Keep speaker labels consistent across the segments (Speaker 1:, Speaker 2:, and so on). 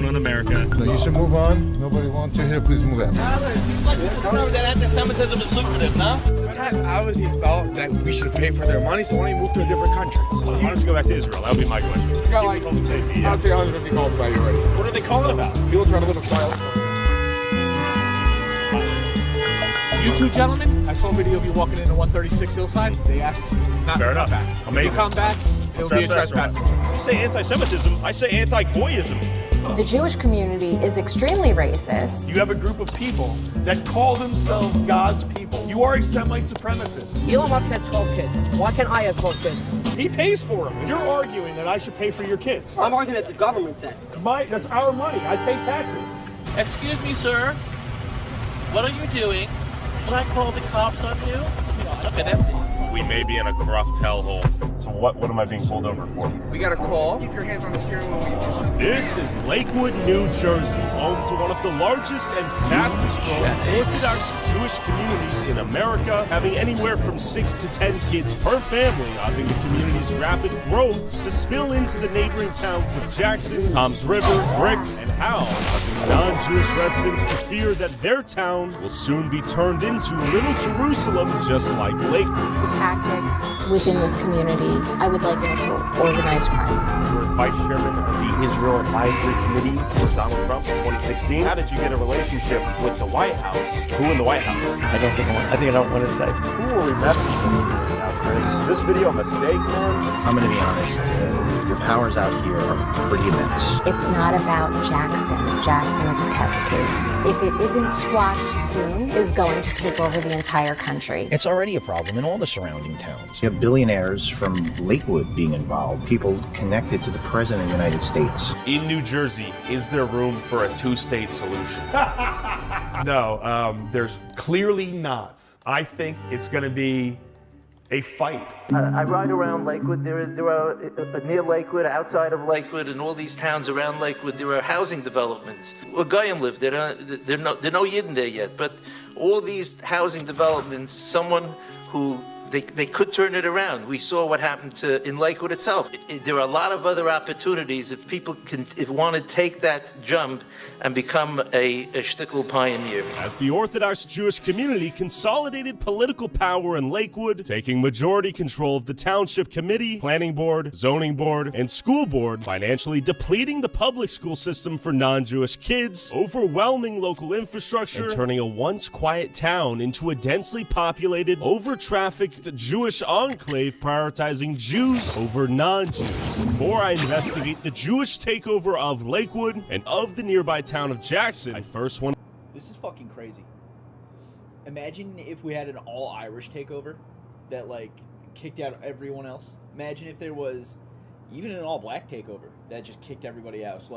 Speaker 1: don't own America.
Speaker 2: No, you should move on. Nobody wants you here. Please move out.
Speaker 3: That anti-Semitism is lucrative, no?
Speaker 4: That obviously thought that we should pay for their money, so why don't you move to a different country?
Speaker 1: So why don't you go back to Israel? That would be my question.
Speaker 4: You got like,
Speaker 1: Public safety,
Speaker 4: I'd say 150 calls about you already.
Speaker 1: What are they calling about?
Speaker 4: People trying to live a quiet life.
Speaker 5: You two gentlemen, I saw a video of you walking into 136 Hillside. They asked not
Speaker 1: Fair
Speaker 5: to
Speaker 1: enough.
Speaker 5: come back.
Speaker 1: Amazing.
Speaker 5: If you come back, it'll be a trespassing charge.
Speaker 1: You say anti-Semitism, I say anti-Goyism.
Speaker 6: The Jewish community is extremely racist.
Speaker 7: You have a group of people that call themselves God's people. You are a Semite supremacist.
Speaker 3: Elon Musk has 12 kids. Why can't I have 12 kids?
Speaker 7: He pays for them. You're arguing that I should pay for your kids.
Speaker 3: I'm arguing that the government said.
Speaker 7: That's our money. I pay taxes.
Speaker 8: Excuse me, sir. What are you doing? Can I call the cops on you? Look at that.
Speaker 1: We may be in a corrupt hellhole. So what am I being pulled over for?
Speaker 4: We got a call. Keep your hands on the steering wheel when you do something.
Speaker 1: This is Lakewood, New Jersey, home to one of the largest and fastest growing Orthodox Jewish communities in America, having anywhere from 6 to 10 kids per family, causing the community's rapid growth to spill into the neighboring towns of Jackson, Toms River, Brick, and Howell, causing non-Jewish residents to fear that their town will soon be turned into Little Jerusalem, just like Lakewood.
Speaker 6: The tactics within this community, I would liken it to organized crime.
Speaker 1: You were vice chairman of the Israel Advisory Committee for Donald Trump in 2016. How did you get a relationship with the White House? Who in the White House?
Speaker 9: I don't want to say.
Speaker 1: Who are we messing with now, Chris? This video a mistake, man?
Speaker 9: I'm going to be honest. Your powers out here are pretty immense.
Speaker 6: It's not about Jackson. Jackson is a test case. If it isn't squashed soon, is going to take over the entire country.
Speaker 9: It's already a problem in all the surrounding towns. You have billionaires from Lakewood being involved, people connected to the President of the United States.
Speaker 1: In New Jersey, is there room for a two-state solution?
Speaker 7: No, there's clearly not. I think it's going to be a fight.
Speaker 8: I ride around Lakewood. There are near Lakewood, outside of Lakewood, and all these towns around Lakewood. There are housing developments. Well, Goyim live there. There are no Yidden there yet, but all these housing developments. Someone who they could turn it around. We saw what happened in Lakewood itself. There are a lot of other opportunities if people want to take that jump and become a shtickle pioneer.
Speaker 1: As the Orthodox Jewish community consolidated political power in Lakewood, taking majority control of the Township Committee, Planning Board, Zoning Board, and School Board, financially depleting the public school system for non-Jewish kids, overwhelming local infrastructure, and turning a once quiet town into a densely populated, over-trafficked Jewish enclave prioritizing Jews over non-Jews. Before I investigate the Jewish takeover of Lakewood and of the nearby town of Jackson, I first want.
Speaker 10: This is fucking crazy. Imagine if we had an all-Irish takeover that, like, kicked out everyone else. Imagine if there was even an all-black takeover that just kicked everybody else,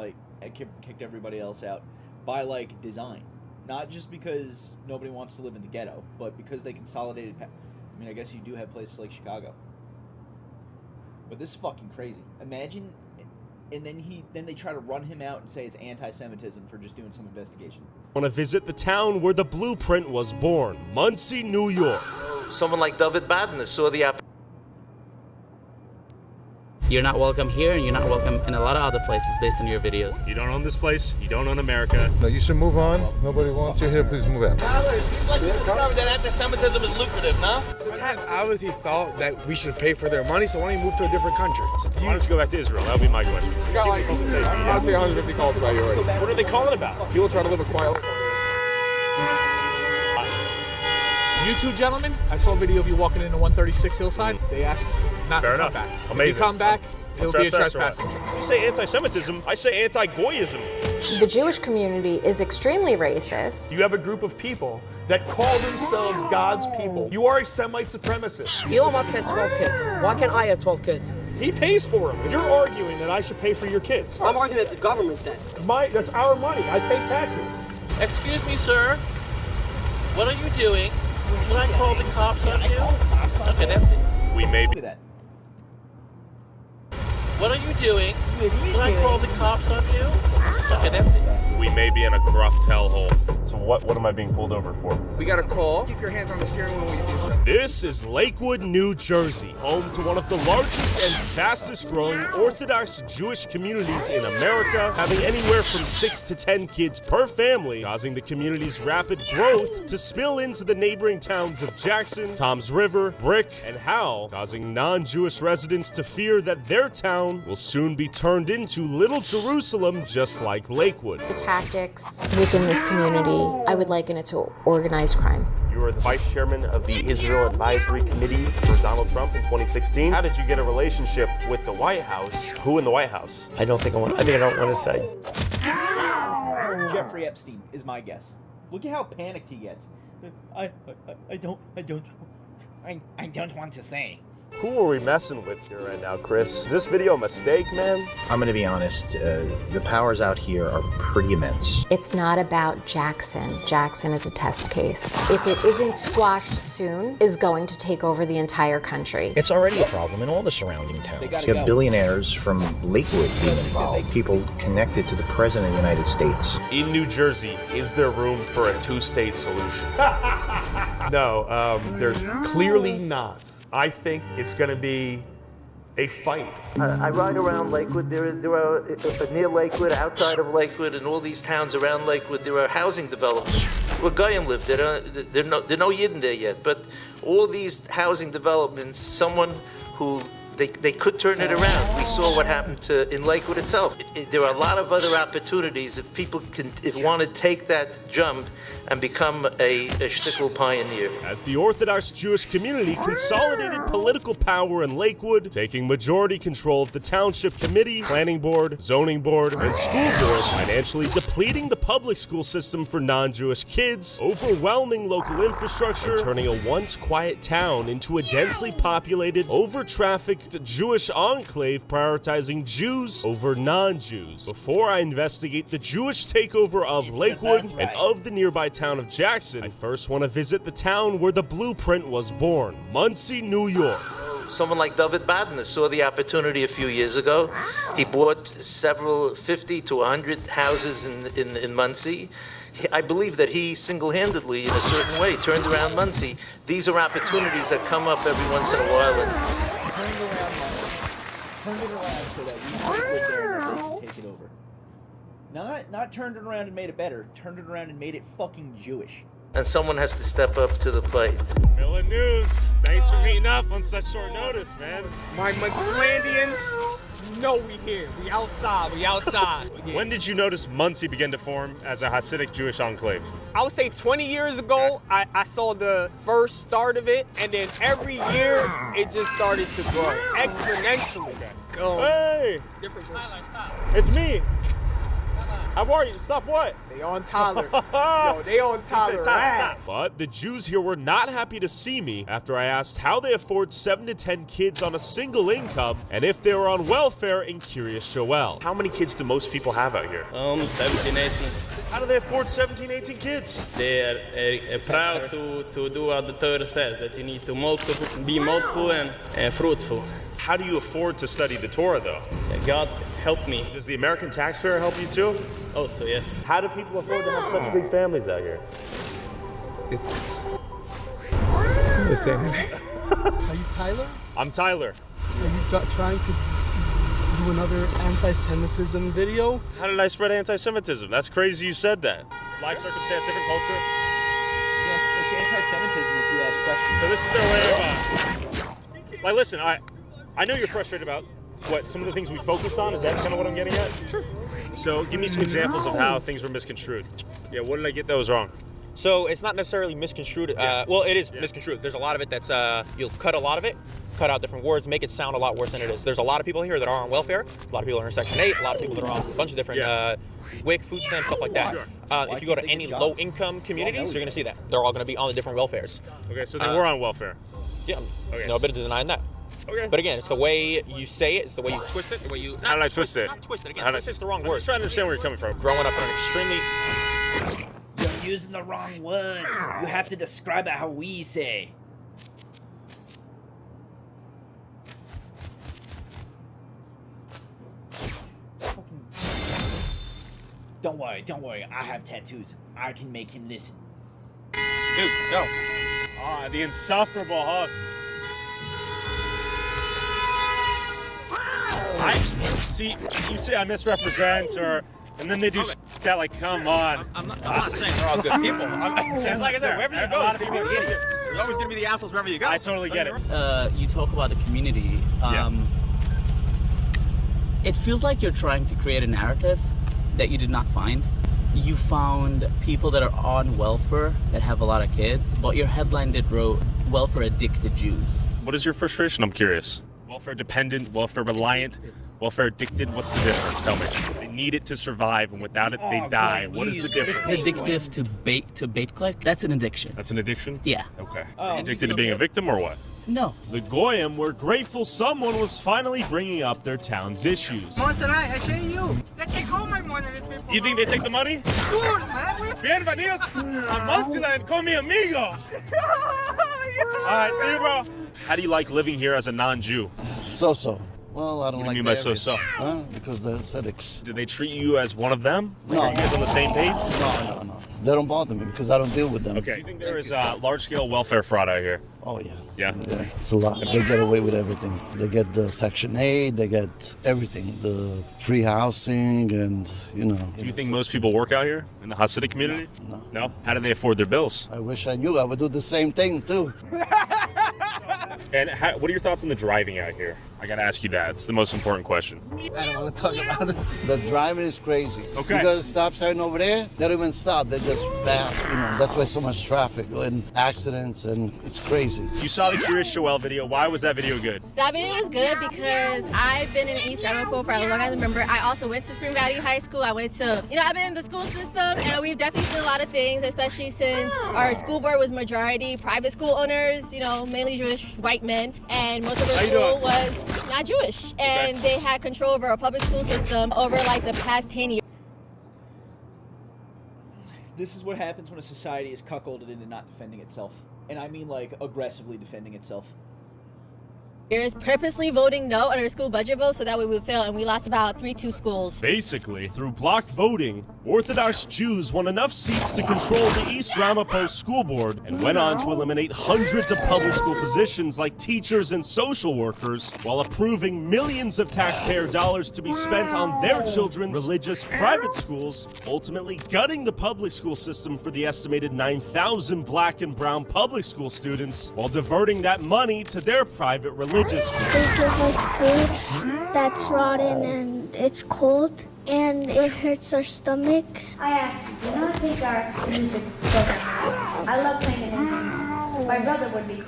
Speaker 10: kicked everybody else out by, like, design. Not just because nobody wants to live in the ghetto, but because they consolidated. I mean, I guess you do have places like Chicago. But this is fucking crazy. Imagine, and then they try to run him out and say it's anti-Semitism for just doing some investigation.
Speaker 1: I want to visit the town where the blueprint was born, Muncie, New York.
Speaker 8: Someone like David Badner saw the opportunity.
Speaker 3: You're not welcome here, and you're not welcome in a lot of other places based on your videos.
Speaker 1: You don't own this place. You don't own America.
Speaker 2: No, you should move on. Nobody wants you here. Please move out.
Speaker 3: That anti-Semitism is lucrative, no?
Speaker 4: That obviously thought that we should pay for their money, so why don't you move to a different country?
Speaker 1: So why don't you go back to Israel? That would be my question.
Speaker 4: You got like, I'd say 150 calls about you already.
Speaker 1: What are they calling about?
Speaker 4: People trying to live a quiet life.
Speaker 5: You two gentlemen, I saw a video of you walking into 136 Hillside. They asked not to come back.
Speaker 1: Amazing.
Speaker 5: If you come back, it'll be a trespassing charge.
Speaker 1: So you say anti-Semitism, I say anti-Goyism.
Speaker 6: The Jewish community is extremely racist.
Speaker 7: You have a group of people that call themselves God's people. You are a Semite supremacist.
Speaker 3: Elon Musk has 12 kids. Why can't I have 12 kids?
Speaker 7: He pays for them. You're arguing that I should pay for your kids.
Speaker 3: I'm arguing that the government said.
Speaker 7: That's our money. I pay taxes.
Speaker 8: Excuse me, sir. What are you doing? Can I call the cops on you? Look at that.
Speaker 1: We may be.
Speaker 10: Look at that.
Speaker 8: What are you
Speaker 3: you doing? Did I call the cops on you? Suck it empty.
Speaker 1: We may be in a corrupt hellhole. So what am I being pulled over for?
Speaker 4: We got a call. Keep your hands on the steering wheel when you do so.
Speaker 1: This is Lakewood, New Jersey, home to one of the largest and fastest growing Orthodox Jewish communities in America, having anywhere from 6 to 10 kids per family, causing the community's rapid growth to spill into the neighboring towns of Jackson, Toms River, Brick, and Howell, causing non-Jewish residents to fear that their town will soon be turned into Little Jerusalem, just like Lakewood.
Speaker 6: The tactics within this community, I would liken it to organized crime.
Speaker 1: You were the vice chairman of the Israel Advisory Committee for Donald Trump in 2016. How did you get a relationship with the White House? Who in the White House?
Speaker 8: I don't want to say.
Speaker 10: Jeffrey Epstein is my guess. Look at how panicked he gets. I don't want to say.
Speaker 1: Who are we messing with here right now, Chris? Is this video a mistake, man?
Speaker 9: I'm going to be honest, the powers out here are pretty immense.
Speaker 6: It's not about Jackson. Jackson is a test case. If it isn't squashed soon, is going to take over the entire country.
Speaker 9: It's already a problem in all the surrounding towns.
Speaker 10: They gotta
Speaker 9: You have
Speaker 10: go.
Speaker 9: billionaires from Lakewood being involved, people connected to the President of the United States.
Speaker 1: In New Jersey, is there room for a two-state solution?
Speaker 7: No, there's clearly not. I think it's going to be a fight.
Speaker 8: I ride around Lakewood. There are near Lakewood, outside of Lakewood, and all these towns around Lakewood. There are housing developments where Goyim live. There are no Yidden there yet, but all these housing developments. Someone who they could turn it around. We saw what happened in Lakewood itself. There are a lot of other opportunities if people want to take that jump and become a shtickle pioneer.
Speaker 1: As the Orthodox Jewish community consolidated political power in Lakewood, taking majority control of the Township Committee, Planning Board, Zoning Board, and School Board, financially depleting the public school system for non-Jewish kids, overwhelming local infrastructure, and turning a once quiet town into a densely populated, over-trafficked Jewish enclave prioritizing Jews over non-Jews. Before I investigate the Jewish takeover of Lakewood and of the nearby town of Jackson, I first want to visit the town where the blueprint was born, Muncie, New York.
Speaker 8: Someone like David Badner saw the opportunity a few years ago. He bought 50 to 100 houses in Muncie. I believe that he single-handedly, in a certain way, turned around Muncie. These are opportunities that come up every once in a while.
Speaker 10: Turned it around so that we could live there and they could take it over. Not turned it around and made it better. Turned it around and made it fucking Jewish.
Speaker 8: And someone has to step up to the plate.
Speaker 1: Miller News, thanks for meeting up on such short notice, man.
Speaker 4: My Muncie-landians know we here. We outside.
Speaker 1: When did you notice Muncie begin to form as a Hasidic Jewish enclave?
Speaker 11: I would say 20 years ago, I saw the first start of it, and then every year it just started to grow exponentially.
Speaker 1: Hey!
Speaker 11: Different.
Speaker 1: It's me! How are you? Stop what?
Speaker 11: They on Tyler. Yo, they on Tyler. Ass.
Speaker 1: But the Jews here were not happy to see me after I asked how they afford 7 to 10 kids on a single income and if they were on welfare in Kiryas Joel. How many kids do most people have out here?
Speaker 3: 17, 18.
Speaker 1: How do they afford 17, 18 kids?
Speaker 3: They are proud to do what the Torah says, that you need to be multiple and fruitful.
Speaker 1: How do you afford to study the Torah, though?
Speaker 3: God help me.
Speaker 1: Does the American taxpayer help you, too?
Speaker 3: Also, yes.
Speaker 1: How do people afford to have such big families out here?
Speaker 11: It's the same.
Speaker 12: Are you Tyler?
Speaker 1: I'm Tyler.
Speaker 12: Are you trying to do another anti-Semitism video?
Speaker 1: How did I spread anti-Semitism? That's crazy you said that. Life circumstance, different culture.
Speaker 10: Yeah, it's anti-Semitism if you ask questions.
Speaker 1: So this is their way of... Like, listen, I know you're frustrated about what some of the things we focused on. Is that kind of what I'm getting at? Sure. So give me some examples of how things were misconstrued. Yeah, what did I get that was wrong?
Speaker 11: So it's not necessarily misconstrued. Well, it is misconstrued. There's a lot of it that's, you'll cut a lot of it, cut out different words, make it sound a lot worse than it is. There's a lot of people here that are on welfare. A lot of people are in Section 8. A lot of people that are on a bunch of different WIC, food stamps, stuff like that. Sure. If you go to any low-income communities, you're going to see that. They're all going to be on the different welfares.
Speaker 1: Okay, so they were on welfare.
Speaker 11: Yeah.
Speaker 1: Okay.
Speaker 11: No bit of denying that.
Speaker 1: Okay.
Speaker 11: But again, it's the way you say it, it's the way you twist it, the way you...
Speaker 1: How did I twist it?
Speaker 11: Not twist it, again.
Speaker 1: Twist
Speaker 11: It's the wrong
Speaker 1: I'm
Speaker 11: word.
Speaker 1: just trying to understand where you're coming from.
Speaker 11: Growing up in an extremely...
Speaker 10: You're using the wrong words. You have to describe it how we say. Don't worry. I have tattoos. I can make him listen.
Speaker 11: Dude, go.
Speaker 1: Ah, the insufferable hug. See, you say I misrepresent, and then they do that, like, come on.
Speaker 11: I'm not saying they're all good people. It's like I said, wherever you go, there's going to be the idiots. There's always going to be the assholes wherever you go.
Speaker 1: I totally get it.
Speaker 13: You talk about the community. It feels like you're trying to create a narrative that you did not find. You found people that are on welfare that have a lot of kids, but your headline did wrote welfare addicted Jews.
Speaker 1: What is your frustration? I'm curious. Welfare dependent, welfare reliant, welfare addicted. What's the difference? Tell me. They need it to survive, and without it, they die. What is the difference?
Speaker 13: It's addictive to bait click. That's an addiction.
Speaker 1: That's an addiction?
Speaker 13: Yeah.
Speaker 1: Okay. Addicted to being a victim or what?
Speaker 13: No.
Speaker 1: The Goyim were grateful someone was finally bringing up their town's issues.
Speaker 14: I show you. They take all my money, these people.
Speaker 1: You think they take the money?
Speaker 14: Dude, man.
Speaker 1: Bienvenidos a Munsterland con mi amigo. All right, see you, bro. How do you like living here as a non-Jew?
Speaker 15: So-so. Well, I don't
Speaker 1: What
Speaker 15: like
Speaker 1: do you mean by so-so?
Speaker 15: Because they're ascetics.
Speaker 1: Do they treat you as one of them?
Speaker 15: No.
Speaker 1: Are you guys on the same page?
Speaker 15: No. They don't bother me because I don't deal with them.
Speaker 1: Okay. Do you think there is large-scale welfare fraud out here?
Speaker 15: Oh, yeah.
Speaker 1: Yeah?
Speaker 15: It's a lot. They get away with everything. They get the Section 8, they get everything. The free housing and,
Speaker 1: Do you think most people work out here in the Hasidic community? No? How do they afford their bills?
Speaker 15: I wish I knew. I would do the same thing, too.
Speaker 1: And what are your thoughts on the driving out here? I gotta ask you that. It's the most important question.
Speaker 15: I don't want to talk about it. The driving is crazy.
Speaker 1: Okay.
Speaker 15: Because stop sign over there, they don't even stop. They just fast. That's why so much traffic and accidents, and it's crazy.
Speaker 1: You saw the Curious Joel video. Why was that video good?
Speaker 16: That video was good because I've been in East Ramapo for as long as I remember. I also went to Spring Valley High School. I've been in the school system, and we've definitely seen a lot of things, especially since our school board was majority private school owners, mainly Jewish white men, and most of the school was not Jewish, and they had control over a public school system over like the past 10 years.
Speaker 10: This is what happens when a society is cuckolded into not defending itself. And I mean like aggressively defending itself.
Speaker 16: Purposely voting no on our school budget vote so that way we would fail, and we lost about 3-2 schools.
Speaker 1: Basically, through block voting, Orthodox Jews won enough seats to control the East Ramapo School Board and went on to eliminate hundreds of public school positions like teachers and social workers, while approving millions of taxpayer dollars to be spent on their children's religious private schools, ultimately gutting the public school system for the estimated 9,000 black and brown public school students, while diverting that money to their private religious schools.
Speaker 17: They give us food that's rotten and it's cold and it hurts our stomach.
Speaker 18: I asked you, do you not think our music doesn't matter? I love playing an instrument. My brother would be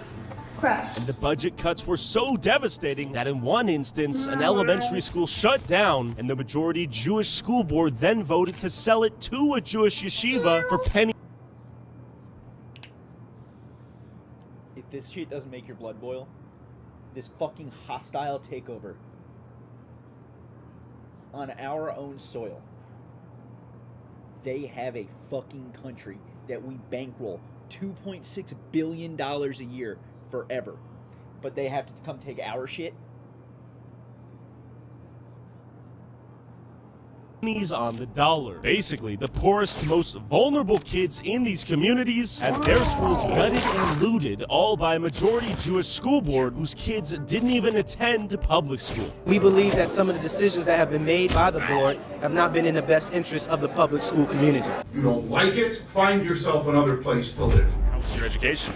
Speaker 18: crushed.
Speaker 1: And the budget cuts were so devastating that in one instance, an elementary school shut down, and the majority Jewish school board then voted to sell it to a Jewish yeshiva for pennies.
Speaker 10: If this shit doesn't make your blood boil, this fucking hostile takeover on our own soil. They have a fucking country that we bankroll $2.6 billion a year forever. But they have to come take our shit?
Speaker 1: Pennies on the dollar. Basically, the poorest, most vulnerable kids in these communities had their schools gutted and looted, all by a majority Jewish school board whose kids didn't even attend public school.
Speaker 19: We believe that some of the decisions that have been made by the board have not been in the best interest of the public school community.
Speaker 20: You don't like it, find yourself another place to live.
Speaker 1: How was your education?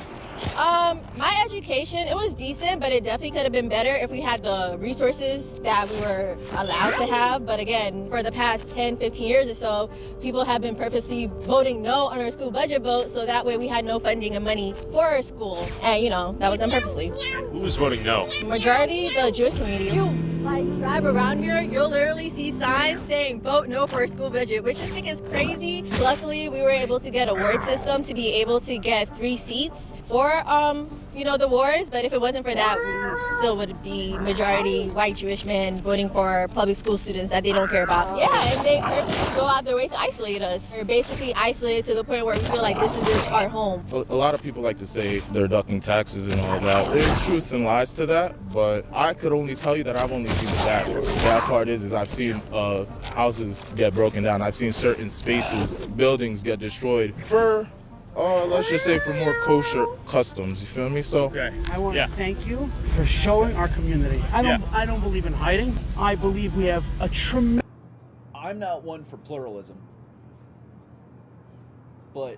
Speaker 16: My education, it was decent, but it definitely could have been better if we had the resources that we were allowed to have. But again, for the past 10, 15 years or so, people have been purposely voting no on our school budget vote, so that way we had no funding and money for our school. And, that was done purposely.
Speaker 1: Who was voting no?
Speaker 16: Majority, the Jewish community. You, drive around here, you'll literally see signs saying vote no for our school budget, which I think is crazy. Luckily, we were able to get a word system to be able to get 3 seats for you know, the wars, but if it wasn't for that, we still would be majority white Jewish men voting for public school students that they don't care about. Yeah, and they purposely go out their way to isolate us. We're basically isolated to the point where we feel like this isn't our home.
Speaker 21: A lot of people like to say they're ducking taxes and all that. There's truths and lies to that, but I could only tell you that I've only seen the bad part. The bad part is I've seen houses get broken down. I've seen certain spaces, buildings get destroyed for let's just say for more kosher customs, you feel me? So
Speaker 22: I want to thank you for showing our community. I don't believe in hiding. I believe we have a tremendous.
Speaker 10: I'm not one for pluralism, but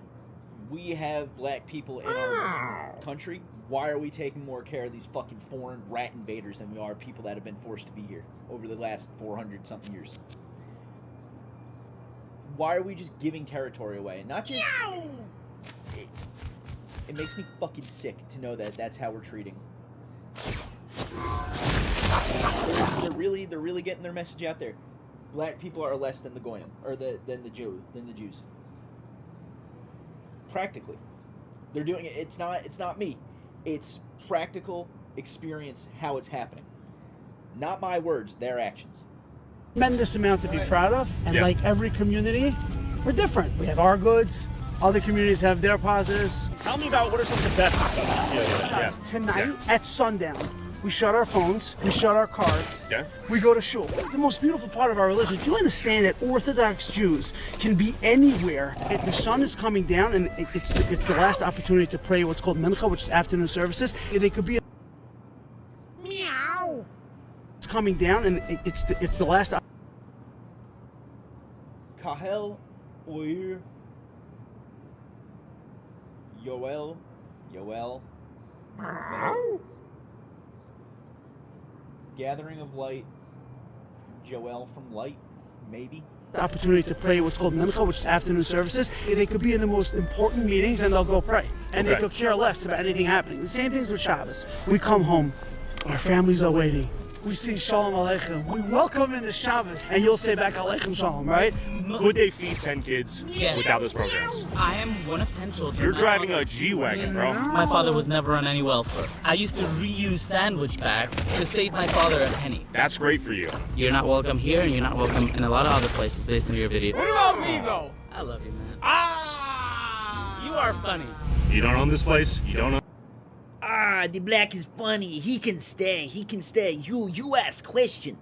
Speaker 10: we have black people in our country. Why are we taking more care of these fucking foreign rat invaders than we are people that have been forced to be here over the last 400 something years? Why are we just giving territory away? And not just... It makes me fucking sick to know that that's how we're treating. They're really getting their message out there. Black people are less than the Goyim, or than the Jews. Practically, they're doing it. It's not me. It's practical experience how it's happening. Not my words, their actions.
Speaker 22: Tremendous amount to be proud of, and like every community, we're different. We have our goods. Other communities have their positives.
Speaker 1: Tell me about what are some of the best stuff.
Speaker 22: Tonight at sundown, we shut our phones, we shut our cars, we go to shul. The most beautiful part of our religion, do you understand that Orthodox Jews can be anywhere and the sun is coming down and it's the last opportunity to pray what's called mincha, which is afternoon services. They could be meow. It's coming down and it's the last
Speaker 10: Kahel Oir Yoel. Gathering of light. Joel from light, maybe.
Speaker 22: Opportunity to pray what's called mincha, which is afternoon services. They could be in the most important meetings and they'll go pray. And they could care less about anything happening. The same things with Shabbos. We come home, our families are waiting. We sing Shalom Aleichem. We welcome in the Shabbos, and you'll say back Aleichem Shalom, right?
Speaker 1: Could they feed 10 kids without those programs?
Speaker 13: I am one of 10 children.
Speaker 1: You're driving a G-Wagon, bro.
Speaker 13: My father was never on any welfare. I used to reuse sandwich bags to save my father a penny.
Speaker 1: That's great for you.
Speaker 13: You're not welcome here, and you're not welcome in a lot of other places based on your video.
Speaker 22: What about me, though?
Speaker 13: I love you, man. You are funny.
Speaker 1: You don't own this place. You don't own...
Speaker 23: The black is funny. He can stay. You ask question.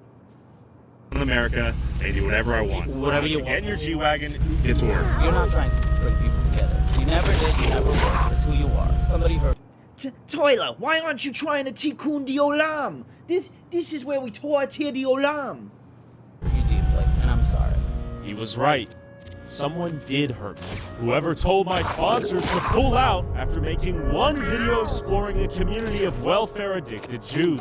Speaker 1: In America, I do whatever I want.
Speaker 13: Whatever you want.
Speaker 1: Get in your G-Wagon, get to work.
Speaker 13: You're not trying to bring people together. You never did, you never will. That's who you are. Somebody hurt.
Speaker 23: Toiler, why aren't you trying to tikkun the olam? This is where we torture the olam.
Speaker 13: You deeply, and I'm sorry.
Speaker 1: He was right. Someone did hurt me. Whoever told my sponsors to pull out after making one video exploring a community of welfare-addicted Jews.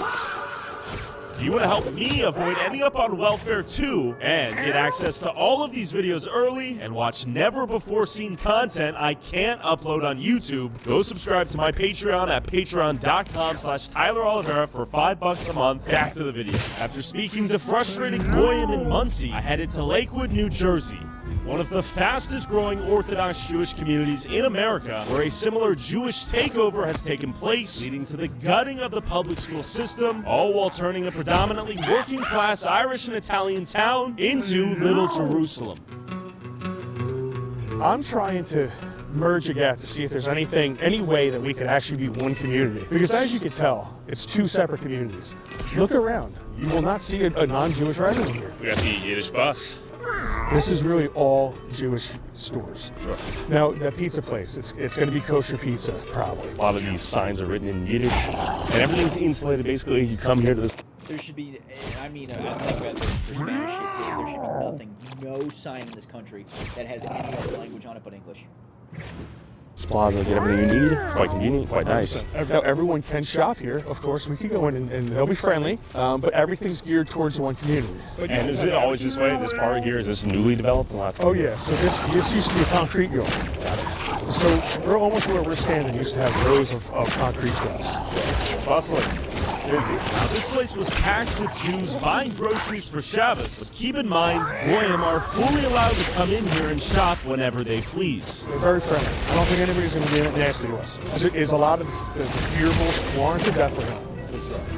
Speaker 1: If you want to help me avoid ending up on welfare too, and get access to all of these videos early, and watch never-before-seen content I can't upload on YouTube, go subscribe to my Patreon at patreon.com/TylerOliveira for $5 a month. Back to the video. After speaking to frustrated Goyim in Muncie, I headed to Lakewood, New Jersey, one of the fastest growing Orthodox Jewish communities in America, where a similar Jewish takeover has taken place, leading to the gutting of the public school system, all while turning a predominantly working class Irish and Italian town into Little Jerusalem.
Speaker 7: I'm trying to merge a gap to see if there's any way that we could actually be one community. Because as you can tell, it's two separate communities. Look around. You will not see a non-Jewish resident here.
Speaker 1: We got the Yiddish bus.
Speaker 7: This is really all Jewish stores.
Speaker 1: Sure.
Speaker 7: Now, that pizza place, it's going to be kosher pizza, probably.
Speaker 1: A lot of these signs are written in Yiddish, and everything's insulated. Basically, you come here to this.
Speaker 10: There should be, I think about the Spanish shit too. There should be nothing, no sign in this country that has any other language on it but English.
Speaker 1: Plaza, get everything you need. Quite convenient, quite nice.
Speaker 7: Now, everyone can shop here. Of course, we can go in and they'll be friendly, but everything's geared towards one community.
Speaker 1: And is it always this way? This part here, is this newly developed?
Speaker 7: Oh yeah, so this used to be a concrete yard. So we're almost where we're standing used to have rows of concrete trucks.
Speaker 1: It's bustling. busy. Now, this place was packed with Jews buying groceries for Shabbos, but keep in mind, Goyim are fully allowed to come in here and shop whenever they please.
Speaker 7: They're very friendly. I don't think anybody's going to be nasty to us. Is a lot of the fear bullshit warranted? Definitely not.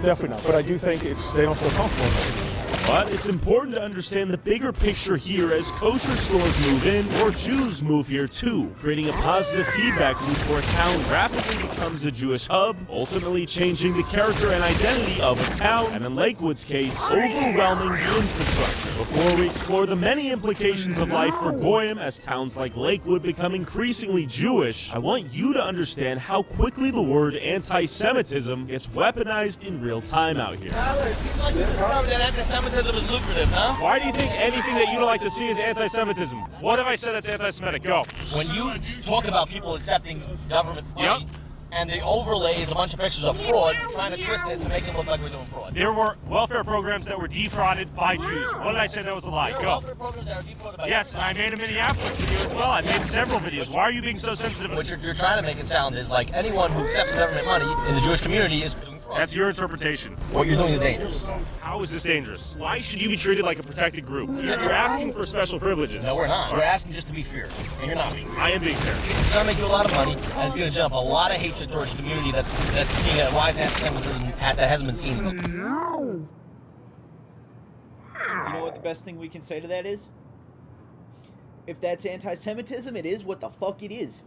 Speaker 7: Definitely not. But I do think they don't feel comfortable with it.
Speaker 1: But it's important to understand the bigger picture here as kosher stores move in, more Jews move here too, creating a positive feedback loop where a town rapidly becomes a Jewish hub, ultimately changing the character and identity of a town, and in Lakewood's case, overwhelming the infrastructure. Before we explore the many implications of life for Goyim as towns like Lakewood become increasingly Jewish, I want you to understand how quickly the word anti-Semitism gets weaponized in real time out here.
Speaker 11: Anti-Semitism is lucrative, huh?
Speaker 1: Why do you think anything that you don't like to see is anti-Semitism? What have I said that's anti-Semitic? Go.
Speaker 11: When you talk about people accepting government money, and the overlay is a bunch of pictures of fraud, you're trying to twist it to make it look like we're doing fraud.
Speaker 1: There were welfare programs that were defrauded by Jews. What did I say that was a lie?
Speaker 11: There are
Speaker 1: Go.
Speaker 11: welfare programs that are defrauded by
Speaker 1: Yes, I made a Minneapolis video as well. I made several videos. Why are you being so sensitive?
Speaker 11: What you're trying to make it sound is like anyone who accepts government money in the Jewish community is doing fraud.
Speaker 1: That's your interpretation.
Speaker 11: What you're doing is dangerous.
Speaker 1: How is this dangerous? Why should you be treated like a protected group? You're asking for special privileges.
Speaker 11: No, we're not. We're asking just to be fair, and you're not being fair.
Speaker 1: I am being fair.
Speaker 11: It's going to make you a lot of money, and it's going to jump a lot of hatred towards the community that's seeing a rise in anti-Semitism that hasn't been seen.
Speaker 10: You know what the best thing we can say to that is? If that's anti-Semitism, it is what the fuck it is.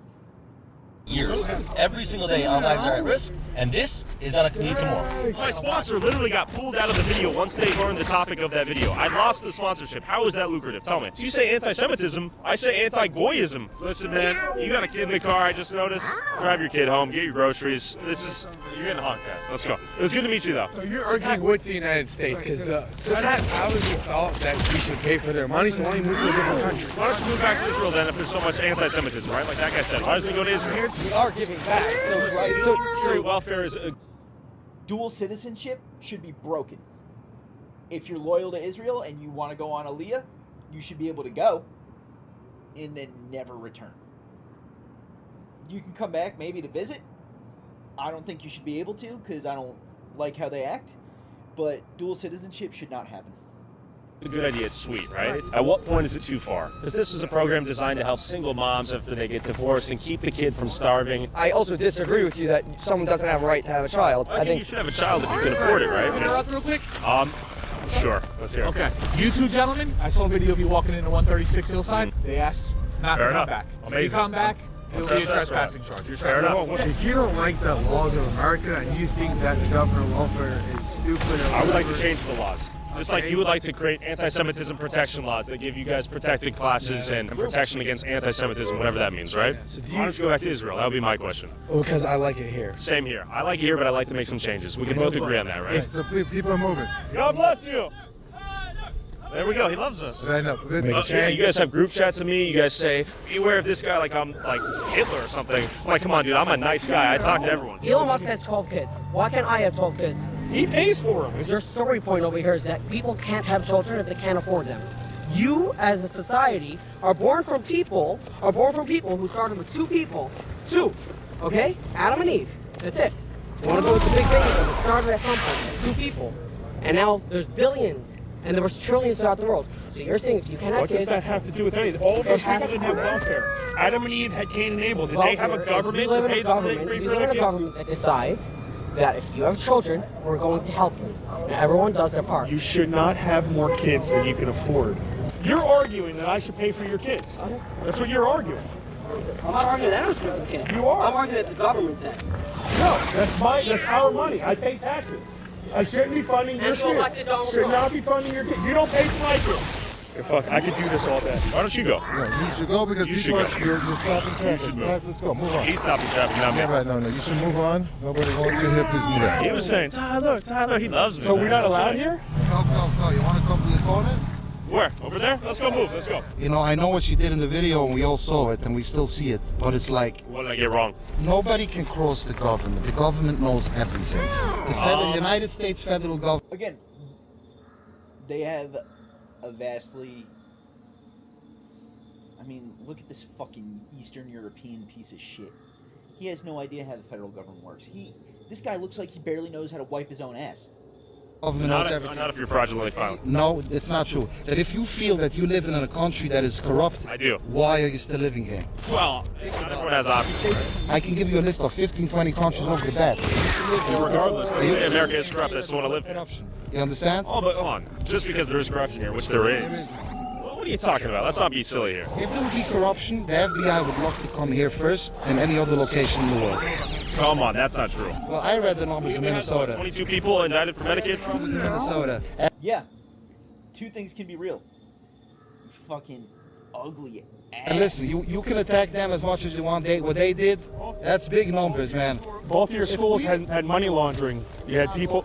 Speaker 11: Years. Every single day our lives are at risk, and this is going to lead to more.
Speaker 1: My sponsor literally got pulled out of the video once they learned the topic of that video. I lost the sponsorship. How is that lucrative? Tell me. So you say anti-Semitism, I say anti-Goyism. Listen, man, you got a kid in the car, I just noticed. Drive your kid home, get your groceries. You're getting honked at. Let's go. It was good to meet you, though.
Speaker 4: So you're arguing with the United States, because Pat obviously thought that we should pay for their money, so why don't you move to a different country?
Speaker 1: Why don't you move back to Israel then if there's so much anti-Semitism, right? Like that guy said. Why doesn't he go to Israel?
Speaker 4: We are giving back, so
Speaker 1: welfare is
Speaker 10: dual citizenship should be broken. If you're loyal to Israel and you want to go on Aliyah, you should be able to go and then never return. You can come back maybe to visit. I don't think you should be able to because I don't like how they act, but dual citizenship should not happen.
Speaker 1: A good idea. It's sweet, right? At what point is it too far? Because this was a program designed to help single moms after they get divorced and keep the kid from starving.
Speaker 2: I also disagree with you that someone doesn't have a right to have a child.
Speaker 1: I think you should have a child if you can afford it, right?
Speaker 5: Interrupt real quick?
Speaker 1: Sure. Let's hear it.
Speaker 5: Okay. You two gentlemen, I saw a video of you walking into 136 Hillside. They asked not
Speaker 1: Fair
Speaker 5: to come
Speaker 1: enough.
Speaker 5: back.
Speaker 1: Amazing.
Speaker 5: If you come back, it'll be a trespassing charge. You're
Speaker 1: Fair enough.
Speaker 4: If you don't like the laws of America and you think that the government welfare is stupid,
Speaker 1: I would like to change the laws. Just like you would like to create anti-Semitism protection laws that give you guys protected classes and protection against anti-Semitism, whatever that means, right?
Speaker 4: So
Speaker 1: Why don't you go back to Israel? That would be my question.
Speaker 4: Because I like it here.
Speaker 1: Same here. I like it here, but I like to make some changes. We can both agree on that, right?
Speaker 4: So people are moving.
Speaker 1: God bless you. There we go. He loves us.
Speaker 4: I know.
Speaker 1: Yeah, you guys have group chats of me. You guys say, beware of this guy like I'm like Hitler or something. I'm like, come on, dude. I'm a nice guy. I talk to everyone.
Speaker 6: Elon Musk has 12 kids. Why can't I have 12 kids?
Speaker 1: He pays for them.
Speaker 6: Your story point over here is that people can't have children if they can't afford them. You, as a society, are born from people who started with two, okay? Adam and Eve. That's it. You want to go with the big thing? It started at some point, 2 people. And now there's billions. And there was trillions throughout the world. So you're saying if you can't have
Speaker 7: What
Speaker 6: kids...
Speaker 7: does that have to do with anything? All of those people didn't have welfare. Adam and Eve had Cain and Abel. Did they have a government that paid for their
Speaker 6: We live in a government that decides that if you have children, we're going to help you. And everyone does their part.
Speaker 7: You should not have more kids than you can afford. You're arguing that I should pay for your kids.
Speaker 6: Okay.
Speaker 7: That's what you're arguing.
Speaker 6: I'm not arguing that I was for kids.
Speaker 7: You are.
Speaker 6: I'm arguing that the government said.
Speaker 7: No, that's our money. I pay taxes. I shouldn't be funding your kids. Should not be funding your kids. You don't pay for my kids. Fuck, I could do this all day. Why don't you go?
Speaker 20: Yeah, you should go because you're stopping traffic. Let's go, move on.
Speaker 1: He's stopping traffic, not me.
Speaker 20: Yeah, right, no, you should move on. Nobody wants you here, please move on.
Speaker 1: He was saying, Tyler, he loves me.
Speaker 7: So we're not allowed here?
Speaker 20: Go. You want to come to the corner?
Speaker 1: Where? Over there? Let's go move. Let's go.
Speaker 15: You know, I know what she did in the video, and we all saw it, and we still see it. But it's like...
Speaker 1: What did I get wrong?
Speaker 15: Nobody can cross the government. The government knows everything. The United States federal government...
Speaker 10: Again, they have a vastly... I mean, look at this fucking Eastern European piece of shit. He has no idea how the federal government works. This guy looks like he barely knows how to wipe his own ass.
Speaker 1: Not if you're fraudulently filed.
Speaker 15: No, it's not true. That if you feel that you live in a country that is corrupt,
Speaker 1: I do.
Speaker 15: Why are you still living here?
Speaker 1: Well, not everyone has options.
Speaker 15: I can give you a list of 15, 20 countries over the bat.
Speaker 1: Regardless, they say America is corrupt. I still want to live here.
Speaker 15: You understand?
Speaker 1: Oh, but hold on. Just because there is corruption here, which there is. What are you talking about? Let's not be silly here.
Speaker 15: If there would be corruption, the FBI would love to come here first than any other location in the world.
Speaker 1: Come on, that's not true.
Speaker 15: Well, I read the numbers in Minnesota.
Speaker 1: 22 people indicted for Medicaid?
Speaker 15: In Minnesota.
Speaker 10: Yeah. Two things can be real. You fucking ugly ass.
Speaker 15: And listen, you can attack them as much as you want. What they did, that's big numbers, man.
Speaker 7: Both your schools had money laundering. You had people,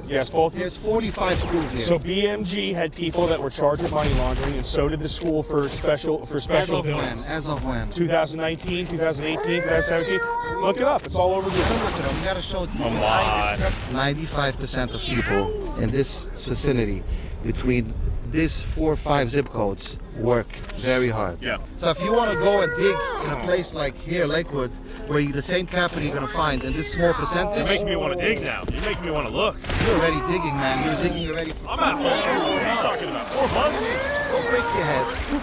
Speaker 7: yes, both.
Speaker 15: There's 45 schools here.
Speaker 7: So BMG had people that were charged with money laundering, and so did the school for special
Speaker 15: As of
Speaker 7: bills.
Speaker 15: when? As of when?
Speaker 7: 2019, 2018, 2017. Look it up. It's all over the
Speaker 15: Look it up. You gotta show it to you.
Speaker 1: Come on.
Speaker 15: 95% of people in this vicinity, between these 4 or 5 zip codes, work very hard.
Speaker 1: Yeah.
Speaker 15: So if you want to go and dig in a place like here, Lakewood, where the same capital you're gonna find in this small percentage.
Speaker 1: You're making me want to dig now. You're making me want to look.
Speaker 15: You're already digging, man. You're digging already.
Speaker 1: I'm at home. What are you talking about? 4 months?
Speaker 15: Don't break your head. If you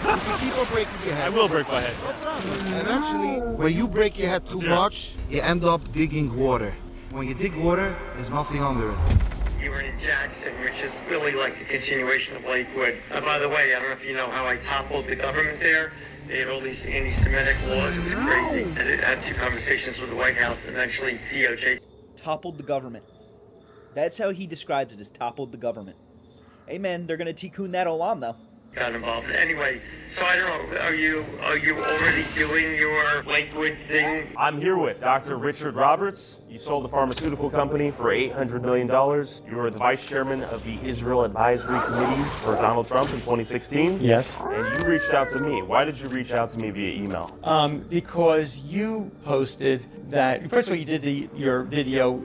Speaker 15: keep on breaking your head.
Speaker 1: I will break my head.
Speaker 15: Eventually, when you break your head too much, you end up digging water. When you dig water, there's nothing under it.
Speaker 3: You were in Jackson, which is really like a continuation of Lakewood. By the way, I don't know if you know how I toppled the government there. They had all these anti-Semitic laws. It was crazy. I had 2 conversations with the White House, and eventually DOJ.
Speaker 10: Toppled the government. That's how he describes it, as toppled the government. Hey man, they're gonna tikkun that olam though.
Speaker 3: Got involved. Anyway, so I don't know, are you already doing your Lakewood thing?
Speaker 1: I'm here with Dr. Richard Roberts. You sold the pharmaceutical company for $800 million. You were the vice chairman of the Israel Advisory Committee for Donald Trump in 2016.
Speaker 8: Yes.
Speaker 1: And you reached out to me. Why did you reach out to me via email?
Speaker 8: Because you posted that, first of all, you did your video,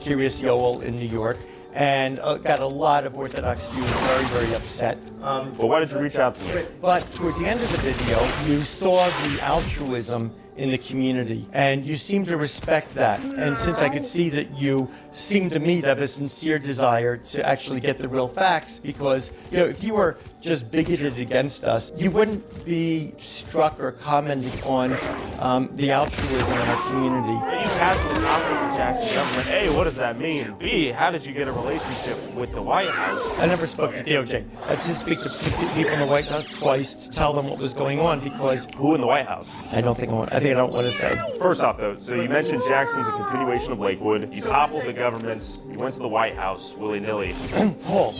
Speaker 8: Curious Yoel in New York, and got a lot of Orthodox Jews very, very upset.
Speaker 1: Well, why did you reach out to me?
Speaker 8: But towards the end of the video, you saw the altruism in the community, and you seem to respect that. And since I could see that you seem to me to have a sincere desire to actually get the real facts, because if you were just bigoted against us, you wouldn't be struck or commenting on the altruism in our community.
Speaker 1: You casually commented the Jackson government. A, what does that mean? B, how did you get a relationship with the White House?
Speaker 8: I never spoke to DOJ. I did speak to people in the White House twice to tell them what was going on, because...
Speaker 1: Who in the White House?
Speaker 8: I don't want to say.
Speaker 1: First off, though, so you mentioned Jackson's a continuation of Lakewood. You toppled the governments. You went to the White House willy-nilly. Called.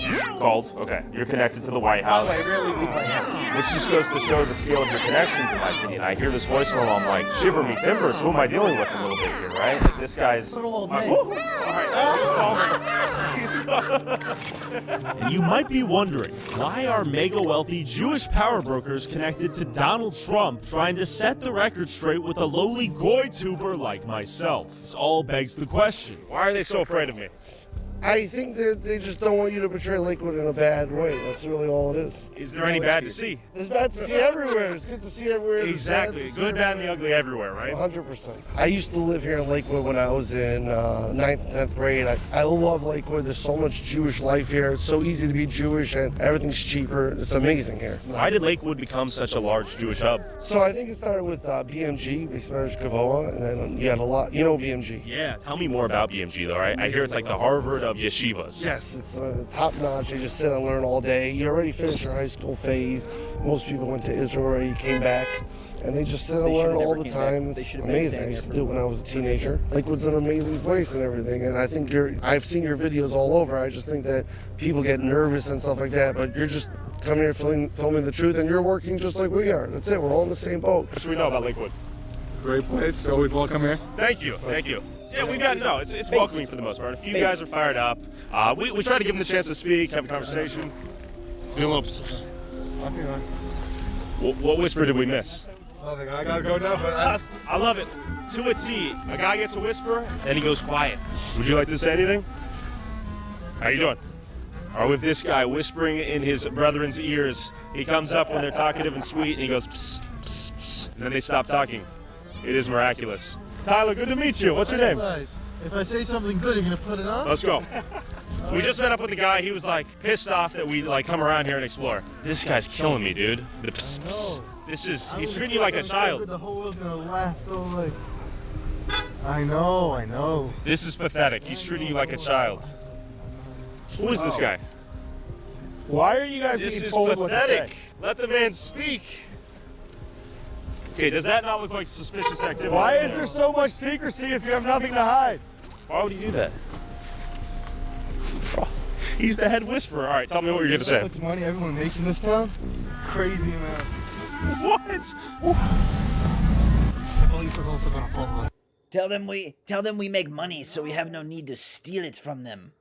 Speaker 1: Okay. You're connected to the White House.
Speaker 8: I rarely leave my house.
Speaker 1: Which just goes to show the scale of your connections, in my opinion. I hear this voice from him, I'm like, shiver me timbers, who am I dealing with a little bit here, right? Like, this guy's...
Speaker 8: Little old me.
Speaker 1: And you might be wondering, why are mega wealthy Jewish power brokers connected to Donald Trump trying to set the record straight with a lowly goy tuber like myself? This all begs the question, why are they so afraid of me?
Speaker 9: I think they just don't want you to portray Lakewood in a bad way. That's really all it is.
Speaker 1: Is there any bad to see?
Speaker 9: There's bad to see everywhere. It's good to see everywhere.
Speaker 1: Exactly. Good, bad, and the ugly everywhere, right?
Speaker 9: 100%. I used to live here in Lakewood when I was in 9th and 10th grade. I love Lakewood. There's so much Jewish life here. It's so easy to be Jewish, and everything's cheaper. It's amazing here.
Speaker 1: Why did Lakewood become such a large Jewish hub?
Speaker 9: So I think it started with BMG, Beis Medrash Gavoa, and then you had a lot. You know BMG?
Speaker 1: Yeah. Tell me more about BMG, though, right? I hear it's like the Harvard of yeshivas.
Speaker 9: Yes, it's top notch. They just sit and learn all day. You already finished your high school phase. Most people went to Israel already, came back, and they just sit and learn all the time. It's amazing. I used to do it when I was a teenager. Lakewood's an amazing place and everything, and I think I've seen your videos all over. I just think that people get nervous and stuff like that, but you're just coming here filming the truth, and you're working just like we are. That's it. We're all in the same boat.
Speaker 1: What should we know about Lakewood?
Speaker 24: It's a great place. You're always welcome here.
Speaker 1: Thank you. Thank you. Yeah, we got it's welcoming for the most part. A few guys are fired up. We try to give them the chance to speak, have a conversation.
Speaker 24: Feel a little psst.
Speaker 1: What whisper did we miss?
Speaker 24: Nothing. I gotta go now, but
Speaker 1: I love it. To a T. A guy gets a whisper, then he goes quiet. Would you like to say anything? How you doing? Or with this guy whispering in his brethren's ears, he comes up when they're talkative and sweet, and he goes psst, psst, psst, and then they stop talking. It is miraculous. Tyler, good to meet you. What's your name?
Speaker 12: If I say something good, you're gonna put it on?
Speaker 1: Let's go. We just met up with the guy. He was like pissed off that we like come around here and explore. This guy's killing me, dude. The pss, pss. He's treating you like a child.
Speaker 12: The whole world's gonna laugh so like. I know.
Speaker 1: This is pathetic. He's treating you like a child. Who is this guy?
Speaker 7: Why are you guys
Speaker 1: This
Speaker 7: being
Speaker 1: is
Speaker 7: told what to
Speaker 1: pathetic.
Speaker 7: say?
Speaker 1: Let the man speak. Okay, does that not look like suspicious activity?
Speaker 7: Why is there so much secrecy if you have nothing to hide?
Speaker 1: Why would he do that? He's the head whisperer. All right, tell me what you're gonna say.
Speaker 12: How much money everyone makes in this town? Crazy amount.
Speaker 1: What?
Speaker 12: The police is also gonna follow.
Speaker 23: Tell them we make money so we have no need to steal it from them.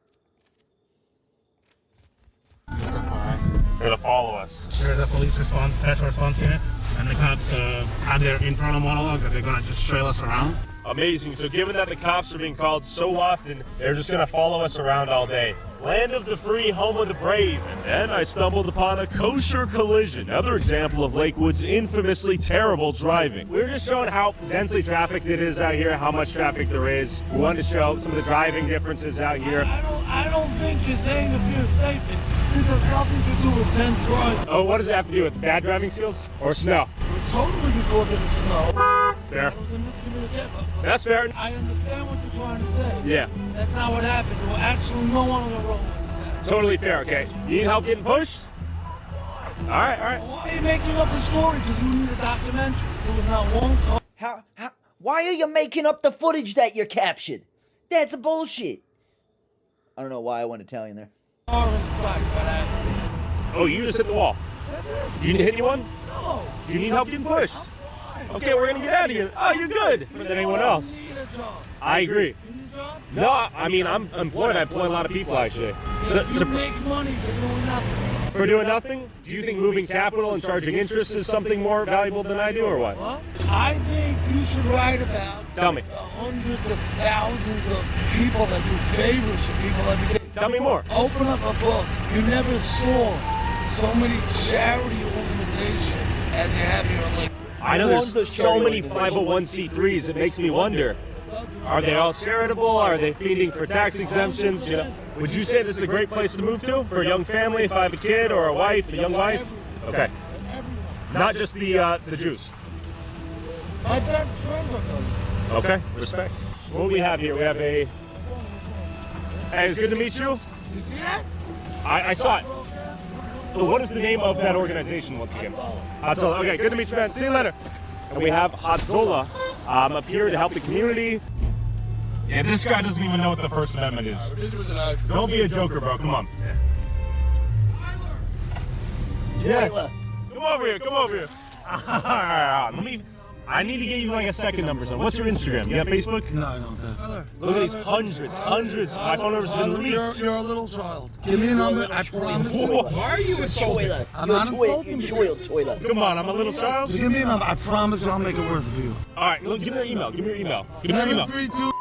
Speaker 1: They're gonna follow us.
Speaker 14: There's a police response, special response unit, and the cops had their internal monologue that they're gonna just trail us around.
Speaker 1: Amazing. So given that the cops are being called so often, they're just gonna follow us around all day. Land of the free, home of the brave. And then I stumbled upon a kosher collision. Another example of Lakewood's infamously terrible driving. We were just showing how densely trafficked it is out here, how much traffic there is. We wanted to show some of the driving differences out here.
Speaker 12: I don't think you're saying a fair statement. This has nothing to do with Ben's driving.
Speaker 1: Oh, what does it have to do with bad driving skills or snow?
Speaker 12: Totally because of the snow.
Speaker 1: Fair.
Speaker 12: It was a miscommunication.
Speaker 1: That's fair.
Speaker 12: I understand what you're trying to say.
Speaker 1: Yeah.
Speaker 12: That's how it happened. There were actually no one on the road.
Speaker 1: Totally fair, okay. You need help getting pushed? All right.
Speaker 12: Why are you making up the story? Because you need a documentary. There was not one.
Speaker 23: Why are you making up the footage that you're captured? That's bullshit. I don't know why I went Italian there.
Speaker 1: Oh, you just hit the wall. You need to hit anyone?
Speaker 12: No.
Speaker 1: Do you need help getting pushed? Okay, we're gonna get out of here. Oh, you're good. Better than anyone else. I agree. No, I mean, I'm employed. I employ a lot of people, actually.
Speaker 12: You make money for doing nothing.
Speaker 1: For doing nothing? Do you think moving capital and charging interest is something more valuable than I do, or what?
Speaker 12: What? I think you should write about
Speaker 1: Tell me.
Speaker 12: the hundreds of thousands of people that do favors for people every day.
Speaker 1: Tell me more.
Speaker 12: Open up a book. You never saw so many charity organizations as you have here in Lake.
Speaker 1: I know there's so many 501c3s. It makes me wonder. Are they all charitable? Are they feeding for tax exemptions? You know, would you say this is a great place to move to for a young family? If I have a kid or a wife, a young wife? Okay. Not just the Jews.
Speaker 12: My best friends are those.
Speaker 1: Okay. Respect. What do we have here? We have a. Hey, it's good to meet you.
Speaker 12: You see that?
Speaker 1: I saw it. So what is the name of that organization once again? Hatzola. Okay, good to meet you, man. See you later. And we have Hatzola up here to help the community. Yeah, this guy doesn't even know what the First Amendment is. Don't be a joker, bro. Come on. Yes. Come over here. Come over here. I need to get you like a second number. So what's your Instagram? You have Facebook?
Speaker 12: No, I don't have.
Speaker 1: Look at these hundreds. My phone number's been leaked.
Speaker 12: You're a little child. Give me a number. I promise.
Speaker 1: Why are you insulting?
Speaker 12: I'm not insulting you.
Speaker 1: Come on, I'm a little child.
Speaker 12: Just give me a number. I promise I'll make it worth it for you.
Speaker 1: All right, look, give me your email. Give me your email. Give me your email.
Speaker 12: 732.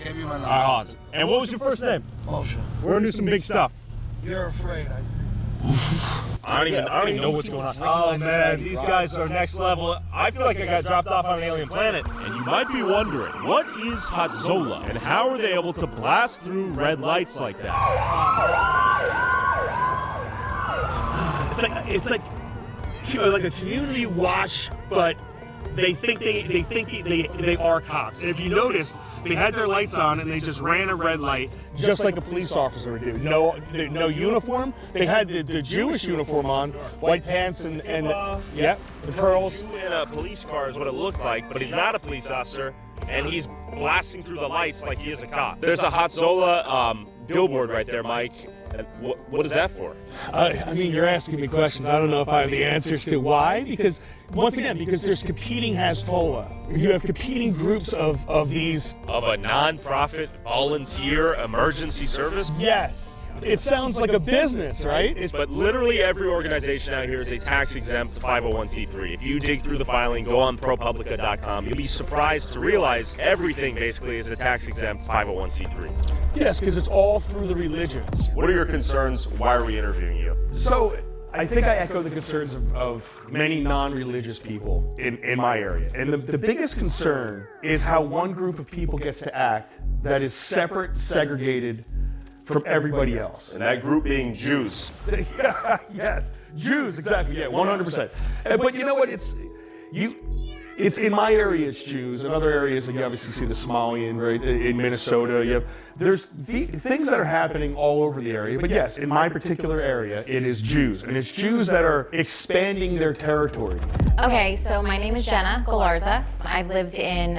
Speaker 12: Give me my number.
Speaker 1: All right, awesome. And what was your first name?
Speaker 12: Moshe.
Speaker 1: We're gonna do some big stuff.
Speaker 12: You're afraid.
Speaker 1: I don't even know what's going on. Oh man, these guys are next level. I feel like I got dropped off on an alien planet. And you might be wondering, what is Hatzola and how are they able to blast through red lights like that?
Speaker 7: It's like a community watch, but they think they are cops. And if you notice, they had their lights on and they just ran a red light, just like a police officer would do. No uniform. They had the Jewish uniform on, white pants and the pearls.
Speaker 1: In a police car is what it looked like, but he's not a police officer, and he's blasting through the lights like he is a cop. There's a Hatzola billboard right there, Mike. And what is that for?
Speaker 7: I mean, you're asking me questions. I don't know if I have the answers to why. Because, once again, because there's competing Hatzola. You have competing groups of these.
Speaker 1: Of a non-profit volunteer emergency service?
Speaker 7: Yes. It sounds like a business, right?
Speaker 1: But literally every organization out here is a tax-exempt 501c3. If you dig through the filing, go on ProPublica.com, you'll be surprised to realize everything basically is a tax-exempt 501c3.
Speaker 7: Yes, because it's all through the religions.
Speaker 1: What are your concerns? Why are we interviewing you?
Speaker 7: So,
Speaker 16: I think I echo the concerns of many non-religious people in my area. And the biggest concern is how one group of people gets to act that is separate, segregated from everybody else.
Speaker 1: And that group being Jews.
Speaker 16: Yes, Jews, exactly, yeah, 100%. But you know what, it's in my area, it's Jews. In other areas, you obviously see the Somalian, right? In Minnesota, there's things that are happening all over the area. But yes, in my particular area, it is Jews. And it's Jews that are expanding their territory.
Speaker 17: Okay, so my name is Jenna Galarza. I've lived in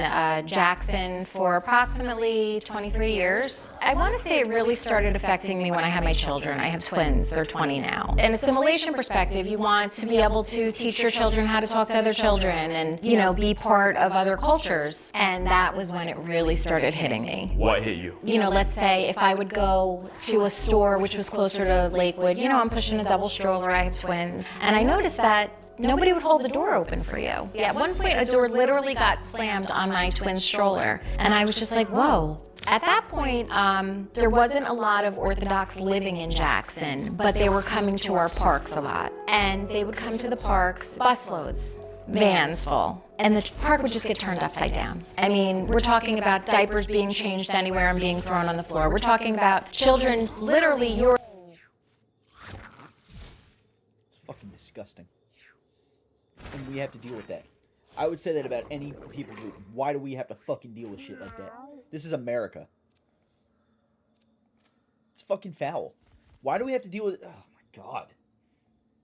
Speaker 17: Jackson for approximately 23 years. I want to say it really started affecting me when I had my children. I have twins, they're 20 now. In assimilation perspective, you want to be able to teach your children how to talk to other children and, you know, be part of other cultures. And that was when it really started hitting me.
Speaker 1: What hit you?
Speaker 17: You know, let's say if I would go to a store which was closer to Lakewood, you know, I'm pushing a double stroller, I have twins, and I noticed that nobody would hold the door open for you. Yeah, at one point, a door literally got slammed on my twin stroller, and I was just like, whoa. At that point, there wasn't a lot of Orthodox living in Jackson, but they were coming to our parks a lot. And they would come to the parks, busloads, vans full, and the park would just get turned upside down. I mean, we're talking about diapers being changed anywhere and being thrown on the floor. We're talking about children, literally,
Speaker 10: It's fucking disgusting. And we have to deal with that. I would say that about any people group. Why do we have to fucking deal with shit like that? This is America. It's fucking foul. Why do we have to deal with it? Oh my god.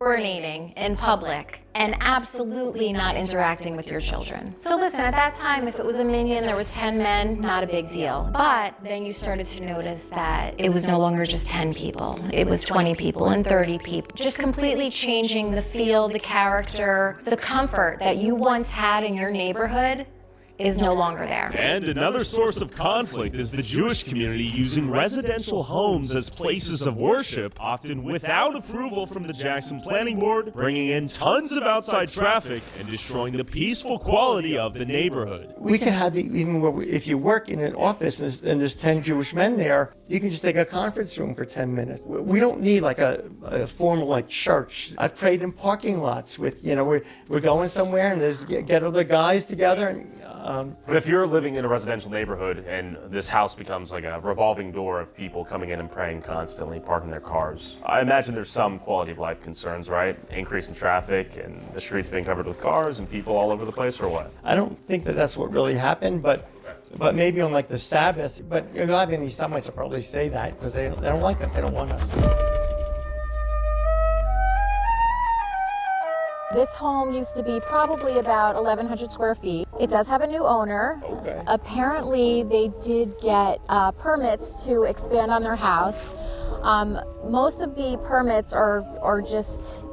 Speaker 17: urinating in public and absolutely not interacting with your children. So listen, at that time, if it was a minion, there was 10 men, not a big deal. But then you started to notice that it was no longer just 10 people. It was 20 people and 30 people. Just completely changing the feel, the character, the comfort that you once had in your neighborhood is no longer there.
Speaker 1: And another source of conflict is the Jewish community using residential homes as places of worship, often without approval from the Jackson Planning Board, bringing in tons of outside traffic and destroying the peaceful quality of the neighborhood.
Speaker 8: We can have even where if you work in an office and there's 10 Jewish men there, you can just take a conference room for 10 minutes. We don't need like a formal like church. I've prayed in parking lots with, we're going somewhere and there's get other guys together and
Speaker 1: But if you're living in a residential neighborhood and this house becomes like a revolving door of people coming in and praying constantly, parking their cars, I imagine there's some quality of life concerns, right? Increase in traffic and the streets being covered with cars and people all over the place, or what?
Speaker 8: I don't think that that's what really happened, but maybe on like the Sabbath. But a lot of any Semites will probably say that because they don't like us. They don't want us.
Speaker 17: This home used to be probably about 1,100 square feet. It does have a new owner.
Speaker 8: Okay.
Speaker 17: Apparently, they did get permits to expand on their house. Most of the permits are just,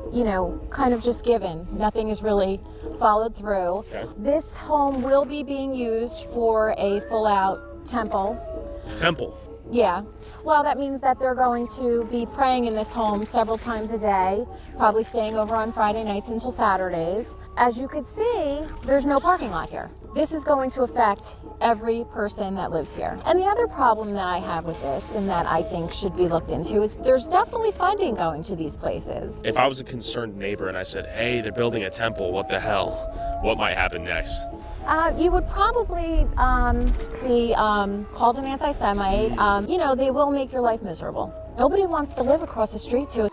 Speaker 17: kind of just given. Nothing is really followed through.
Speaker 1: Okay.
Speaker 17: This home will be being used for a full-out temple.
Speaker 1: Temple.
Speaker 17: Yeah. Well, that means that they're going to be praying in this home several times a day, probably staying over on Friday nights until Saturdays. As you could see, there's no parking lot here. This is going to affect every person that lives here. And the other problem that I have with this, and that I think should be looked into, is there's definitely funding going to these places.
Speaker 1: If I was a concerned neighbor and I said, hey, they're building a temple, what the hell? What might happen next?
Speaker 17: You would probably be called an anti-Semite. They will make your life miserable. Nobody wants to live across the street to.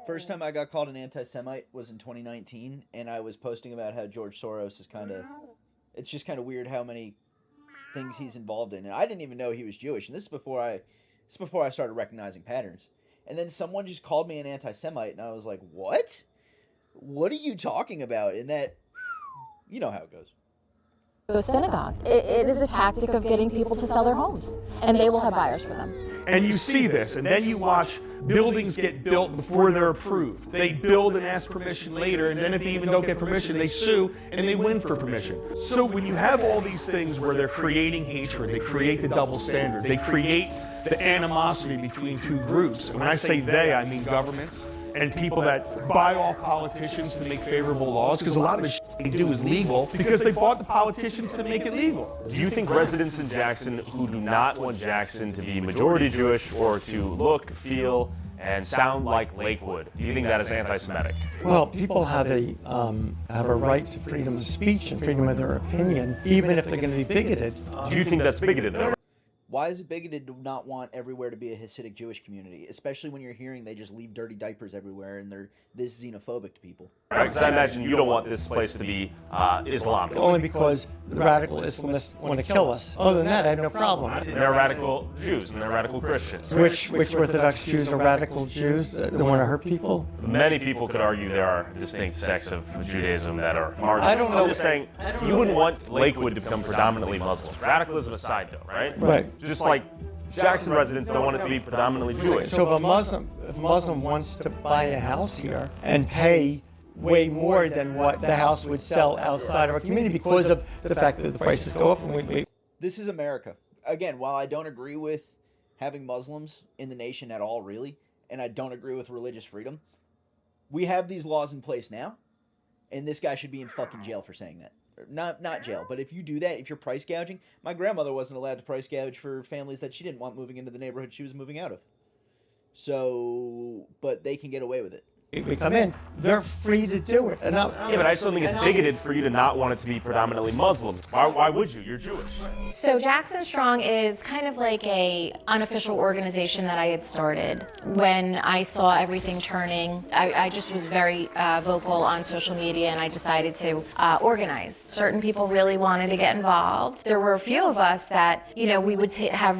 Speaker 10: First time I got called an anti-Semite was in 2019, and I was posting about how George Soros is it's just kind of weird how many things he's involved in. And I didn't even know he was Jewish, and this is before I started recognizing patterns. And then someone just called me an anti-Semite, and I was like, what? What are you talking about? And that, you know how it goes.
Speaker 17: A synagogue. It is a tactic of getting people to sell their homes, and they will have buyers for them.
Speaker 16: And you see this, and then you watch buildings get built before they're approved. They build and ask permission later, and then if they even don't get permission, they sue, and they win for permission. So when you have all these things where they're creating hatred, they create the double standard, they create the animosity between two groups. And when I say they, I mean governments and people that buy off politicians to make favorable laws, because a lot of the shit they do is legal because they bought the politicians to make it legal.
Speaker 1: Do you think residents in Jackson who do not want Jackson to be majority Jewish or to look, feel, and sound like Lakewood. Do you think that is anti-Semitic?
Speaker 8: Well, people have a right to freedom of speech and freedom of their opinion, even if they're going to be bigoted.
Speaker 1: Do you think that's bigoted, though?
Speaker 10: Why is it bigoted to not want everywhere to be a Hasidic Jewish community, especially when you're hearing they just leave dirty diapers everywhere and they're this xenophobic to people?
Speaker 1: Right, because I imagine you don't want this place to be Islamic.
Speaker 8: Only because the radical Islamists want to kill us. Other than that, I have no problem.
Speaker 1: They're radical Jews and they're radical Christians.
Speaker 8: Which Orthodox Jews are radical Jews that want to hurt people?
Speaker 1: Many people could argue there are distinct sects of Judaism that are marginal.
Speaker 8: I don't know.
Speaker 1: I'm just saying, you wouldn't want Lakewood to become predominantly Muslim. Radicalism aside, though, right?
Speaker 8: Right.
Speaker 1: Just like Jackson residents don't want it to be predominantly Jewish.
Speaker 8: So if a Muslim wants to buy a house here and pay way more than what the house would sell outside of our community because of the fact that the prices go up, and
Speaker 10: This is America. Again, while I don't agree with having Muslims in the nation at all, really, and I don't agree with religious freedom, we have these laws in place now, and this guy should be in fucking jail for saying that. Not jail, but if you do that, if you're price gouging, my grandmother wasn't allowed to price gouge for families that she didn't want moving into the neighborhood she was moving out of. So, but they can get away with it.
Speaker 8: we come in, they're free to do it.
Speaker 1: Yeah, but I still think it's bigoted for you to not want it to be predominantly Muslim. Why would you? You're Jewish.
Speaker 17: So Jackson Strong is kind of like a unofficial organization that I had started. When I saw everything turning, I just was very vocal on social media, and I decided to organize. Certain people really wanted to get involved. There were a few of us that, we would have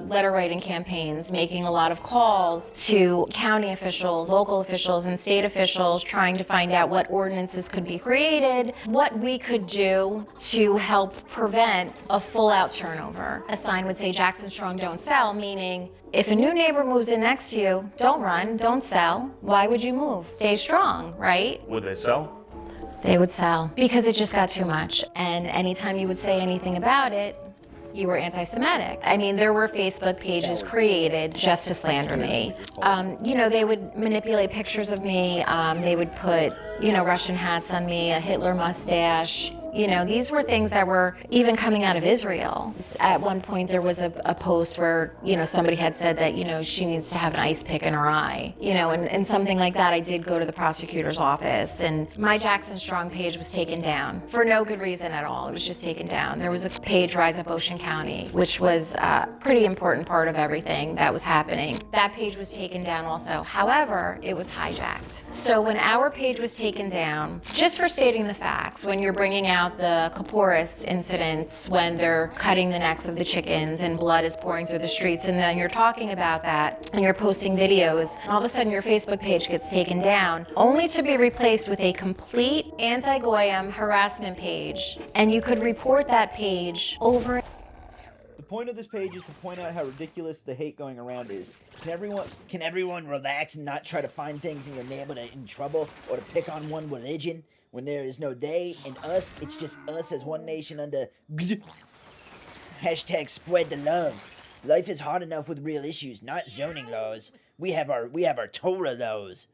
Speaker 17: letter writing campaigns, making a lot of calls to county officials, local officials, and state officials, trying to find out what ordinances could be created, what we could do to help prevent a full-out turnover. A sign would say, Jackson Strong, don't sell, meaning if a new neighbor moves in next to you, don't run, don't sell. Why would you move? Stay strong, right?
Speaker 1: Would they sell?
Speaker 17: They would sell because it just got too much. And anytime you would say anything about it, you were anti-Semitic. I mean, there were Facebook pages created just to slander me. They would manipulate pictures of me. They would put, Russian hats on me, a Hitler mustache. These were things that were even coming out of Israel. At one point, there was a post where, somebody had said that, she needs to have an ice pick in her eye, and something like that. I did go to the prosecutor's office, and my Jackson Strong page was taken down for no good reason at all. It was just taken down. There was a page, Rise Up Ocean County, which was a pretty important part of everything that was happening. That page was taken down also. However, it was hijacked. So when our page was taken down, just for stating the facts, when you're bringing out the Kaporis incidents, when they're cutting the necks of the chickens and blood is pouring through the streets, and then you're talking about that and you're posting videos, and all of a sudden your Facebook page gets taken down, only to be replaced with a complete anti-Goyim harassment page, and you could report that page over.
Speaker 10: The point of this page is to point out how ridiculous the hate going around is. Can everyone relax and not try to find things in your neighborhood in trouble or to pick on one religion when there is no they and us? It's just us as one nation under hashtag spread the love. Life is hard enough with real issues, not zoning laws. We have our Torah laws.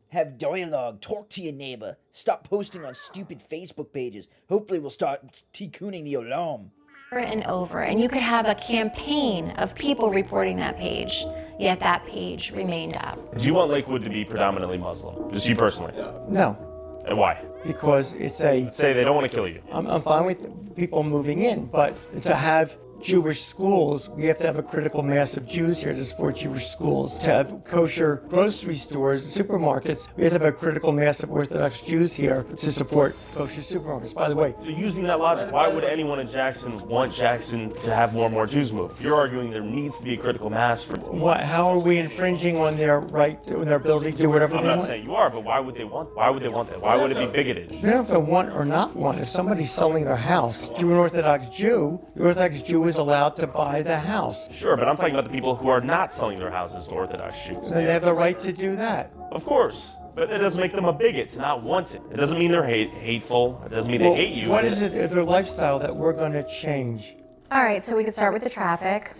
Speaker 10: Have dialogue. Talk to your neighbor. Stop posting on stupid Facebook pages. Hopefully we'll start tikkooning the olam.
Speaker 17: And over, and you could have a campaign of people reporting that page, yet that page remained up.
Speaker 1: Do you want Lakewood to be predominantly Muslim? Just you personally?
Speaker 8: No.
Speaker 1: And why?
Speaker 8: Because it's a...
Speaker 1: Say they don't want to kill you.
Speaker 8: I'm fine with people moving in, but to have Jewish schools, we have to have a critical mass of Jews here to support Jewish schools. To have kosher grocery stores and supermarkets, we have to have a critical mass of Orthodox Jews here to support kosher supermarkets. By the way,
Speaker 1: so using that logic, why would anyone in Jackson want Jackson to have more and more Jews move? You're arguing there needs to be a critical mass for...
Speaker 8: How are we infringing on their right, their ability to do whatever they want?
Speaker 1: I'm not saying you are, but why would they want that? Why would it be bigoted?
Speaker 8: They don't have to want or not want. If somebody's selling their house to an Orthodox Jew, the Orthodox Jew is allowed to buy the house.
Speaker 1: Sure, but I'm talking about the people who are not selling their houses to Orthodox Jews.
Speaker 8: Then they have the right to do that.
Speaker 1: Of course. But that doesn't make them a bigot to not want it. It doesn't mean they're hateful. It doesn't mean they hate you.
Speaker 8: What is it in their lifestyle that we're going to change?
Speaker 18: All right, so we could start with the traffic.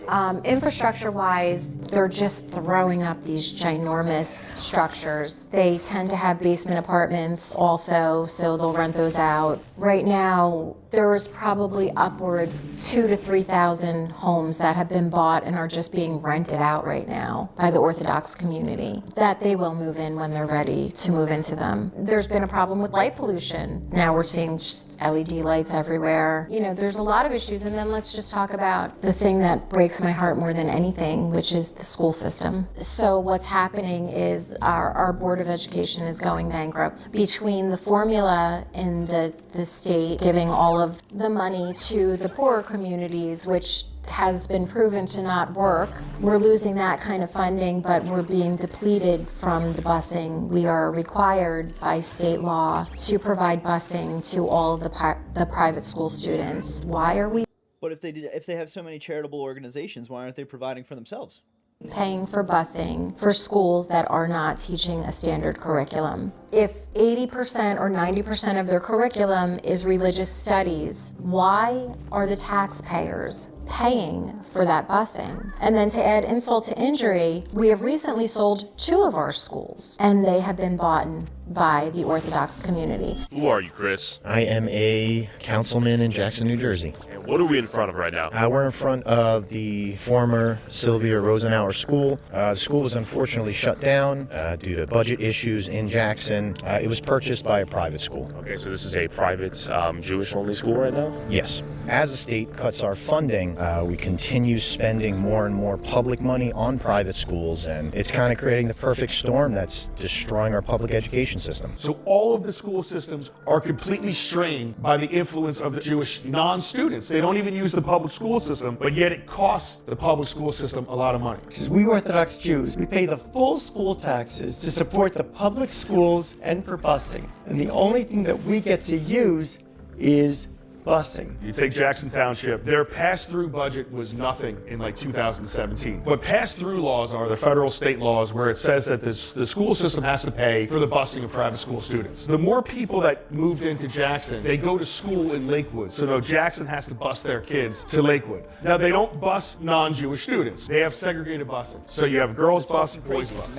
Speaker 18: Infrastructure-wise, they're just throwing up these ginormous structures. They tend to have basement apartments also, so they'll rent those out. Right now, there was probably upwards 2,000 to 3,000 homes that have been bought and are just being rented out right now by the Orthodox community, that they will move in when they're ready to move into them. There's been a problem with light pollution. Now we're seeing just LED lights everywhere. You know, there's a lot of issues. And then let's just talk about the thing that breaks my heart more than anything, which is the school system. So what's happening is our Board of Education is going bankrupt. Between the formula in the state giving all of the money to the poorer communities, which has been proven to not work. We're losing that kind of funding, but we're being depleted from the busing. We are required by state law to provide busing to all of the private school students. Why are we
Speaker 10: But if they have so many charitable organizations, why aren't they providing for themselves?
Speaker 18: paying for busing for schools that are not teaching a standard curriculum? If 80% or 90% of their curriculum is religious studies, why are the taxpayers paying for that busing? And then to add insult to injury, we have recently sold 2 of our schools, and they have been bought by the Orthodox community.
Speaker 1: Who are you, Chris?
Speaker 13: I am a councilman in Jackson, New Jersey.
Speaker 1: And what are we in front of right now?
Speaker 13: We're in front of the former Sylvia Rosenauer School. The school was unfortunately shut down due to budget issues in Jackson. It was purchased by a private school.
Speaker 1: Okay, so this is a private Jewish-only school right now?
Speaker 13: Yes. As the state cuts our funding, we continue spending more and more public money on private schools, and it's kind of creating the perfect storm that's destroying our public education system.
Speaker 16: So all of the school systems are completely strained by the influence of the Jewish non-students. They don't even use the public school system, but yet it costs the public school system a lot of money.
Speaker 8: We Orthodox Jews, we pay the full school taxes to support the public schools and for busing. And the only thing that we get to use is busing.
Speaker 16: You take Jackson Township, their pass-through budget was nothing in like 2017. What pass-through laws are, the federal state laws, where it says that the school system has to pay for the busing of private school students. The more people that moved into Jackson, they go to school in Lakewood. So no, Jackson has to bus their kids to Lakewood. Now they don't bus non-Jewish students. They have segregated busing. So you have girls bus, boys bus.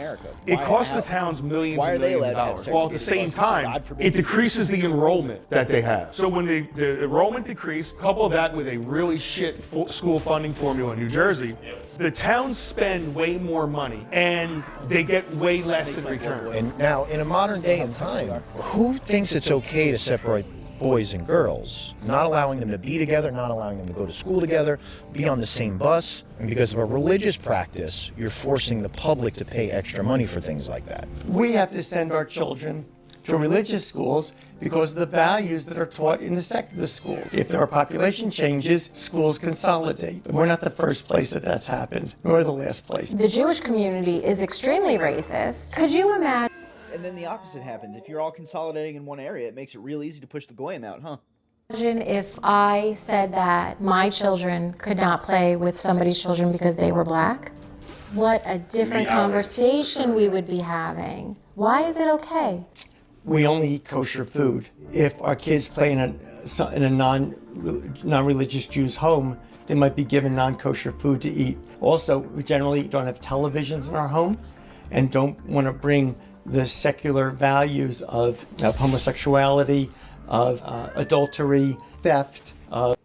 Speaker 16: It costs the towns millions and millions of dollars. While at the same time, it decreases the enrollment that they have. So when the enrollment decreased, couple that with a really shit school funding formula in New Jersey, the towns spend way more money and they get way less in return.
Speaker 13: And now, in a modern day and time, who thinks it's okay to separate boys and girls, not allowing them to be together, not allowing them to go to school together, be on the same bus? And because of a religious practice, you're forcing the public to pay extra money for things like that.
Speaker 8: We have to send our children to religious schools because of the values that are taught in the secular schools. If our population changes, schools consolidate. We're not the first place that's happened, nor the last place.
Speaker 18: The Jewish community is extremely racist. Could you imagine?
Speaker 10: And then the opposite happens. If you're all consolidating in one area, it makes it real easy to push the goyim out, huh?
Speaker 18: Imagine if I said that my children could not play with somebody's children because they were black? What a different conversation we would be having. Why is it okay?
Speaker 8: We only eat kosher food. If our kids play in a non-religious Jew's home, they might be given non-kosher food to eat. Also, we generally don't have televisions in our home and don't want to bring the secular values of homosexuality, of adultery, theft, of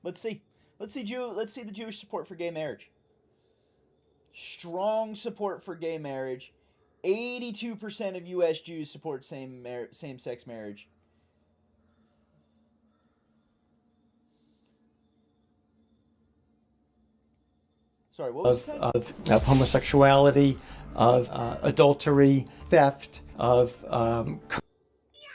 Speaker 10: Let's see the Jewish support for gay marriage. Strong support for gay marriage. 82% of U.S. Jews support same-sex marriage. Sorry, what was it?
Speaker 8: Of homosexuality, of adultery, theft, of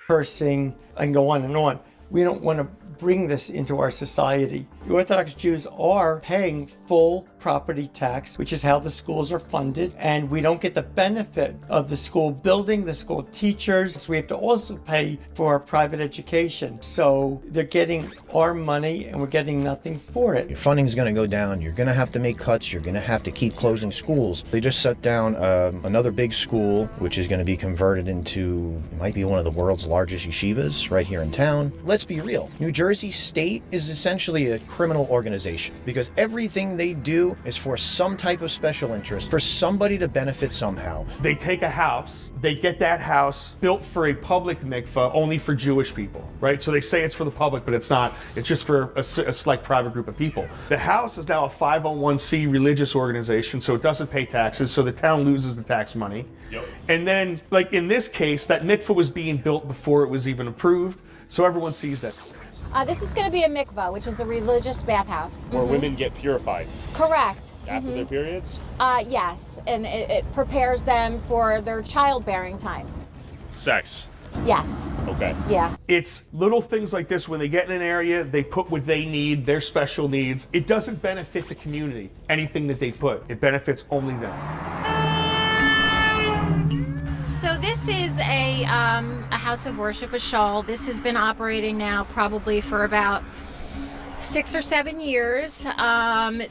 Speaker 8: cursing. I can go on and on. We don't want to bring this into our society. The Orthodox Jews are paying full property tax, which is how the schools are funded, and we don't get the benefit of the school building, the school teachers. So we have to also pay for our private education. So they're getting our money and we're getting nothing for it.
Speaker 13: Your funding is going to go down. You're going to have to make cuts. You're going to have to keep closing schools. They just shut down another big school, which is going to be converted into, it might be one of the world's largest yeshivas right here in town. Let's be real. New Jersey State is essentially a criminal organization because everything they do is for some type of special interest, for somebody to benefit somehow.
Speaker 16: They take a house, they get that house built for a public mikveh only for Jewish people, right? So they say it's for the public, but it's not. It's just for a select private group of people. The house is now a 501c religious organization, so it doesn't pay taxes, so the town loses the tax money.
Speaker 1: Yep.
Speaker 16: And then, like in this case, that mikveh was being built before it was even approved, so everyone sees that.
Speaker 18: This is going to be a mikvah, which is a religious bathhouse.
Speaker 1: Where women get purified
Speaker 18: Correct.
Speaker 1: after their periods?
Speaker 18: Yes, and it prepares them for their childbearing time.
Speaker 1: Sex.
Speaker 18: Yes.
Speaker 1: Okay.
Speaker 18: Yeah.
Speaker 16: It's little things like this. When they get in an area, they put what they need, their special needs. It doesn't benefit the community, anything that they put. It benefits only them.
Speaker 18: So this is a house of worship, a shul. This has been operating now probably for about 6 or 7 years.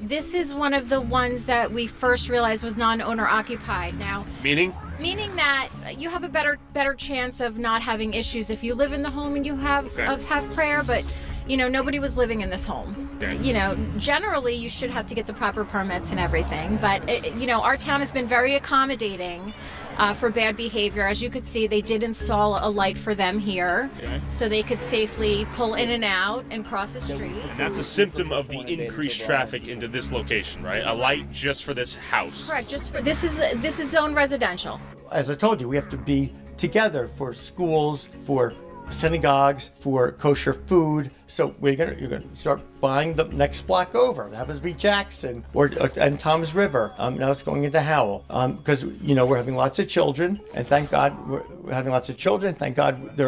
Speaker 18: This is one of the ones that we first realized was non-owner occupied. Now,
Speaker 1: Meaning
Speaker 18: that you have a better chance of not having issues if you live in the home and you have prayer, but nobody was living in this home.
Speaker 1: Okay.
Speaker 18: Generally you should have to get the proper permits and everything, but our town has been very accommodating for bad behavior. As you could see, they did install a light for them here, so they could safely pull in and out and cross the street.
Speaker 1: And that's a symptom of the increased traffic into this location, right? A light just for this house.
Speaker 18: Correct. This is zone residential.
Speaker 8: As I told you, we have to be together for schools, for synagogues, for kosher food. So you're gonna start buying the next block over. That happens to be Jackson and Tom's River. Now it's going into Howell because we're having lots of children, and thank God we're having lots of children. Thank God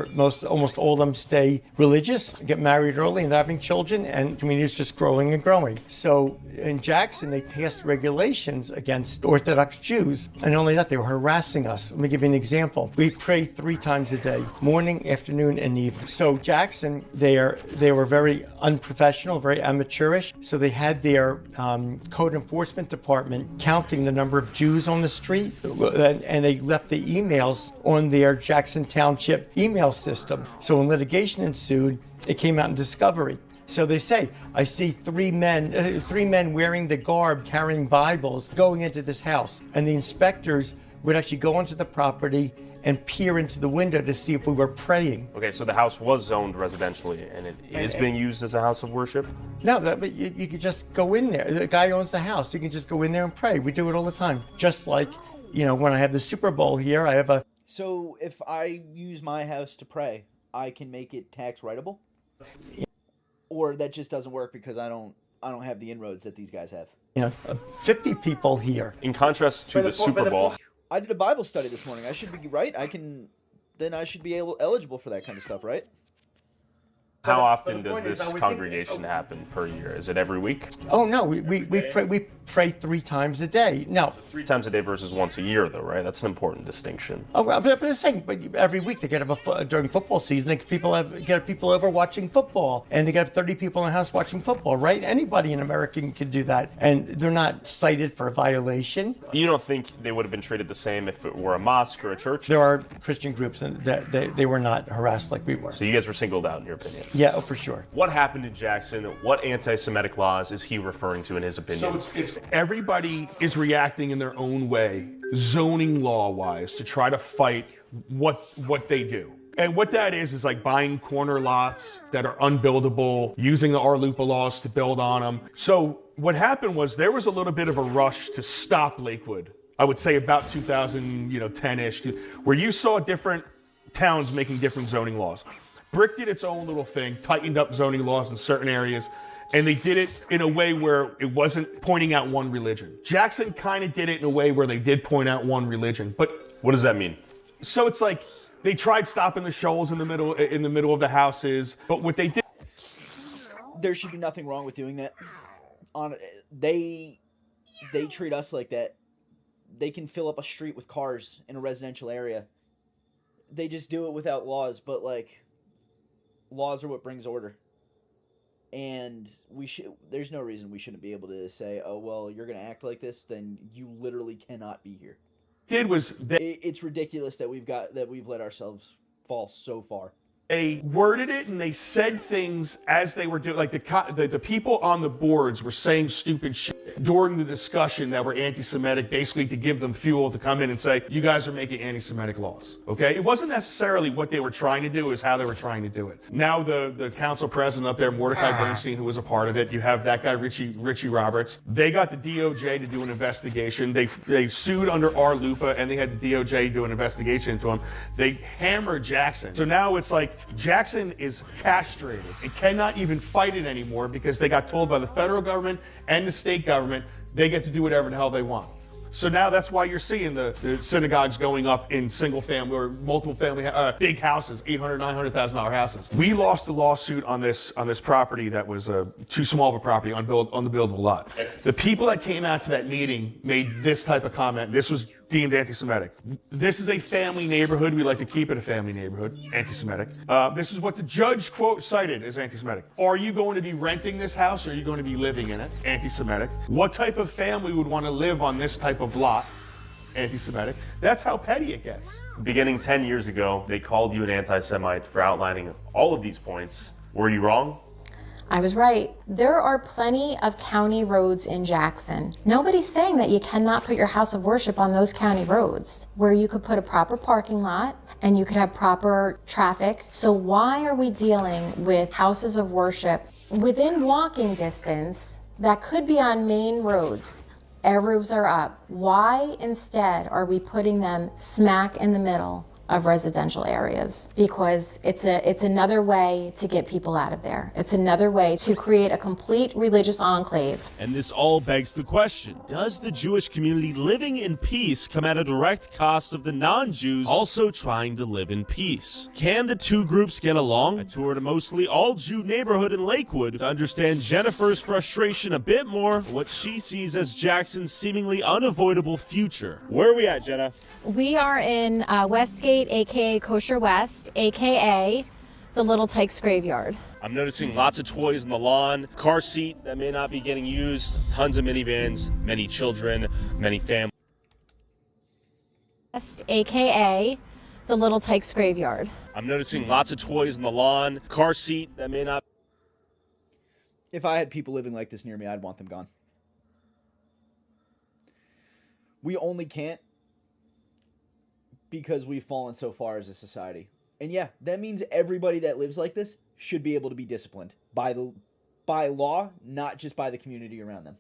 Speaker 8: almost all of them stay religious, get married early, and they're having children, and the community is just growing and growing. So in Jackson, they passed regulations against Orthodox Jews, and not only that, they were harassing us. Let me give you an example. We pray 3 times a day, morning, afternoon, and evening. So Jackson, they were very unprofessional, very amateurish. So they had their code enforcement department counting the number of Jews on the street, and they left the emails on their Jackson Township email system. So when litigation ensued, it came out in discovery. So they say, I see 3 men wearing the garb, carrying Bibles, going into this house. And the inspectors would actually go onto the property and peer into the window to see if we were praying.
Speaker 1: Okay, so the house was zoned residentially, and it is being used as a house of worship?
Speaker 8: No, but you could just go in there. The guy owns the house. You can just go in there and pray. We do it all the time. Just like, when I have the Super Bowl here, I have a...
Speaker 10: So if I use my house to pray, I can make it tax writable? Or that just doesn't work because I don't have the inroads that these guys have?
Speaker 8: 50 people here.
Speaker 1: In contrast to the Super Bowl...
Speaker 10: I did a Bible study this morning. I should be right. I should be eligible for that kind of stuff, right?
Speaker 1: How often does this congregation happen per year? Is it every week?
Speaker 8: Oh no, we pray 3 times a day. Now
Speaker 1: 3 times a day versus once a year, though, right? That's an important distinction.
Speaker 8: Oh, but I'm saying, but every week they get during football season, get people over watching football, and they get 30 people in the house watching football, right? Anybody in America can do that, and they're not cited for a violation.
Speaker 1: You don't think they would have been treated the same if it were a mosque or a church?
Speaker 8: There are Christian groups that they were not harassed like we were.
Speaker 1: So you guys were singled out, in your opinion?
Speaker 8: Yeah, for sure.
Speaker 1: What happened in Jackson? What anti-Semitic laws is he referring to in his opinion?
Speaker 16: So it's everybody is reacting in their own way, zoning law-wise, to try to fight what they do. And what that is like buying corner lots that are unbuildable, using the RLUPA laws to build on them. So what happened was there was a little bit of a rush to stop Lakewood. I would say about 2010-ish, where you saw different towns making different zoning laws. Brick did its own little thing, tightened up zoning laws in certain areas, and they did it in a way where it wasn't pointing out one religion. Jackson kind of did it in a way where they did point out one religion, but
Speaker 1: what does that mean?
Speaker 16: So it's like they tried stopping the shoals in the middle of the houses, but what they did.
Speaker 10: There should be nothing wrong with doing that. They treat us like that. They can fill up a street with cars in a residential area. They just do it without laws, but laws are what brings order. And there's no reason we shouldn't be able to say, oh, well, you're going to act like this, then you literally cannot be here.
Speaker 16: It's ridiculous
Speaker 10: that we've let ourselves fall so far.
Speaker 16: They worded it and they said things as they were doing, like the people on the boards were saying stupid shit during the discussion that were anti-Semitic, basically to give them fuel to come in and say, you guys are making anti-Semitic laws, okay? It wasn't necessarily what they were trying to do, it was how they were trying to do it. Now the council president up there, Mordecai Bernstein, who was a part of it, you have that guy, Richie Roberts. They got the DOJ to do an investigation. They sued under our LUPA and they had the DOJ do an investigation into them. They hammered Jackson. So now it's like, Jackson is castrated and cannot even fight it anymore because they got told by the federal government and the state government they get to do whatever the hell they want. So now that's why you're seeing the synagogues going up in single family or multiple family, big houses, $800,000, $900,000 houses. We lost the lawsuit on this property that was too small of a property on the buildable lot. The people that came out to that meeting made this type of comment. This was deemed anti-Semitic. This is a family neighborhood. We like to keep it a family neighborhood. Anti-Semitic. This is what the judge, quote, cited as anti-Semitic. Are you going to be renting this house or are you going to be living in it? Anti-Semitic. What type of family would want to live on this type of lot? Anti-Semitic. That's how petty it gets.
Speaker 1: Beginning 10 years ago, they called you an anti-Semite for outlining all of these points. Were you wrong?
Speaker 18: I was right. There are plenty of county roads in Jackson. Nobody's saying that you cannot put your house of worship on those county roads where you could put a proper parking lot and you could have proper traffic. So why are we dealing with houses of worship within walking distance that could be on main roads? Air roofs are up. Why instead are we putting them smack in the middle of residential areas? Because it's another way to get people out of there. It's another way to create a complete religious enclave.
Speaker 1: And this all begs the question, does the Jewish community living in peace come at a direct cost of the non-Jews also trying to live in peace? Can the two groups get along? I toured a mostly all-Jew neighborhood in Lakewood to understand Jennifer's frustration a bit more, what she sees as Jackson's seemingly unavoidable future. Where are we at, Jenna?
Speaker 18: We are in Westgate, aka Kosher West, aka the Little Tykes Graveyard.
Speaker 1: I'm noticing lots of toys on the lawn, car seat that may not be getting used, tons of minivans, many children, many families.
Speaker 18: AKA the Little Tykes Graveyard.
Speaker 1: I'm noticing lots of toys on the lawn, car seat that may not.
Speaker 10: If I had people living like this near me, I'd want them gone. We only can't because we've fallen so far as a society. And yeah, that means everybody that lives like this should be able to be disciplined by law, not just by the community around them.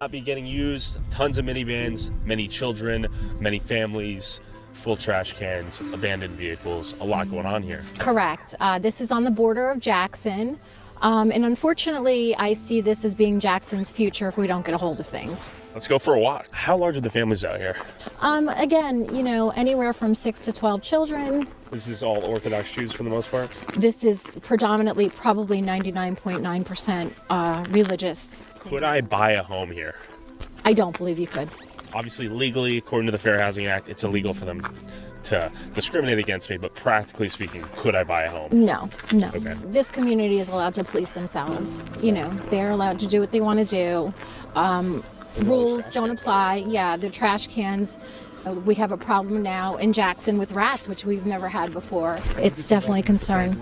Speaker 1: Not be getting used, tons of minivans, many children, many families, full trash cans, abandoned vehicles, a lot going on here.
Speaker 18: Correct. This is on the border of Jackson. And unfortunately, I see this as being Jackson's future if we don't get a hold of things.
Speaker 1: Let's go for a walk. How large are the families out here?
Speaker 18: Again, you know, anywhere from 6 to 12 children.
Speaker 1: This is all Orthodox Jews for the most part?
Speaker 18: This is predominantly probably 99.9% religious.
Speaker 1: Could I buy a home here?
Speaker 18: I don't believe you could.
Speaker 1: Obviously, legally, according to the Fair Housing Act, it's illegal for them to discriminate against me, but practically speaking, could I buy a home?
Speaker 18: No.
Speaker 1: Okay.
Speaker 18: This community is allowed to police themselves. You know, they're allowed to do what they want to do. Rules don't apply. Yeah, the trash cans. We have a problem now in Jackson with rats, which we've never had before. It's definitely a concern.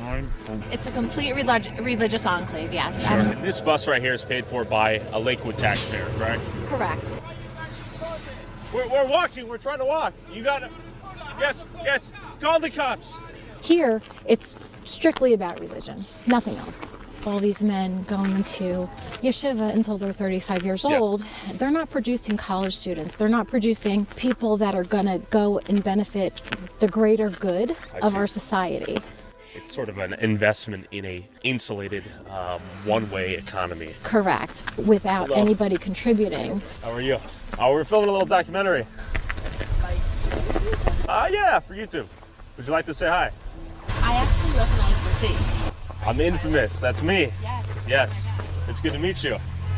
Speaker 18: It's a complete religious enclave, yes.
Speaker 1: Sure. This bus right here is paid for by a Lakewood taxpayer, correct?
Speaker 18: Correct.
Speaker 1: We're walking. We're trying to walk. You got to... Yes. Call the cops.
Speaker 18: Here, it's strictly about religion, nothing else. All these men going to yeshiva until they're 35 years old, they're not producing college students. They're not producing people that are going to go and benefit the greater good of our society.
Speaker 1: It's sort of an investment in a insulated, one-way economy.
Speaker 18: Correct, without anybody contributing.
Speaker 1: How are you? We're filming a little documentary. Yeah, for YouTube. Would you like to say hi?
Speaker 11: I actually recognize your face.
Speaker 1: I'm infamous. That's me. Yes. It's good to meet you.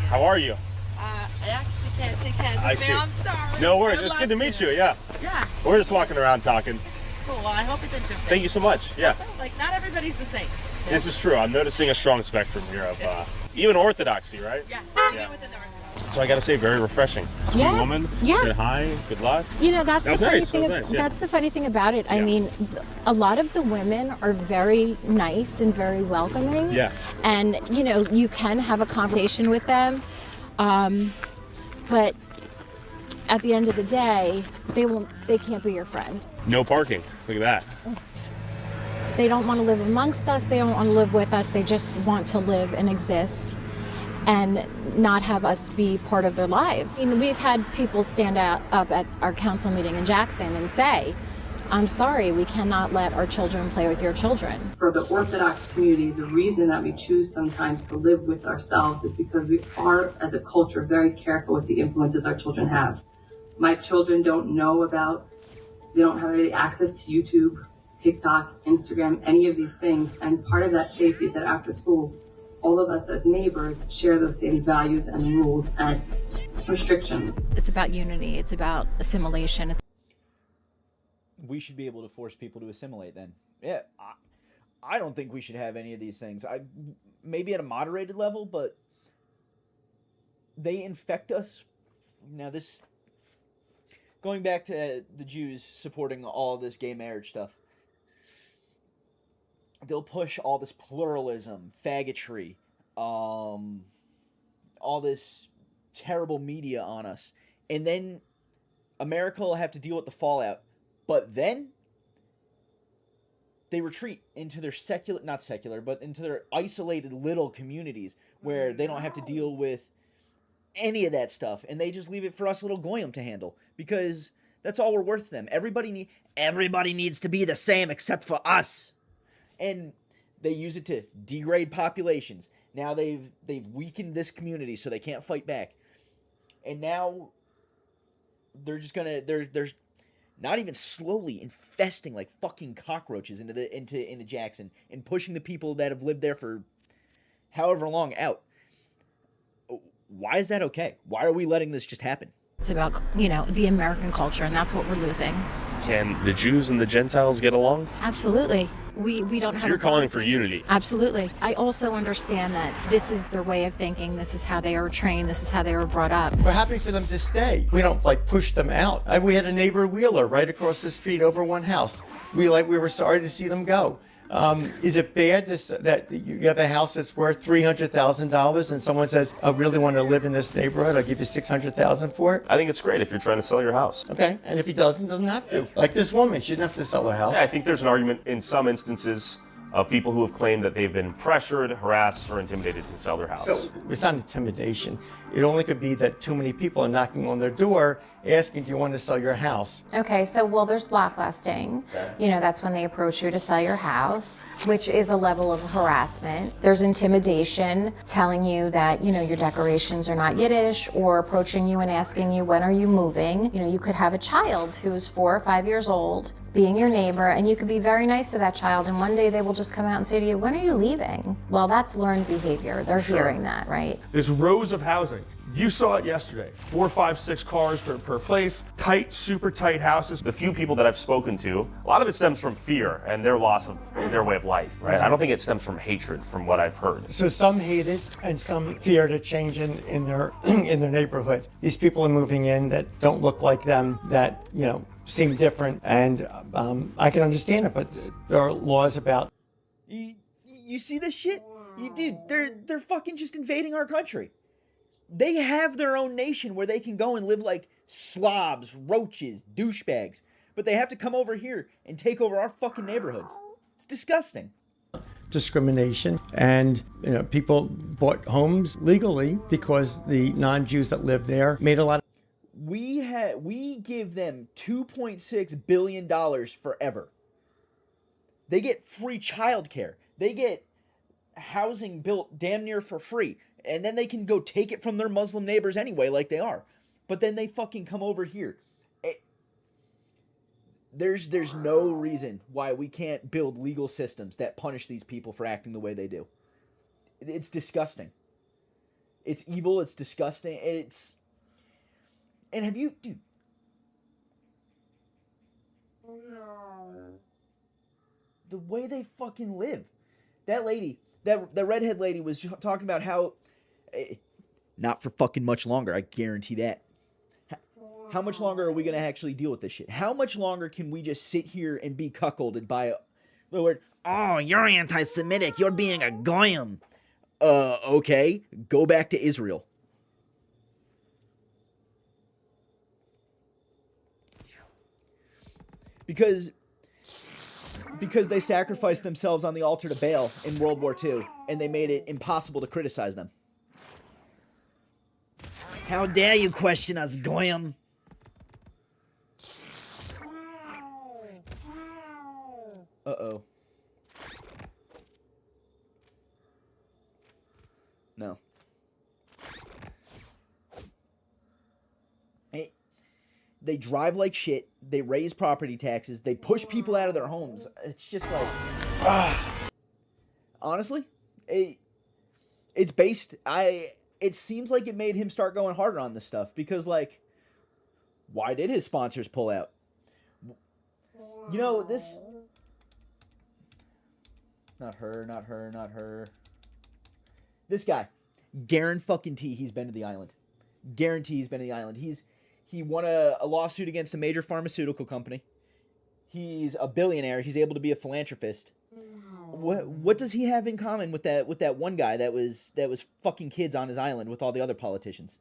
Speaker 1: How are you?
Speaker 11: I actually can't shake hands
Speaker 1: I
Speaker 11: with
Speaker 1: see.
Speaker 11: you. I'm sorry.
Speaker 1: No worries. It's good to meet you. Yeah.
Speaker 11: Yeah.
Speaker 1: We're just walking around talking.
Speaker 11: Cool. Well, I hope it's interesting.
Speaker 1: Thank you so much. Yeah.
Speaker 11: Also, like, not everybody's the same.
Speaker 1: This is true. I'm noticing a strong spectrum here of even orthodoxy, right?
Speaker 11: Yeah. Even within the orthodoxy.
Speaker 1: So I got to say, very refreshing. Sweet
Speaker 2: Yeah,
Speaker 1: woman.
Speaker 2: yeah.
Speaker 1: Said hi. Good luck.
Speaker 2: You know, that's
Speaker 1: That
Speaker 2: the
Speaker 1: was
Speaker 2: funny
Speaker 1: nice,
Speaker 2: thing.
Speaker 1: that was nice, yeah.
Speaker 2: That's the funny thing about it. I mean, a lot of the women are very nice and very welcoming.
Speaker 1: Yeah.
Speaker 2: And you know, you can have a conversation with them, but at the end of the day, they can't be your friend.
Speaker 1: No parking. Look at that.
Speaker 2: They don't want to live amongst us. They don't want to live with us. They just want to live and exist and not have us be part of their lives. I mean, we've had people stand up at our council meeting in Jackson and say, I'm sorry, we cannot let our children play with your children.
Speaker 19: For the Orthodox community, the reason that we choose sometimes to live with ourselves is because we are, as a culture, very careful with the influences our children have. My children don't know about, they don't have any access to YouTube, TikTok, Instagram, any of these things. And part of that safety is that after school, all of us as neighbors share those same values and rules and restrictions.
Speaker 2: It's about unity. It's about assimilation.
Speaker 10: We should be able to force people to assimilate then. Yeah, I don't think we should have any of these things. Maybe at a moderated level, but they infect us. Now this, going back to the Jews supporting all this gay marriage stuff, they'll push all this pluralism, faggotry, all this terrible media on us, and then America will have to deal with the fallout. But then they retreat into their into their isolated little communities where they don't have to deal with any of that stuff, and they just leave it for us little goyim to handle because that's all we're worth to them. Everybody needs to be the same except for us. And they use it to degrade populations. Now they've weakened this community so they can't fight back. And now they're just gonna they're not even slowly infesting like fucking cockroaches into Jackson and pushing the people that have lived there for however long out. Why is that okay? Why are we letting this just happen?
Speaker 2: It's about, you know, the American culture, and that's what we're losing.
Speaker 1: Can the Jews and the Gentiles get along?
Speaker 2: Absolutely. We don't have.
Speaker 1: You're calling for unity.
Speaker 2: Absolutely. I also understand that this is their way of thinking. This is how they are trained. This is how they were brought up.
Speaker 8: We're happy for them to stay. We don't push them out. We had a neighbor Wheeler right across the street over one house. We were sorry to see them go. Is it bad that you have a house that's worth $300,000 and someone says, I really want to live in this neighborhood, I'll give you $600,000 for it?
Speaker 1: I think it's great if you're trying to sell your house.
Speaker 8: Okay, and if he doesn't have to. Like this woman, she didn't have to sell her house.
Speaker 1: Yeah, I think there's an argument in some instances of people who have claimed that they've been pressured, harassed, or intimidated to sell their house.
Speaker 8: So it's not intimidation. It only could be that too many people are knocking on their door asking, do you want to sell your house?
Speaker 18: Okay, so there's blockbusting.
Speaker 8: Okay.
Speaker 18: You know, that's when they approach you to sell your house, which is a level of harassment. There's intimidation, telling you that, you know, your decorations are not Yiddish, or approaching you and asking you, when are you moving? You know, you could have a child who's 4 or 5 years old, being your neighbor, and you could be very nice to that child, and one day they will just come out and say to you, when are you leaving? Well, that's learned behavior. They're hearing that, right?
Speaker 16: There's rows of housing. You saw it yesterday. 4, 5, 6 cars per place. Tight, super tight houses.
Speaker 1: The few people that I've spoken to, a lot of it stems from fear and their loss of their way of life, right? I don't think it stems from hatred, from what I've heard.
Speaker 8: So some hate it and some fear to change in their in their neighborhood. These people are moving in that don't look like them, that, you know, seem different, and I can understand it, but there are laws about.
Speaker 10: You see this shit? Dude, they're fucking just invading our country. They have their own nation where they can go and live like slobs, roaches, douchebags, but they have to come over here and take over our fucking neighborhoods. It's disgusting.
Speaker 8: Discrimination, and you know, people bought homes legally because the non-Jews that lived there made a lot of.
Speaker 10: We give them $2.6 billion forever. They get free childcare. They get housing built damn near for free. And then they can go take it from their Muslim neighbors anyway, like they are. But then they fucking come over here. There's no reason why we can't build legal systems that punish these people for acting the way they do. It's disgusting. It's evil. It's disgusting. And have you, dude? The way they fucking live. That lady, that redhead lady was talking about how Not for fucking much longer, I guarantee that. How much longer are we going to actually deal with this shit? How much longer can we just sit here and be cuckolded by the word, oh, you're anti-Semitic, you're being a goyim. Okay, go back to Israel. Because they sacrificed themselves on the altar to Baal in World War II, and they made it impossible to criticize them. How dare you question us, goyim? Uh-oh. No. They drive like shit. They raise property taxes. They push people out of their homes. It's just like... Honestly, it's based... It seems like it made him start going harder on this stuff. Because, like, why did his sponsors pull out? You know, this... Not her. This guy. Guarantee he's been to the island. Guarantee he's been to the island. He won a lawsuit against a major pharmaceutical company. He's a billionaire. He's able to be a philanthropist. What does he have in common with that one guy that was fucking kids on his island with all the other politicians?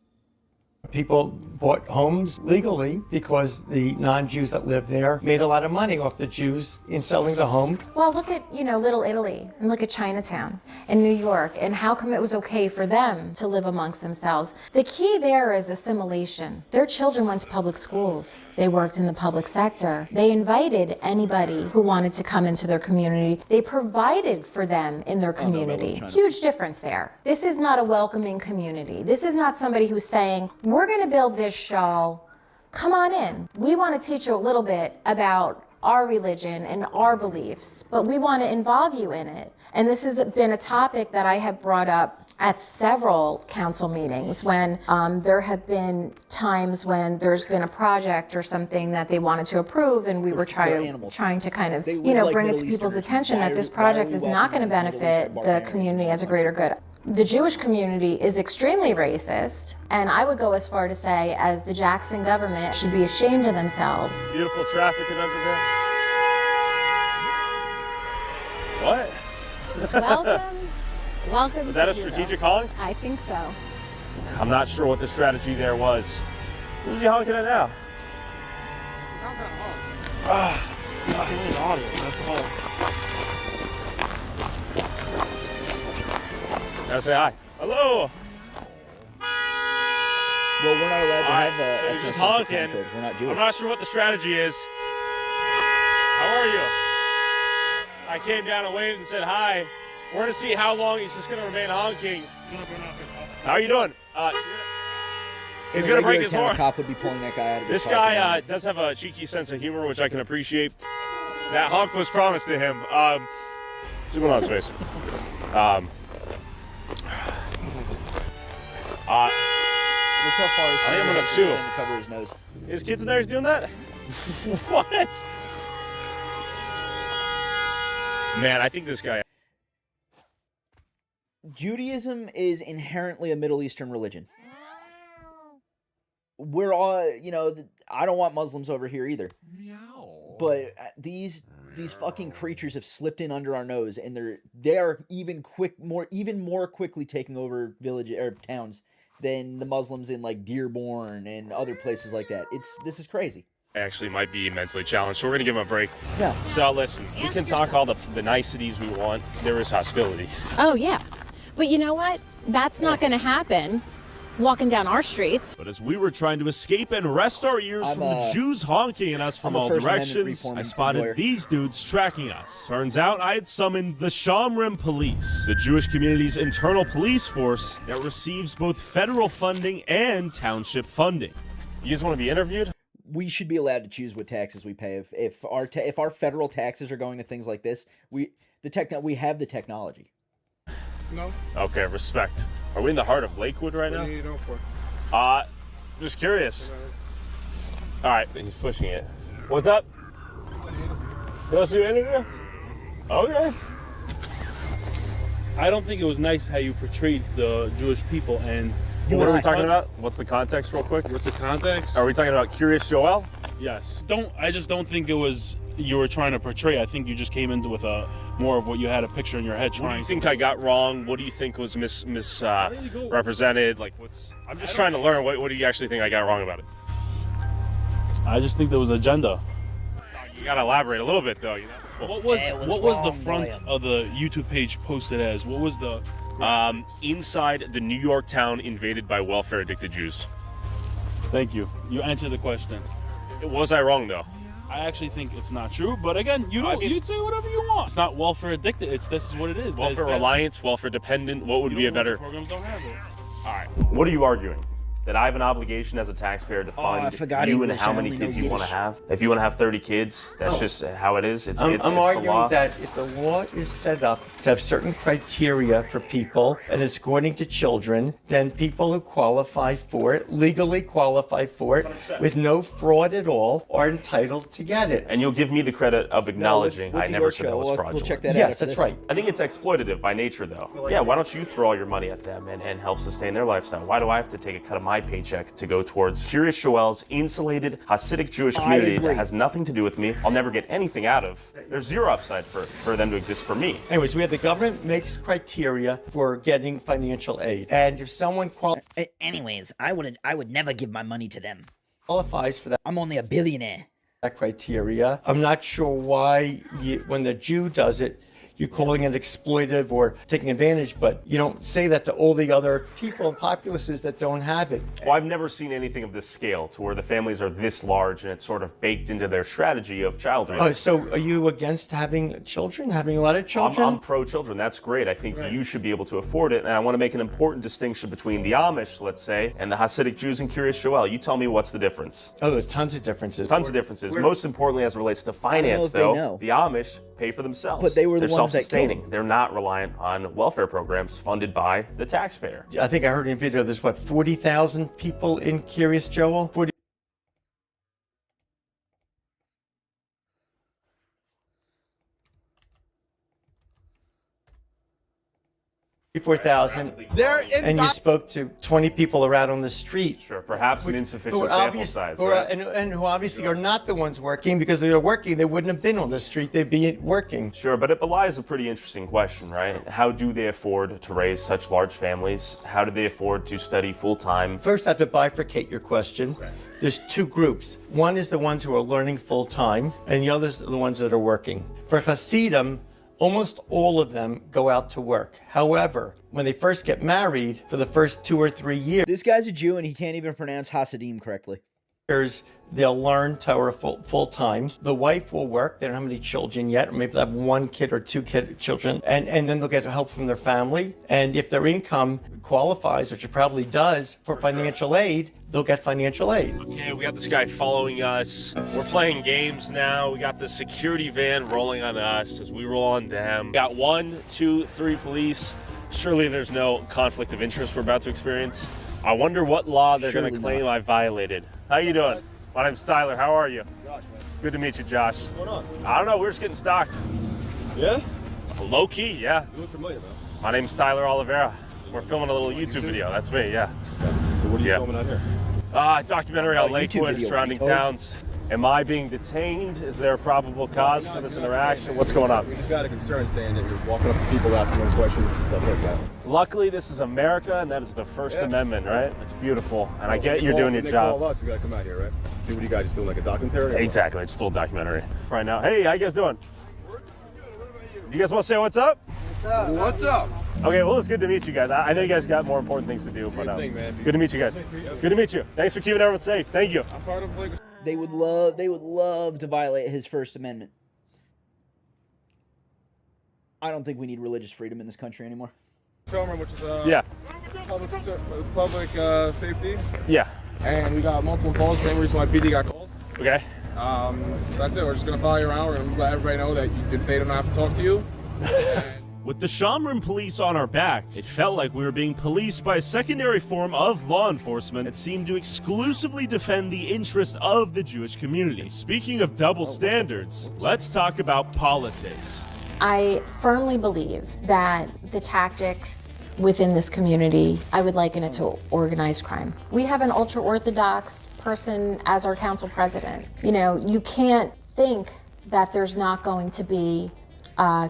Speaker 8: People bought homes legally because the non-Jews that lived there made a lot of money off the Jews in selling the home.
Speaker 18: Well, look at, Little Italy, and look at Chinatown and New York, and how come it was okay for them to live amongst themselves. The key there is assimilation. Their children went to public schools. They worked in the public sector. They invited anybody who wanted to come into their community. They provided for them in their community. Huge difference there. This is not a welcoming community. This is not somebody who's saying, we're going to build this show. Come on in. We want to teach you a little bit about our religion and our beliefs, but we want to involve you in it. And this has been a topic that I have brought up at several council meetings when there have been times when there's been a project or something that they wanted to approve, and we were trying to kind of, bring it to people's attention that this project is not going to benefit the community as a greater good. The Jewish community is extremely racist, and I would go as far to say as the Jackson government should be ashamed of themselves.
Speaker 1: Beautiful traffic in Underground. What?
Speaker 18: Welcome.
Speaker 1: Was that a strategic honk?
Speaker 18: I think so.
Speaker 1: I'm not sure what the strategy there was. Who's he honking at now? Gotta say hi. Hello.
Speaker 10: Well, we're not allowed to have
Speaker 1: so you're just honking.
Speaker 10: We're not Jewish.
Speaker 1: I'm not sure what the strategy is. How are you? I came down and waved and said hi. We're gonna see how long he's just gonna remain honking. How are you doing? He's gonna break his horn.
Speaker 10: Cop would be pulling that guy out of
Speaker 1: this guy does have a cheeky sense of humor, which I can appreciate. That honk was promised to him. See what on his face.
Speaker 10: Look how far
Speaker 1: I am gonna sue him.
Speaker 10: to cover his nose.
Speaker 1: His kids in there is doing that? What? Man, I think this guy...
Speaker 10: Judaism is inherently a Middle Eastern religion. We're all, I don't want Muslims over here either. But these fucking creatures have slipped in under our nose, and they are even more quickly taking over villages or towns than the Muslims in like Dearborn and other places like that. This is crazy.
Speaker 1: Actually might be immensely challenged, so we're gonna give him a break.
Speaker 10: Yeah.
Speaker 1: So listen, we can talk all the niceties we want. There is hostility.
Speaker 18: Oh, yeah. But you know what? That's not going to happen walking down our streets.
Speaker 1: But as we were trying to escape and rest our ears from the Jews honking at us from all directions, I spotted these dudes tracking us. Turns out I had summoned the Shomrim Police, the Jewish community's internal police force that receives both federal funding and township funding. You guys want to be interviewed?
Speaker 10: We should be allowed to choose what taxes we pay. If our federal taxes are going to things like this, we have the technology.
Speaker 24: No.
Speaker 1: Okay, respect. Are we in the heart of Lakewood right now?
Speaker 24: What do you need it for?
Speaker 1: Just curious. All right, he's pushing it. What's up? You want to do an interview? Okay.
Speaker 4: I don't think it was nice how you portrayed the Jewish people, and
Speaker 1: What are we talking about? What's the context, real quick?
Speaker 4: What's the context?
Speaker 1: Are we talking about Curious Joel?
Speaker 4: Yes. I just don't think it was you were trying to portray. I think you just came into with a more of what you had a picture in your head.
Speaker 1: What do you think I got wrong? What do you think was misrepresented? Like, I'm just trying to learn. What do you actually think I got wrong about it?
Speaker 4: I just think there was agenda.
Speaker 1: You gotta elaborate a little bit, though. You know.
Speaker 4: What was the front of the YouTube page posted as? What was the?
Speaker 1: Inside the New York town invaded by welfare-addicted Jews.
Speaker 4: Thank you. You answered the question.
Speaker 1: Was I wrong, though?
Speaker 4: I actually think it's not true, but again, you'd say whatever you want. It's not welfare addicted. This is what it is.
Speaker 1: Welfare reliance, welfare dependent. What would be a better?
Speaker 4: Programs don't have it.
Speaker 1: All right. What are you arguing? That I have an obligation as a taxpayer to fund you and how many kids you want to have. If you want to have 30 kids, that's just how it is.
Speaker 8: I'm arguing that if the law is set up to have certain criteria for people and it's according to children, then people who qualify for it, legally qualify for it,
Speaker 1: 100%.
Speaker 8: with no fraud at all, are entitled to get it.
Speaker 1: And you'll give me the credit of acknowledging I never said I was fraudulent.
Speaker 23: We'll check that out.
Speaker 8: Yes, that's right.
Speaker 1: I think it's exploitative by nature, though. Yeah, why don't you throw all your money at them and help sustain their lifestyle? Why do I have to take a cut of my paycheck to go towards Curious Joel's insulated Hasidic Jewish community that has nothing to do with me? I'll never get anything out of. There's zero upside for them to exist for me.
Speaker 8: Anyways, we have the government makes criteria for getting financial aid. And if someone
Speaker 23: Anyways, I would never give my money to them.
Speaker 8: qualifies for that,
Speaker 23: I'm only a billionaire.
Speaker 8: that criteria, I'm not sure why when the Jew does it, you're calling it exploitive or taking advantage, but you don't say that to all the other people and populaces that don't have it.
Speaker 1: Well, I've never seen anything of this scale to where the families are this large and it's sort of baked into their strategy of child raising.
Speaker 8: So are you against having children, having a lot of children?
Speaker 1: I'm pro-children. That's great. I think you should be able to afford it. And I want to make an important distinction between the Amish, let's say, and the Hasidic Jews and Curious Joel. You tell me what's the difference.
Speaker 8: Oh, there's tons of differences.
Speaker 1: Tons of differences. Most importantly, as it relates to finance, though, the Amish pay for themselves.
Speaker 23: But they were the
Speaker 1: They're
Speaker 23: ones that killed
Speaker 1: self-sustaining.
Speaker 23: them.
Speaker 1: They're not reliant on welfare programs funded by the taxpayer.
Speaker 8: I think I heard in a video there's 40,000 people in Curious Joel? 44,000, and you spoke to 20 people around on the street.
Speaker 1: Sure, perhaps an insufficient sample size.
Speaker 8: And who obviously are not the ones working, because if they were working, they wouldn't have been on the street, they'd be working.
Speaker 1: Sure, but it belies a pretty interesting question, right? How do they afford to raise such large families? How do they afford to study full-time?
Speaker 8: First, I have to bifurcate your question. There's two groups. One is the ones who are learning full-time, and the others are the ones that are working. For Hasidim, almost all of them go out to work. However, when they first get married, for the first 2 or 3 years,
Speaker 23: This guy's a Jew and he can't even pronounce Hasidim correctly.
Speaker 8: they'll learn Torah full time. The wife will work. They don't have any children yet, or maybe they have 1 kid or 2 children, and then they'll get help from their family. And if their income qualifies, which it probably does, for financial aid, they'll get financial aid.
Speaker 1: Okay, we got this guy following us. We're playing games now. We got the security van rolling on us as we roll on them. We got 1, 2, 3 police. Surely there's no conflict of interest we're about to experience. I wonder what law they're going to claim I violated. How you doing? My name's Tyler. How are you?
Speaker 5: Josh, man.
Speaker 1: Good to meet you, Josh.
Speaker 5: What's going on?
Speaker 1: I don't know. We're just getting stalked.
Speaker 5: Yeah?
Speaker 1: Low key, yeah.
Speaker 5: You look familiar, man.
Speaker 1: My name's Tyler Oliveira. We're filming a little YouTube video. That's me, yeah.
Speaker 5: So what are you filming out here?
Speaker 1: Documentary on Lakewood and surrounding towns. Am I being detained? Is there a probable cause for this interaction? What's going on?
Speaker 5: We just got a concern saying that you're walking up to people asking those questions, stuff like that.
Speaker 1: Luckily, this is America, and that is the First Amendment, right? It's beautiful, and I get you're doing your job.
Speaker 5: Call us, we gotta come out here, right? See what you guys just doing, like a documentary?
Speaker 1: Exactly, just a little documentary. Right now, hey, how you guys doing? You guys want to say what's up?
Speaker 5: What's up? What's up?
Speaker 1: Okay, well, it's good to meet you guys. I know you guys got more important things to do, but good to meet you guys. Good to meet you. Thanks for keeping everyone safe. Thank you.
Speaker 5: I'm part of like.
Speaker 23: They would love to violate his First Amendment. I don't think we need religious freedom in this country anymore.
Speaker 5: Showroom, which is
Speaker 1: yeah,
Speaker 5: public safety.
Speaker 1: Yeah.
Speaker 5: And we got multiple calls. Same reason why PD got calls.
Speaker 1: Okay.
Speaker 5: So that's it. We're just gonna follow you around. We're gonna let everybody know that they don't have to talk to you.
Speaker 1: With the Shamroon police on our back, it felt like we were being policed by a secondary form of law enforcement that seemed to exclusively defend the interest of the Jewish community. And speaking of double standards, let's talk about politics.
Speaker 18: I firmly believe that the tactics within this community, I would liken it to organized crime. We have an ultra-Orthodox person as our council president. You know, you can't think that there's not going to be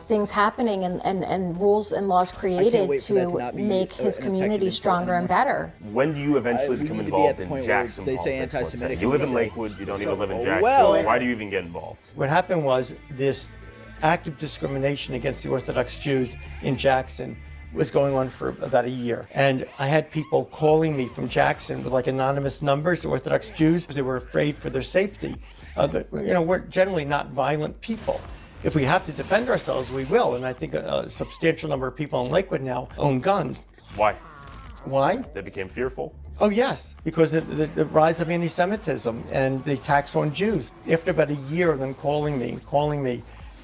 Speaker 18: things happening and rules and laws created to make his community stronger and better.
Speaker 1: When do you eventually become involved in Jackson politics? Let's say you live in Lakewood, you don't even live in Jackson. So why do you even get involved?
Speaker 8: What happened was this act of discrimination against the Orthodox Jews in Jackson was going on for about a year. And I had people calling me from Jackson with like anonymous numbers, Orthodox Jews, because they were afraid for their safety. We're generally not violent people. If we have to defend ourselves, we will. And I think a substantial number of people in Lakewood now own guns.
Speaker 1: Why?
Speaker 8: Why?
Speaker 1: They became fearful?
Speaker 8: Oh, yes, because the rise of anti-Semitism and the attacks on Jews. After about a year of them calling me,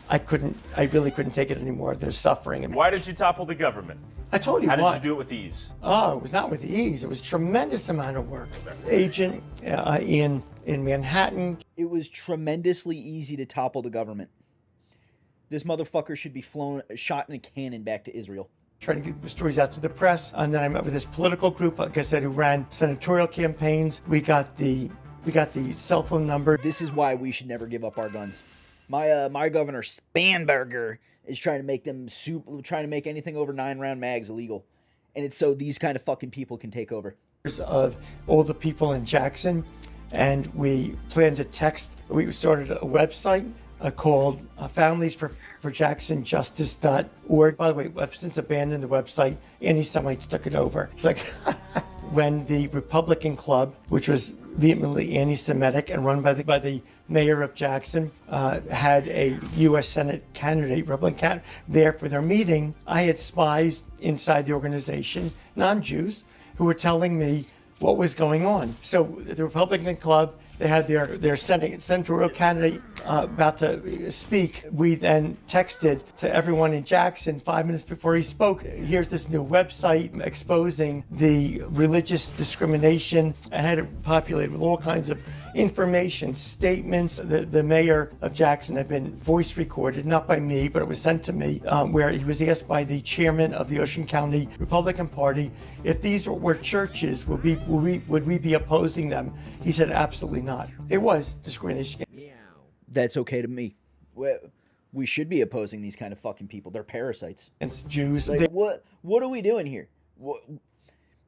Speaker 8: I really couldn't take it anymore. They're suffering.
Speaker 1: Why did you topple the government?
Speaker 8: I told you
Speaker 1: why.
Speaker 8: why.
Speaker 1: Did you do it with ease?
Speaker 8: Oh, it was not with ease. It was a tremendous amount of work. Agent in Manhattan.
Speaker 10: It was tremendously easy to topple the government. This motherfucker should be shot in a cannon back to Israel.
Speaker 8: Trying to get the stories out to the press. And then I met with this political group, like I said, who ran senatorial campaigns. We got the cell phone number.
Speaker 10: This is why we should never give up our guns. My governor Spanberger is trying to make anything over 9-round mags illegal, and it's so these kind of fucking people can take over.
Speaker 8: Of all the people in Jackson, and we planned to text. We started a website called familiesforjacksonjustice.org. By the way, I've since abandoned the website. Anti-Semites took it over. It's like when the Republican Club, which was vehemently anti-Semitic and run by the mayor of Jackson, had a U.S. Senate candidate, Republican candidate, there for their meeting. I had spies inside the organization, non-Jews, who were telling me what was going on. So the Republican Club, they had their senatorial candidate about to speak. We then texted to everyone in Jackson 5 minutes before he spoke. Here's this new website exposing the religious discrimination. I had it populated with all kinds of information, statements. The mayor of Jackson had been voice recorded, not by me, but it was sent to me, where he was asked by the chairman of the Ocean County Republican Party if these were churches, would we be opposing them? He said absolutely not. It was discrimination.
Speaker 10: That's okay to me. We should be opposing these kind of fucking people. They're parasites.
Speaker 8: It's Jews.
Speaker 10: Like, what are we doing here?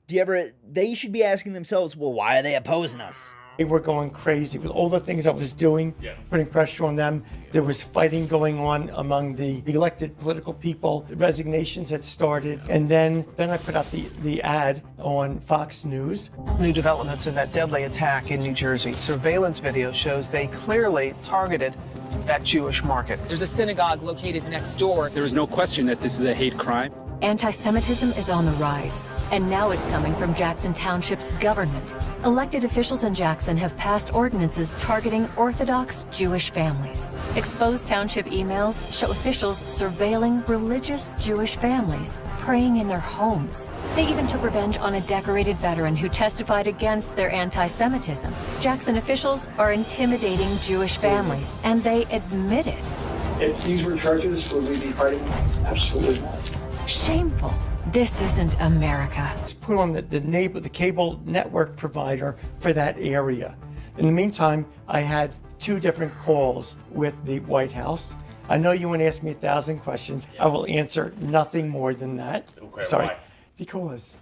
Speaker 10: They should be asking themselves, well, why are they opposing us?
Speaker 8: They were going crazy with all the things I was doing, putting pressure on them. There was fighting going on among the elected political people. The resignations had started. And then I put out the ad on Fox News.
Speaker 6: New developments in that deadly attack in New Jersey. Surveillance video shows they clearly targeted that Jewish market.
Speaker 20: There's a synagogue located next door.
Speaker 21: There is no question that this is a hate crime.
Speaker 22: Anti-Semitism is on the rise, and now it's coming from Jackson Township's government. Elected officials in Jackson have passed ordinances targeting Orthodox Jewish families. Exposed township emails show officials surveilling religious Jewish families, praying in their homes. They even took revenge on a decorated veteran who testified against their anti-Semitism. Jackson officials are intimidating Jewish families, and they admit it.
Speaker 6: If these were charges, would we be fighting? Absolutely not.
Speaker 22: Shameful. This isn't America.
Speaker 8: It's put on the cable network provider for that area. In the meantime, I had 2 different calls with the White House. I know you want to ask me 1,000 questions. I will answer nothing more than that.
Speaker 1: Okay,
Speaker 8: sorry.
Speaker 1: why?
Speaker 8: Because.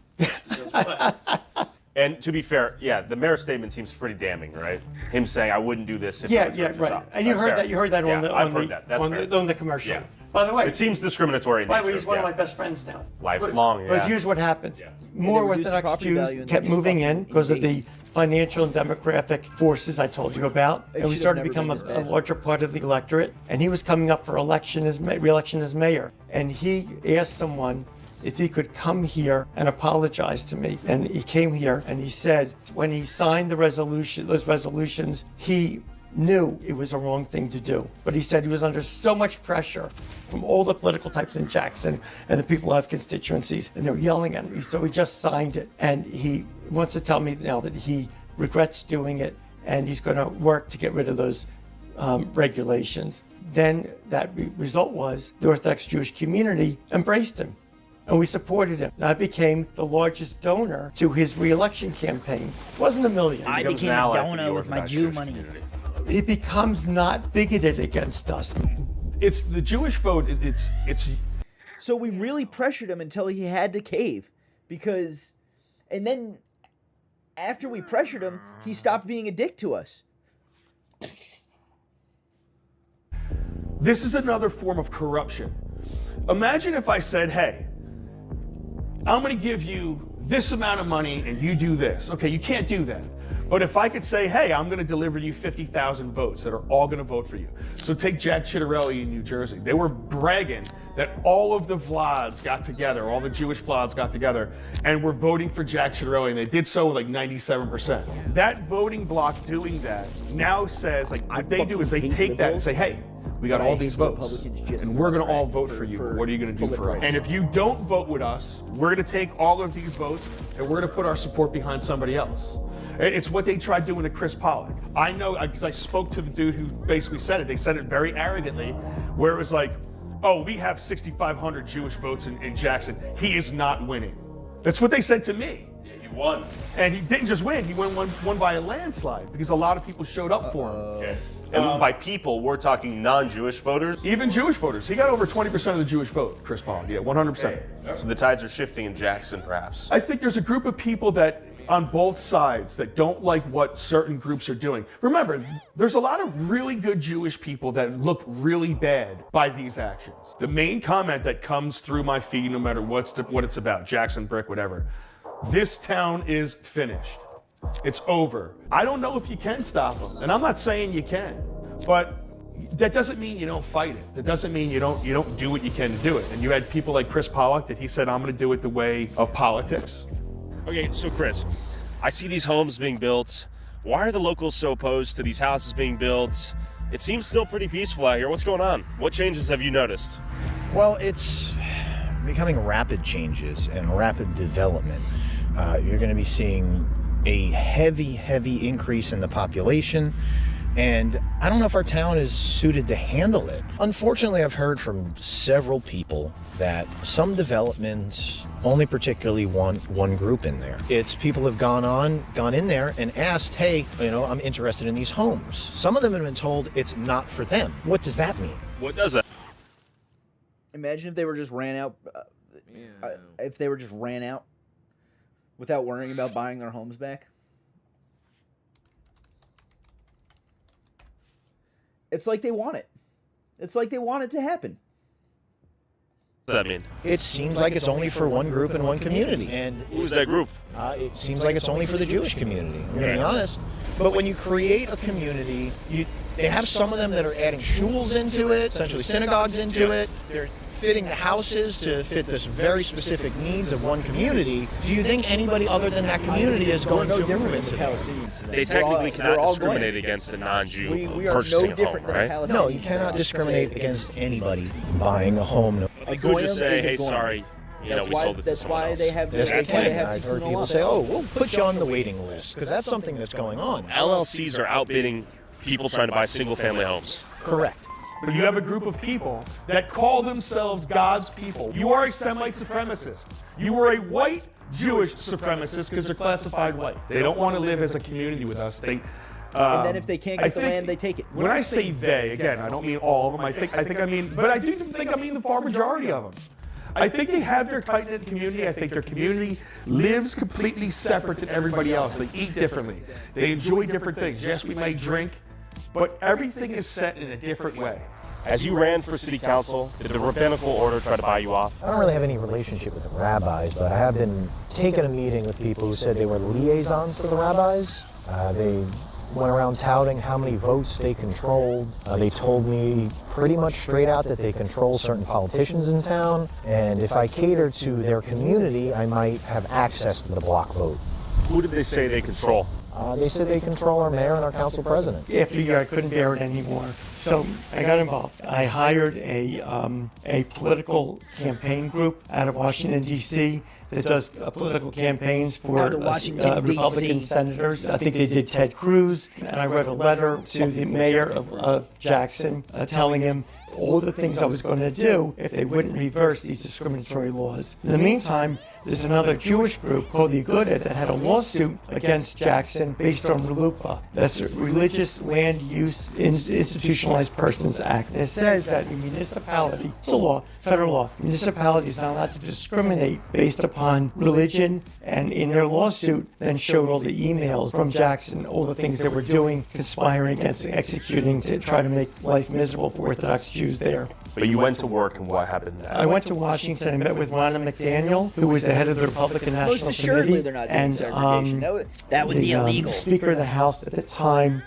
Speaker 1: And to be fair, the mayor's statement seems pretty damning, right? Him saying, "I wouldn't do this." If I was
Speaker 8: right.
Speaker 1: up."
Speaker 8: And you
Speaker 1: That's
Speaker 8: heard
Speaker 1: fair.
Speaker 8: that. You heard that on the commercial.
Speaker 1: Yeah.
Speaker 8: By the way,
Speaker 1: it seems discriminatory.
Speaker 8: By the way, he's one of my best friends now.
Speaker 1: Lifelong.
Speaker 8: Because here's what happened. More Orthodox Jews kept moving in because of the financial and demographic forces I told you about, and we started to become a larger part of the electorate. And he was coming up for re-election as mayor, and he asked someone if he could come here and apologize to me. And he came here and he said when he signed those resolutions, he knew it was a wrong thing to do. But he said he was under so much pressure from all the political types in Jackson and the people who have constituencies, and they were yelling at me. So he just signed it. And he wants to tell me now that he regrets doing it and he's going to work to get rid of those regulations. Then that result was the Orthodox Jewish community embraced him. and we supported him. And I became the largest donor to his re-election campaign. It wasn't $1 million.
Speaker 23: I became a donor with my Jew money.
Speaker 8: He becomes not bigoted against us.
Speaker 16: It's the Jewish vote. It's.
Speaker 10: So we really pressured him until he had to cave, because, and then after we pressured him, he stopped being a dick to us.
Speaker 16: This is another form of corruption. Imagine if I said, hey, I'm going to give you this amount of money and you do this. Okay, you can't do that. But if I could say, hey, I'm going to deliver you 50,000 votes that are all going to vote for you. So take Jack Ciattarelli in New Jersey. They were bragging that all of the Vlads got together, all the Jewish Vlads got together, and were voting for Jack Ciattarelli, and they did so with like 97%. That voting bloc doing that now says, like, what they do is they take that and say, hey, we got all these votes, and we're going to all vote for you. What are you going to do for us? And if you don't vote with us, we're going to take all of these votes, and we're going to put our support behind somebody else. It's what they tried doing to Chris Pollock. I know, because I spoke to the dude who basically said it. They said it very arrogantly, where it was like, oh, we have 6,500 Jewish votes in Jackson. He is not winning. That's what they said to me.
Speaker 1: He won.
Speaker 16: And he didn't just win. He won by a landslide, because a lot of people showed up for him.
Speaker 1: Okay. And by people, we're talking non-Jewish voters?
Speaker 16: Even Jewish voters. He got over 20% of the Jewish vote, Chris Pollock. Yeah, 100%.
Speaker 1: Okay. So the tides are shifting in Jackson, perhaps.
Speaker 16: I think there's a group of people that, on both sides, that don't like what certain groups are doing. Remember, there's a lot of really good Jewish people that look really bad by these actions. The main comment that comes through my feed, no matter what it's about, Jackson, Brick, whatever, this town is finished. It's over. I don't know if you can stop them, and I'm not saying you can, but that doesn't mean you don't fight it. That doesn't mean you don't do what you can to do it. And you had people like Chris Pollock that he said, I'm going to do it the way of politics.
Speaker 1: Okay, so Chris, I see these homes being built. Why are the locals so opposed to these houses being built? It seems still pretty peaceful out here. What's going on? What changes have you noticed?
Speaker 13: Well, it's becoming rapid changes and rapid development. You're going to be seeing a heavy increase in the population, and I don't know if our town is suited to handle it. Unfortunately, I've heard from several people that some developments only particularly want one group in there. It's people have gone in there and asked, hey, I'm interested in these homes. Some of them have been told it's not for them. What does that mean?
Speaker 1: What does that?
Speaker 10: Imagine if they were just ran out. If they were just ran out without worrying about buying their homes back. It's like they want it. It's like they want it to happen.
Speaker 1: What does that mean?
Speaker 13: It seems like it's only for one group and one community. And
Speaker 1: who's that group?
Speaker 13: It seems like it's only for the Jewish community. I'm going to be honest. But when you create a community, they have some of them that are adding shuls into it, essentially synagogues into it. They're fitting the houses to fit this very specific needs of one community. Do you think anybody other than that community is going to move into that?
Speaker 1: They technically cannot discriminate against a non-Jew purchasing a home, right?
Speaker 13: No, you cannot discriminate against anybody buying a home.
Speaker 1: You could just say, hey, sorry, we sold it to someone else.
Speaker 13: Yes, they can. I've heard people say, oh, we'll put you on the waiting list, because that's something that's going on.
Speaker 1: LLCs are outbidding people trying to buy single-family homes.
Speaker 13: Correct.
Speaker 16: But you have a group of people that call themselves God's people. You are a Semite supremacist. You are a white Jewish supremacist because they're classified white. They don't want to live as a community with us.
Speaker 10: And then if they can't get the land, they take it.
Speaker 16: When I say they, again, I don't mean all of them. But I do think I mean the far majority of them. I think they have their tight-knit community. I think their community lives completely separate than everybody else. They eat differently. They enjoy different things. Yes, we may drink, but everything is set in a different way.
Speaker 1: As you ran for city council, did the rabbinical order try to buy you off?
Speaker 13: I don't really have any relationship with the rabbis, but I have been taking a meeting with people who said they were liaisons to the rabbis. They went around touting how many votes they controlled. They told me pretty much straight out that they control certain politicians in town, and if I cater to their community, I might have access to the block vote.
Speaker 1: Who did they say they control?
Speaker 13: They said they control our mayor and our council president.
Speaker 8: After a year, I couldn't bear it anymore, so I got involved. I hired a political campaign group out of Washington, D.C. that does political campaigns for Republican senators. I think they did Ted Cruz, and I wrote a letter to the mayor of Jackson telling him all the things I was going to do if they wouldn't reverse these discriminatory laws. In the meantime, there's another Jewish group called the Aguda that had a lawsuit against Jackson based on RLUIPA. That's the Religious Land Use Institutionalized Persons Act. And it says that a municipality, it's a law, federal law, municipality is not allowed to discriminate based upon religion, and in their lawsuit then showed all the emails from Jackson, all the things they were doing, conspiring against executing to try to make life miserable for Orthodox Jews there.
Speaker 1: But you went to work, and what happened next?
Speaker 8: I went to Washington. I met with Ronna McDaniel, who was the head of the Republican National
Speaker 23: Most assuredly,
Speaker 8: Committee,
Speaker 23: they're not doing
Speaker 8: and
Speaker 23: segregation. That would be illegal.
Speaker 8: Speaker of the House at the time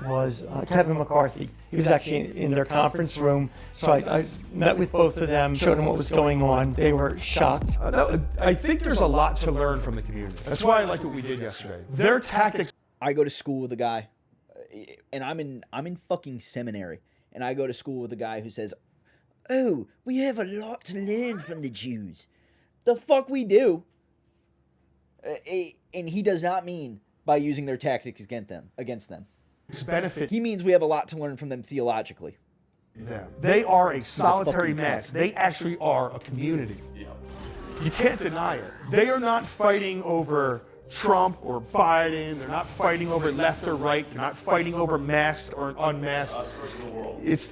Speaker 8: was Kevin McCarthy. He was actually in their conference room, so I met with both of them, showed them what was going on. They were shocked.
Speaker 16: I think there's a lot to learn from the community. That's why I like what we did yesterday. Their tactics.
Speaker 10: I go to school with a guy, and I'm in fucking seminary, and I go to school with a guy who says, "Oh, we have a lot to learn from the Jews." The fuck we do. And he does not mean by using their tactics against them.
Speaker 16: Benefit.
Speaker 10: He means we have a lot to learn from them theologically.
Speaker 16: They are a solitary mass. They actually are a community. You can't deny it. They are not fighting over Trump or Biden. They're not fighting over left or right. They're not fighting over masked or unmasked. It's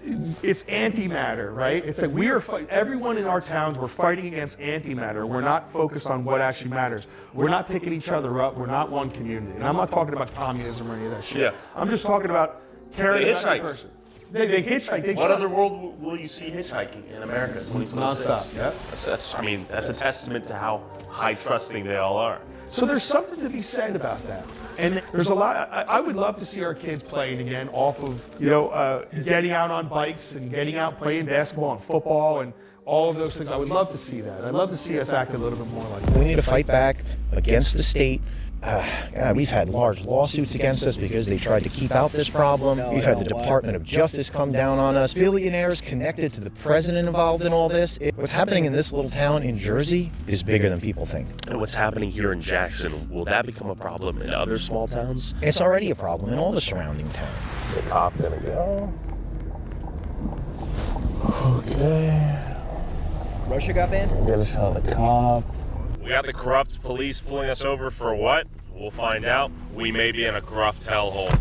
Speaker 16: antimatter, right? It's like we are everyone in our towns. We're fighting against antimatter. We're not focused on what actually matters. We're not picking each other up. We're not one community. And I'm not talking about communism or any of that shit.
Speaker 1: Yeah.
Speaker 16: I'm just talking about caring about the person. They hitchhike.
Speaker 1: What other world will you see hitchhiking in America? 2026.
Speaker 16: Nonstop. Yeah.
Speaker 1: That's a testament to how high trusting they all are.
Speaker 16: So there's something to be said about that. And there's a lot, I would love to see our kids playing again off of, getting out on bikes and getting out playing basketball and football and all of those things. I would love to see that. I'd love to see us act a little bit more like that.
Speaker 13: We need to fight back against the state. God, we've had large lawsuits against us because they tried to keep out this problem. We've had the Department of Justice come down on us. Billionaires connected to the president involved in all this. What's happening in this little town in Jersey is bigger than people think.
Speaker 1: And what's happening here in Jackson, will that become a problem in other small towns?
Speaker 13: It's already a problem in all the surrounding towns.
Speaker 1: The cop gonna go. Okay.
Speaker 10: Russia got banned?
Speaker 1: Get us on the cop. We got the corrupt police pulling us over for what? We'll find out. We may be in a corrupt hellhole.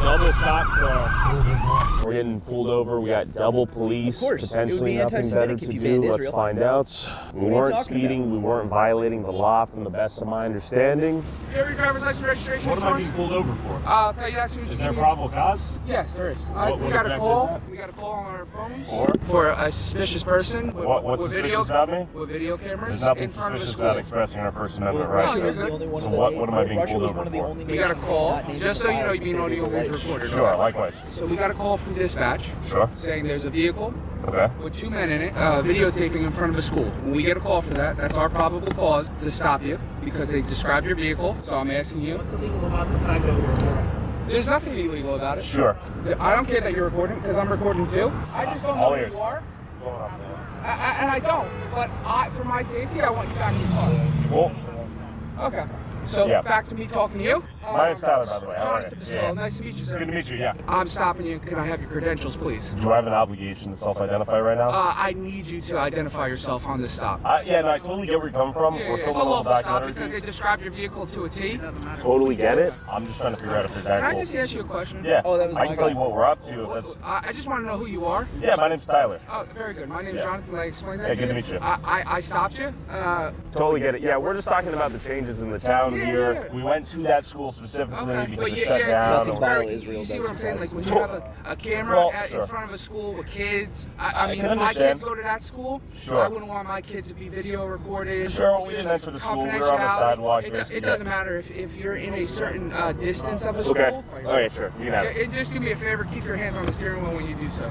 Speaker 1: Double cop car. We're getting pulled over. We got double police.
Speaker 10: Of course.
Speaker 1: Potentially nothing better to do. Let's find out. We weren't speeding. We weren't violating the law from the best of my understanding.
Speaker 5: You have your driver's license registration?
Speaker 1: What am I being pulled over for?
Speaker 5: I'll tell you that soon as you
Speaker 1: Is
Speaker 5: see
Speaker 1: there
Speaker 5: me.
Speaker 1: probable cause?
Speaker 5: Yes, there is.
Speaker 1: What
Speaker 5: We got a
Speaker 1: exactly
Speaker 5: call.
Speaker 1: is that?
Speaker 5: We got a call on our phones
Speaker 1: For?
Speaker 5: a suspicious person.
Speaker 1: What's suspicious about me?
Speaker 5: With video cameras.
Speaker 1: There's nothing
Speaker 5: in front of the
Speaker 1: suspicious
Speaker 5: school.
Speaker 1: about expressing our First Amendment
Speaker 5: No,
Speaker 1: rights.
Speaker 5: you're
Speaker 1: So
Speaker 5: good.
Speaker 1: what am I being pulled over for?
Speaker 5: We got a call, just so you know, you're being audio recorded.
Speaker 1: Sure, likewise.
Speaker 5: So we got a call from dispatch.
Speaker 1: Sure.
Speaker 5: Saying there's a vehicle
Speaker 1: Okay.
Speaker 5: with two men in it, videotaping in front of a school. When we get a call for that, that's our probable cause to stop you because they describe your vehicle. So I'm asking you. What's illegal about the fact that we're recording? There's nothing illegal about it.
Speaker 1: Sure.
Speaker 5: I don't care that you're recording because I'm recording too. I just don't know
Speaker 1: All
Speaker 5: who
Speaker 1: ears.
Speaker 5: you are. And I don't. But for my safety, I want you back in the car.
Speaker 1: Cool.
Speaker 5: Okay. So
Speaker 1: Yeah.
Speaker 5: back to me talking to you.
Speaker 1: My name's Tyler, by the way. How are
Speaker 5: Jonathan
Speaker 1: you?
Speaker 5: DeSillo. Nice to meet you, sir.
Speaker 1: Good to meet you, yeah.
Speaker 5: I'm stopping you. Can I have your credentials, please?
Speaker 1: Do I have an obligation to self-identify right now?
Speaker 5: I need you to identify yourself on this stop.
Speaker 1: Yeah, no, I totally get where you're coming from. We're
Speaker 5: It's
Speaker 1: filming
Speaker 5: a
Speaker 1: a little
Speaker 5: lawful stop
Speaker 1: documentary
Speaker 5: because they
Speaker 1: piece.
Speaker 5: described your vehicle to a T.
Speaker 1: Totally get it. I'm just trying to figure out if there's
Speaker 5: Can I
Speaker 1: actual...
Speaker 5: just ask you a question?
Speaker 1: Yeah.
Speaker 10: Oh, that was
Speaker 1: I
Speaker 10: my
Speaker 1: can tell
Speaker 10: guy.
Speaker 1: you what we're up to if that's...
Speaker 5: I just want to know who you are.
Speaker 1: Yeah, my name's Tyler.
Speaker 5: Oh, very good. My name's
Speaker 1: Yeah.
Speaker 5: Jonathan. Like, explain that
Speaker 1: Yeah,
Speaker 5: to
Speaker 1: good to
Speaker 5: you.
Speaker 1: meet you.
Speaker 5: I stopped you.
Speaker 1: Totally get it. Yeah, we're just talking about the changes in the town here.
Speaker 5: yeah.
Speaker 1: We went to that school specifically
Speaker 5: Okay,
Speaker 1: because
Speaker 5: but
Speaker 1: it's shut down.
Speaker 10: Nothing's
Speaker 1: or-
Speaker 10: vital.
Speaker 5: You
Speaker 10: Israel
Speaker 5: see
Speaker 10: does
Speaker 5: what I'm saying? Like when you
Speaker 1: Sure.
Speaker 5: have a camera
Speaker 1: Well,
Speaker 5: in
Speaker 1: sure.
Speaker 5: front of a school with kids. I
Speaker 1: I
Speaker 5: mean,
Speaker 1: can
Speaker 5: if my
Speaker 1: understand.
Speaker 5: kids go to that school,
Speaker 1: Sure.
Speaker 5: I wouldn't want my kids to be video recorded.
Speaker 1: Sure, we didn't enter the school. We were on the
Speaker 5: Confidentiality.
Speaker 1: sidewalk.
Speaker 5: It
Speaker 1: basically.
Speaker 5: doesn't matter if you're in a certain distance of a school.
Speaker 1: Okay. All right, sure. You can have it.
Speaker 5: And just do me a favor, keep your hands on the steering wheel when you do so.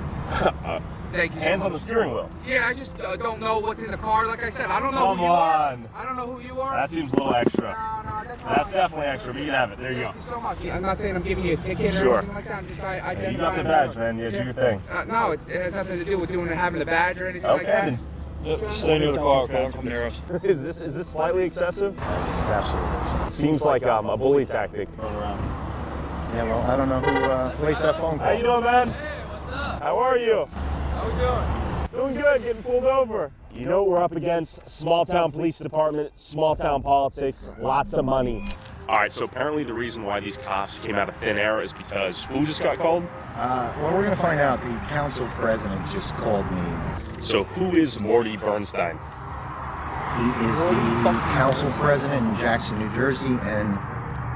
Speaker 5: Thank you so
Speaker 1: Hands
Speaker 5: much.
Speaker 1: on the steering wheel.
Speaker 5: Yeah, I just don't know what's in the car. Like I said, I don't know
Speaker 1: Come
Speaker 5: who you are.
Speaker 1: on.
Speaker 5: I don't know who you are.
Speaker 1: That seems a little extra.
Speaker 5: No,
Speaker 1: That's definitely extra, but you can have it. There you go.
Speaker 5: Thank you so much. I'm not saying I'm giving you a ticket or
Speaker 1: Sure.
Speaker 5: anything like that. I'm just
Speaker 1: Yeah,
Speaker 5: identifying.
Speaker 1: you got the badge, man. Yeah, do your thing.
Speaker 5: No, it has nothing to do with having the badge or anything like that.
Speaker 1: Okay, then. Stay near the car, okay? Don't come near us. Is this slightly excessive?
Speaker 13: It's absolutely excessive.
Speaker 1: Seems like a bully tactic.
Speaker 13: Yeah, well, I don't know who placed that phone call.
Speaker 1: How you doing, man? Hey, what's up? How are you?
Speaker 12: How we doing?
Speaker 1: Doing good, getting pulled over. You know what we're up against? Small town police department, small town politics, lots of money. All right, so apparently the reason why these cops came out of thin air is because who just got called?
Speaker 13: Well, we're going to find out. The council president just called me.
Speaker 1: So who is Morty Bernstein?
Speaker 13: He is the council president in Jackson, New Jersey, and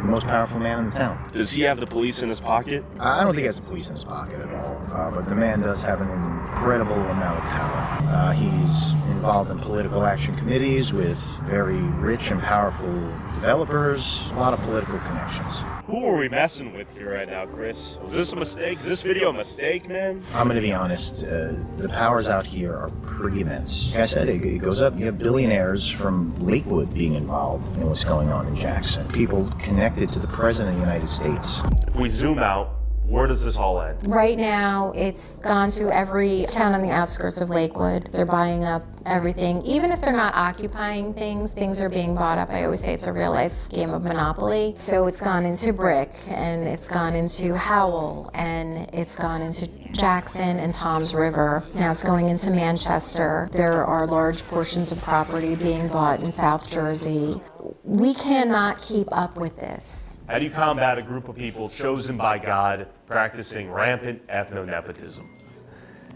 Speaker 13: the most powerful man in the town.
Speaker 1: Does he have the police in his pocket?
Speaker 13: I don't think he has the police in his pocket at all, but the man does have an incredible amount of power. He's involved in political action committees with very rich and powerful developers, a lot of political connections.
Speaker 1: Who are we messing with here right now, Chris? Was this a mistake? Is this video a mistake, man?
Speaker 13: I'm going to be honest, the powers out here are pretty immense. Like I said, it goes up. You have billionaires from Lakewood being involved in what's going on in Jackson. People connected to the President of the United States.
Speaker 1: If we zoom out, where does this all end?
Speaker 18: Right now, it's gone to every town on the outskirts of Lakewood. They're buying up everything. Even if they're not occupying things are being bought up. I always say it's a real life game of Monopoly. So it's gone into Brick, and it's gone into Howell, and it's gone into Jackson and Toms River. Now it's going into Manchester. There are large portions of property being bought in South Jersey. We cannot keep up with this.
Speaker 1: How do you combat a group of people chosen by God practicing rampant ethno-nepotism?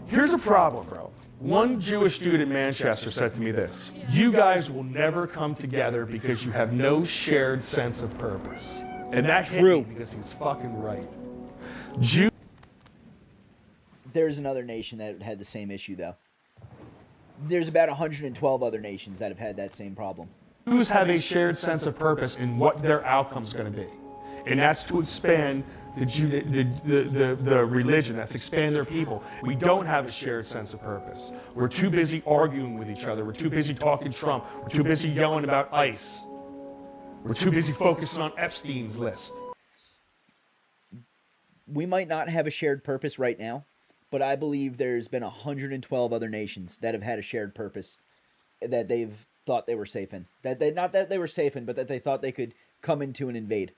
Speaker 16: Here's a problem, bro. One Jewish dude in Manchester said to me this: you guys will never come together because you have no shared sense of purpose. And that hit me because he's fucking right.
Speaker 10: There's another nation that had the same issue, though. There's about 112 other nations that have had that same problem.
Speaker 16: Jews have a shared sense of purpose in what their outcome's going to be. And that's to expand the religion, that's expand their people. We don't have a shared sense of purpose. We're too busy arguing with each other. We're too busy talking Trump. We're too busy yelling about ICE. We're too busy focusing on Epstein's list.
Speaker 10: We might not have a shared purpose right now, but I believe there's been 112 other nations that have had a shared purpose that they've thought they were safe in. Not that they were safe in, but that they thought they could come into and invade.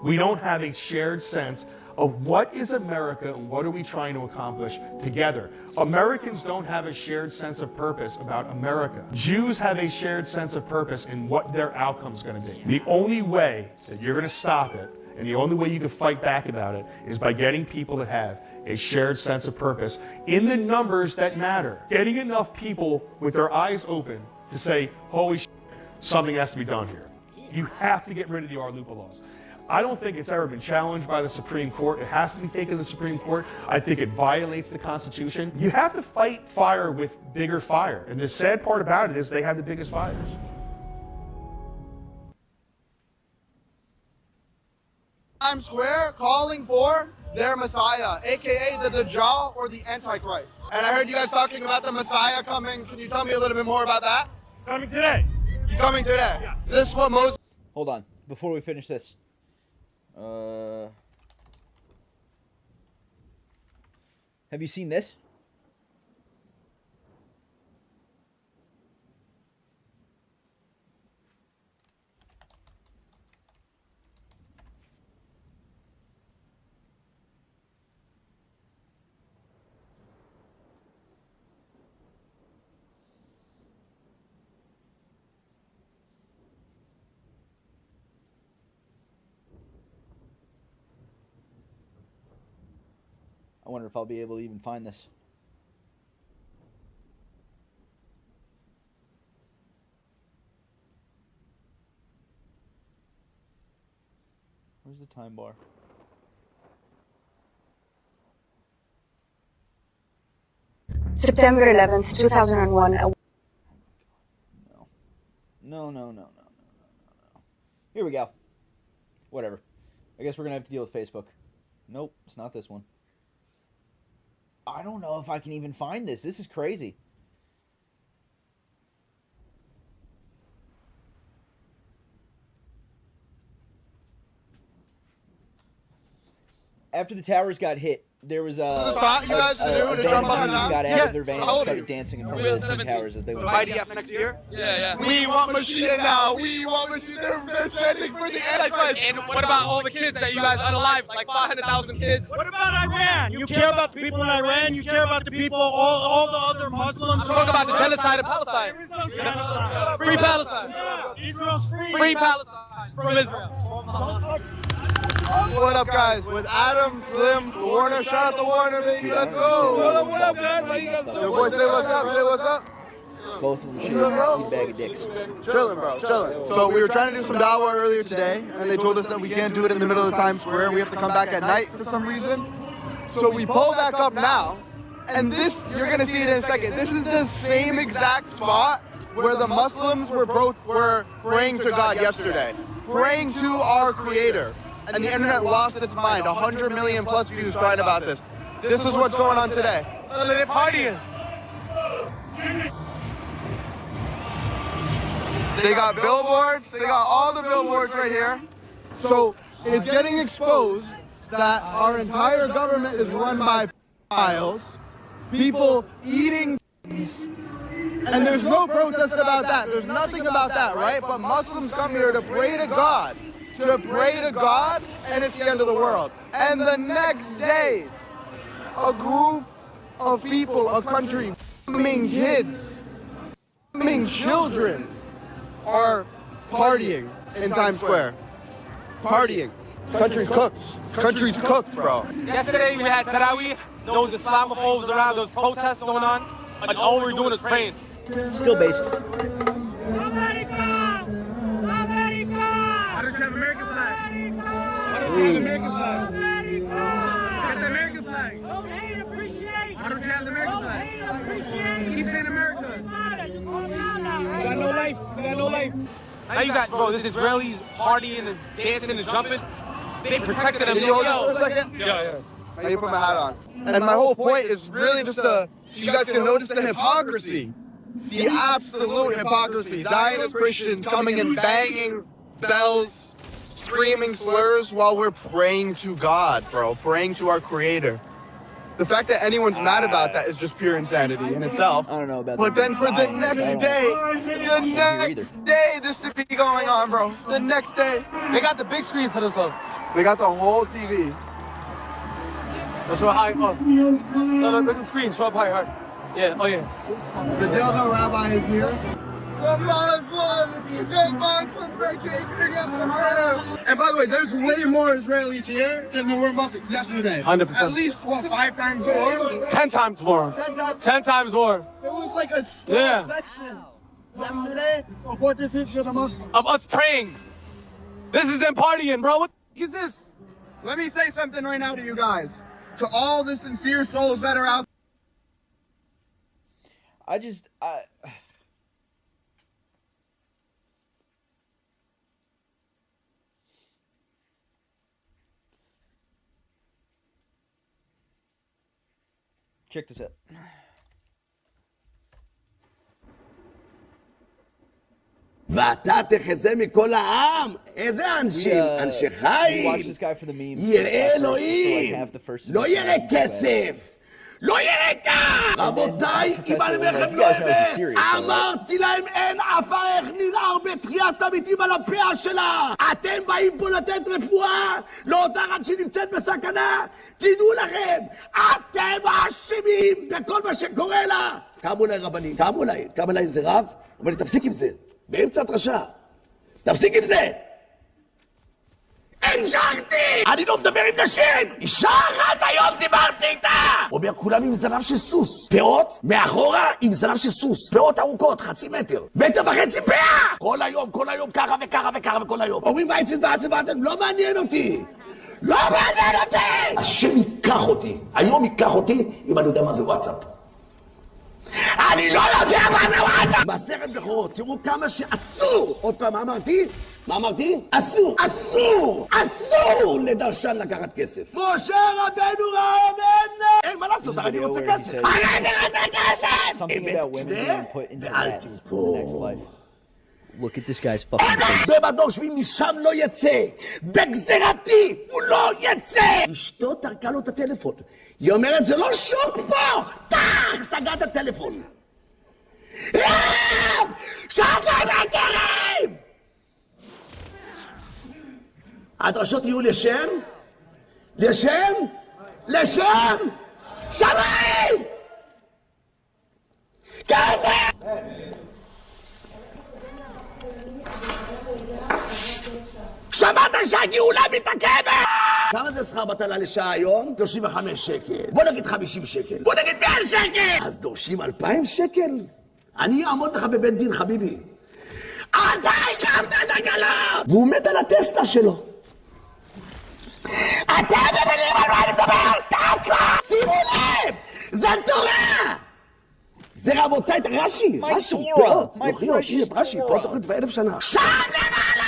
Speaker 16: We don't have a shared sense of what is America and what are we trying to accomplish together. Americans don't have a shared sense of purpose about America. Jews have a shared sense of purpose in what their outcome's going to be. The only way that you're going to stop it, and the only way you can fight back about it, is by getting people that have a shared sense of purpose in the numbers that matter. Getting enough people with their eyes open to say, holy shit, something has to be done here. You have to get rid of the RLUIPA laws. I don't think it's ever been challenged by the Supreme Court. It has to be taken to the Supreme Court. I think it violates the Constitution. You have to fight fire with bigger fire. And the sad part about it is they have the biggest fires.
Speaker 3: Times Square calling for their Messiah, aka the Dajjal or the Antichrist. And I heard you guys talking about the Messiah coming. Can you tell me a little bit more about that?
Speaker 1: It's coming today.
Speaker 3: He's coming today. Yes. Is this what Moses...
Speaker 10: Hold on, before we finish this. Have you seen this? I wonder if I'll be able to even find this. Where's the time bar?
Speaker 9: September 11th, 2001.
Speaker 10: No. Here we go. Whatever. I guess we're gonna have to deal with Facebook. Nope, it's not this one. I don't know if I can even find this. This is crazy. After the towers got hit, there was a
Speaker 3: spot you guys to do to jump up and down?
Speaker 10: got out of their van and
Speaker 3: How old are
Speaker 10: started
Speaker 3: you?
Speaker 10: dancing in front of the Twin Towers as they went.
Speaker 3: IDF next year?
Speaker 7: Yeah.
Speaker 3: We want Mashiach now. We want Mashiach. They're standing for the Antichrist.
Speaker 7: And what about all the kids that you guys unalived? Like 500,000 kids.
Speaker 9: What about Iran? You care about the people in Iran? You care about the people, all the other Muslims?
Speaker 7: Talk about the genocide of Palestine. Free Palestine.
Speaker 9: Israel's free.
Speaker 7: Free Palestine from Israel.
Speaker 3: What up, guys? With Adam, Slim, Warner. Shout out to Warner, baby. Let's go. What up, guys? How you guys doing? Yo, boy, say what's up. Say what's up.
Speaker 10: Both of them should eat a bag of dicks.
Speaker 3: Chilling, bro. Chilling. So we were trying to do some dawah earlier today, and they told us that we can't do it in the middle of the Times Square. We have to come back at night for some reason. So we pull back up now, and this, you're going to see it in a second. This is the same exact spot where the Muslims were praying to God yesterday. Praying to our Creator. And the internet lost its mind. 100 million plus views crying about this. This is what's going on today.
Speaker 9: They're partying.
Speaker 3: They got billboards. They got all the billboards right here. So it's getting exposed that our entire government is run by pedophiles, people eating, and there's no protest about that. There's nothing about that, right? But Muslims come here to pray to God. And it's the end of the world. And the next day, a group of people, a country, kids, children, are partying in Times Square. Partying. This country's cooked. This country's cooked, bro.
Speaker 7: Yesterday we had Tarawih. There was Islamophobes around. There was protests going on. And all we were doing is praying.
Speaker 10: Still based.
Speaker 9: Why don't you have American flag? Why don't you have American flag? Get the American flag. Don't hate, appreciate. Why don't you have the American flag? Keep saying America. We got no life. We got no life.
Speaker 7: Now you got, bro, this Israelis partying and dancing and jumping. They protected them.
Speaker 3: Can you hold this for a second?
Speaker 7: Yeah.
Speaker 3: I need to put my hat on. And my whole point is really just so you guys can notice the hypocrisy. The absolute hypocrisy. Zionist Christians coming and banging bells, screaming slurs while we're praying to God, bro. Praying to our Creator. The fact that anyone's mad about that is just pure insanity in itself.
Speaker 10: I don't know about
Speaker 3: that. But then for the next day, this to be going on, bro. The next day.
Speaker 7: They got the big screen for themselves.
Speaker 3: They got the whole TV.
Speaker 7: That's what high. No, there's a screen. Show up high. Yeah. Oh yeah.
Speaker 3: The Delta Rabbi is here. The Muslims are taking us. And by the way, there's way more Israelis here than there were Muslims yesterday.
Speaker 7: 100%.
Speaker 3: At least, what, 5 times more?
Speaker 7: 10 times more. 10 times more.
Speaker 3: It was like a
Speaker 7: section
Speaker 3: yesterday of what this is for the Muslims.
Speaker 7: Of us praying. This isn't partying, bro. What is this?
Speaker 3: Let me say something right now to you guys. To all the sincere souls that are out.
Speaker 10: Check this out.
Speaker 14: ואתה תחזה מכל העם. איזה אנשים? אנשי חיל. יראה אלוהים. לא יראה כסף. לא יראה כך! רבותיי, אם אני אומר לכם לא אמת, אמרתי להם אין עפר איך ננער בתחיית המתים על הפאה שלה. אתם באים פה לתת רפואה לאותה אחת שנמצאת בסכנה? תדעו לכם, אתם האשמים בכל מה שקורה לה. קמו אליי רבנים, קם אליי איזה רב, אבל לי תפסיק עם זה, באמצע הדרשה. תפסיק עם זה! המשכתי! אני לא מדבר עם נשים! אישה אחת היום דיברתי איתה! אומר כולם עם זנב של סוס. פאות מאחורה עם זנב של סוס. פאות ארוכות, 0.5 מטר. 1.5 מטר פאה! כל היום, ככה וככה וככה וכל היום. אומרים וייצן ועצם, לא מעניין אותי! לא מעניין אותי! השם ייקח אותי. היום ייקח אותי אם אני יודע מה זה וואטסאפ. אני לא יודע מה זה וואטסאפ! מסכת בכורות, תראו כמה שאסור! עוד פעם, מה אמרתי? אסור לדרשן לקחת כסף. משה רבנו רבנו! אין מה לעשות, אני רוצה כסף. אני רוצה כסף! אמת קנה ואל תמכור.
Speaker 10: Look at this guy's fucking face.
Speaker 14: במדור שביל משם לא יצא. בגזירתי הוא לא יצא. אשתו תרקה לו את הטלפון. היא אומרת, זה לא שוק פה! טח! סגר את הטלפון. רב! שקל מטרים! הדרשות יהיו לשם? לשם? לשם? שמיים! כסף! שמעת שהגאולה מתעכבת! כמה זה שכר בטלה לשעה היום? 35 שקל. בוא נגיד 50 שקל. בוא נגיד 100 שקל! אז דורשים 2,000 שקל? אני אעמוד לך בבית דין, חביבי. אתה הקמת את הגלות! והוא מת על הטסלה שלו. אתם מבינים על מה אני מדבר? טסלה! שימו לב! זה תורה! זה רבותיי, רש"י, פאות, רש"י, פאות תוכנית ו1,000 שנה. שם למעלה!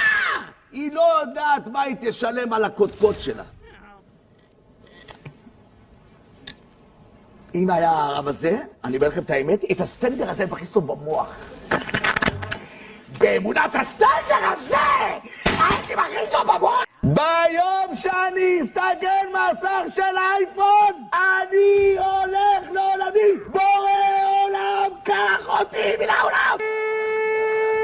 Speaker 14: היא לא יודעת מה היא תשלם על הקודקוד שלה. אם היה הרב הזה, אני אומר לכם את האמת, את הסטנדר הזה מכניס לו במוח. באמונת הסטנדר הזה, הייתי מכניס לו במוח. ביום שאני אסתכל מהסך של האייפון, אני הולך לעולמי. בורא עולם, קח אותי מן העולם.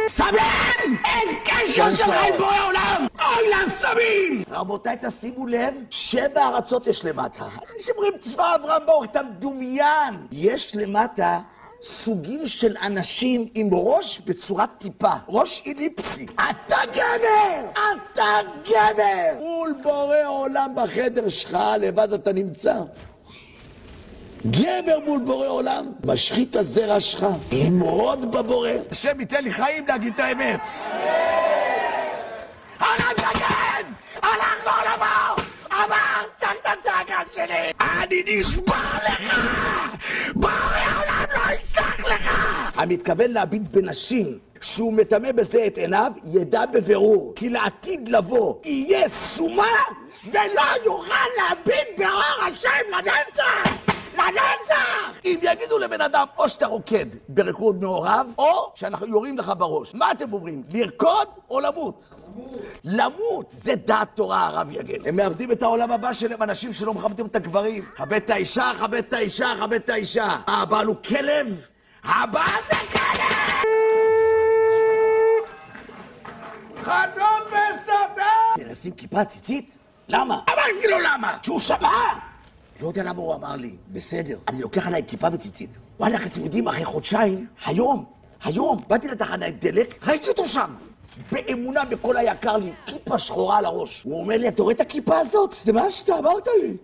Speaker 14: סמים! אין קשר שלך עם בורא עולם! אוי לסמים! רבותיי, תשימו לב, 7 ארצות יש למטה. שאומרים צבא אברהם ברוך, אתה מדומיין. יש למטה סוגים של אנשים עם ראש בצורת טיפה, ראש איליפסי. אתה גבר! אתה גבר! מול בורא עולם בחדר שלך, לבד אתה נמצא. גבר מול בורא עולם, משחית את הזרע שלך, למרוד בבורא. השם ייתן לי חיים להגיד את האמת. הרב יגן! הלך לעולמו! אמר, צעק את הצעקה שלי! אני נשבע לך! בורא עולם לא יסלח לך! המתכוון להביט בנשים שהוא מטמא בזה את עיניו, ידע בבירור, כי לעתיד לבוא יהיה סומה ולא יוכל להביט באור השם לנצח! לנצח! אם יגידו לבן אדם, או שאתה רוקד בריקוד מעורב, או שאנחנו יורים לך בראש. מה אתם אומרים? לרקוד או למות? למות! זה דעת תורה, הרב יגן. הם מאבדים את העולם הבא שלהם, אנשים שלא מכבדים את הגברים. כבד את האישה, כבד את האישה, כבד את האישה. הבעל הוא כלב? הבעל זה כלב! חתום וסותם! תנסים כיפה ציצית? למה? אמרתי לו למה! שהוא שמע! לא יודע למה הוא אמר לי, בסדר, אני לוקח עליי כיפה וציצית. וואלה, אתם יודעים, אחרי חודשיים, היום, באתי לתחנת דלק, ראיתי אותו שם. באמונה בכל היקר לי, כיפה שחורה על הראש. הוא אומר לי, אתה רואה את הכיפה הזאת? זה מה שאתה אמרת לי.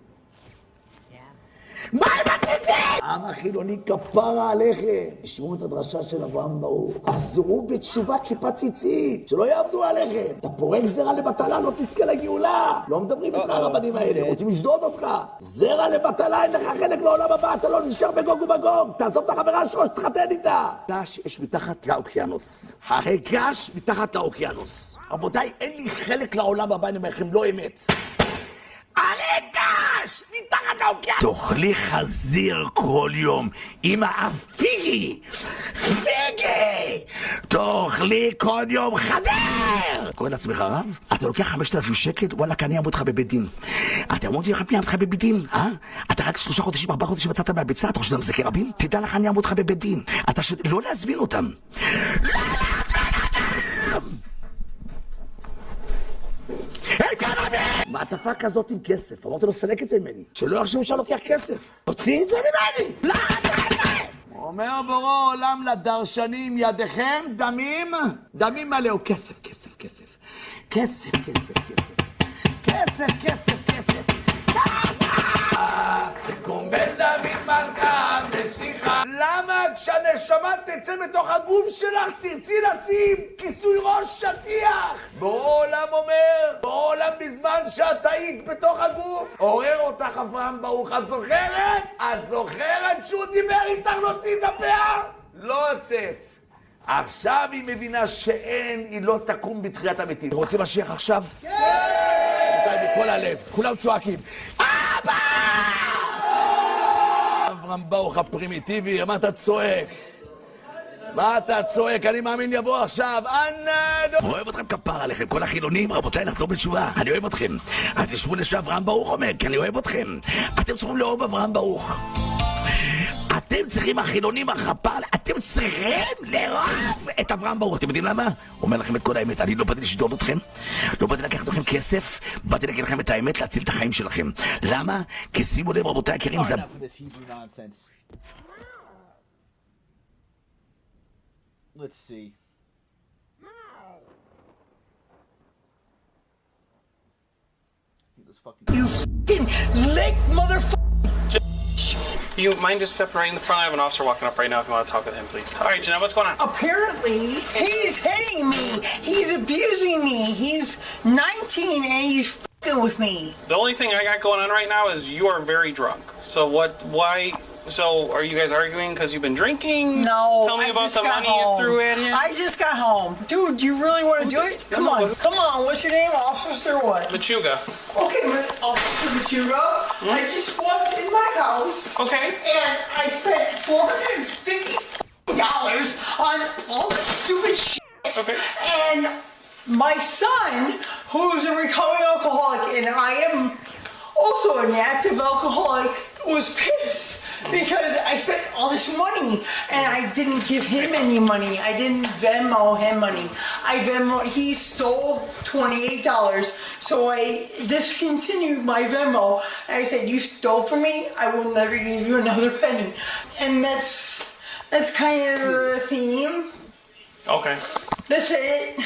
Speaker 14: מה עם הציצית? עם החילוני כפרה עליכם. תשמעו את הדרשה של אברהם ברוך. חזרו בתשובה כיפה ציצית, שלא יעבדו עליכם. אתה פורק זרע לבטלה, לא תזכה לגאולה. לא מדברים איתך הרבנים האלה, רוצים לשדוד אותך. זרע לבטלה, אין לך חלק לעולם הבא, אתה לא נשאר בגוג ובגוג. תעזוב את החברה שלך, תתחתן איתה. גש יש מתחת לאוקיינוס. הגש מתחת לאוקיינוס. רבותיי, אין לי חלק לעולם הבא, אני אומר לכם, לא אמת. הרגש! מתחת לאוקיינוס! תאכלי חזיר כל יום עם האף פיגי! פיגי! תאכלי כל יום חזיר! קורא לעצמך רב? אתה לוקח 5,000 שקל? וואלה, אני אעמוד לך בבית דין. אתה אמור לי רק מי אעמוד לך בבית דין, אה? אתה רק 3 חודשים, 4 חודשים יצאת מהביצה, אתה חושב שזה כרבים? תדע לך, אני אעמוד לך בבית דין. אתה לא להזמין אותם. לא להזמין אותם! מעטפה כזאת עם כסף, אמרתי לו, סלק את זה ממני, שלא יחשבו שאני לוקח כסף. תוציא את זה ממני! לא, אומר בורא עולם לדרשנים, ידיכם דמים, דמים מלאו, כסף, כסף, כסף, כסף, כסף, כסף, כסף, כסף, כסף, קום בן דוד מלכה משיחה. למה כשהנשמה תצא מתוך הגוף שלך תרצי לשים כיסוי ראש שטיח? בעולם אומר, בעולם בזמן שאת היית בתוך הגוף עורר אותך אברהם ברוך. את זוכרת? את זוכרת שהוא דיבר איתך להוציא את הפאה? לא יוצאת. עכשיו היא מבינה שאין, היא לא תקום בתחיית המתים. רוצים משיח עכשיו? כן! רבותיי, מכל הלב, כולם צועקים. אבא! אברהם ברוך הפרימיטיבי, מה אתה צועק? מה אתה צועק? אני מאמין יבוא עכשיו. אוהב אתכם כפר עליכם, כל החילונים, רבותיי, לחזור בתשובה. אני אוהב אתכם. אז תשבו שאברהם ברוך אומר, כי אני אוהב אתכם. אתם צריכים לאהוב אברהם ברוך. אתם צריכים, החילונים, החפ"ל, אתם צריכים לאהוב את אברהם ברוך. אתם יודעים למה? הוא אומר לכם את כל האמת. אני לא באתי לשדוד אתכם, לא באתי לקחת לכם כסף, באתי להגיד לכם את האמת, להציל את החיים שלכם. למה? כי שימו לב, רבותיי היקרים, זה...
Speaker 10: Let's see.
Speaker 23: You fucking lick motherfucker!
Speaker 21: You mind just separating the front? I have an officer walking up right now if you want to talk with him, please. All right, Jeanette, what's going on?
Speaker 23: Apparently, he's hitting me. He's abusing me. He's 19 and he's fucking with me.
Speaker 21: The only thing I got going on right now is you are very drunk. So why... So, are you guys arguing because you've been drinking?
Speaker 23: No.
Speaker 21: Tell me about the money
Speaker 23: home.
Speaker 21: you threw at him.
Speaker 23: I just got home. Dude, do you really want to do it? Come on. Come on. What's your name? Officer what?
Speaker 21: Machuga.
Speaker 23: Okay, Officer Machuga. I just walked in my house.
Speaker 21: Okay.
Speaker 23: And I spent $450 on all this stupid shit.
Speaker 21: Okay.
Speaker 23: And my son, who's a recovering alcoholic, and I am also an active alcoholic, was pissed. Because I spent all this money and I didn't give him any money. I didn't Venmo him money. He stole $28. So I discontinued my Venmo. And I said, you stole from me, I will never give you another penny. And that's kind of the theme.
Speaker 21: Okay.
Speaker 23: That's it.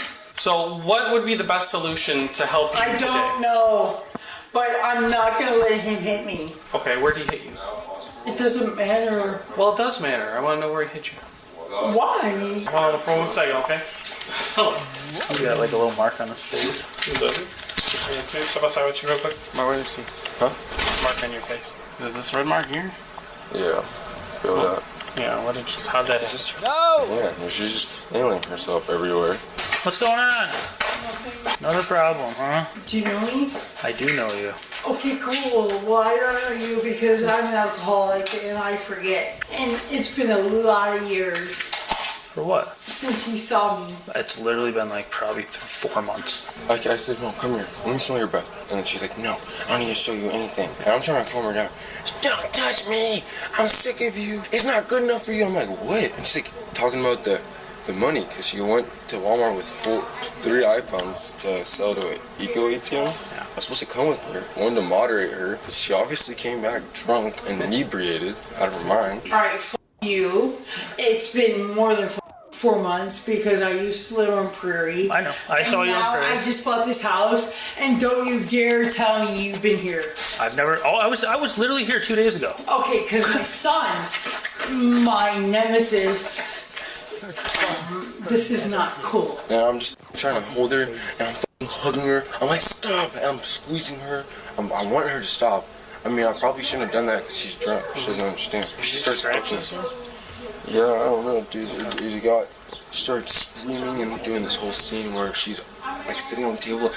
Speaker 21: So, what would be the best solution to help you
Speaker 23: I
Speaker 21: today?
Speaker 23: don't know. But I'm not going to let him hit me.
Speaker 21: Okay, where'd he hit you?
Speaker 23: It doesn't matter.
Speaker 21: Well, it does matter. I want to know where he hit you.
Speaker 23: Why?
Speaker 21: Hold on for 1 second, okay?
Speaker 10: He got like a little mark on his face.
Speaker 21: Who does it? Can you step outside with you real quick? What do you see?
Speaker 11: Huh?
Speaker 21: Mark on your face. Is it this red mark here?
Speaker 11: Yeah, feel that.
Speaker 21: Yeah, how'd that hit?
Speaker 11: No! Yeah, she's just feeling herself everywhere.
Speaker 21: What's going on? Another problem, huh?
Speaker 23: Do you know me?
Speaker 21: I do know you.
Speaker 23: Okay, cool. Well, I don't know you because I'm an alcoholic and I forget. And it's been a lot of years.
Speaker 21: For what?
Speaker 23: Since you saw me.
Speaker 21: It's literally been like probably 4 months.
Speaker 11: Like I said, no, come here. Let me smell your breath. And then she's like, no, I don't need to show you anything. And I'm trying to calm her down. Don't touch me. I'm sick of you. It's not good enough for you. I'm like, what? And she's like talking about the money because she went to Walmart with 3 iPhones to sell to an eco ATM. Yeah. I was supposed to come with her, wanted to moderate her. But she obviously came back drunk and inebriated out of her mind.
Speaker 23: All right, you. It's been more than 4 months because I used to live on Prairie.
Speaker 21: I know. I saw you on Prairie.
Speaker 23: I just bought this house, and don't you dare tell me you've been here.
Speaker 21: I've never. Oh, I was literally here 2 days ago.
Speaker 23: Okay, because my son, my nemesis. This is not cool.
Speaker 11: And I'm just trying to hold her, and I'm hugging her. I'm like, stop! And I'm squeezing her. I want her to stop. I mean, I probably shouldn't have done that because she's drunk. She doesn't understand. She starts talking. Yeah, I don't know, dude. She starts screaming and doing this whole scene where she's like sitting on the table.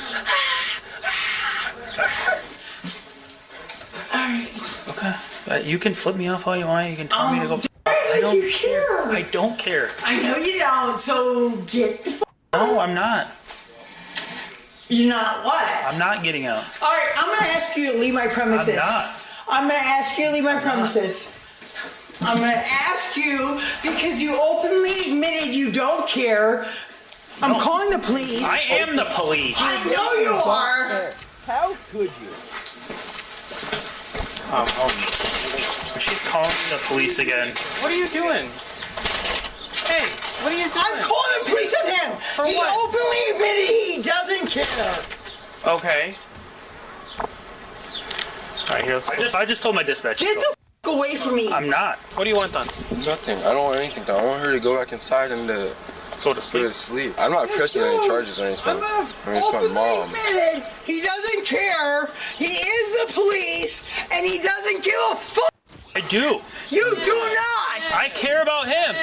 Speaker 23: Alright.
Speaker 21: Okay. You can flip me off all you want. You can tell me to go. I don't care. I don't care.
Speaker 23: I know you don't, so get the f***
Speaker 21: No, I'm not.
Speaker 23: You're not what?
Speaker 21: I'm not getting out.
Speaker 23: Alright, I'm gonna ask you to leave my premises.
Speaker 21: I'm not.
Speaker 23: I'm gonna ask you to leave my premises. I'm gonna ask you because you openly admitted you don't care. I'm calling the police.
Speaker 21: I am the police.
Speaker 23: I know you are.
Speaker 10: How could you?
Speaker 21: She's calling the police again. What are you doing? Hey, what are you doing?
Speaker 23: I'm calling the police on him.
Speaker 21: For
Speaker 23: he
Speaker 21: what?
Speaker 23: openly admitted he doesn't care.
Speaker 21: Okay. All right, here. I just told my dispatch.
Speaker 23: Get the f*** away from me.
Speaker 21: I'm not. What do you want done?
Speaker 11: Nothing. I don't want anything done. I want her to go back inside and
Speaker 21: go to sleep.
Speaker 11: I'm not pressing any charges or anything. I mean, it's my mom.
Speaker 23: Admitted he doesn't care. He is the police, and he doesn't give a fuck.
Speaker 21: I do.
Speaker 23: You do not.
Speaker 21: I care about him.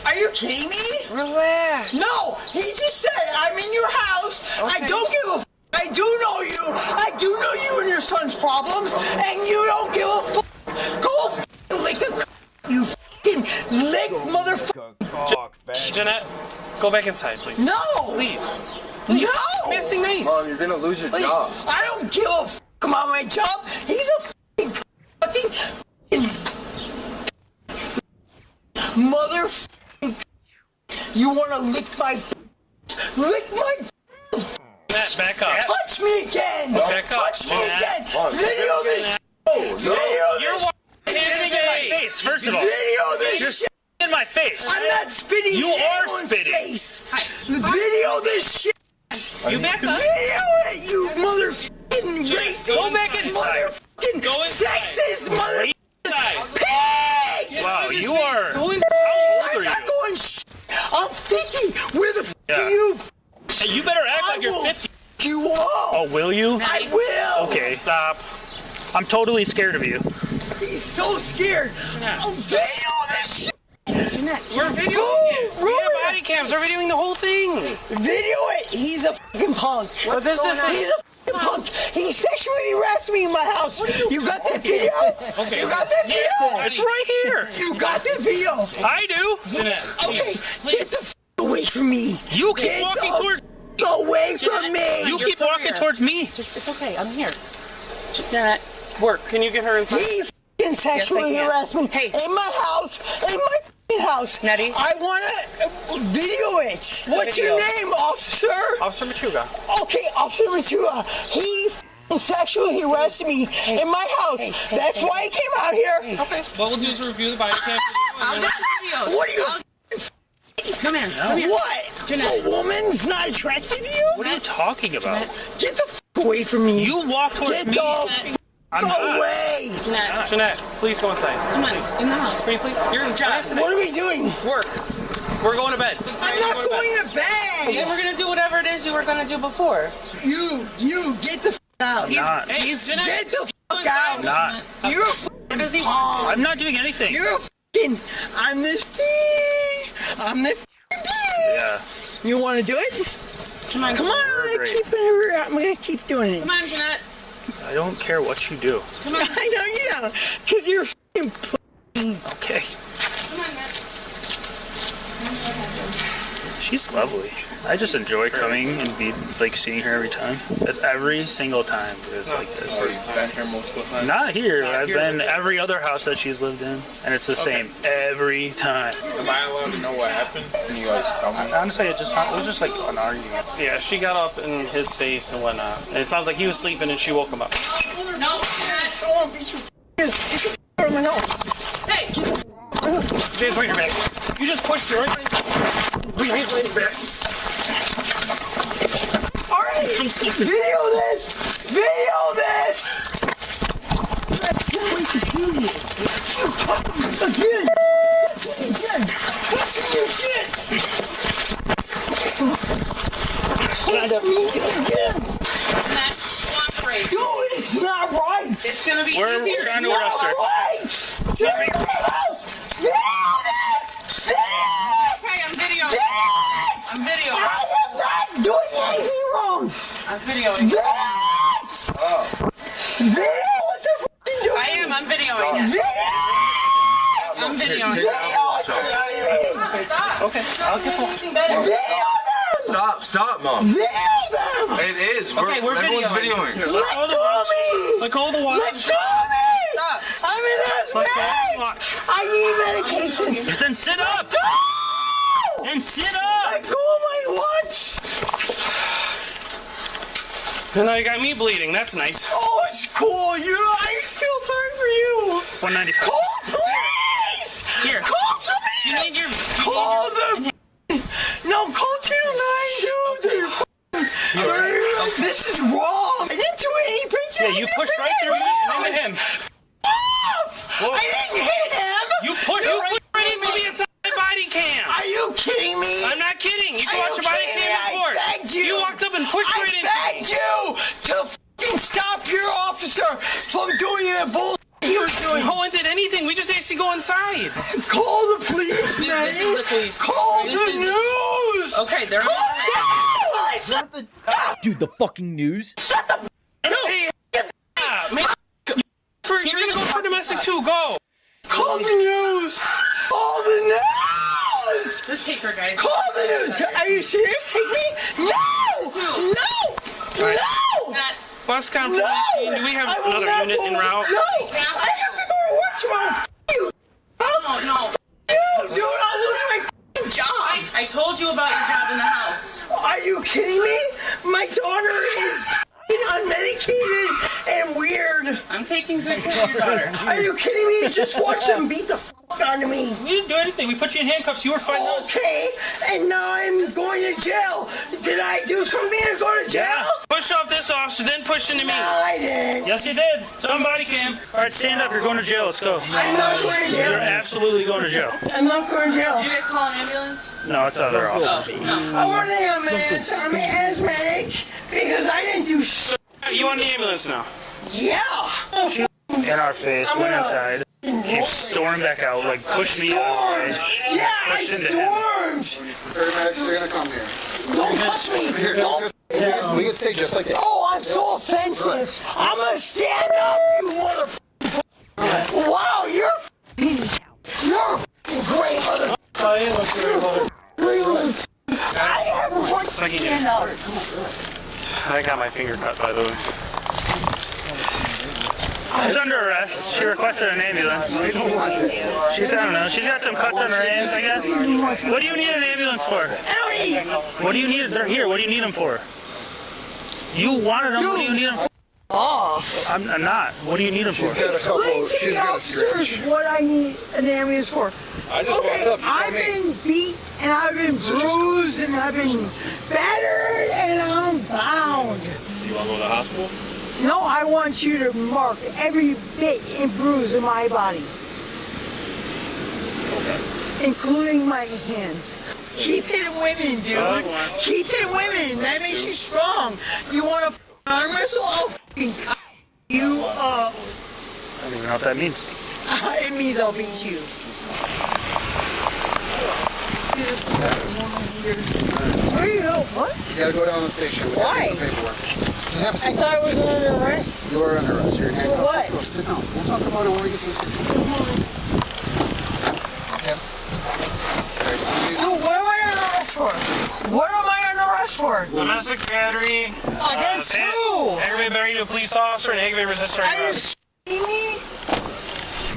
Speaker 23: Are you kidding me?
Speaker 21: Relax.
Speaker 23: No, he just said, I'm in your house. Okay. I don't give a f***. I do know you. I do know you and your son's problems, and you don't give a f***. Go f*** lick a c***, you f***ing lick motherfucking.
Speaker 21: Jeanette, go back inside, please.
Speaker 23: No!
Speaker 21: Please. Please.
Speaker 23: No!
Speaker 21: I'm asking nice.
Speaker 11: Mom, you're gonna lose your
Speaker 23: Please.
Speaker 11: job.
Speaker 23: I don't give a fuck about my job. He's a fucking motherfucking. You wanna lick my
Speaker 21: Jeanette, back up.
Speaker 23: Touch me again!
Speaker 21: Back up.
Speaker 23: Touch me
Speaker 21: Jeanette.
Speaker 23: again! Video this Video
Speaker 21: You're
Speaker 23: this
Speaker 21: spitting in my face, first of all.
Speaker 23: Video this
Speaker 21: You're spitting in my face.
Speaker 23: I'm not spitting
Speaker 21: You
Speaker 23: in
Speaker 21: are
Speaker 23: anyone's
Speaker 21: spitting.
Speaker 23: face. Video this shit!
Speaker 21: You back up.
Speaker 23: Video it, you motherfucking racist!
Speaker 21: Go back inside.
Speaker 23: Motherfucking
Speaker 21: Go inside.
Speaker 23: sexist mother
Speaker 21: Inside.
Speaker 23: pig!
Speaker 21: Wow, you are.
Speaker 23: Go
Speaker 21: How
Speaker 23: inside.
Speaker 21: old are
Speaker 23: I'm not
Speaker 21: you?
Speaker 23: going shit. I'm 50. Where the f
Speaker 21: Yeah.
Speaker 23: are you?
Speaker 21: Hey, you better act like you're 50.
Speaker 23: You all.
Speaker 21: Oh, will you?
Speaker 23: I will.
Speaker 21: Okay, stop. I'm totally scared of you.
Speaker 23: He's so scared. I'll video this shit.
Speaker 21: Jeanette, we're videoing it. We have body cams. We're videoing the whole thing.
Speaker 23: Video it. He's a fucking punk.
Speaker 21: What's this?
Speaker 23: He's a fucking punk. He sexually harassed me in my house. You got that video?
Speaker 21: Okay.
Speaker 23: You got that video?
Speaker 21: It's right here.
Speaker 23: You got that video?
Speaker 21: I do. Jeanette,
Speaker 23: Okay, get the f away from me.
Speaker 21: You keep
Speaker 23: Get
Speaker 21: walking
Speaker 23: the
Speaker 21: towards.
Speaker 23: away from me.
Speaker 21: You keep walking towards me. It's okay. I'm here. Jeanette, work. Can you get her inside?
Speaker 23: He fucking sexually
Speaker 21: Yes, I can.
Speaker 23: harassed me
Speaker 21: Hey.
Speaker 23: in my house, in my fucking house.
Speaker 21: Nettie?
Speaker 23: I wanna video it. What's your
Speaker 21: Video.
Speaker 23: name, officer?
Speaker 21: Officer Machuga.
Speaker 23: Okay, Officer Matua. He fucking sexually harassed me in my house. That's why he came out here.
Speaker 21: Okay. What we'll do is review the body cam.
Speaker 23: What are you?
Speaker 21: Come here. Come here.
Speaker 23: What?
Speaker 21: Jeanette.
Speaker 23: A woman's not attracted to you?
Speaker 21: What are you talking about?
Speaker 23: Get the f away from me.
Speaker 21: You walk towards
Speaker 23: Get
Speaker 21: me.
Speaker 23: the f
Speaker 21: I'm not.
Speaker 23: away.
Speaker 21: Jeanette, please go inside.
Speaker 20: Come on, in the house.
Speaker 21: Please, please. You're in job.
Speaker 23: What are we doing?
Speaker 21: Work. We're going to bed.
Speaker 23: I'm not going to bed.
Speaker 20: Then we're gonna do whatever it is you were gonna do before.
Speaker 23: You get the f out.
Speaker 21: Not.
Speaker 20: He's Jeanette.
Speaker 23: Get the f out.
Speaker 21: Not.
Speaker 23: You're a f***ing punk.
Speaker 21: I'm not doing anything.
Speaker 23: You're a f***ing. I'm this bee. I'm the f***ing bee.
Speaker 21: Yeah.
Speaker 23: You want to do it?
Speaker 20: Come on.
Speaker 23: Come on, I'm gonna keep doing it.
Speaker 20: Come on, Jeanette.
Speaker 21: I don't care what you do.
Speaker 20: Come on.
Speaker 23: I know you know, cause you're a f***ing pussy.
Speaker 21: Okay.
Speaker 20: Come on, Matt.
Speaker 21: She's lovely. I just enjoy coming and seeing her every time. That's every single time. It's like this.
Speaker 11: You've been here multiple times?
Speaker 21: Not here. I've been every other house that she's lived in, and it's the same every time.
Speaker 11: Am I allowed to know what happened? Can you guys tell me?
Speaker 21: Honestly, it was just like an argument. Yeah, she got up in his face and whatnot. And it sounds like he was sleeping and she woke him up.
Speaker 20: No,
Speaker 23: Someone beat your get the out of my house.
Speaker 20: Hey!
Speaker 21: James, right your back. You just pushed her. Put your hands behind your back.
Speaker 23: Alright! Video this! Video this! I can't wait to kill you. You touch me again! Again! Touch me again! Touch me again!
Speaker 20: Matt, cooperate.
Speaker 23: Dude, it's not right!
Speaker 20: It's gonna be
Speaker 21: We're
Speaker 20: easier.
Speaker 21: trying to
Speaker 23: It's
Speaker 21: arrest her.
Speaker 23: not right! Get rid of my house! Video this! Video it!
Speaker 20: Hey, I'm videoing.
Speaker 23: Video it!
Speaker 20: I'm videoing.
Speaker 23: I am not doing anything wrong!
Speaker 20: I'm videoing.
Speaker 23: Video it!
Speaker 11: Oh.
Speaker 23: Video what the f*** are you doing?
Speaker 20: I'm videoing it.
Speaker 23: Video it!
Speaker 20: I'm videoing
Speaker 23: Video
Speaker 20: it.
Speaker 23: it!
Speaker 20: Stop.
Speaker 21: Okay, I'll get the...
Speaker 20: Anything better.
Speaker 23: Video them!
Speaker 11: Stop, Mom.
Speaker 23: Video them!
Speaker 11: It is.
Speaker 20: Okay, we're
Speaker 11: everyone's
Speaker 20: videoing.
Speaker 11: videoing.
Speaker 23: Let go of me!
Speaker 21: Let go of the watch.
Speaker 23: Let go of me!
Speaker 20: Stop.
Speaker 23: I'm in
Speaker 21: Let go of the
Speaker 23: asthmatic!
Speaker 21: watch.
Speaker 23: I need medication!
Speaker 21: Then sit up.
Speaker 23: Go!
Speaker 21: Then sit up.
Speaker 23: Let go of my lunch!
Speaker 21: And now you got me bleeding. That's nice.
Speaker 23: Oh, it's cool. I feel sorry for you.
Speaker 21: 195.
Speaker 23: Call police!
Speaker 21: Here.
Speaker 23: Call somebody!
Speaker 20: You need your...
Speaker 23: Call the... No, call Channel 9, dude. This is wrong. I didn't do anything.
Speaker 21: Yeah, you pushed right through me and into him.
Speaker 23: Off!
Speaker 21: Whoa.
Speaker 23: I didn't hit him.
Speaker 21: You pushed right into me inside my body cam.
Speaker 23: Are you kidding me?
Speaker 21: I'm not kidding. You can
Speaker 23: Are
Speaker 21: watch
Speaker 23: you
Speaker 21: your body
Speaker 23: kidding
Speaker 21: cam
Speaker 23: me?
Speaker 21: report.
Speaker 23: I begged you.
Speaker 21: You walked up and pushed right into me.
Speaker 23: I begged you to fucking stop your officer from doing that bullshit he was doing.
Speaker 21: No one did anything. We just asked you to go inside.
Speaker 23: Call the police,
Speaker 20: Dude,
Speaker 23: man.
Speaker 20: this is the police.
Speaker 23: Call
Speaker 20: This
Speaker 23: the
Speaker 20: is
Speaker 23: news.
Speaker 20: Okay, they're
Speaker 23: Call
Speaker 20: on
Speaker 23: the news.
Speaker 10: Dude, the fucking news.
Speaker 23: Shut the
Speaker 21: Hey, man, you're gonna go for domestic too. Go.
Speaker 23: Call the news! Call the news!
Speaker 20: Just take her, guys.
Speaker 23: Call the news! Are you serious? Take me? No! No! No!
Speaker 21: Bus conference.
Speaker 23: No!
Speaker 21: Do we have
Speaker 23: I will
Speaker 21: another
Speaker 23: not
Speaker 21: unit
Speaker 23: go-
Speaker 21: en route?
Speaker 23: No! I have to go to work tomorrow. F you!
Speaker 20: No.
Speaker 23: You, dude! I'll lose my f***ing job!
Speaker 20: I told you about your job in the house.
Speaker 23: Are you kidding me? My daughter is f***ing unmedicated and weird.
Speaker 20: I'm taking good care of your daughter.
Speaker 23: Are you kidding me? Just watch them beat the f*** out of me.
Speaker 20: We didn't do anything. We put you in handcuffs. You were fighting us.
Speaker 23: Okay, and now I'm going to jail. Did I do something to go to jail?
Speaker 21: Yeah. Push off this officer, then push into me.
Speaker 23: No, I didn't.
Speaker 21: Yes, you did. It's on body cam. All right, stand up. You're going to jail. Let's go.
Speaker 23: I'm not going to jail.
Speaker 21: You're absolutely going to jail.
Speaker 23: I'm not going to jail.
Speaker 20: Did you guys call an ambulance?
Speaker 21: No, it's other officers.
Speaker 23: I want an ambulance. I'm an asthmatic because I didn't do shit.
Speaker 21: You on the ambulance now?
Speaker 23: Yeah.
Speaker 21: In our face. Went inside. You stormed back out. Like pushed me out.
Speaker 23: Yeah, I
Speaker 21: Pushed into him.
Speaker 23: stormed.
Speaker 3: Paramedics are gonna come here.
Speaker 23: Don't touch me.
Speaker 3: Here,
Speaker 23: Don't.
Speaker 3: we can stay just like that.
Speaker 23: Oh, I'm so offensive. I'm gonna stand up, you mother. Wow, you're a piece of shit. You're a great mother. I have a right to stand up.
Speaker 21: I got my finger cut, by the way. She's under arrest. She requested an ambulance. She's, I don't know, she's got some cuts on her hands, I guess. What do you need an ambulance for? What do you need? They're here. What do you need them for? You wanted them. What do you need them for? I'm not. What do you need them for?
Speaker 23: Explain to the officers what I need an ambulance for.
Speaker 3: I just walked up.
Speaker 23: I've been beat and I've been bruised and I've been battered and I'm bound.
Speaker 3: You want to go to the hospital?
Speaker 23: No, I want you to mark every bit and bruise in my body. Okay. Including my hands. Keep hitting women, dude. Keep hitting women. That makes you strong. You want to arm wrestle? I'll f***ing cut you up.
Speaker 21: I don't even know what that means.
Speaker 23: It means I'll beat you. Where you go? What?
Speaker 3: You gotta go down to the station. We
Speaker 23: Why?
Speaker 3: gotta do some paperwork.
Speaker 23: I thought I was under arrest.
Speaker 3: You are under arrest. You're in handcuffs.
Speaker 23: For what?
Speaker 3: Sit down. We'll talk about it when we get to the station. Sam.
Speaker 23: Dude, what am I under arrest for? What am I under arrest for?
Speaker 21: Domestic battery.
Speaker 23: Against who?
Speaker 21: Aggravated battery to a police officer and aggravated resisting arrest.
Speaker 23: Me?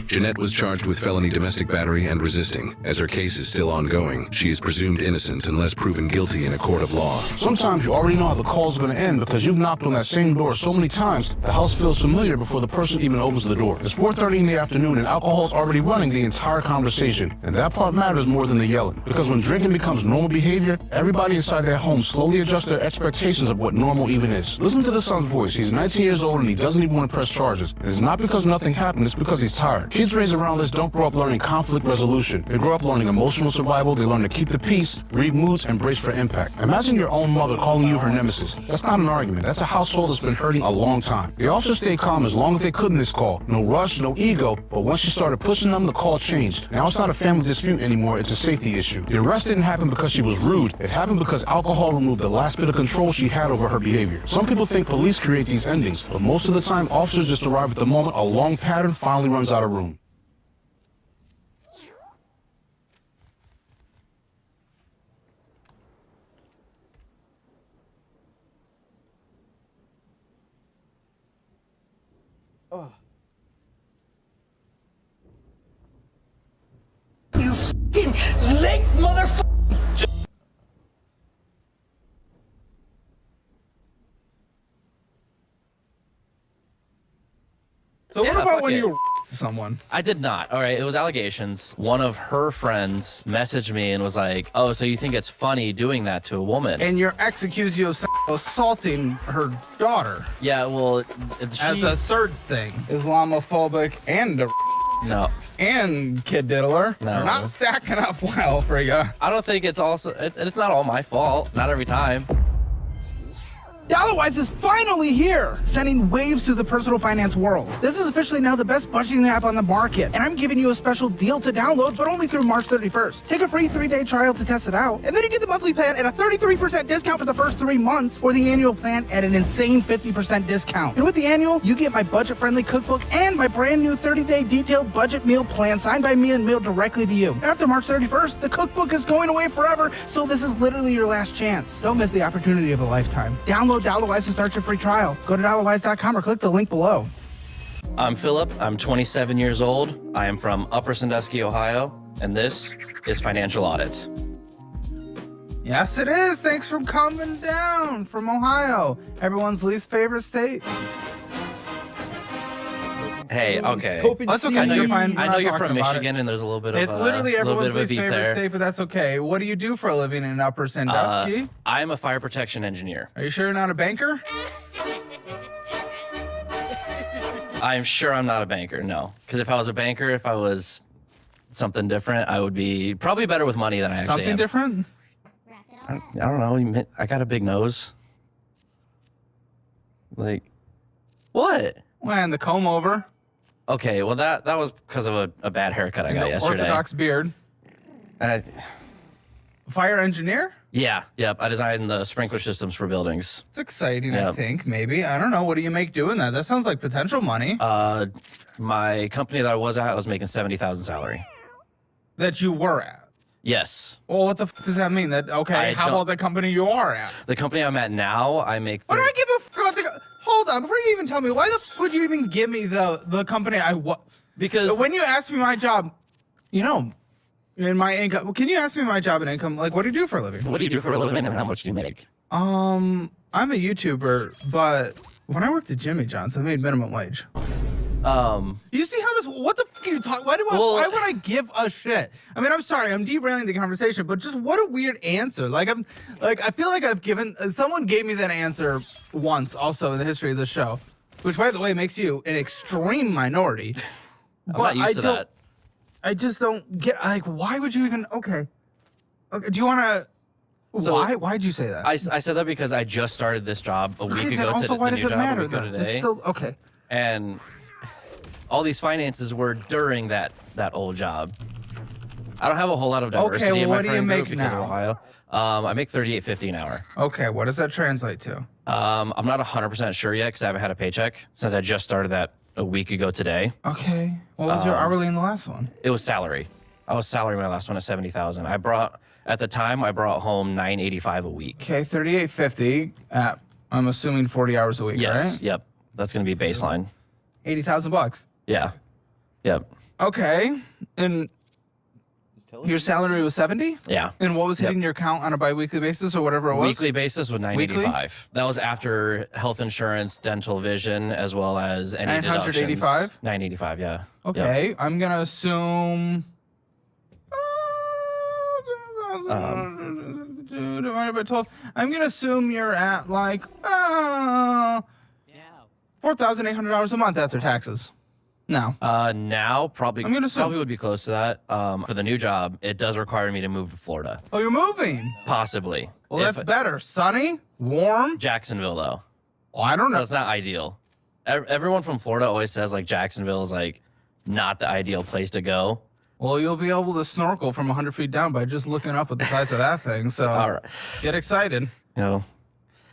Speaker 2: Jeanette was charged with felony domestic battery and resisting. As her case is still ongoing, she is presumed innocent unless proven guilty in a court of law.
Speaker 15: Sometimes you already know how the call's going to end because you've knocked on that same door so many times, the house feels familiar before the person even opens the door. It's 4:30 in the afternoon and alcohol's already running the entire conversation. And that part matters more than the yelling. Because when drinking becomes normal behavior, everybody inside their home slowly adjusts their expectations of what normal even is. Listen to the son's voice. He's 19 years old and he doesn't even want to press charges. And it's not because nothing happened, it's because he's tired. Kids raised around this don't grow up learning conflict resolution. They grow up learning emotional survival, they learn to keep the peace, read moods, and brace for impact. Imagine your own mother calling you her nemesis. That's not an argument, that's a household that's been hurting a long time. The officers stayed calm as long as they could in this call. No rush, no ego, but once she started pushing them, the call changed. Now it's not a family dispute anymore, it's a safety issue. The arrest didn't happen because she was rude, it happened because alcohol removed the last bit of control she had over her behavior. Some people think police create these endings, but most of the time officers just arrive at the moment a long pattern finally runs out of room.
Speaker 23: You f***ing lick motherfucker!
Speaker 17: So what
Speaker 19: Yeah,
Speaker 17: about
Speaker 19: fuck
Speaker 17: when
Speaker 19: it.
Speaker 17: you someone?
Speaker 19: I did not. All right, it was allegations. One of her friends messaged me and was like, "Oh, so you think it's funny doing that to a woman?"
Speaker 17: And your ex accused you of assaulting her daughter.
Speaker 19: Yeah, well,
Speaker 17: As a third thing, Islamophobic and a
Speaker 19: no.
Speaker 17: And kid diddler.
Speaker 19: No.
Speaker 17: You're not stacking up well for you.
Speaker 19: I don't think it's also. It's not all my fault. Not every time.
Speaker 17: DollarWise is finally here, sending waves through the personal finance world. This is officially now the best budgeting app on the market, and I'm giving you a special deal to download, but only through March 31st. Take a free 3-day trial to test it out, and then you get the monthly plan at a 33% discount for the first 3 months, or the annual plan at an insane 50% discount. And with the annual, you get my budget-friendly cookbook and my brand new 30-day detailed budget meal plan signed by me and mailed directly to you. After March 31st, the cookbook is going away forever, so this is literally your last chance. Don't miss the opportunity of a lifetime. Download DollarWise to start your free trial. Go to dollarwise.com or click the link below.
Speaker 19: I'm Philip. I'm 27 years old. I am from Upper Sandusky, Ohio, and this is Financial Audit.
Speaker 17: Yes, it is. Thanks for coming down from Ohio, everyone's least favorite state.
Speaker 19: Hey, okay.
Speaker 17: That's okay.
Speaker 19: I know
Speaker 17: You're
Speaker 19: you're,
Speaker 17: fine.
Speaker 19: I know you're from Michigan, and there's a little bit of
Speaker 17: It's literally
Speaker 19: a little bit
Speaker 17: everyone's
Speaker 19: of a
Speaker 17: least
Speaker 19: beef
Speaker 17: favorite
Speaker 19: there.
Speaker 17: state, but that's okay. What do you do for a living in Upper Sandusky?
Speaker 19: I'm a fire protection engineer.
Speaker 17: Are you sure you're not a banker?
Speaker 19: I'm sure I'm not a banker, no. Because if I was a banker, if I was something different, I would be probably better with money than I actually
Speaker 17: Something
Speaker 19: am.
Speaker 17: different?
Speaker 19: I don't know. I got a big nose. Like, what?
Speaker 17: And the comb over.
Speaker 19: Okay, well that was because of a bad haircut I got yesterday.
Speaker 17: Orthodox beard. Fire engineer?
Speaker 19: Yeah, yep. I designed the sprinkler systems for buildings.
Speaker 17: It's exciting, I
Speaker 19: Yep.
Speaker 17: think, maybe. I don't know. What do you make doing that? That sounds like potential money.
Speaker 19: My company that I was at was making $70,000 salary.
Speaker 17: That you were at?
Speaker 19: Yes.
Speaker 17: Well, what the f does that mean? That okay, how
Speaker 19: don't-
Speaker 17: about the company you are at?
Speaker 19: The company I'm at now, I make.
Speaker 17: Why do I give a f about the... Hold on, before you even tell me, why the f would you even give me the company I
Speaker 19: Because
Speaker 17: when you ask me my job, you know, in my income, can you ask me my job and income? Like, what do you do for a living?
Speaker 19: What do you do for a living and how much do you make?
Speaker 17: I'm a YouTuber, but when I worked at Jimmy John's, I made minimum wage. You see how this? What the f are you talking? Why why would I give a shit? I mean, I'm sorry, I'm derailing the conversation, but just what a weird answer. I feel like I've given. Someone gave me that answer once, also in the history of the show, which, by the way, makes you an extreme minority.
Speaker 19: I'm not used to that.
Speaker 17: I just don't get. Like, why would you even? Okay. Do you want to? Why'd you say that?
Speaker 19: I said that because I just started this job a week
Speaker 17: Okay,
Speaker 19: ago.
Speaker 17: then also, why does it matter? Then?
Speaker 19: Today.
Speaker 17: It's still okay.
Speaker 19: And all these finances were during that old job. I don't have a whole lot of diversity
Speaker 17: Okay,
Speaker 19: in my
Speaker 17: what do you
Speaker 19: friend group
Speaker 17: make
Speaker 19: because of
Speaker 17: now?
Speaker 19: Ohio. I make $38.50 an hour.
Speaker 17: Okay, what does that translate to?
Speaker 19: I'm not 100% sure yet because I haven't had a paycheck since I just started that a week ago today.
Speaker 17: Okay. What was your hourly in the last one?
Speaker 19: It was salary. I was salary my last one at $70,000. At the time I brought home $985 a week.
Speaker 17: Okay, $38.50 at, I'm assuming 40 hours a week,
Speaker 19: Yes.
Speaker 17: right?
Speaker 19: Yep. That's gonna be baseline.
Speaker 17: $80,000.
Speaker 19: Yeah. Yep.
Speaker 17: Okay, and your salary was 70?
Speaker 19: Yeah.
Speaker 17: And what was hitting your account on a bi-weekly basis or whatever it was?
Speaker 19: Weekly basis was $985. That was after health insurance, dental, vision, as well as any deductions.
Speaker 17: $985?
Speaker 19: $985, yeah.
Speaker 17: Okay,
Speaker 19: Yep.
Speaker 17: I'm gonna assume. Divided by 12. I'm gonna assume you're at like $4,800 a month after taxes. No.
Speaker 19: Now probably
Speaker 17: I'm gonna assume.
Speaker 19: probably would be close to that. For the new job, it does require me to move to Florida.
Speaker 17: Oh, you're moving?
Speaker 19: Possibly.
Speaker 17: Well, that's better. Sunny, warm.
Speaker 19: Jacksonville, though.
Speaker 17: Oh, I don't know.
Speaker 19: That's not ideal. Everyone from Florida always says like Jacksonville is like not the ideal place to go.
Speaker 17: Well, you'll be able to snorkel from 100 feet down by just looking up at the size of that thing. So,
Speaker 19: All right.
Speaker 17: Get excited.
Speaker 19: You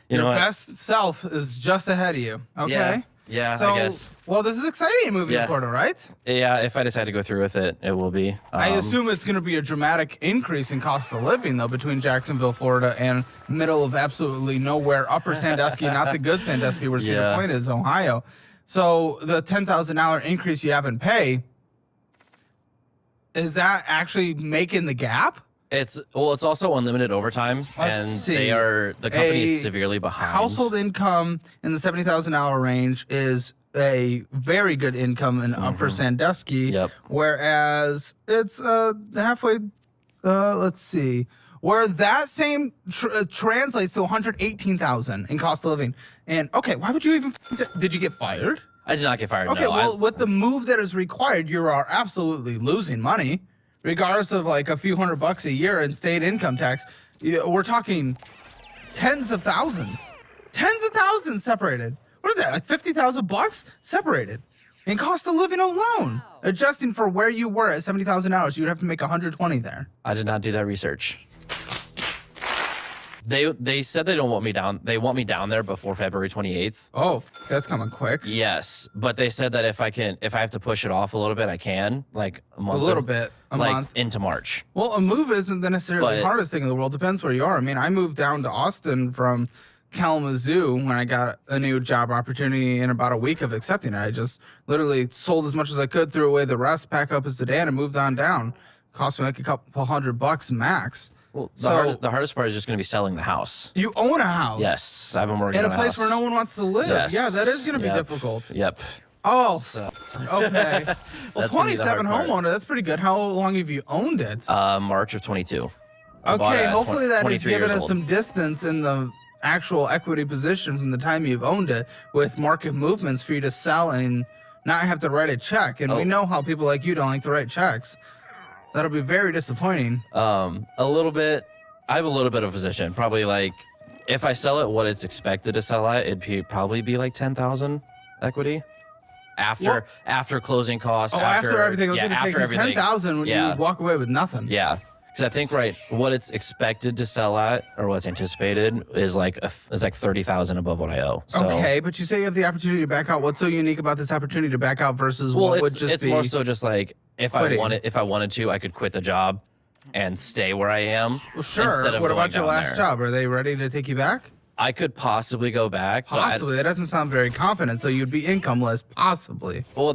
Speaker 17: Your
Speaker 19: know what?
Speaker 17: best self is just ahead of you. Okay.
Speaker 19: Yeah. Yeah,
Speaker 17: So,
Speaker 19: I guess.
Speaker 17: well, this is exciting moving to Florida, right?
Speaker 19: Yeah, if I decide to go through with it, it will be.
Speaker 17: I assume it's going to be a dramatic increase in cost of living, though, between Jacksonville, Florida, and middle of absolutely nowhere, Upper Sandusky, not the good Sandusky, where Cedar
Speaker 19: Yeah.
Speaker 17: Point is, Ohio. So the $10,000 increase you have in pay, is that actually making the gap?
Speaker 19: It's also unlimited overtime,
Speaker 17: Let's
Speaker 19: and
Speaker 17: see.
Speaker 19: the company
Speaker 17: A
Speaker 19: is severely behind.
Speaker 17: Household income in the $70,000 range is a very good income in Upper Sandusky.
Speaker 19: Yep.
Speaker 17: Whereas it's halfway. Let's see. Where that same translates to $118,000 in cost of living. And okay, why would you even? Did you get fired?
Speaker 19: I did not get fired.
Speaker 17: Okay,
Speaker 19: no.
Speaker 17: well, with the move that is required, you are absolutely losing money, regardless of like a few $100 a year in state income tax. We're talking tens of thousands. Tens of thousands separated. What is that? Like $50,000 separated. And cost of living alone. Adjusting for where you were at 70,000 hours, you'd have to make 120 there.
Speaker 19: I did not do that research. They said they don't want me down. They want me down there before February 28th.
Speaker 17: Oh, that's coming quick.
Speaker 19: Yes, but they said that if I have to push it off a little bit, I can, like a month.
Speaker 17: A little bit, a month
Speaker 19: into March.
Speaker 17: Well, a move isn't necessarily the hardest thing in the world. Depends where you are. I mean, I moved down to Austin from Kalamazoo when I got a new job opportunity in about a week of accepting it. I just literally sold as much as I could, threw away the rest, pack up a sedan, and moved on down. Cost me like a couple $100 max.
Speaker 19: Well, the hardest part is just going to be selling the house.
Speaker 17: You own a house.
Speaker 19: Yes, I have a mortgage
Speaker 17: in
Speaker 19: on
Speaker 17: a place
Speaker 19: house.
Speaker 17: where no one wants to live.
Speaker 19: Yes.
Speaker 17: Yeah, that is going to be difficult.
Speaker 19: Yep.
Speaker 17: Oh,
Speaker 19: That's
Speaker 17: okay. Well,
Speaker 19: gonna be the
Speaker 17: 27
Speaker 19: hard part.
Speaker 17: homeowner, that's pretty good. How long have you owned it?
Speaker 19: March of 22. I bought it
Speaker 17: Okay,
Speaker 19: at
Speaker 17: hopefully that has
Speaker 19: 23
Speaker 17: given
Speaker 19: years
Speaker 17: us
Speaker 19: old.
Speaker 17: some distance in the actual equity position from the time you've owned it with market movements for you to sell and not have to write a check. And we know how people like you don't like to write checks. That'll be very disappointing.
Speaker 19: A little bit. I have a little bit of position. Probably like, if I sell it what it's expected to sell at, it'd probably be like 10,000 equity. After closing costs.
Speaker 17: Oh, after everything. I was
Speaker 19: yeah,
Speaker 17: going to say,
Speaker 19: after
Speaker 17: because
Speaker 19: everything.
Speaker 17: 10,000 when you walk away with nothing.
Speaker 19: Yeah. Because I think what it's expected to sell at, or what's anticipated, is like is like 30,000 above what I owe. So,
Speaker 17: Okay, but you say you have the opportunity to back out. What's so unique about this opportunity to back out versus what would just
Speaker 19: it's
Speaker 17: be
Speaker 19: more so just like if
Speaker 17: quitting?
Speaker 19: I wanted to, I could quit the job and stay where I am.
Speaker 17: Well, sure.
Speaker 19: Instead of
Speaker 17: What
Speaker 19: going
Speaker 17: about your
Speaker 19: down
Speaker 17: last
Speaker 19: there.
Speaker 17: job? Are they ready to take you back?
Speaker 19: I could possibly go back. but I-
Speaker 17: Possibly. That doesn't sound very confident. So you'd be incomeless, possibly.
Speaker 19: Well,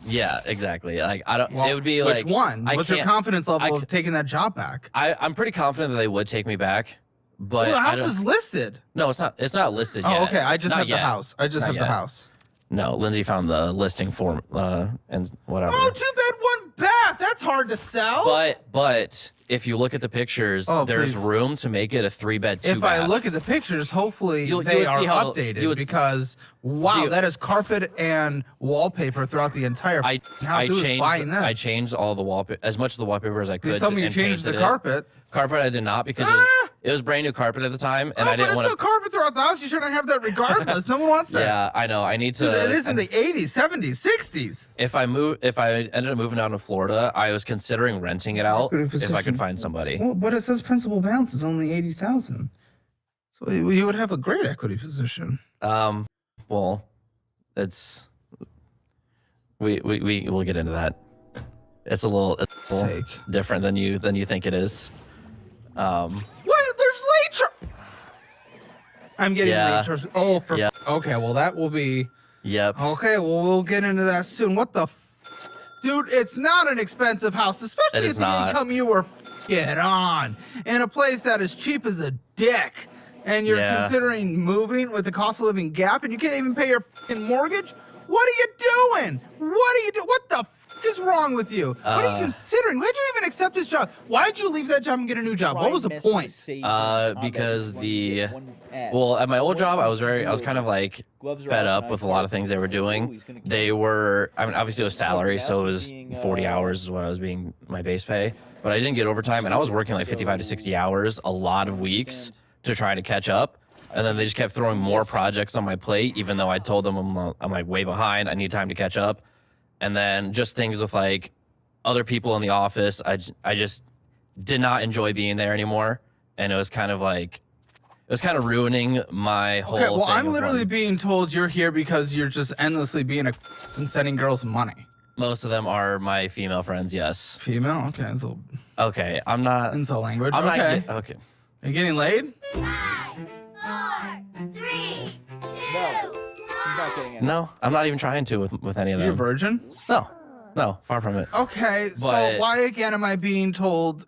Speaker 19: yeah, exactly. Like I don't.
Speaker 17: Well,
Speaker 19: it would be
Speaker 17: which
Speaker 19: like
Speaker 17: one? What's your
Speaker 19: can't-
Speaker 17: confidence level of taking that job back?
Speaker 19: I'm pretty confident that they would take me back, but
Speaker 17: Well, the
Speaker 19: I
Speaker 17: house
Speaker 19: don't-
Speaker 17: is listed.
Speaker 19: No, it's not. It's not listed
Speaker 17: Oh,
Speaker 19: yet.
Speaker 17: okay. I just
Speaker 19: Not
Speaker 17: have
Speaker 19: yet.
Speaker 17: the house. I just
Speaker 19: Not
Speaker 17: have the
Speaker 19: yet.
Speaker 17: house.
Speaker 19: No, Lindsay found the listing form and whatever.
Speaker 17: Oh, 2-bed, 1 bath. That's hard to sell.
Speaker 19: But if you look at the pictures, there's
Speaker 17: please.
Speaker 19: room to make it a 3-bed, 2
Speaker 17: If
Speaker 19: bath.
Speaker 17: I look at the pictures, hopefully
Speaker 19: You
Speaker 17: they
Speaker 19: would
Speaker 17: are
Speaker 19: see how-
Speaker 17: updated
Speaker 19: you would-
Speaker 17: because wow, that is carpet and wallpaper throughout the entire house. Who is buying this?
Speaker 19: I changed all the wallpaper, as much of the wallpaper as I could.
Speaker 17: Please tell me you
Speaker 19: and
Speaker 17: changed the
Speaker 19: painted it.
Speaker 17: carpet.
Speaker 19: Carpet I did not because it was brand new carpet at the time, and I
Speaker 17: But
Speaker 19: didn't
Speaker 17: it's
Speaker 19: want
Speaker 17: still carpet throughout the house. You shouldn't have that regardless. No one wants that.
Speaker 19: Yeah, I know. I need to.
Speaker 17: Dude, it is in the 80s, 70s, 60s.
Speaker 19: If I ended up moving down to Florida, I was considering renting it out
Speaker 17: Equity
Speaker 19: if I
Speaker 17: position.
Speaker 19: could find somebody.
Speaker 17: Well, but it says principal balance is only 80,000. So you would have a great equity position.
Speaker 19: Well, it's we'll get into that. It's a little different than you think it is.
Speaker 17: What? There's late charge. I'm getting
Speaker 19: Yeah.
Speaker 17: late charge. Oh,
Speaker 19: Yeah.
Speaker 17: okay. Well, that will be.
Speaker 19: Yep.
Speaker 17: Okay. Well, we'll get into that soon. What the, dude? It's not an expensive house,
Speaker 19: It
Speaker 17: especially
Speaker 19: is
Speaker 17: at the
Speaker 19: not.
Speaker 17: income you were get on in a place that is cheap as a dick, and you're
Speaker 19: Yeah.
Speaker 17: considering moving with the cost of living gap, and you can't even pay your fucking mortgage. What are you doing? What are you doing? What the fuck is wrong with you? What are you considering? Why'd you even accept this job? Why'd you leave that job and get a new job? What was the point?
Speaker 19: Because at my old job, I was kind of like fed up with a lot of things they were doing. Obviously it was salary, so it was 40 hours is what I was being my base pay, but I didn't get overtime, and I was working like 55 to 60 hours a lot of weeks to try to catch up. And then they just kept throwing more projects on my plate, even though I told them I'm like way behind. I need time to catch up. And then just things with like other people in the office. I just did not enjoy being there anymore. And it was kind of ruining my whole
Speaker 17: Okay, well,
Speaker 19: thing
Speaker 17: I'm
Speaker 19: of
Speaker 17: literally
Speaker 19: wanting-
Speaker 17: being told you're here because you're just endlessly being and sending girls money.
Speaker 19: Most of them are my female friends, yes.
Speaker 17: Female? Okay, so
Speaker 19: Okay, I'm not
Speaker 17: insult language.
Speaker 19: I'm
Speaker 17: okay.
Speaker 19: not okay.
Speaker 17: Are you getting laid?
Speaker 19: No, I'm not even trying to with any of them.
Speaker 17: You're a virgin?
Speaker 19: No, far from it.
Speaker 17: Okay, so
Speaker 19: But-
Speaker 17: why again am I being told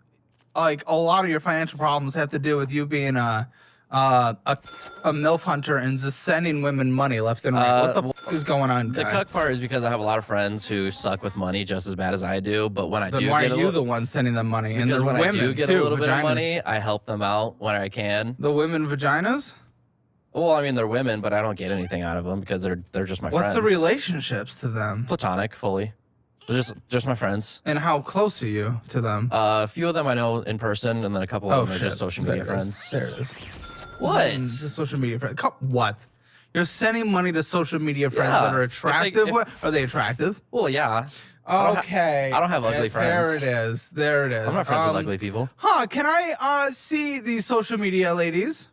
Speaker 17: like a lot of your financial problems have to do with you being a MILF hunter and just sending women money left and right? What the fuck is going on,
Speaker 19: The
Speaker 17: guy?
Speaker 19: cuck part is because I have a lot of friends who suck with money just as bad as I do. But when I
Speaker 17: Then
Speaker 19: do
Speaker 17: why
Speaker 19: get
Speaker 17: are
Speaker 19: a
Speaker 17: you
Speaker 19: little,
Speaker 17: the one sending them money? And
Speaker 19: because
Speaker 17: they're
Speaker 19: when
Speaker 17: women
Speaker 19: I do get
Speaker 17: too,
Speaker 19: a little bit
Speaker 17: vaginas.
Speaker 19: of money, I help them out when I can.
Speaker 17: The women vaginas?
Speaker 19: Well, I mean they're women, but I don't get anything out of them because they're just my
Speaker 17: What's
Speaker 19: friends.
Speaker 17: the relationships to them?
Speaker 19: Platonic, fully. They're just my friends.
Speaker 17: And how close are you to them?
Speaker 19: A few of them I know in person, and then a couple of them are
Speaker 17: shit.
Speaker 19: just social
Speaker 17: There
Speaker 19: media
Speaker 17: it is.
Speaker 19: friends.
Speaker 17: There it is.
Speaker 19: What?
Speaker 4: To social media friends. What? You're sending money to social media friends
Speaker 19: Yeah.
Speaker 4: that are attractive? Are they attractive?
Speaker 19: Well, yeah.
Speaker 4: Okay.
Speaker 19: I don't have ugly friends.
Speaker 4: There it is. There it is.
Speaker 19: I'm not friends with ugly people.
Speaker 4: Huh, can I see these social media ladies?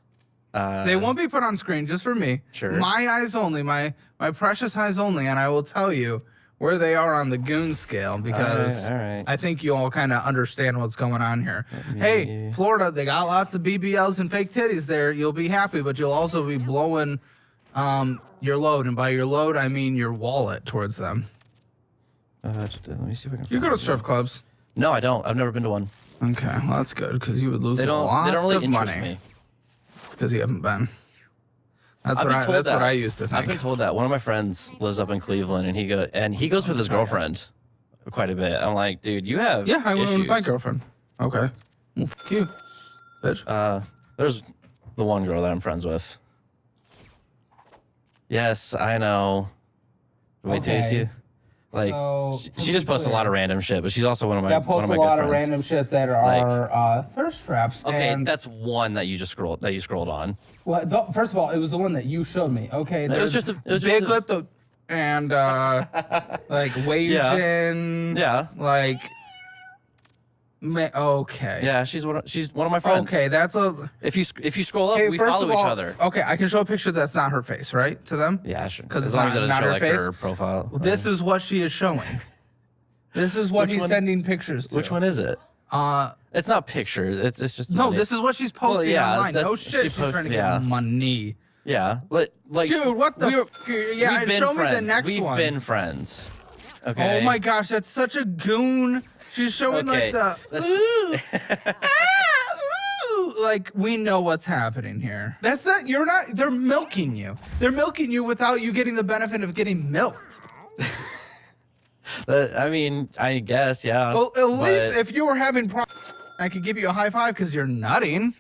Speaker 4: They won't be put on screen, just for me.
Speaker 19: Sure.
Speaker 4: My eyes only, my precious eyes only, and I will tell you where they are on the goon scale because
Speaker 19: all right.
Speaker 4: I think you all kind of understand what's going on here. Hey, Florida, they got lots of BBLs and fake titties there. You'll be happy, but you'll also be blowing your load, and by your load, I mean your wallet towards them.
Speaker 19: Let me see if I can.
Speaker 4: You go to strip clubs?
Speaker 19: No, I don't. I've never been to one.
Speaker 4: Okay, well that's good because you would lose
Speaker 19: They
Speaker 4: a
Speaker 19: don't.
Speaker 4: lot
Speaker 19: They don't really
Speaker 4: of
Speaker 19: interest
Speaker 4: money
Speaker 19: me.
Speaker 4: because you haven't been. That's
Speaker 19: I've
Speaker 4: what
Speaker 19: been told that.
Speaker 4: I used to think.
Speaker 19: I've been told that. One of my friends lives up in Cleveland, and he goes with his girlfriend quite a bit. I'm like, dude, you have
Speaker 4: I went
Speaker 19: issues.
Speaker 4: with my girlfriend. Okay, well, fuck you, bitch.
Speaker 19: There's the one girl that I'm friends with. Yes, I know. Wait till you see. Like,
Speaker 4: So,
Speaker 19: she just posts a lot of random shit, but she's also one of my
Speaker 4: That posts
Speaker 19: one
Speaker 4: a
Speaker 19: of my
Speaker 4: lot
Speaker 19: good
Speaker 4: of
Speaker 19: friends.
Speaker 4: random shit that
Speaker 19: Like-
Speaker 4: are thirst traps.
Speaker 19: Okay,
Speaker 4: and
Speaker 19: that's one that you scrolled on.
Speaker 4: well, first of all, it was the one that you showed me. Okay,
Speaker 19: It was
Speaker 4: there's
Speaker 19: just a- it was
Speaker 4: big
Speaker 19: just a-
Speaker 4: lip though, and like Asian,
Speaker 19: Yeah.
Speaker 4: like. Okay.
Speaker 19: Yeah, she's one of my friends.
Speaker 4: Okay, that's a.
Speaker 19: If you scroll up,
Speaker 4: Hey,
Speaker 19: we
Speaker 4: first
Speaker 19: follow
Speaker 4: of all,
Speaker 19: each other.
Speaker 4: Okay, I can show a picture that's not her face, right? To them?
Speaker 19: Yeah, sure.
Speaker 4: Because
Speaker 19: As
Speaker 4: it's
Speaker 19: long as it doesn't
Speaker 4: not
Speaker 19: show
Speaker 4: her
Speaker 19: like
Speaker 4: face.
Speaker 19: her profile.
Speaker 4: Well, this is what she is showing. This is what
Speaker 19: Which
Speaker 4: he's
Speaker 19: one-
Speaker 4: sending pictures to.
Speaker 19: Which one is it?
Speaker 4: It's
Speaker 19: not pictures. It's just
Speaker 4: no.
Speaker 19: money.
Speaker 4: This is what she's posting
Speaker 19: Well, yeah,
Speaker 4: online.
Speaker 19: that-
Speaker 4: No shit.
Speaker 19: she
Speaker 4: She's
Speaker 19: post-
Speaker 4: trying to
Speaker 19: yeah.
Speaker 4: get money.
Speaker 19: Yeah, but like,
Speaker 4: Dude, what the? Yeah,
Speaker 19: we've been
Speaker 4: show
Speaker 19: friends.
Speaker 4: me the next
Speaker 19: We've
Speaker 4: one.
Speaker 19: been friends. Okay.
Speaker 4: Oh my gosh, that's such a goon. She's showing
Speaker 19: Okay,
Speaker 4: like the.
Speaker 19: that's-
Speaker 4: Ooh, ooh, like we know what's happening here. That's not. You're not. They're milking you. They're milking you without you getting the benefit of getting milked.
Speaker 19: I mean, I guess, yeah.
Speaker 4: Well, at least
Speaker 19: but-
Speaker 4: if you were having problems, I could give you a high five because you're nutting.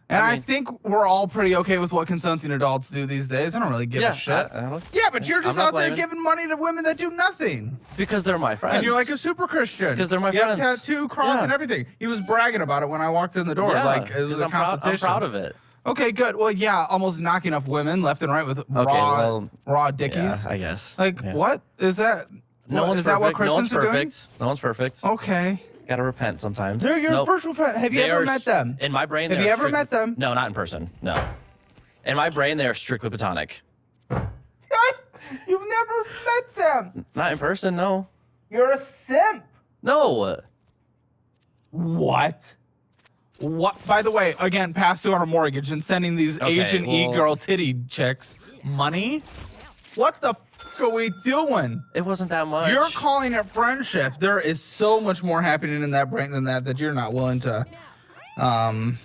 Speaker 4: And I think we're all pretty okay with what consenting adults do these days. I don't really give a shit. Yeah, but you're just
Speaker 19: I'm not
Speaker 4: out there
Speaker 19: blaming.
Speaker 4: giving money to women that do nothing.
Speaker 19: Because they're my friends.
Speaker 4: And you're like a super Christian.
Speaker 19: Because they're my
Speaker 4: you
Speaker 19: friends.
Speaker 4: have tattoo, cross,
Speaker 19: Yeah.
Speaker 4: and everything. He was bragging about it when I walked in the door.
Speaker 19: Yeah,
Speaker 4: like it was
Speaker 19: 'cause
Speaker 4: a
Speaker 19: I'm proud-
Speaker 4: competition.
Speaker 19: I'm proud of it.
Speaker 4: Okay, good. Well, yeah, almost knocking up women left and right with raw dickies.
Speaker 19: Yeah, I guess.
Speaker 4: Like
Speaker 19: Yeah.
Speaker 4: what is that?
Speaker 19: No
Speaker 4: what,
Speaker 19: one's
Speaker 4: is that what
Speaker 19: perfect. No one's
Speaker 4: Christians are doing?
Speaker 19: perfect. No one's perfect.
Speaker 4: Okay.
Speaker 19: Gotta repent sometimes.
Speaker 4: They're your
Speaker 19: Nope.
Speaker 4: virtual friend. Have you
Speaker 19: They
Speaker 4: ever
Speaker 19: are
Speaker 4: met them?
Speaker 19: In my brain,
Speaker 4: Have
Speaker 19: they
Speaker 4: you
Speaker 19: are
Speaker 4: ever met them?
Speaker 19: No, not in person. No. In my brain, they are strictly platonic.
Speaker 4: You've never met them.
Speaker 19: Not in person, no.
Speaker 4: You're a simp.
Speaker 19: No.
Speaker 4: What? What? By the way, again, passed due on a mortgage and sending these
Speaker 19: Okay,
Speaker 4: Asian
Speaker 19: well-
Speaker 4: e-girl titty chicks money? What the f are we doing?
Speaker 19: It wasn't that much.
Speaker 4: You're calling it friendship. There is so much more happening in that brain than that you're not willing to
Speaker 19: I mean,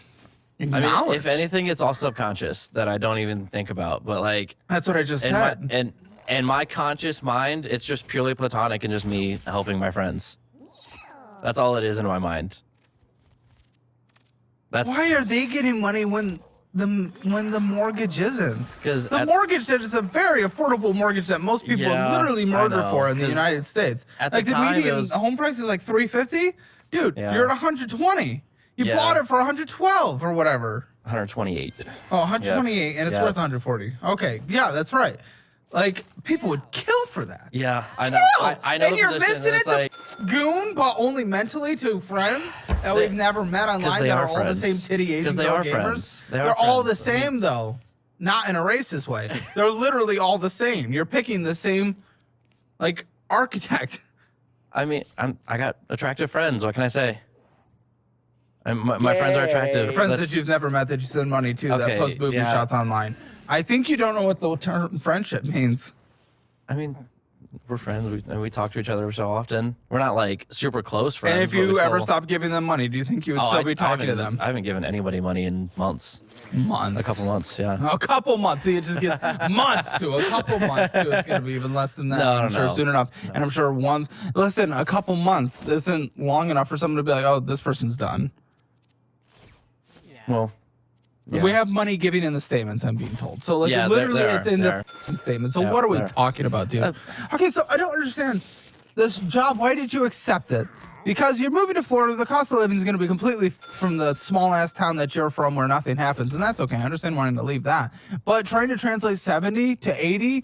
Speaker 4: acknowledge.
Speaker 19: if anything, it's all subconscious that I don't even think about. But like,
Speaker 4: That's what I just
Speaker 19: in
Speaker 4: said.
Speaker 19: and my conscious mind, it's just purely platonic and just me helping my friends. That's all it is in my mind. That's
Speaker 4: Why are they getting money when the mortgage isn't?
Speaker 19: 'Cause
Speaker 4: the
Speaker 19: at-
Speaker 4: mortgage that is a very affordable mortgage that most people
Speaker 19: Yeah,
Speaker 4: literally
Speaker 19: I
Speaker 4: murder
Speaker 19: know,
Speaker 4: for in the
Speaker 19: 'cause
Speaker 4: United States.
Speaker 19: at the
Speaker 4: Like the
Speaker 19: time, it
Speaker 4: median
Speaker 19: was-
Speaker 4: home price is like $350. Dude,
Speaker 19: Yeah.
Speaker 4: you're at 120. You
Speaker 19: Yeah.
Speaker 4: bought it for 112 or whatever.
Speaker 19: 128.
Speaker 4: Oh, 128, and it's
Speaker 19: Yeah.
Speaker 4: worth 140. Okay, yeah, that's right. Like people would kill for that.
Speaker 19: Yeah, I know.
Speaker 4: Kill!
Speaker 19: I know
Speaker 4: and
Speaker 19: the
Speaker 4: you're
Speaker 19: position,
Speaker 4: missing
Speaker 19: and
Speaker 4: it
Speaker 19: it's
Speaker 4: to goon, but only mentally to friends that we've never met online
Speaker 19: they
Speaker 4: that
Speaker 19: are
Speaker 4: are all the
Speaker 19: friends.
Speaker 4: same titty
Speaker 19: 'Cause
Speaker 4: Asian
Speaker 19: they
Speaker 4: girl
Speaker 19: are
Speaker 4: gamers.
Speaker 19: friends. They are
Speaker 4: They're all the
Speaker 19: friends. I mean-
Speaker 4: same though, not in a racist way. They're literally all the same. You're picking the same, like architect.
Speaker 19: I mean, I got attractive friends. What can I say? And my friends are attractive.
Speaker 4: Friends
Speaker 19: That's-
Speaker 4: that you've never met that you send money to that
Speaker 19: Okay,
Speaker 4: post booby
Speaker 19: yeah.
Speaker 4: shots online. I think you don't know what the term friendship means.
Speaker 19: I mean, we're friends and we talk to each other so often. We're not like super close friends.
Speaker 4: And if
Speaker 19: but we
Speaker 4: you ever
Speaker 19: still-
Speaker 4: stop giving them money, do you think you would
Speaker 19: Oh,
Speaker 4: still
Speaker 19: I-
Speaker 4: be
Speaker 19: I
Speaker 4: talking to
Speaker 19: haven't-
Speaker 4: them?
Speaker 19: I haven't given anybody money in months.
Speaker 4: Months.
Speaker 19: A couple months, yeah.
Speaker 4: A couple months. See, it just gets months to a couple months to. It's going to be even less than that.
Speaker 19: No,
Speaker 4: I'm sure
Speaker 19: no.
Speaker 4: soon enough. And I'm sure listen, a couple months isn't long enough for someone to be like, oh, this person's done.
Speaker 19: Well, yeah.
Speaker 4: We have money giving in the statements, I'm being told. So, like,
Speaker 19: Yeah,
Speaker 4: literally,
Speaker 19: there
Speaker 4: it's
Speaker 19: are,
Speaker 4: in
Speaker 19: there
Speaker 4: the
Speaker 19: are.
Speaker 4: f***ing statement. So,
Speaker 19: Yeah,
Speaker 4: what are we
Speaker 19: there are.
Speaker 4: talking about, dude? Okay, so I don't understand this job. Why did you accept it? Because you're moving to Florida, the cost of living is going to be completely from the small-ass town that you're from where nothing happens, and that's okay. I understand wanting to leave that. But trying to translate 70 to 80,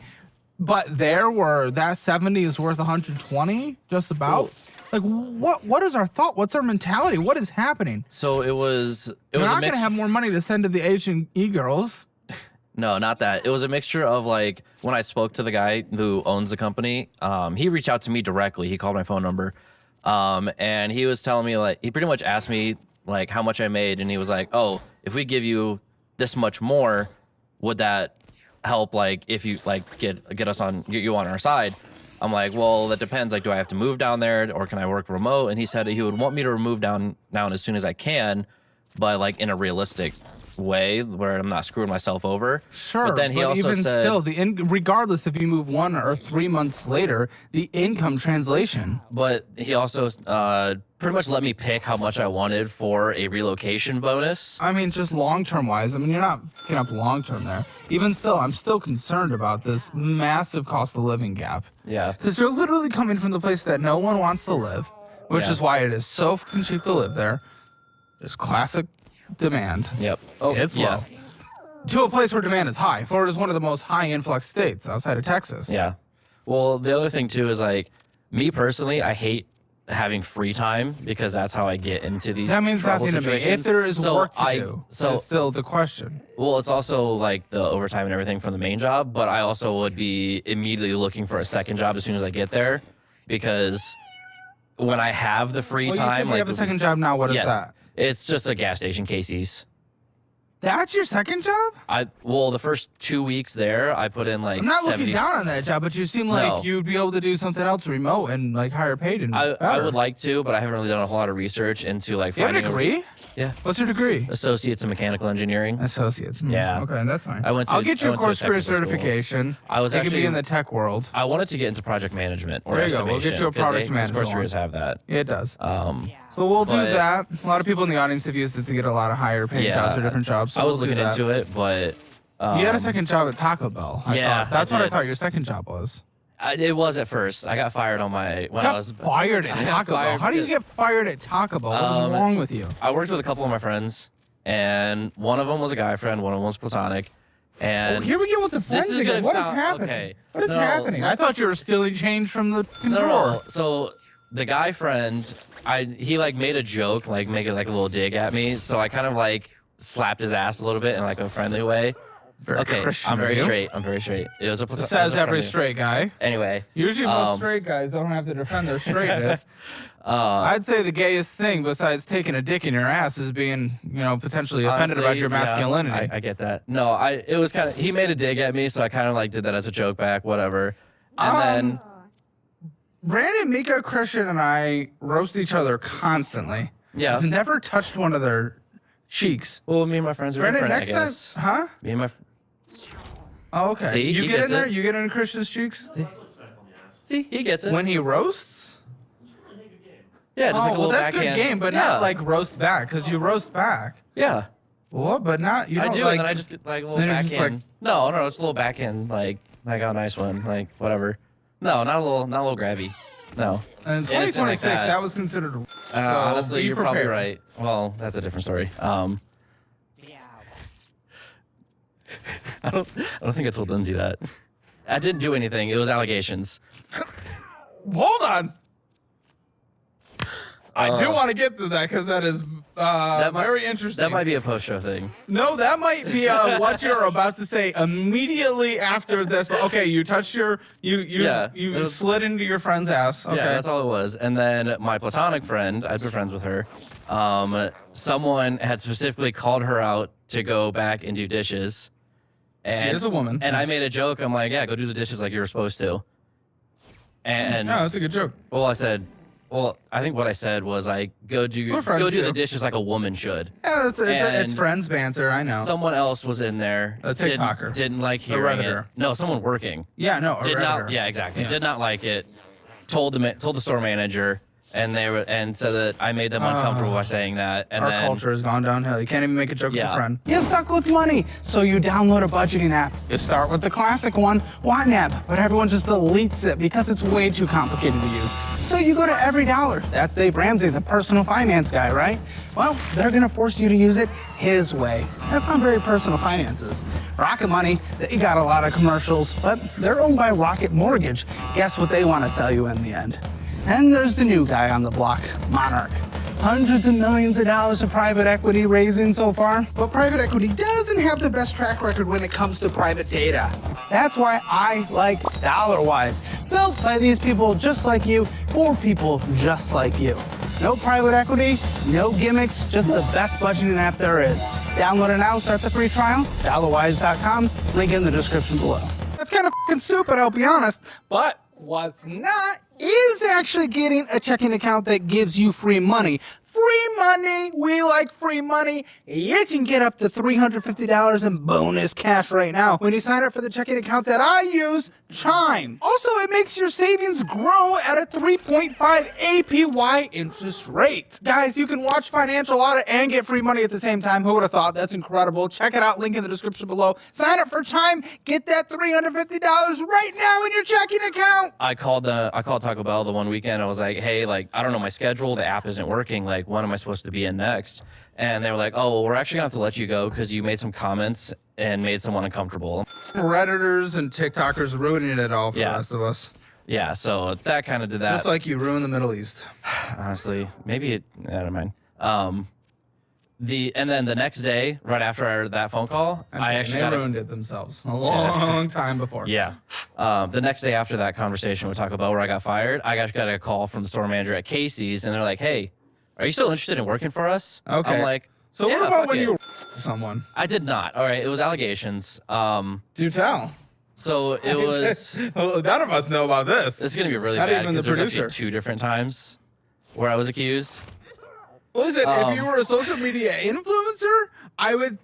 Speaker 4: but there where that 70 is worth 120, just about. Like, what is our thought? What's our mentality? What is happening?
Speaker 19: So it was
Speaker 4: We're not going to have more money to send to the Asian e-girls.
Speaker 19: No, not that. It was a mixture of like when I spoke to the guy who owns the company, he reached out to me directly. He called my phone number. And he was telling me, like, he pretty much asked me like how much I made, and he was like, "Oh, if we give you this much more, would that help? Like, if you like get you on our side?" I'm like, "Well, that depends. Like, do I have to move down there, or can I work remote?" And he said he would want me to move down as soon as I can, but like in a realistic way where I'm not screwing myself over.
Speaker 4: Sure,
Speaker 19: but then he also
Speaker 4: even
Speaker 19: said,
Speaker 4: still, regardless if you move 1 or 3 months later, the income translation.
Speaker 19: But he also pretty much let me pick how much I wanted for a relocation bonus.
Speaker 4: I mean, just long-term wise. I mean, you're not picking up long-term there. Even still, I'm still concerned about this massive cost of living gap.
Speaker 19: Yeah.
Speaker 4: Because you're literally coming from the place that no one wants to live, which
Speaker 19: Yeah.
Speaker 4: is why it is so fucking cheap to live there. There's classic demand.
Speaker 19: Yep.
Speaker 4: It's low. To a place where demand is high. Florida is one of the most high influx states outside of Texas.
Speaker 19: Yeah. Well, the other thing too is like, me personally, I hate having free time because that's how I get into these.
Speaker 4: That means
Speaker 19: trouble
Speaker 4: nothing to me.
Speaker 19: situations.
Speaker 4: If there is
Speaker 19: So
Speaker 4: work to do,
Speaker 19: so
Speaker 4: is still the question.
Speaker 19: Well, it's also like the overtime and everything from the main job, but I also would be immediately looking for a second job as soon as I get there, because when I have the free
Speaker 4: Well, you said
Speaker 19: time,
Speaker 4: you
Speaker 19: like
Speaker 4: have a second job now. What is
Speaker 19: yes,
Speaker 4: that?
Speaker 19: It's just a gas station, Casey's.
Speaker 4: That's your second job?
Speaker 19: The first 2 weeks there, I put in like
Speaker 4: I'm not
Speaker 19: 70.
Speaker 4: looking down on that job, but you seem like
Speaker 19: No.
Speaker 4: you'd be able to do something else remote and like higher paid and
Speaker 19: I
Speaker 4: better.
Speaker 19: would like to, but I haven't really done a whole lot of research into like
Speaker 4: You have a
Speaker 19: finding
Speaker 4: degree?
Speaker 19: Yeah.
Speaker 4: What's your degree?
Speaker 19: Associates in mechanical engineering.
Speaker 4: Associates.
Speaker 19: Yeah.
Speaker 4: Okay, that's fine.
Speaker 19: I'll
Speaker 4: get you a course career certification.
Speaker 19: I was
Speaker 4: It
Speaker 19: actually
Speaker 4: can be in the tech world.
Speaker 19: I wanted to get into project management or
Speaker 4: There you go.
Speaker 19: estimation.
Speaker 4: We'll get you a
Speaker 19: 'cause
Speaker 4: product
Speaker 19: most
Speaker 4: management
Speaker 19: course
Speaker 4: one.
Speaker 19: careers have that.
Speaker 4: It does. So we'll do
Speaker 19: but-
Speaker 4: that. A lot of people in the audience have used it to get a lot of higher paying jobs or different jobs. So
Speaker 19: I was
Speaker 4: we'll do
Speaker 19: looking
Speaker 4: that.
Speaker 19: into it, but
Speaker 4: You had a second job at Taco Bell. I
Speaker 19: Yeah,
Speaker 4: thought. That's
Speaker 19: I
Speaker 4: what I
Speaker 19: did.
Speaker 4: thought your second job was.
Speaker 19: It was at first. I got fired on my when
Speaker 4: Got
Speaker 19: I was
Speaker 4: fired at
Speaker 19: I got
Speaker 4: Taco Bell.
Speaker 19: fired
Speaker 4: How do you
Speaker 19: because-
Speaker 4: get fired at Taco Bell? What's wrong with you?
Speaker 19: I worked with a couple of my friends, and one of them was a guy friend, one of them was platonic. And
Speaker 4: Here we go with the friends
Speaker 19: this is
Speaker 4: again.
Speaker 19: gonna
Speaker 4: What is
Speaker 19: sound-
Speaker 4: happening?
Speaker 19: okay.
Speaker 4: What is
Speaker 19: No,
Speaker 4: happening? I thought you were stealing change from the drawer.
Speaker 19: No. So the guy friend, he like made a joke, like making like a little dig at me. So I kind of like slapped his ass a little bit in like a friendly way.
Speaker 4: Very Christian
Speaker 19: I'm
Speaker 4: of
Speaker 19: very
Speaker 4: you.
Speaker 19: straight. I'm very straight. It was a it was
Speaker 4: Says
Speaker 19: a
Speaker 4: every
Speaker 19: friendly-
Speaker 4: straight guy.
Speaker 19: Anyway.
Speaker 4: Usually most straight guys don't have to defend their straightness.
Speaker 19: Uh,
Speaker 4: I'd say the gayest thing besides taking a dick in your ass is being, potentially offended about your
Speaker 19: Honestly, yeah,
Speaker 4: masculinity.
Speaker 19: I get that. No, it was kind of, he made a dig at me, so I kind of like did that as a joke back, whatever. And then,
Speaker 4: Brandon, Mika, Christian, and I roast each other constantly.
Speaker 19: Yeah.
Speaker 4: I've never touched one of their cheeks.
Speaker 19: well, me and my friends are
Speaker 4: Brandon,
Speaker 19: different,
Speaker 4: next
Speaker 19: I guess.
Speaker 4: time, huh?
Speaker 19: Me and my,
Speaker 4: Oh, okay.
Speaker 19: See,
Speaker 4: you
Speaker 19: he
Speaker 4: get in
Speaker 19: gets
Speaker 4: there?
Speaker 19: it.
Speaker 4: You get in Christian's cheeks?
Speaker 19: See, he gets it.
Speaker 4: When he roasts?
Speaker 19: Yeah, just like a little
Speaker 4: that's
Speaker 19: backhand.
Speaker 4: good game, but
Speaker 19: Yeah.
Speaker 4: not like roast back, because you roast back.
Speaker 19: Yeah.
Speaker 4: What? But not, you
Speaker 19: I
Speaker 4: don't
Speaker 19: do,
Speaker 4: like,
Speaker 19: and then I just get like a little
Speaker 4: then you're just
Speaker 19: backhand.
Speaker 4: like-
Speaker 19: No, it's a little backhand, like I got a nice one, like whatever. No, not a little grabby. No.
Speaker 4: In
Speaker 19: Innocent like
Speaker 4: 2026, that was considered. So
Speaker 19: honestly,
Speaker 4: be
Speaker 19: you're probably
Speaker 4: prepared.
Speaker 19: right. Well, that's a different story. I don't think I told Lindsay that. I didn't do anything. It was allegations.
Speaker 4: Hold on. I do want to get to that because that is very interesting.
Speaker 19: That might be a post-show thing.
Speaker 4: No, that might be what you're about to say immediately after this. But okay, you touched your you slid into your friend's ass. Okay,
Speaker 19: Yeah, that's all it was. And then my platonic friend, I've been friends with her. Someone had specifically called her out to go back and do dishes. And,
Speaker 4: She is a woman.
Speaker 19: And I made a joke. I'm like, yeah, go do the dishes like you were supposed to. And
Speaker 4: no, that's a good joke.
Speaker 19: Well, I think what I said was like, go do
Speaker 4: do.
Speaker 19: the dishes like a woman should.
Speaker 4: Yeah, it's
Speaker 19: And
Speaker 4: friends banter. I know.
Speaker 19: Someone else was in there.
Speaker 4: A TikToker.
Speaker 19: Didn't like
Speaker 4: A
Speaker 19: hearing it.
Speaker 4: Redditor.
Speaker 19: No, someone working.
Speaker 4: Yeah, no, a
Speaker 19: Did not.
Speaker 4: Redditor.
Speaker 19: Yeah, exactly.
Speaker 4: Yeah.
Speaker 19: Did not like it. Told the store manager. And so that I made them uncomfortable by saying that. And
Speaker 4: Our
Speaker 19: then
Speaker 4: culture has gone downhill. You can't even make a joke with
Speaker 19: Yeah.
Speaker 4: a friend. You suck with money, so you download a budgeting app. You start with the classic one, YNAB, but everyone just deletes it because it's way too complicated to use. So you go to Every Dollar. That's Dave Ramsey, the personal finance guy, right? Well, they're gonna force you to use it his way. That's not very personal finances. Rocket Money, they got a lot of commercials, but they're owned by Rocket Mortgage. Guess what they want to sell you in the end? And there's the new guy on the block, Monarch. Hundreds of millions of dollars of private equity raising so far. But private equity doesn't have the best track record when it comes to private data. That's why I like DollarWise. Built by these people just like you, for people just like you. No private equity, no gimmicks, just the best budgeting app there is. Download it now, start the free trial, dollarwise.com, link in the description below. That's kind of f***ing stupid, I'll be honest, but what's not is actually getting a checking account that gives you free money. Free money! We like free money. You can get up to $350 in bonus cash right now when you sign up for the checking account that I use, Chime. Also, it makes your savings grow at a 3.5 APY interest rate. Guys, you can watch Financial Audit and get free money at the same time. Who would have thought? That's incredible. Check it out. Link in the description below. Sign up for Chime. Get that $350 right now in your checking account.
Speaker 19: I called Taco Bell the one weekend. I was like, hey, like, I don't know my schedule. The app isn't working. Like, when am I supposed to be in next? And they were like, oh, well, we're actually gonna have to let you go because you made some comments and made someone uncomfortable.
Speaker 4: Redditors and TikTokers ruining it all for the rest of us.
Speaker 19: Yeah, so that kind of did that.
Speaker 4: Just like you ruined the Middle East.
Speaker 19: Honestly, maybe I don't mind. And then the next day, right after that phone call, I actually
Speaker 4: ruined it themselves a long time before.
Speaker 19: Yeah. The next day after that conversation with Taco Bell where I got fired, I got a call from the store manager at Casey's, and they're like, "Hey, are you still interested in working for us?"
Speaker 4: Okay.
Speaker 19: I'm like,
Speaker 4: so
Speaker 19: yeah,
Speaker 4: what about
Speaker 19: fuck
Speaker 4: when
Speaker 19: it.
Speaker 4: you someone?
Speaker 19: I did not. All right, it was allegations.
Speaker 4: Do tell.
Speaker 19: So it was.
Speaker 4: Well, none of us know about this.
Speaker 19: It's gonna be really
Speaker 4: Not
Speaker 19: bad
Speaker 4: even the
Speaker 19: because there's
Speaker 4: producer.
Speaker 19: actually 2 different times where I was accused.
Speaker 4: Listen, if you were a social media influencer, I would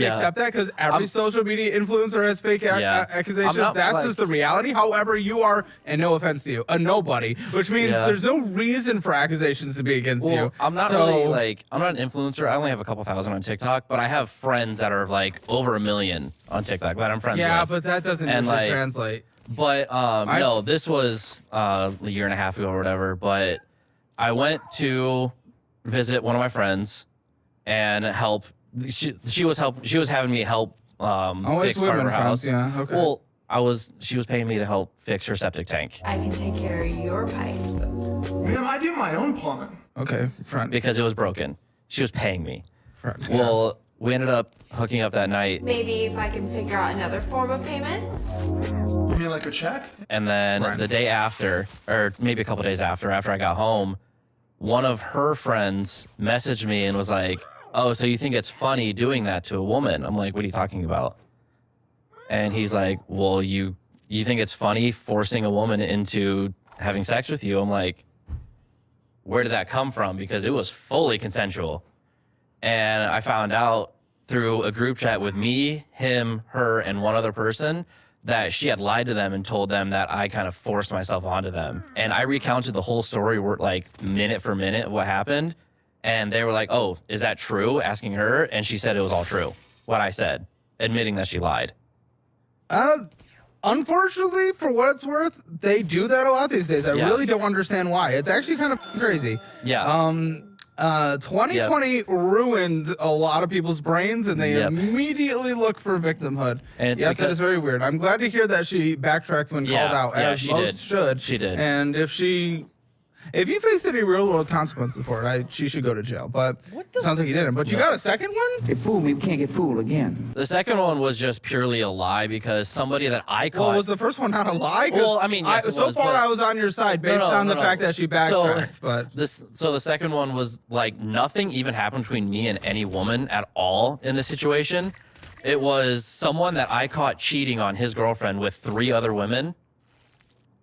Speaker 19: Yeah.
Speaker 4: accept that because every social media influencer has fake accusations.
Speaker 19: I'm not,
Speaker 4: That's
Speaker 19: like-
Speaker 4: just the reality. However, you are, and no offense to you, a nobody, which means
Speaker 19: Yeah.
Speaker 4: there's no reason for accusations to be against you.
Speaker 19: I'm not
Speaker 4: So-
Speaker 19: really like I'm not an influencer. I only have a couple thousand on TikTok, but I have friends that are like over 1 million on TikTok that I'm friends with.
Speaker 4: Yeah, but that doesn't
Speaker 19: And,
Speaker 4: usually
Speaker 19: like,
Speaker 4: translate.
Speaker 19: But no, this was a year and a half ago or whatever. But I went to visit one of my friends and help. She was having me help
Speaker 4: Always
Speaker 19: fix part of
Speaker 4: women
Speaker 19: her house.
Speaker 4: friends, yeah, okay.
Speaker 19: Well, she was paying me to help fix her septic tank.
Speaker 6: I can take care of your pipe.
Speaker 12: Ma'am, I do my own plumbing.
Speaker 4: Okay, front.
Speaker 19: Because it was broken. She was paying me.
Speaker 4: Front.
Speaker 19: Well, we ended up hooking up that night.
Speaker 6: Maybe if I can figure out another form of payment.
Speaker 12: You mean like a check?
Speaker 19: And then the day after, or maybe a couple days after I got home, one of her friends messaged me and was like, "Oh, so you think it's funny doing that to a woman?" I'm like, "What are you talking about?" And he's like, "Well, you think it's funny forcing a woman into having sex with you?" I'm like, "Where did that come from?" Because it was fully consensual. And I found out through a group chat with me, him, her, and one other person that she had lied to them and told them that I kind of forced myself onto them. And I recounted the whole story, like minute for minute, what happened. And they were like, "Oh, is that true?" asking her. And she said it was all true, what I said, admitting that she lied.
Speaker 4: Unfortunately, for what it's worth, they do that a lot these days. I
Speaker 19: Yeah.
Speaker 4: really don't understand why. It's actually kind of crazy.
Speaker 19: Yeah.
Speaker 4: 2020 ruined a lot of people's brains, and they immediately look for victimhood.
Speaker 19: And it's
Speaker 4: yes, that
Speaker 19: because-
Speaker 4: is very weird. I'm glad to hear that she backtracked when
Speaker 19: Yeah,
Speaker 4: called out,
Speaker 19: yeah,
Speaker 4: as
Speaker 19: she
Speaker 4: most
Speaker 19: did.
Speaker 4: should.
Speaker 19: She did.
Speaker 4: And if you faced any real world consequences for it, she should go to jail. But it sounds like you didn't. But you got a second one?
Speaker 19: They fooled me. We can't get fooled again. The second one was just purely a lie because somebody that I caught.
Speaker 4: Well, was the first one not a lie? 'Cause
Speaker 19: Well, I mean, yes, it
Speaker 4: so
Speaker 19: was,
Speaker 4: far
Speaker 19: but-
Speaker 4: I was on your side based on the fact that she backtracked. But
Speaker 19: So the second one was like nothing even happened between me and any woman at all in this situation. It was someone that I caught cheating on his girlfriend with 3 other women.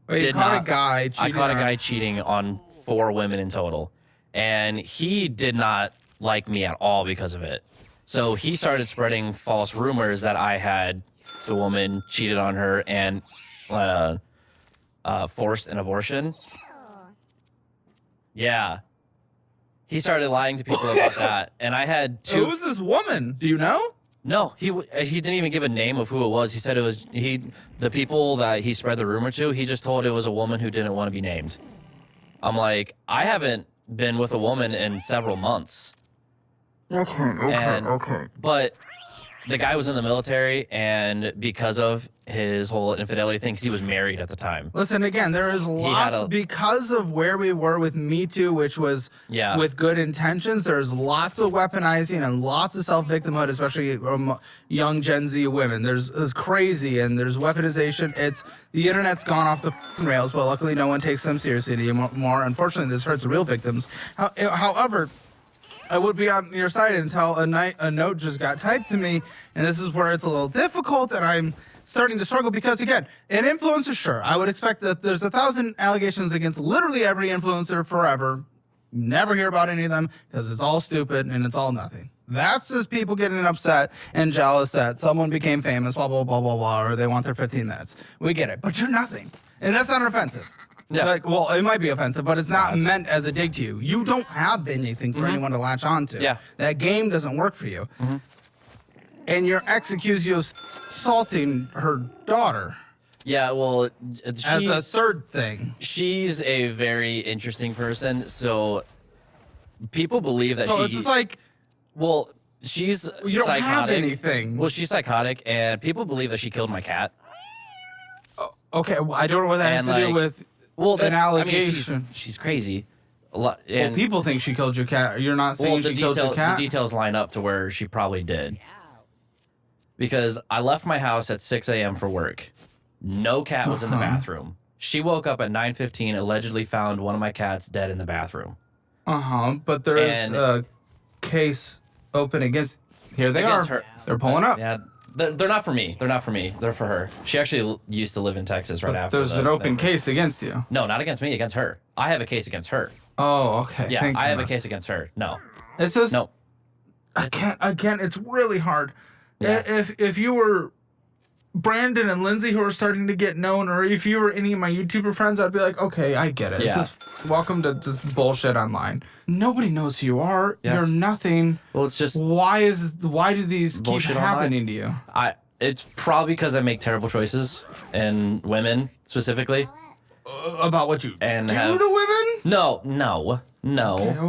Speaker 4: Wait, you caught a guy
Speaker 19: I
Speaker 4: cheating
Speaker 19: caught a
Speaker 4: on-
Speaker 19: guy cheating on 4 women in total. And he did not like me at all because of it. So he started spreading false rumors that I had the woman cheated on her and forced an abortion. Yeah. He started lying to people about that, and I had two.
Speaker 4: Who's this woman? Do you know?
Speaker 19: No, he didn't even give a name of who it was. He said it was the people that he spread the rumor to. He just told it was a woman who didn't want to be named. I'm like, I haven't been with a woman in several months. Okay. But the guy was in the military, and because of his whole infidelity thing, because he was married at the time.
Speaker 4: Listen, again, there is lots, because of where we were with Me Too, which was with good intentions, there's lots of weaponizing and lots of self-victimhood, especially young Gen Z women. It's crazy, and there's weaponization. The internet's gone off the rails, but luckily no one takes them seriously anymore. Unfortunately, this hurts real victims. However, I would be on your side until a note just got typed to me, and this is where it's a little difficult, and I'm starting to struggle because, again, an influencer, sure, I would expect that there's 1,000 allegations against literally every influencer forever. Never hear about any of them because it's all stupid and it's all nothing. That's just people getting upset and jealous that someone became famous, blah, blah, blah, blah, blah, or they want their 15 minutes. We get it, but you're nothing. And that's not offensive. Yeah. Like, well, it might be offensive, but it's not meant as a dig to you. You don't have anything for anyone to latch on to. Yeah. That game doesn't work for you. And your ex accused you of assaulting her daughter.
Speaker 19: Yeah, well,
Speaker 4: as a third thing.
Speaker 19: She's a very interesting person. So people believe that
Speaker 4: it's just like,
Speaker 19: well, she's
Speaker 4: you don't
Speaker 19: psychotic.
Speaker 4: Have anything.
Speaker 19: Well, she's psychotic, and people believe that she killed my cat.
Speaker 4: Okay, well, I don't know what that has to do with an allegation.
Speaker 19: I mean, she's crazy. A lot. And,
Speaker 4: well, people think she killed your cat. You're not saying she killed your cat?
Speaker 19: The details line up to where she probably did. Because I left my house at 6 a.m. for work. No cat was in the bathroom. She woke up at 9:15, allegedly found one of my cats dead in the bathroom.
Speaker 4: But there is a case open against... Here they are.
Speaker 19: Her.
Speaker 4: They're pulling up.
Speaker 19: Yeah. They're not for me. They're not for me. They're for her. She actually used to live in Texas right after.
Speaker 4: There's an open case against you.
Speaker 19: No, not against me. Against her. I have a case against her.
Speaker 4: Oh, okay.
Speaker 19: Yeah, I have a case against her. No.
Speaker 4: It's just...
Speaker 19: No.
Speaker 4: Again, it's really hard.
Speaker 19: Yeah.
Speaker 4: If you were Brandon and Lindsay who are starting to get known, or if you were any of my YouTuber friends, I'd be like, okay, I get it.
Speaker 19: Yeah.
Speaker 4: This is welcome to just bullshit online. Nobody knows who you are.
Speaker 19: Yeah.
Speaker 4: You're nothing.
Speaker 19: Well, it's just
Speaker 4: why do these keep happening to you?
Speaker 19: It's probably because I make terrible choices, and women specifically.
Speaker 4: About what you
Speaker 19: do
Speaker 4: to women?
Speaker 19: No.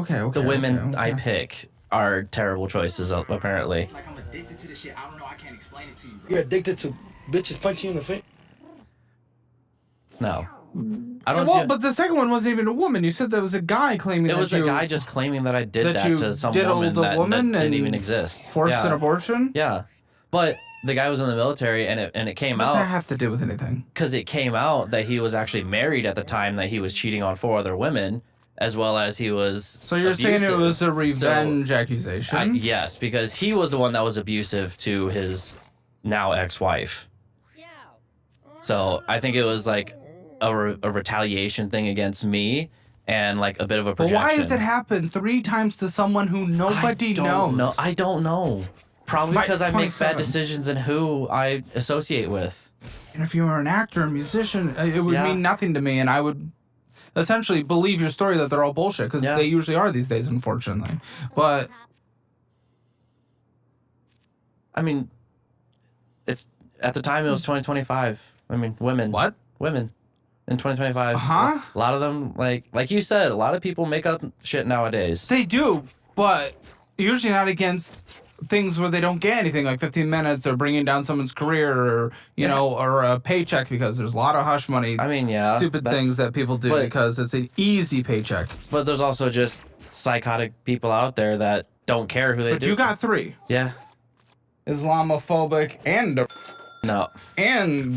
Speaker 4: Okay.
Speaker 19: The women I pick are terrible choices, apparently.
Speaker 9: Like I'm addicted to this shit. I don't know. I can't explain it to you.
Speaker 12: You're addicted to bitches punching you in the face?
Speaker 19: No. I don't.
Speaker 4: Well, but the second one wasn't even a woman. You said there was a guy claiming
Speaker 19: it was a guy just claiming that I did that to some woman that didn't even exist.
Speaker 4: Forced an abortion?
Speaker 19: Yeah. But the guy was in the military, and it came out.
Speaker 4: What does that have to do with anything?
Speaker 19: Because it came out that he was actually married at the time that he was cheating on 4 other women, as well as he was.
Speaker 4: So you're saying it was a revenge accusation?
Speaker 19: Yes, because he was the one that was abusive to his now ex-wife. So I think it was like a retaliation thing against me, and like a bit of a projection.
Speaker 4: But why does it happen 3 times to someone who nobody knows?
Speaker 19: I don't know. Probably because I make bad decisions in who I associate with.
Speaker 4: And if you were an actor or musician, it would mean nothing to me, and I would essentially believe your story that they're all bullshit, because they usually are these days, unfortunately. But
Speaker 19: I mean, it's at the time it was 2025. I mean, women.
Speaker 4: What?
Speaker 19: Women in 2025.
Speaker 4: Huh?
Speaker 19: A lot of them, like you said, a lot of people make up shit nowadays.
Speaker 4: They do, but usually not against things where they don't get anything, like 15 minutes or bringing down someone's career, or or a paycheck, because there's a lot of hush money.
Speaker 19: I mean,
Speaker 4: stupid things that people do because it's an easy paycheck.
Speaker 19: But there's also just psychotic people out there that don't care who they do.
Speaker 4: But you got 3.
Speaker 19: Yeah.
Speaker 4: Islamophobic and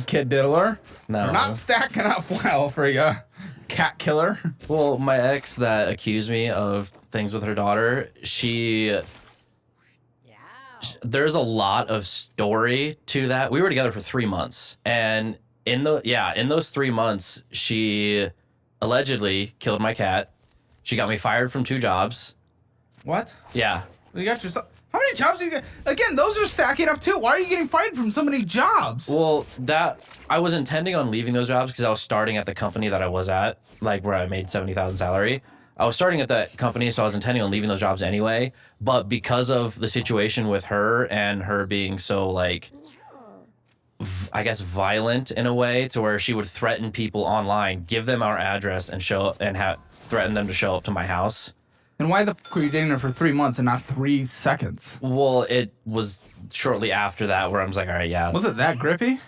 Speaker 4: kid diddler.
Speaker 19: No.
Speaker 4: They're not stacking up well for you, cat killer.
Speaker 19: Well, my ex that accused me of things with her daughter, there's a lot of story to that. We were together for 3 months, and in those 3 months, she allegedly killed my cat. She got me fired from 2 jobs.
Speaker 4: What?
Speaker 19: Yeah.
Speaker 4: You got yourself. How many jobs you get? Again, those are stacking up too. Why are you getting fired from so many jobs?
Speaker 19: Well, I was intending on leaving those jobs because I was starting at the company that I was at, like where I made $70,000 salary. I was starting at that company, so I was intending on leaving those jobs anyway. But because of the situation with her and her being so like, I guess, violent in a way, to where she would threaten people online, give them our address, and threaten them to show up to my house.
Speaker 4: And why the fuck were you dating her for 3 months and not 3 seconds?
Speaker 19: Well, it was shortly after that where I was like, all right, yeah.
Speaker 4: Was it that grippy?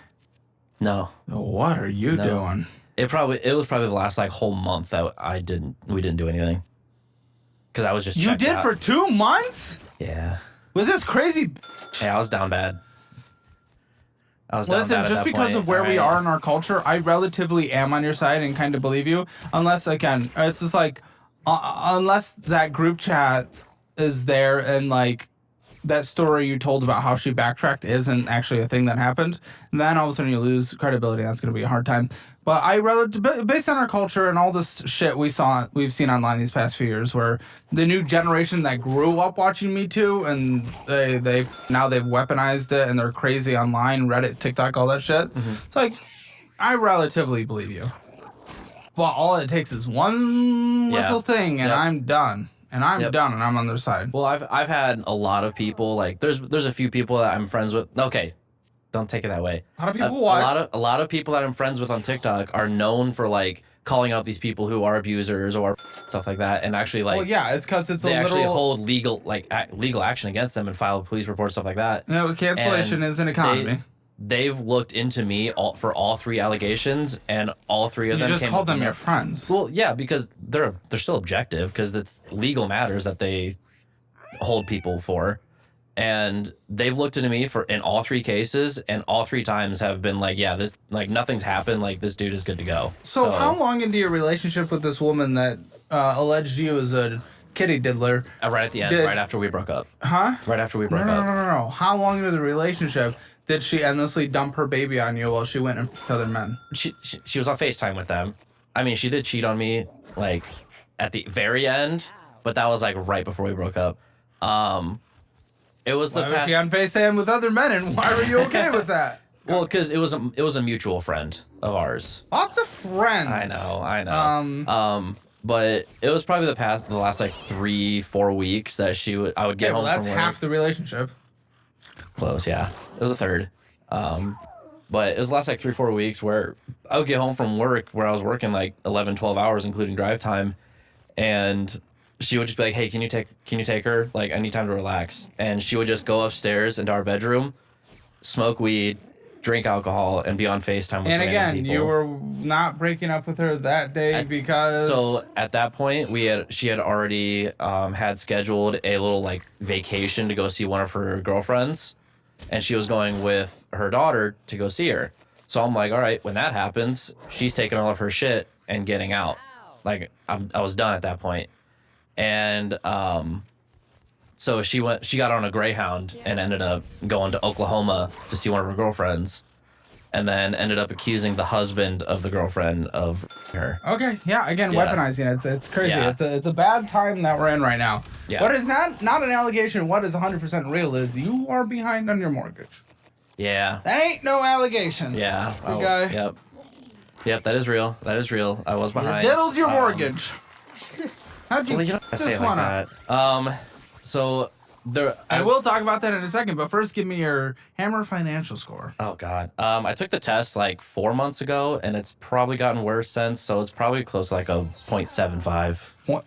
Speaker 19: No.
Speaker 4: What are you doing?
Speaker 19: It was probably the last like whole month that we didn't do anything. Because I was just
Speaker 4: You
Speaker 19: checked
Speaker 4: did
Speaker 19: out.
Speaker 4: for 2 months?
Speaker 19: Yeah.
Speaker 4: With this crazy...
Speaker 19: Yeah, I was down bad.
Speaker 4: Listen, just because of where we are in our culture, I relatively am on your side and kind of believe you. Unless, again, it's just like, unless that group chat is there and like that story you told about how she backtracked isn't actually a thing that happened, then all of a sudden you lose credibility. That's going to be a hard time. But based on our culture and all this shit we've seen online these past few years, where the new generation that grew up watching Me Too and they've weaponized it and they're crazy online, Reddit, TikTok, all that shit. It's like, I relatively believe you. But all it takes is one little thing and I'm done. And I'm done, and I'm on their side.
Speaker 19: Well, I've had a lot of people, like, there's a few people that I'm friends with. Okay, don't take it that way.
Speaker 4: A lot of people what?
Speaker 19: A lot of people that I'm friends with on TikTok are known for, like, calling out these people who are abusers or stuff like that, and actually, like...
Speaker 4: Well, yeah, it's because it's
Speaker 19: they
Speaker 4: a
Speaker 19: actually
Speaker 4: literal...
Speaker 19: hold legal action against them and file police reports, stuff like that.
Speaker 4: No, cancellation is an economy.
Speaker 19: They've looked into me for all 3 allegations, and all 3 of them.
Speaker 4: You just called them your friends.
Speaker 19: Well, yeah, because they're still objective, because it's legal matters that they hold people for, and they've looked into me in all 3 cases, and all 3 times have been like, yeah, this like nothing's happened, like this dude is good to go.
Speaker 4: So how long into your relationship with this woman that alleged you as a kitty diddler?
Speaker 19: Right at the end, right after we broke up.
Speaker 4: Huh?
Speaker 19: Right after we broke up.
Speaker 4: No. How long into the relationship did she endlessly dump her baby on you while she went and f***ed other men?
Speaker 19: She was on FaceTime with them. I mean, she did cheat on me, like, at the very end, but that was, like, right before we broke up. It was
Speaker 4: Why was she on FaceTime with other men, and why were you okay with that?
Speaker 19: Well, because it was a mutual friend of ours.
Speaker 4: Lots of friends.
Speaker 19: I know. But it was probably the last, like, 3-4 weeks that I would get home from work.
Speaker 4: That's half the relationship.
Speaker 19: Close, yeah. It was a third. But it was the last like 3-4 weeks where I would get home from work where I was working like 11-12 hours including drive time, and she would just be like, hey, can you take her? Like, I need time to relax. And she would just go upstairs into our bedroom, smoke weed, drink alcohol, and be on FaceTime with random
Speaker 4: again,
Speaker 19: people.
Speaker 4: you were not breaking up with her that day because...
Speaker 19: So at that point, she had already had scheduled a little like vacation to go see one of her girlfriends, and she was going with her daughter to go see her. So I'm like, all right, when that happens, she's taking all of her shit and getting out. Like, I was done at that point. And so she got on a Greyhound and ended up going to Oklahoma to see one of her girlfriends, and then ended up accusing the husband of the girlfriend of her.
Speaker 4: Okay, yeah, again,
Speaker 19: Yeah.
Speaker 4: weaponizing it. It's crazy.
Speaker 19: Yeah.
Speaker 4: It's a bad time that we're in right now.
Speaker 19: Yeah.
Speaker 4: What is not an allegation, what is 100% real is you are behind on your mortgage.
Speaker 19: Yeah.
Speaker 4: That ain't no allegation.
Speaker 19: Yeah.
Speaker 4: Okay.
Speaker 19: Yep, that is real. That is real. I was behind.
Speaker 4: You diddled your mortgage. How'd you
Speaker 19: Well, you
Speaker 4: get
Speaker 19: don't have to
Speaker 4: this
Speaker 19: say it
Speaker 4: one
Speaker 19: like
Speaker 4: up?
Speaker 19: that. So
Speaker 4: I will talk about that in a second, but first give me your Hammer financial score.
Speaker 19: Oh God. I took the test like 4 months ago, and it's probably gotten worse since. So it's probably close to like a 0.75.
Speaker 4: What?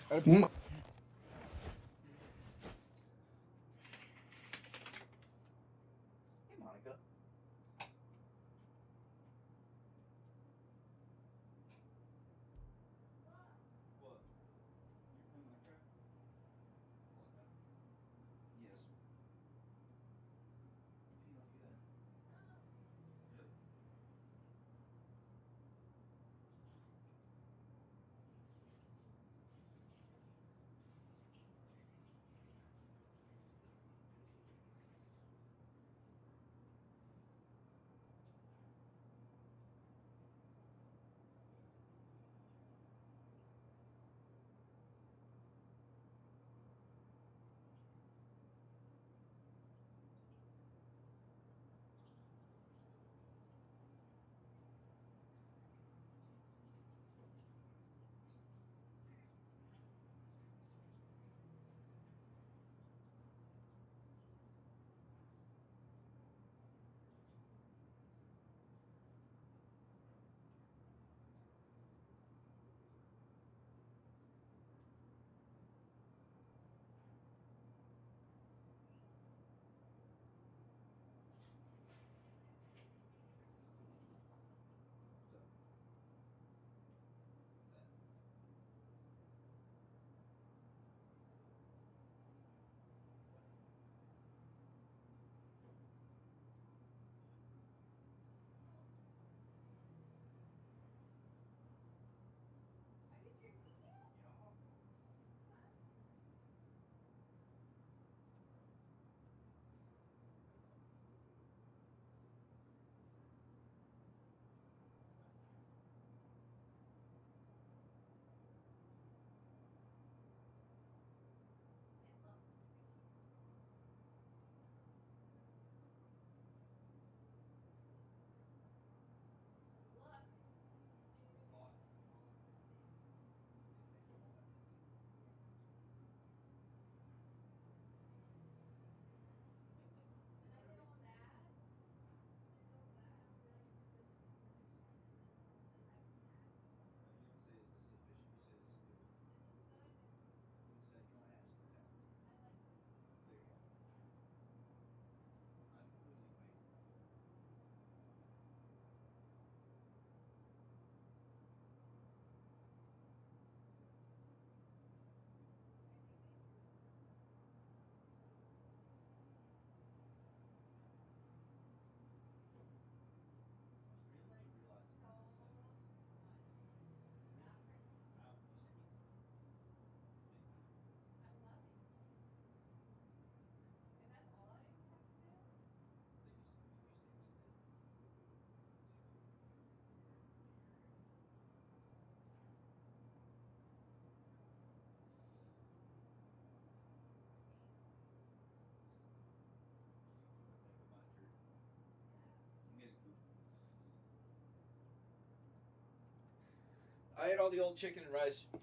Speaker 10: I ate all the old chicken and rice. You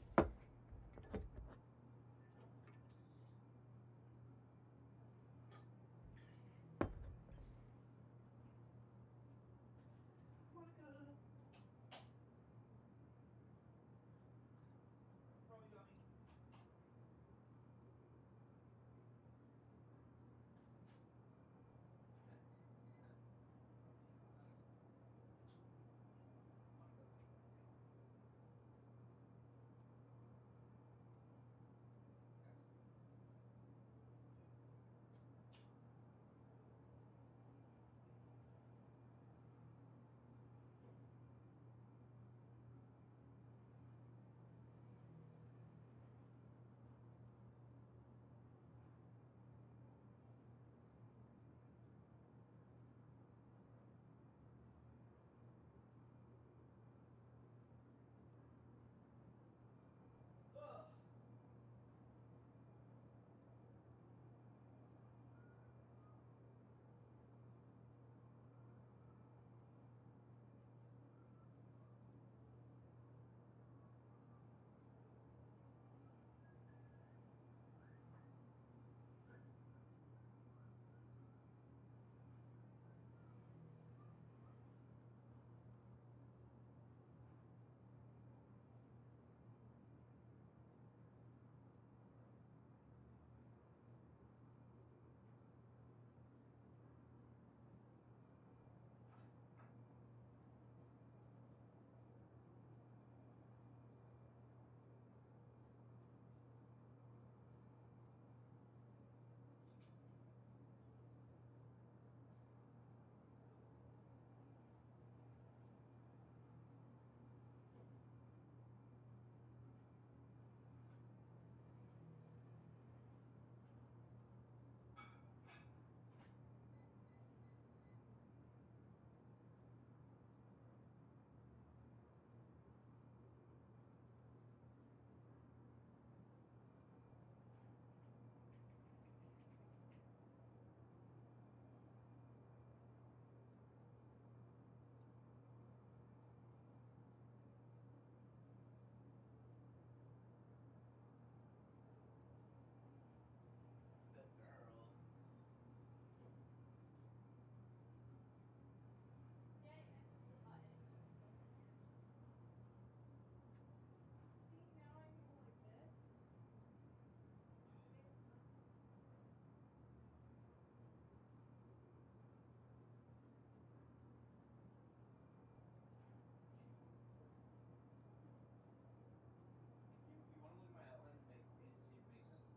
Speaker 10: want to look at my outline and see if it makes sense?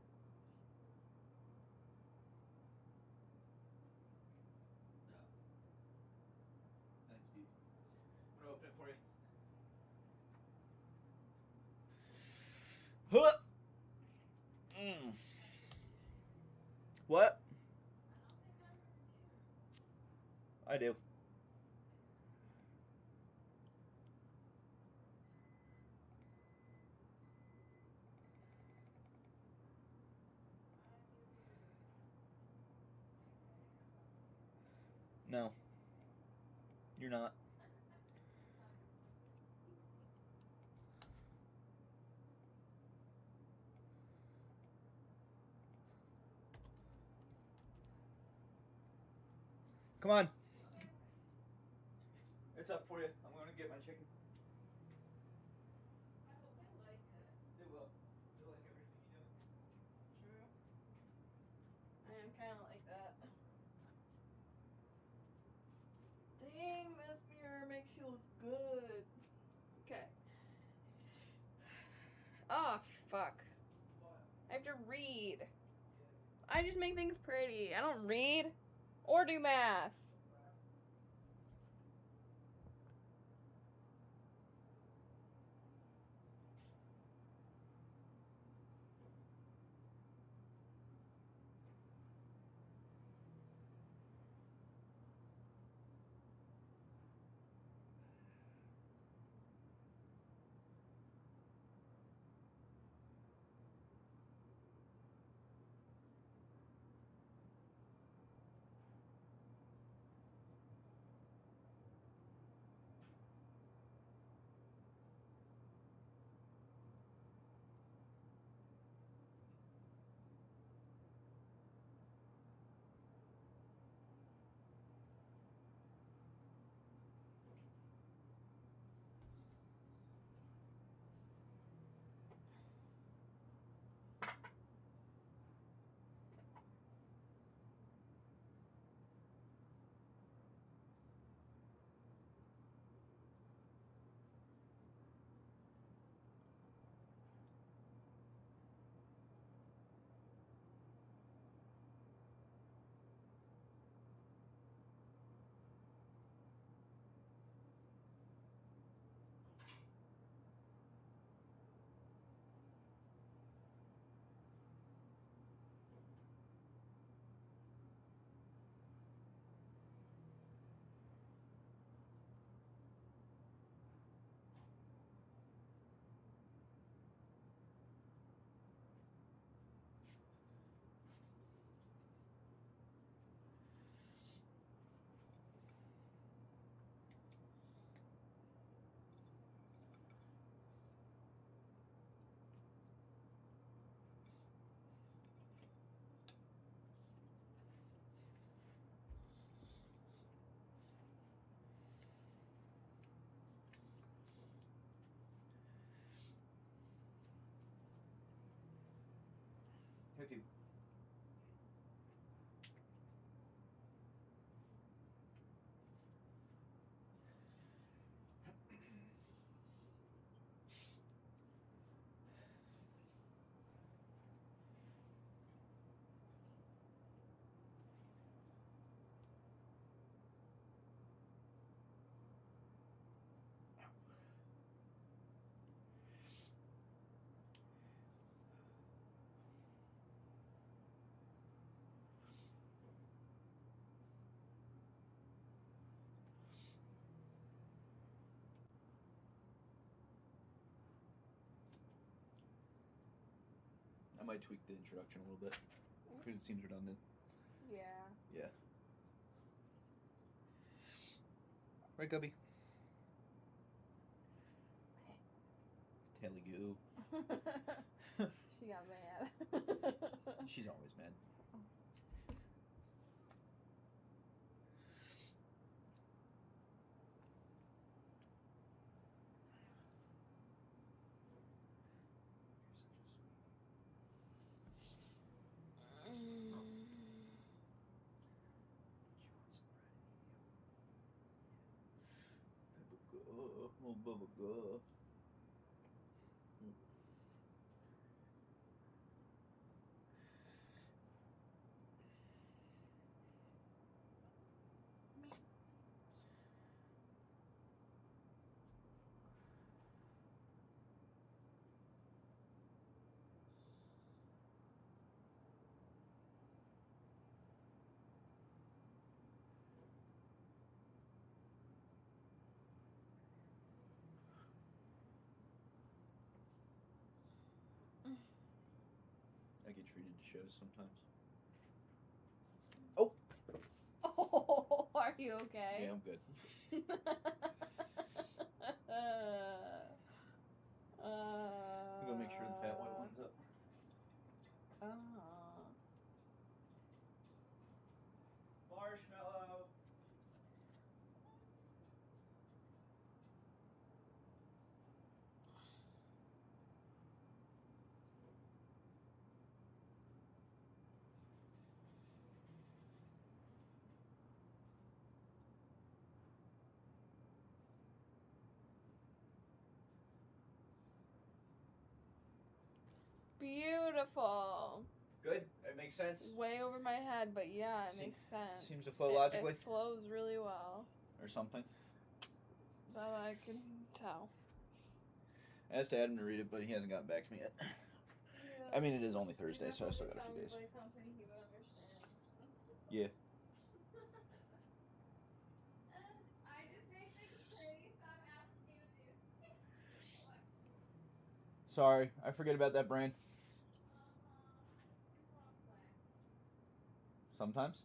Speaker 10: No. Thanks, dude. I'm gonna open it for you. Huh. What? I do. No. You're not. Come on. It's up for you. I'm going to get my chicken.
Speaker 6: I hope they like it.
Speaker 10: They will. They like everything you do.
Speaker 6: True. I am kind of like that. Dang, this mirror makes you look good. Okay. Oh, fuck. I have to read. I just make things pretty. I don't read or do math.
Speaker 10: I might tweak the introduction a little bit because it seems redundant.
Speaker 6: Yeah.
Speaker 10: Yeah. Right, Gubby? Telugu.
Speaker 6: She got mad.
Speaker 10: She's always mad. Oh, Bubba Guff. I get treated to shows sometimes. Oh!
Speaker 6: Oh, are you okay?
Speaker 10: Yeah, I'm good. I'm gonna make sure the fat white one's up. Marshmallow!
Speaker 6: Beautiful.
Speaker 10: Good? It makes sense?
Speaker 6: Way over my head, but yeah, it makes sense.
Speaker 10: Seems to flow logically?
Speaker 6: It flows really well.
Speaker 10: Or something.
Speaker 6: That I can tell.
Speaker 10: I asked Adam to read it, but he hasn't gotten back to me yet.
Speaker 6: Yeah.
Speaker 10: I mean, it is only Thursday, so I still got a few days.
Speaker 6: Like something he would understand.
Speaker 10: Yeah.
Speaker 6: I just make things pretty. Stop asking you to do.
Speaker 10: Sorry, I forget about that brain. Sometimes.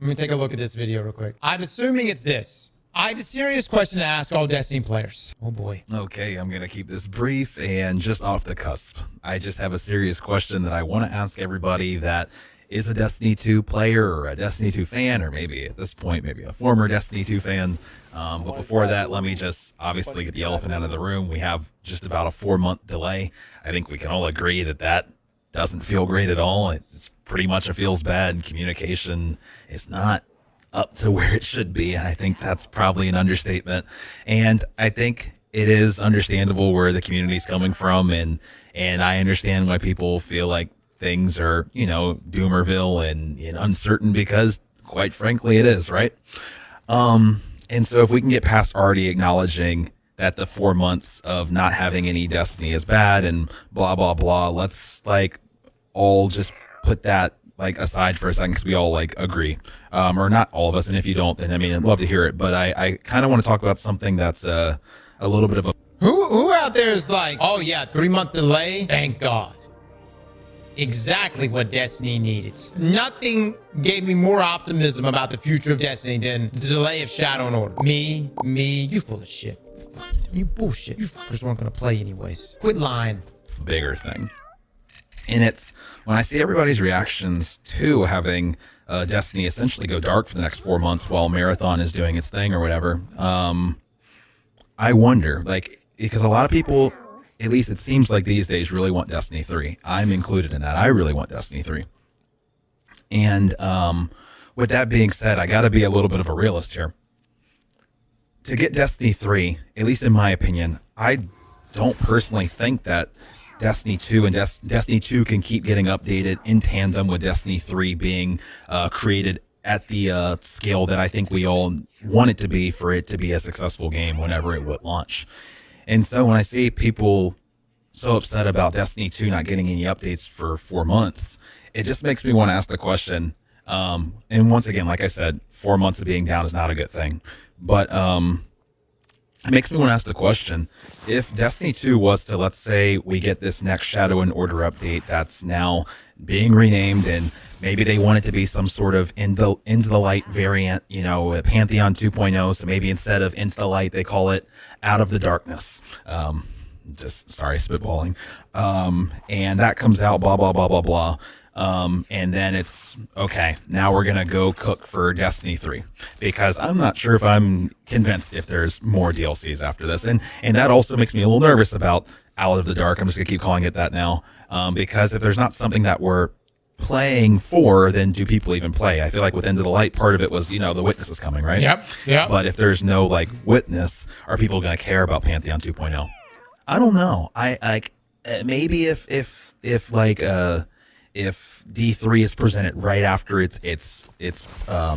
Speaker 5: Let me take a look at this video real quick. I'm assuming it's this. I have a serious question to ask all Destiny players. Oh boy.
Speaker 8: Okay, I'm going to keep this brief and just off the cusp. I just have a serious question that I want to ask everybody that is a Destiny 2 player or a Destiny 2 fan, or maybe at this point, maybe a former Destiny 2 fan. But before that, let me just obviously get the elephant out of the room. We have just about a 4-month delay. I think we can all agree that that doesn't feel great at all. It's pretty much a feels bad. Communication is not up to where it should be. I think that's probably an understatement. And I think it is understandable where the community's coming from, and I understand why people feel like things are, you know, doomerville and uncertain, because quite frankly it is, right? And so if we can get past already acknowledging that the 4 months of not having any Destiny is bad and blah, blah, blah, let's like all just put that like aside for a second, because we all like agree, or not all of us. And if you don't, then I mean, I'd love to hear it. But I kind of want to talk about something that's a little bit of a...
Speaker 5: Who out there is like, oh yeah, 3-month delay? Thank God. exactly what Destiny needed. Nothing gave me more optimism about the future of Destiny than the delay of Shadow and Order. Me, you full of shit. You bullshit. You fuckers weren't gonna play anyways. Quit lying.
Speaker 8: Bigger thing. And it's when I see everybody's reactions to having Destiny essentially go dark for the next 4 months while Marathon is doing its thing or whatever. I wonder, like, because a lot of people, at least it seems like these days, really want Destiny 3. I'm included in that. I really want Destiny 3. And with that being said, I got to be a little bit of a realist here. To get Destiny 3, at least in my opinion, I don't personally think that Destiny 2 and Destiny 2 can keep getting updated in tandem with Destiny 3 being created at the scale that I think we all want it to be for it to be a successful game whenever it would launch. And so when I see people so upset about Destiny 2 not getting any updates for 4 months, it just makes me want to ask the question. And once again, like I said, 4 months of being down is not a good thing. But it makes me want to ask the question, if Destiny 2 was to, let's say, we get this next Shadow and Order update that's now being renamed, and maybe they want it to be some sort of Into the Light variant, you know, Pantheon 2.0, so maybe instead of Into the Light, they call it Out of the Darkness. Just, sorry, spitballing. And that comes out, blah, blah, blah, blah, blah. And then it's, okay, now we're going to go cook for Destiny 3, because I'm not sure if I'm convinced if there's more DLCs after this. And that also makes me a little nervous about Out of the Dark. I'm just going to keep calling it that now, because if there's not something that we're playing for, then do people even play? I feel like with Into the Light, part of it was, you know, the Witness is coming, right?
Speaker 5: Yep.
Speaker 8: But if there's no, like, Witness, are people going to care about Pantheon 2.0? I don't know. I like, maybe if D3 is presented right after it's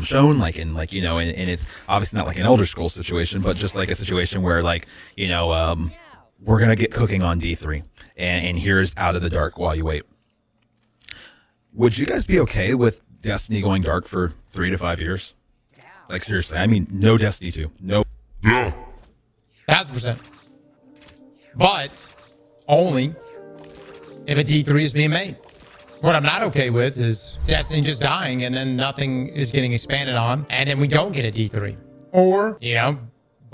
Speaker 8: shown, like in, like, you know, and it's obviously not like an Elder Scrolls situation, but just like a situation where, like, you know, we're gonna get cooking on D3, and here's Out of the Dark while you wait. Would you guys be okay with Destiny going dark for 3 to 5 years? Like, seriously, I mean, no Destiny 2, no.
Speaker 5: Yeah. 1000%. But only if a D3 is being made. What I'm not okay with is Destiny just dying and then nothing is getting expanded on, and then we don't get a D3. Or, you know,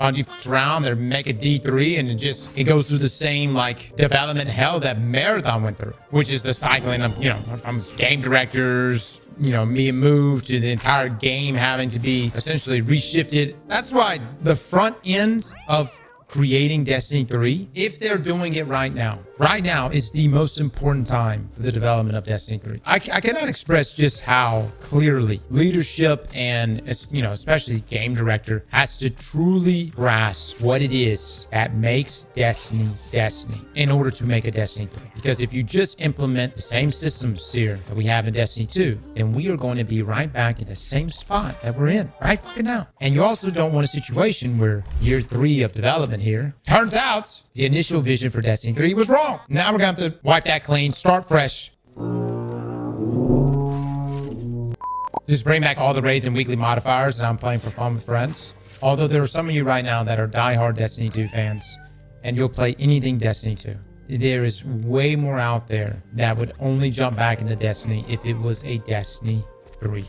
Speaker 5: Bungie f***s around, they make a D3 and it goes through the same, like, development hell that Marathon went through, which is the cycling of, you know, from game directors, you know, being moved to the entire game having to be essentially reshifted. That's why the front end of creating Destiny 3, if they're doing it right now is the most important time for the development of Destiny 3. I cannot express just how clearly leadership and, you know, especially game director has to truly grasp what it is that makes Destiny Destiny in order to make a Destiny 3. Because if you just implement the same systems here that we have in Destiny 2, then we are going to be right back in the same spot that we're in right fucking now. And you also don't want a situation where year 3 of development here, turns out the initial vision for Destiny 3 was wrong. Now we're going to have to wipe that clean, start fresh. Just bring back all the raids and weekly modifiers, and I'm playing for fun with friends. Although there are some of you right now that are diehard Destiny 2 fans, and you'll play anything Destiny 2. There is way more out there that would only jump back into Destiny if it was a Destiny 3.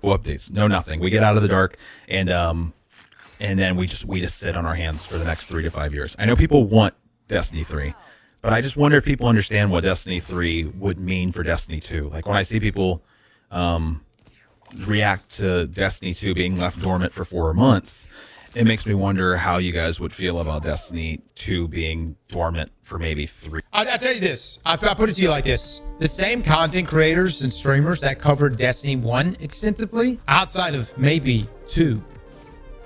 Speaker 8: No updates, no nothing. We get Out of the Dark, and then we just sit on our hands for the next 3 to 5 years. I know people want Destiny 3, but I just wonder if people understand what Destiny 3 would mean for Destiny 2. Like, when I see people react to Destiny 2 being left dormant for 4 months, it makes me wonder how you guys would feel about Destiny 2 being dormant for maybe 3.
Speaker 5: I'll tell you this. I'll put it to you like this. The same content creators and streamers that covered Destiny 1 extensively, outside of maybe 2,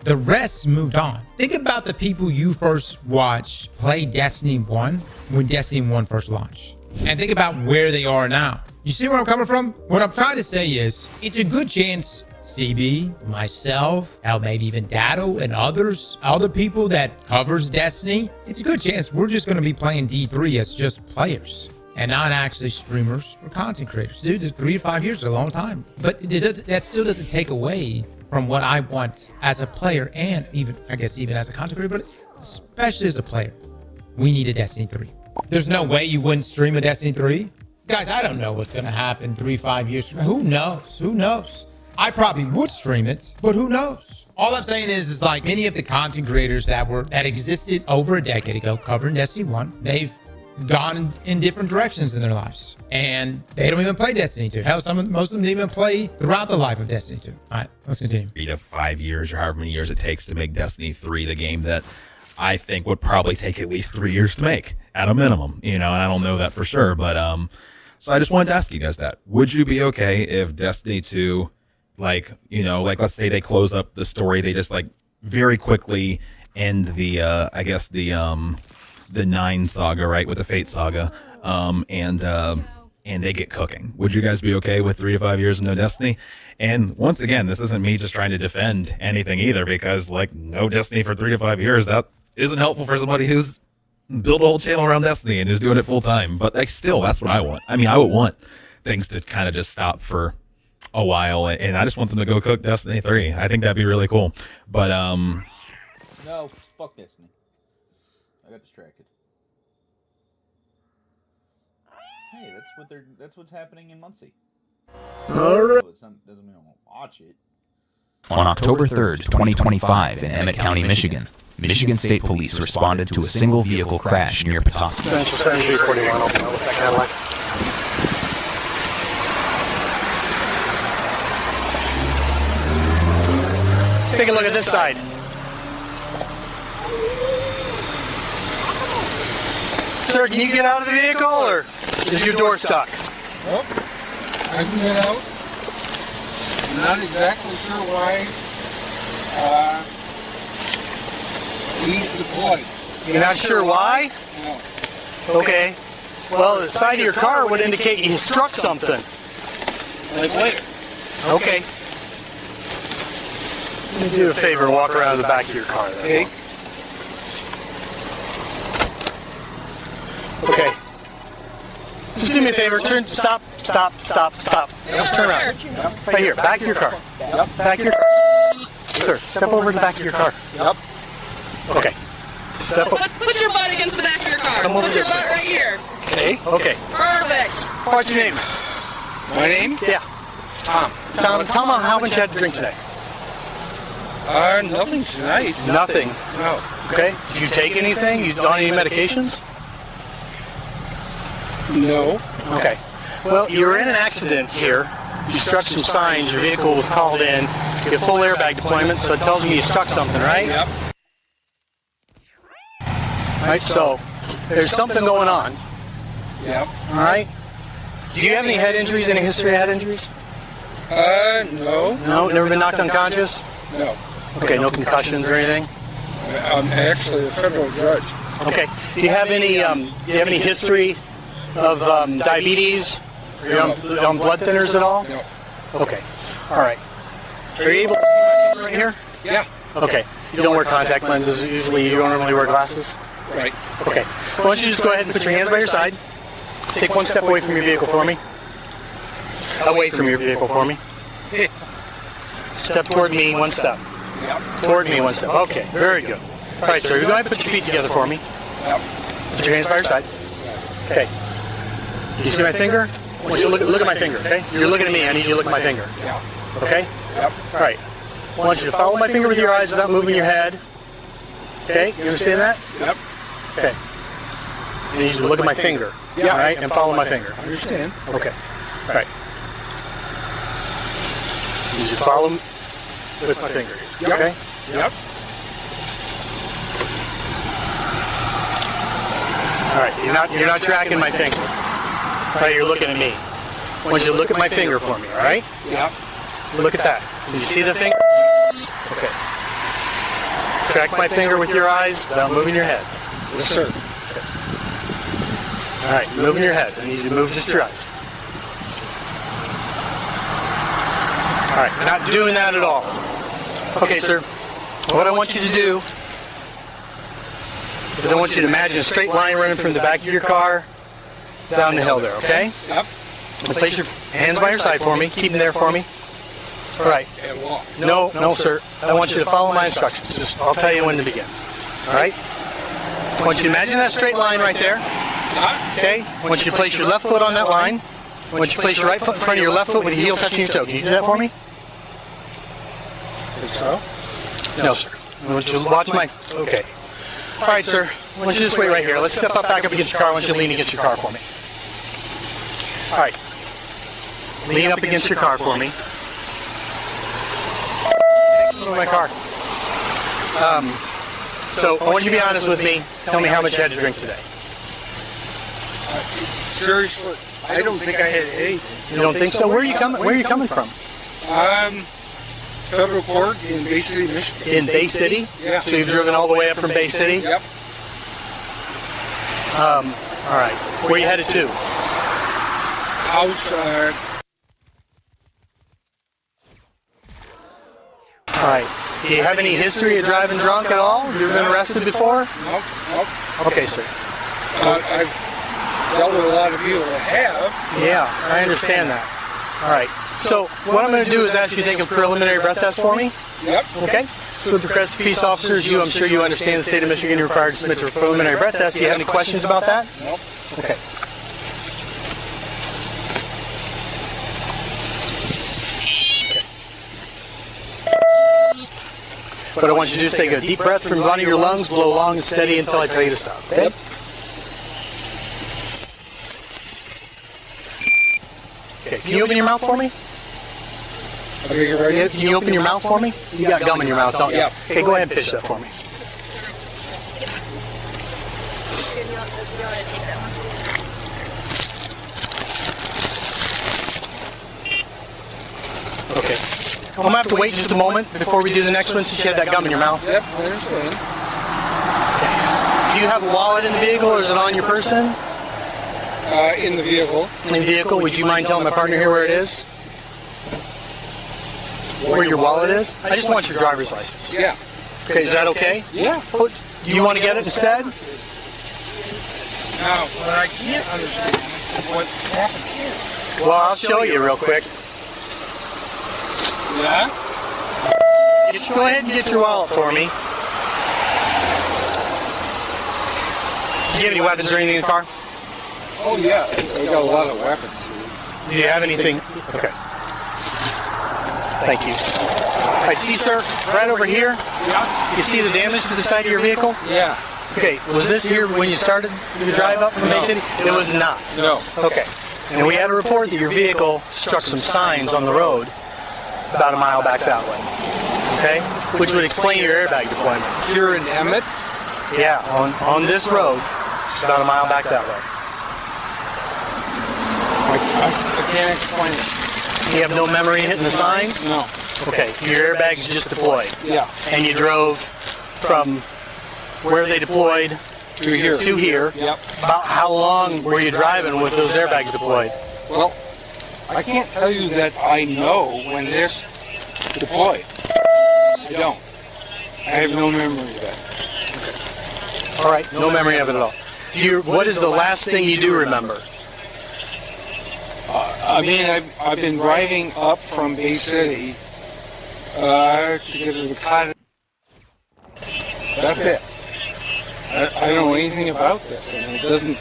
Speaker 5: the rest moved on. Think about the people you first watched play Destiny 1 when Destiny 1 first launched. And think about where they are now. You see where I'm coming from? What I'm trying to say is, it's a good chance CB, myself, hell, maybe even Dado and other people that covers Destiny, it's a good chance we're just going to be playing D3 as just players and not actually streamers or content creators. Dude, 3 to 5 years is a long time. But that still doesn't take away from what I want as a player, and even, I guess, even as a content creator, but especially as a player. We need a Destiny 3. There's no way you wouldn't stream a Destiny 3. Guys, I don't know what's going to happen 3-5 years from now. Who knows? Who knows? I probably would stream it, but who knows? All I'm saying is like many of the content creators that existed over a decade ago covering Destiny 1, they've gone in different directions in their lives. And they don't even play Destiny 2. Hell, most of them didn't even play throughout the life of Destiny 2. All right, let's continue.
Speaker 8: 3 to 5 years or however many years it takes to make Destiny 3 the game that I think would probably take at least 3 years to make at a minimum, and I don't know that for sure, but so I just wanted to ask you guys that. Would you be okay if Destiny 2, like let's say they close up the story, they just like very quickly end the I guess the 9 saga, right, with the Fate saga, and they get cooking. Would you guys be okay with 3 to 5 years of no Destiny? And once again, this isn't me just trying to defend anything either, because like no Destiny for 3 to 5 years, that isn't helpful for somebody who's built a whole channel around Destiny and is doing it full time. But still, that's what I want. I mean, I would want things to kind of just stop for a while, and I just want them to go cook Destiny 3. I think that'd be really cool. But
Speaker 10: no, fuck Destiny. I got distracted. Hey, that's what's happening in Muncie.
Speaker 13: Alright.
Speaker 10: Doesn't mean I won't watch it.
Speaker 13: On October 3rd, 2025, in Emmett County, Michigan, Michigan State Police responded to a single vehicle crash near Petoskey.
Speaker 18: Central 7341, what's that Cadillac? Take a look at this side. Sir, can you get out of the vehicle, or is your door stuck?
Speaker 12: Well, I can get out. I'm not exactly sure why he's deployed.
Speaker 18: You're not sure why?
Speaker 12: No.
Speaker 18: Okay. Well, the side of your car would indicate you struck something.
Speaker 12: Like where?
Speaker 18: Okay. Let me do a favor and walk around the back of your car then.
Speaker 12: Okay.
Speaker 18: Okay. Just do me a favor. Stop. Just turn around. Right here, back of your car.
Speaker 12: Yep.
Speaker 18: Back of your car. Sir, step over to the back of your car.
Speaker 12: Yep.
Speaker 18: Okay. Step up.
Speaker 6: Put your butt against the back of your car.
Speaker 18: Come over
Speaker 6: Put your
Speaker 18: this way.
Speaker 6: butt right here.
Speaker 18: Okay. Okay.
Speaker 6: Perfect.
Speaker 18: What's your name?
Speaker 12: My name?
Speaker 18: Yeah. Tom, tell me how much you had to drink today.
Speaker 12: Nothing tonight.
Speaker 18: Nothing.
Speaker 12: No.
Speaker 18: Okay. Did you take anything? You on any medications?
Speaker 12: No.
Speaker 18: Okay. Well, you were in an accident here. You struck some signs. Your vehicle was called in. You get full airbag deployment, so it tells me you struck something, right?
Speaker 12: Yep.
Speaker 18: Right. So there's something going on.
Speaker 12: Yep.
Speaker 18: All right. Do you have any head injuries? Any history of head injuries?
Speaker 12: No.
Speaker 18: No. Never been knocked unconscious?
Speaker 12: No.
Speaker 18: Okay. No concussions or anything?
Speaker 12: I'm actually a federal judge.
Speaker 18: Okay. Do you have any history of diabetes? Are you on blood thinners at all?
Speaker 12: No.
Speaker 18: Okay. All right. Are you able to see my finger right here?
Speaker 12: Yeah.
Speaker 18: Okay. You don't wear contact lenses. Usually you don't normally wear glasses?
Speaker 12: Right.
Speaker 18: Okay. Why don't you just go ahead and put your hands by your side. Take one step away from your vehicle for me. Away from your vehicle for me. Step toward me, one step.
Speaker 12: Yep.
Speaker 18: Toward me, one step. Okay. Very good. All right, sir. You're going to put your feet together for me.
Speaker 12: Yep.
Speaker 18: Put your hands by your side. Okay. You see my finger? I want you to look at my finger, okay? You're looking at me. I need you to look at my finger.
Speaker 12: Yeah.
Speaker 18: Okay?
Speaker 12: Yep.
Speaker 18: All right. I want you to follow my finger with your eyes without moving your head. Okay? You understand that?
Speaker 12: Yep.
Speaker 18: Okay. I need you to look at my finger.
Speaker 12: Yeah.
Speaker 18: All right? And follow my finger.
Speaker 12: I understand.
Speaker 18: Okay. All right. I need you to follow with my finger.
Speaker 12: Yep.
Speaker 18: Okay?
Speaker 12: Yep.
Speaker 18: All right. You're not tracking my finger. All right, you're looking at me. I want you to look at my finger for me, all right?
Speaker 12: Yep.
Speaker 18: Look at that. Did you see the finger? Okay. Track my finger with your eyes without moving your head.
Speaker 12: Yes, sir.
Speaker 18: Okay. All right, moving your head. I need you to move just your eyes. All right, not doing that at all. Okay, sir. What I want you to do is I want you to imagine a straight line running from the back of your car down the hill there, okay?
Speaker 12: Yep.
Speaker 18: Place your hands by your side for me. Keep them there for me. All right.
Speaker 12: And walk.
Speaker 18: No, sir. I want you to follow my instructions. I'll tell you when to begin. All right? I want you to imagine that straight line right there. Okay? I want you to place your left foot on that line. I want you to place your right foot in front of your left foot with your heel touching your toe. Can you do that for me?
Speaker 12: Think so?
Speaker 18: No, sir. I want you to watch my... Okay. All right, sir. I want you to just wait right here. Let's step back up against your car. I want you to lean against your car for me. All right. Lean up against your car for me. My car. So I want you to be honest with me. Tell me how much you had to drink today.
Speaker 12: Seriously, I don't think I had anything.
Speaker 18: You don't think so? Where are you coming? Where are you coming from?
Speaker 12: Federal court in Bay City, Michigan.
Speaker 18: In Bay City?
Speaker 12: Yeah.
Speaker 18: So you've driven all the way up from Bay City?
Speaker 12: Yep.
Speaker 18: All right. Where are you headed to?
Speaker 12: House.
Speaker 18: All right. Do you have any history of driving drunk at all? Have you ever been arrested before?
Speaker 12: Nope. Nope.
Speaker 18: Okay, sir.
Speaker 12: I've dealt with a lot of people that have.
Speaker 18: Yeah, I understand that. All right. So what I'm going to do is ask you to take a preliminary breath test for me.
Speaker 12: Yep.
Speaker 18: Okay. So with regards to peace officers, I'm sure you understand the state of Michigan, you're required to submit to a preliminary breath test. Do you have any questions about that?
Speaker 12: Nope.
Speaker 18: Okay. What I want you to do is take a deep breath from the bottom of your lungs, blow long and steady until I tell you to stop. Okay? Okay. Can you open your mouth for me? Can you open your mouth for me? You got gum in your mouth, don't you?
Speaker 12: Yep.
Speaker 18: Okay, go ahead and pitch that for me. Okay. I'm going to have to wait just a moment before we do the next one since you had that gum in your mouth.
Speaker 12: Yep, I understand.
Speaker 18: Do you have a wallet in the vehicle or is it on your person?
Speaker 12: In the vehicle.
Speaker 18: In the vehicle. Would you mind telling my partner here where it is? Where your wallet is? I just want your driver's license.
Speaker 12: Yeah.
Speaker 18: Okay, is that okay?
Speaker 12: Yeah.
Speaker 18: Do you want to get it instead?
Speaker 12: Now, what I can't understand is what happened here.
Speaker 18: Well, I'll show you real quick.
Speaker 12: Yeah?
Speaker 18: Just go ahead and get your wallet for me. Do you have any weapons or anything in the car?
Speaker 12: Oh, yeah. I got a lot of weapons.
Speaker 18: Do you have anything? Okay. Thank you. I see, sir, right over here.
Speaker 12: Yeah.
Speaker 18: You see the damage to the side of your vehicle?
Speaker 12: Yeah.
Speaker 18: Okay, was this here when you started the drive up from Bay City? It was not.
Speaker 12: No.
Speaker 18: Okay. And we had a report that your vehicle struck some signs on the road about a mile back that way. Okay? Which would explain your airbag deployment.
Speaker 12: Here in Emmett?
Speaker 18: Yeah, on this road, just about a mile back that way.
Speaker 12: I can't explain it.
Speaker 18: You have no memory hitting the signs?
Speaker 12: No.
Speaker 18: Okay, your airbag's just deployed.
Speaker 12: Yeah.
Speaker 18: And you drove from where they deployed
Speaker 12: to here.
Speaker 18: To here.
Speaker 12: Yep.
Speaker 18: About how long were you driving with those airbags deployed?
Speaker 12: Well, I can't tell you that I know when this deployed. I don't. I have no memory of that.
Speaker 18: All right, no memory of it at all. What is the last thing you do remember?
Speaker 12: I mean, I've been driving up from Bay City to get to the cottage. That's it. I don't know anything about this, and it doesn't.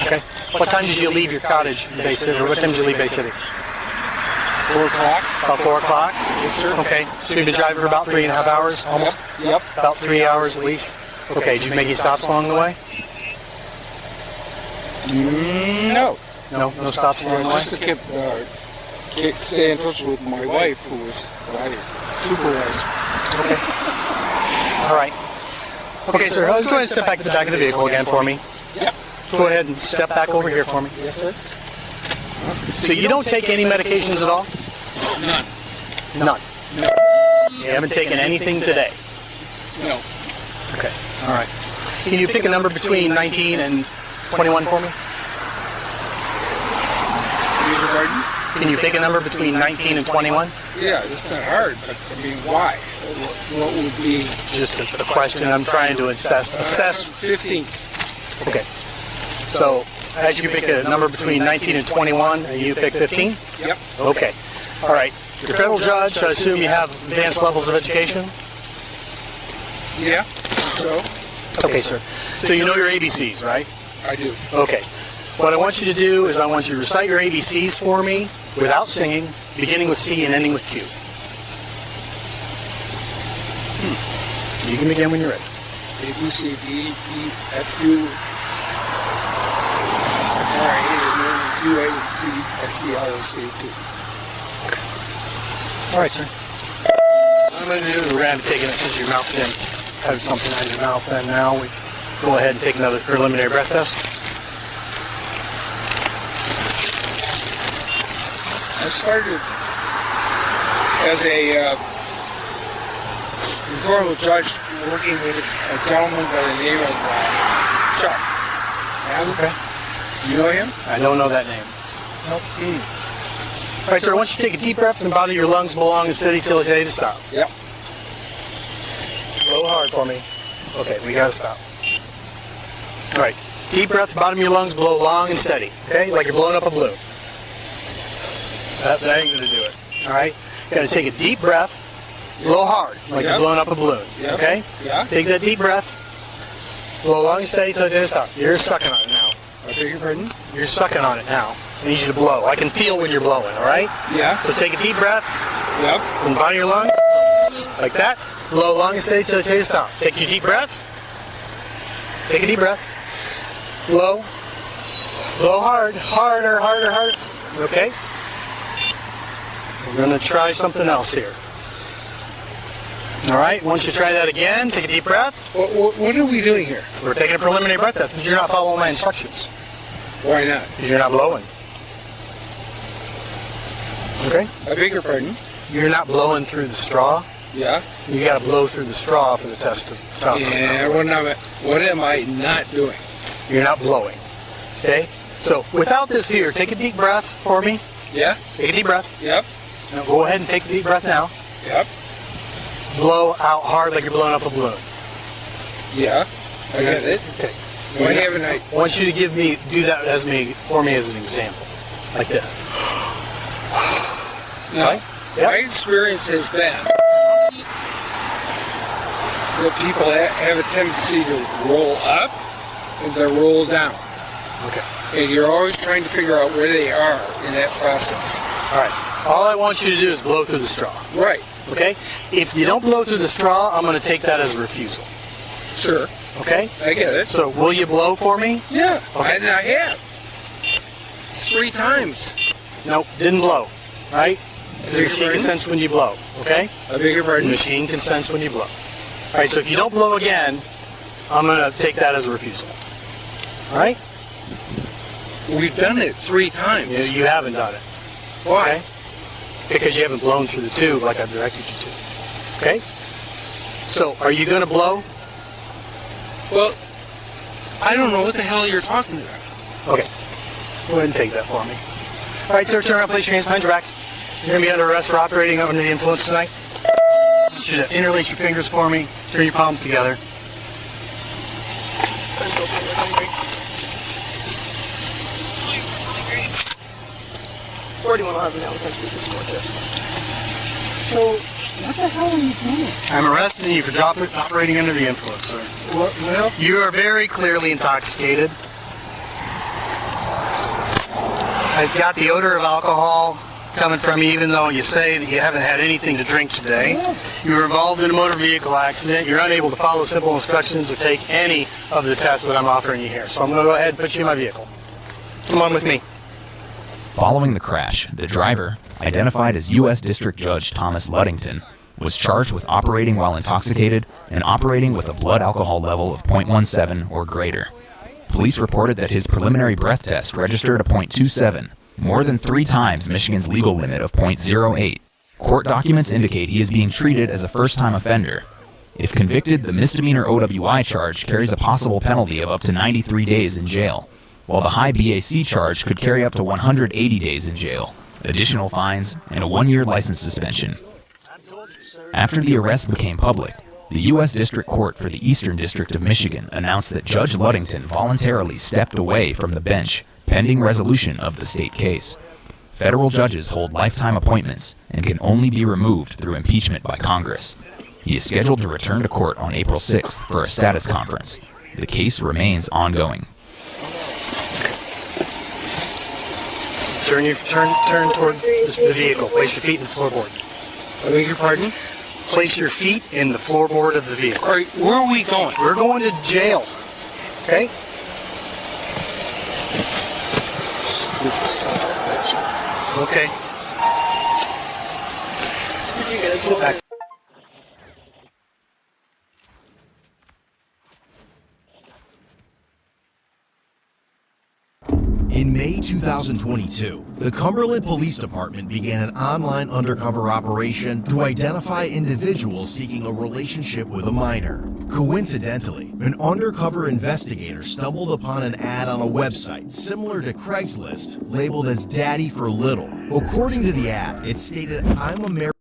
Speaker 18: Okay. What time did you leave your cottage in Bay City, or what time did you leave Bay City?
Speaker 12: 4 o'clock.
Speaker 18: About 4 o'clock?
Speaker 12: Yes, sir.
Speaker 18: Okay. So you've been driving for about 3.5 hours, almost?
Speaker 12: Yep.
Speaker 18: About 3 hours at least? Okay. Did you make any stops along the way?
Speaker 12: No.
Speaker 18: No stops along the way?
Speaker 12: Just to stay in touch with my wife, who was my supervisor.
Speaker 18: Okay. All right. Okay, sir. Go ahead and step back to the back of the vehicle again for me.
Speaker 12: Yep.
Speaker 18: Go ahead and step back over here for me.
Speaker 12: Yes, sir.
Speaker 18: So you don't take any medications at all?
Speaker 12: None.
Speaker 18: None.
Speaker 12: No.
Speaker 18: You haven't taken anything today?
Speaker 12: No.
Speaker 18: Okay. All right. Can you pick a number between 19 and 21 for me? Can you pick a number between 19 and 21?
Speaker 12: Yeah, it's not hard, but I mean, why? What would be?
Speaker 18: Just a question I'm trying to assess.
Speaker 12: 15.
Speaker 18: Okay. So, as you pick a number between 19 and 21, and you pick 15?
Speaker 12: Yep.
Speaker 18: Okay. All right. You're a federal judge, so I assume you have advanced levels of education?
Speaker 12: Yeah. So?
Speaker 18: Okay, sir. So you know your ABCs, right? I do. Okay. What I want you to do is I want you to recite your ABCs for me without singing, beginning with C and ending with Q. You can begin when you're ready.
Speaker 12: A, B, C, D, E, F, Q, F, R, A, Q, A, T, S, C, L, S, C, T.
Speaker 18: All right, sir. I'm going to do the round of taking it since your mouth didn't have something out of your mouth, and now we go ahead and take another preliminary breath test.
Speaker 12: I started as a informal judge working with a gentleman by the name of Chuck.
Speaker 18: Okay.
Speaker 12: You know him?
Speaker 18: I don't know that name. Nope. All right, sir, I want you to take a deep breath from the bottom of your lungs, blow long and steady till I tell you to stop.
Speaker 12: Yep.
Speaker 18: Blow hard for me. Okay, we got to stop. All right, deep breath, bottom of your lungs, blow long and steady. Okay, like you're blowing up a balloon. That ain't going to do it. All right, you got to take a deep breath, blow hard, like you're blowing up a balloon.
Speaker 12: Yep.
Speaker 18: Okay?
Speaker 12: Yeah.
Speaker 18: Take that deep breath, blow long and steady till I tell you to stop. You're sucking on it now.
Speaker 12: I beg your pardon?
Speaker 18: You're sucking on it now. I need you to blow. I can feel when you're blowing, all right?
Speaker 12: Yeah.
Speaker 18: So take a deep breath.
Speaker 12: Yep.
Speaker 18: From the bottom of your lung, like that. Blow long and steady till I tell you to stop. Take your deep breath. Take a deep breath. Blow. Blow hard. Harder, harder, harder. Okay? We're going to try something else here. All right, once you try that again, take a deep breath.
Speaker 12: What are we doing here?
Speaker 18: We're taking a preliminary breath test because you're not following my instructions.
Speaker 12: Why not?
Speaker 18: Because you're not blowing. Okay?
Speaker 12: I beg your pardon?
Speaker 18: You're not blowing through the straw.
Speaker 12: Yeah.
Speaker 18: You got to blow through the straw for the test of top.
Speaker 12: Yeah, what am I not doing?
Speaker 18: You're not blowing. Okay? So without this here, take a deep breath for me.
Speaker 12: Yeah.
Speaker 18: Take a deep breath.
Speaker 12: Yep.
Speaker 18: Now go ahead and take the deep breath now.
Speaker 12: Yep.
Speaker 18: Blow out hard like you're blowing up a balloon.
Speaker 12: Yeah. I got it.
Speaker 18: Okay.
Speaker 12: Why haven't I?
Speaker 18: I want you to do that for me as an example. Like this.
Speaker 12: Now,
Speaker 18: Right? Yep.
Speaker 12: my experience has been that people have a tendency to roll up and to roll down.
Speaker 18: Okay.
Speaker 12: And you're always trying to figure out where they are in that process.
Speaker 18: All right. All I want you to do is blow through the straw.
Speaker 12: Right.
Speaker 18: Okay? If you don't blow through the straw, I'm going to take that as a refusal.
Speaker 12: Sure.
Speaker 18: Okay?
Speaker 12: I get it.
Speaker 18: So will you blow for me?
Speaker 12: Yeah.
Speaker 18: Okay.
Speaker 12: And I have. 3 times.
Speaker 18: Nope, didn't blow. Right? The machine can sense when you blow. Okay?
Speaker 12: I beg your pardon?
Speaker 18: The machine can sense when you blow. All right, so if you don't blow again, I'm going to take that as a refusal. All right?
Speaker 12: We've done it 3 times.
Speaker 18: You haven't done it.
Speaker 12: Why?
Speaker 18: Okay? Because you haven't blown through the tube like I've directed you to. Okay? So, are you going to blow?
Speaker 12: Well, I don't know what the hell you're talking about.
Speaker 18: Okay. Go ahead and take that for me. All right, sir, turn around, place your hands behind your back. You're going to be under arrest for operating under the influence tonight. I want you to interlace your fingers for me. Turn your palms together.
Speaker 23: 4111 now, because we just watch it.
Speaker 18: So, what the hell are you doing? I'm arresting you for operating under the influence, sir.
Speaker 12: Well,
Speaker 18: you are very clearly intoxicated. I've got the odor of alcohol coming from you, even though you say that you haven't had anything to drink today. You were involved in a motor vehicle accident. You're unable to follow simple instructions or take any of the tests that I'm offering you here. So I'm going to go ahead and put you in my vehicle. Come on with me.
Speaker 13: Following the crash, the driver, identified as U.S. District Judge Thomas Ludington, was charged with operating while intoxicated and operating with a blood alcohol level of 0.17 or greater. Police reported that his preliminary breath test registered a 0.27, more than 3 times Michigan's legal limit of 0.08. Court documents indicate he is being treated as a first-time offender. If convicted, the misdemeanor OWI charge carries a possible penalty of up to 93 days in jail, while the high BAC charge could carry up to 180 days in jail, additional fines, and a 1-year license suspension. After the arrest became public, the U.S. District Court for the Eastern District of Michigan announced that Judge Ludington voluntarily stepped away from the bench pending resolution of the state case. Federal judges hold lifetime appointments and can only be removed through impeachment by Congress. He is scheduled to return to court on April 6th for a status conference. The case remains ongoing.
Speaker 18: turn toward the vehicle. Place your feet in the floorboard.
Speaker 12: I beg your pardon?
Speaker 18: Place your feet in the floorboard of the vehicle.
Speaker 12: All right, where are we going?
Speaker 18: We're going to jail. Okay? Okay. Sit back.
Speaker 1: In May 2022, the Cumberland Police Department began an online undercover operation to identify individuals seeking a relationship with a minor. Coincidentally, an undercover investigator stumbled upon an ad on a website similar to Craigslist labeled as Daddy for Little. According to the ad, it stated, "I'm a married..."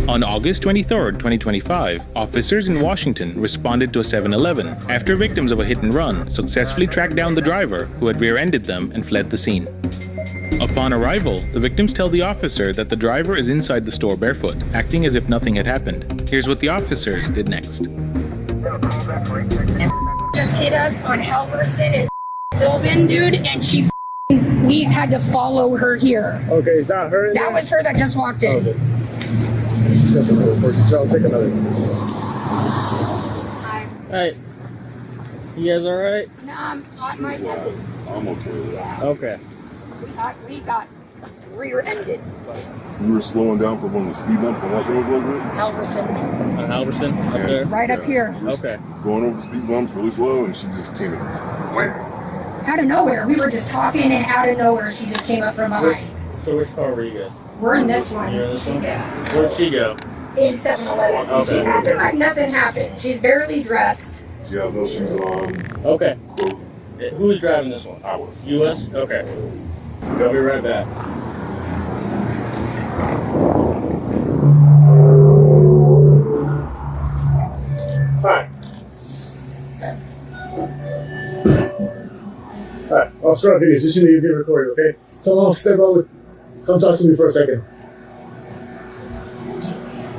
Speaker 16: On August 23, 2025, officers in Washington responded to a 7-Eleven after victims of a hit-and-run successfully tracked down the driver who had rear-ended them and fled the scene. Upon arrival, the victims tell the officer that the driver is inside the store barefoot, acting as if nothing had happened. Here's what the officers did next.
Speaker 22: Just hit us on Halverson and Sylvan, dude, and we had to follow her here.
Speaker 24: Okay, is that her?
Speaker 22: That was her that just walked in.
Speaker 24: Okay. Take another person, so I'll take another.
Speaker 25: Hey, you guys all right?
Speaker 22: Nah, my neck is.
Speaker 24: I'm okay.
Speaker 22: Yeah.
Speaker 25: Okay.
Speaker 22: We got rear-ended.
Speaker 24: You were slowing down for one of the speed bumps on what road was it?
Speaker 22: Halverson.
Speaker 25: On Halverson, up there?
Speaker 22: Right up here.
Speaker 25: Okay.
Speaker 24: Going over the speed bumps really slow, and she just came in.
Speaker 22: Out of nowhere. We were just talking, and out of nowhere, she just came up from behind.
Speaker 25: So which car were you guys?
Speaker 22: We're in this one.
Speaker 25: You're in this one?
Speaker 22: Yeah.
Speaker 25: Where'd she go?
Speaker 22: In 7-Eleven.
Speaker 25: Okay.
Speaker 22: She's acting like nothing happened. She's barely dressed.
Speaker 24: She has no shoes on.
Speaker 25: Okay. Who was driving this one?
Speaker 24: I was.
Speaker 25: You was? Okay. I'll be right back.
Speaker 24: Hi. Hi. I'll start videos. Just so you get recorded, okay? Come on, step out. Come talk to me for a second.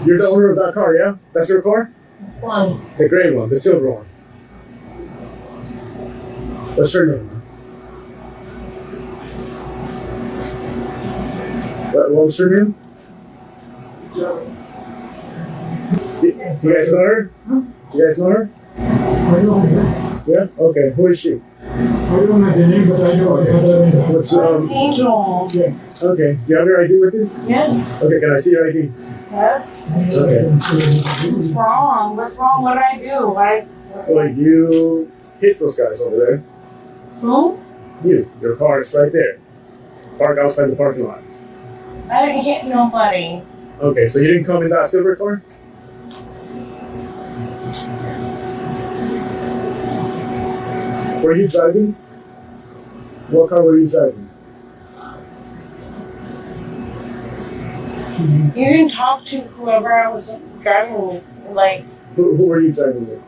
Speaker 24: You're the owner of that car, yeah? That's your car?
Speaker 22: One.
Speaker 24: The gray one, the silver one. What's your name? What's your name? You guys know her? You guys know her? Yeah? Okay. Who is she?
Speaker 9: I don't know the name, but I know her.
Speaker 24: What's
Speaker 9: Angel.
Speaker 24: Yeah. Okay. You have your ID with you?
Speaker 9: Yes.
Speaker 24: Okay. Can I see your ID?
Speaker 9: Yes.
Speaker 24: Okay.
Speaker 9: What's wrong? What's wrong? What did I do?
Speaker 24: Like you hit those guys over there.
Speaker 9: Who?
Speaker 24: You. Your car is right there. Park outside the parking lot.
Speaker 9: I didn't hit nobody.
Speaker 24: Okay. So you didn't come in that silver car? Were you driving? What car were you driving?
Speaker 9: You didn't talk to whoever I was driving with. Like,
Speaker 24: Who were you driving with?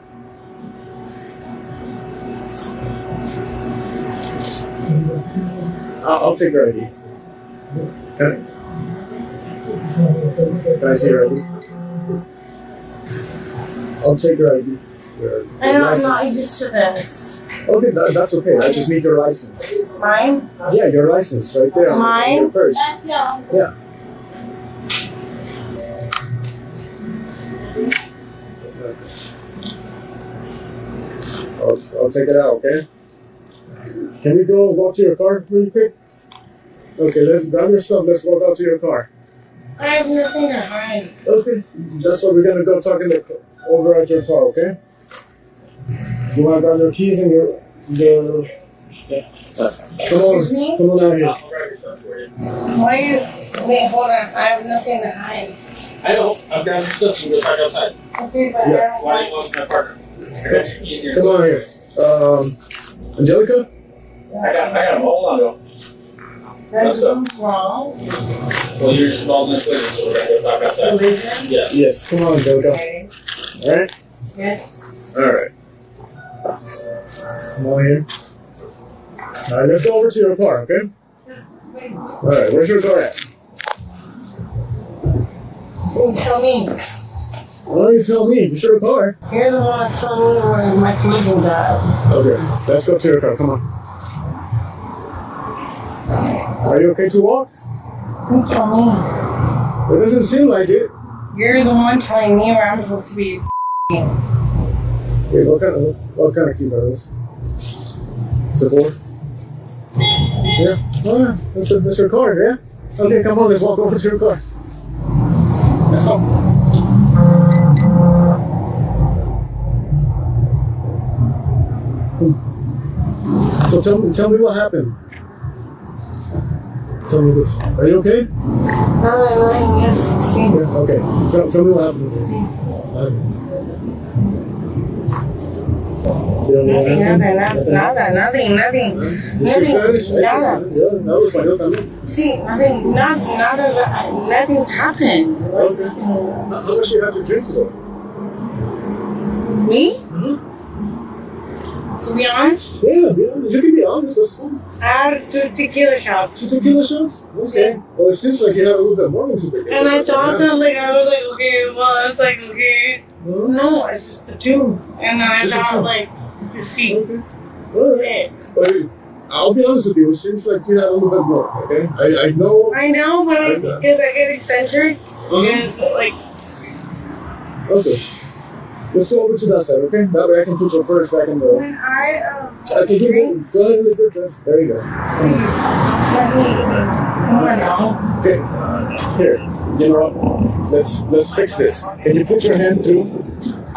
Speaker 24: I'll take your ID. Can I see your ID? I'll take your ID.
Speaker 9: I'm not used to this.
Speaker 24: Okay, that's okay. I just need your license.
Speaker 9: Mine?
Speaker 24: Yeah, your license right there.
Speaker 9: Mine?
Speaker 24: On your purse.
Speaker 9: No.
Speaker 24: Yeah. I'll take it out, okay? Can we go walk to your car really quick? Okay, let's grab your stuff. Let's walk out to your car.
Speaker 9: I have nothing to hide.
Speaker 24: Okay, that's what we're gonna go talk over at your car, okay? You want to grab your keys and your yeah. Come on,
Speaker 9: Excuse me?
Speaker 24: come on out here.
Speaker 9: Why are you... Wait, hold on. I have nothing to hide.
Speaker 25: I know. I've got your stuff, so we'll talk outside.
Speaker 9: Okay, but
Speaker 24: Yeah.
Speaker 9: I don't
Speaker 25: Why don't you go to my partner?
Speaker 24: Come on here. Angelica?
Speaker 25: I got him. Hold on, though.
Speaker 9: That's wrong.
Speaker 25: Well, you're just involved in the collision, so we're going to go talk outside.
Speaker 9: Collision?
Speaker 25: Yes.
Speaker 24: Yes, come on, Angelica.
Speaker 9: Okay.
Speaker 24: Alright?
Speaker 9: Yes.
Speaker 24: Alright. Come on here. Alright, let's go over to your car, okay? Alright, where's your car at?
Speaker 9: Tell me.
Speaker 24: Why don't you tell me? You sure car?
Speaker 22: You're the one that's telling me where my commission's at.
Speaker 24: Okay, let's go to your car. Come on. Are you okay to walk?
Speaker 22: You tell me.
Speaker 24: It doesn't seem like it.
Speaker 22: You're the one telling me where I'm supposed to be.
Speaker 24: Wait, what kind of keys are those? Support? Yeah. Alright, that's your car, yeah? Okay, come on, let's walk over to your car. Let's go. So tell me what happened. Tell me this. Are you okay?
Speaker 22: Yes. See.
Speaker 24: Yeah, okay. Tell me what happened.
Speaker 22: Nothing. See, nothing's happened.
Speaker 24: Okay. How much you have to drink today?
Speaker 22: Me? To be honest?
Speaker 24: Yeah, you can be honest. That's fine.
Speaker 22: I had 2 tequila shots.
Speaker 24: 2 tequila shots? Okay. Well, it seems like you have a little bit more than 2 tequila.
Speaker 22: And I thought that, like, I was like, okay, well, it's like, okay. No, it's just the 2. And then I thought, like, see.
Speaker 24: Okay. All right. But I'll be honest with you. It seems like you have a little bit more. Okay. I know.
Speaker 22: I know, but it's because I get eccentric. Because, like.
Speaker 24: Okay. Let's go over to that side, okay? That way I can put your purse back in the.
Speaker 22: When I
Speaker 24: Okay, go ahead and lift your dress. There you go.
Speaker 22: Come on now.
Speaker 24: Okay. Here. You know what? Let's fix this. Can you put your hand through?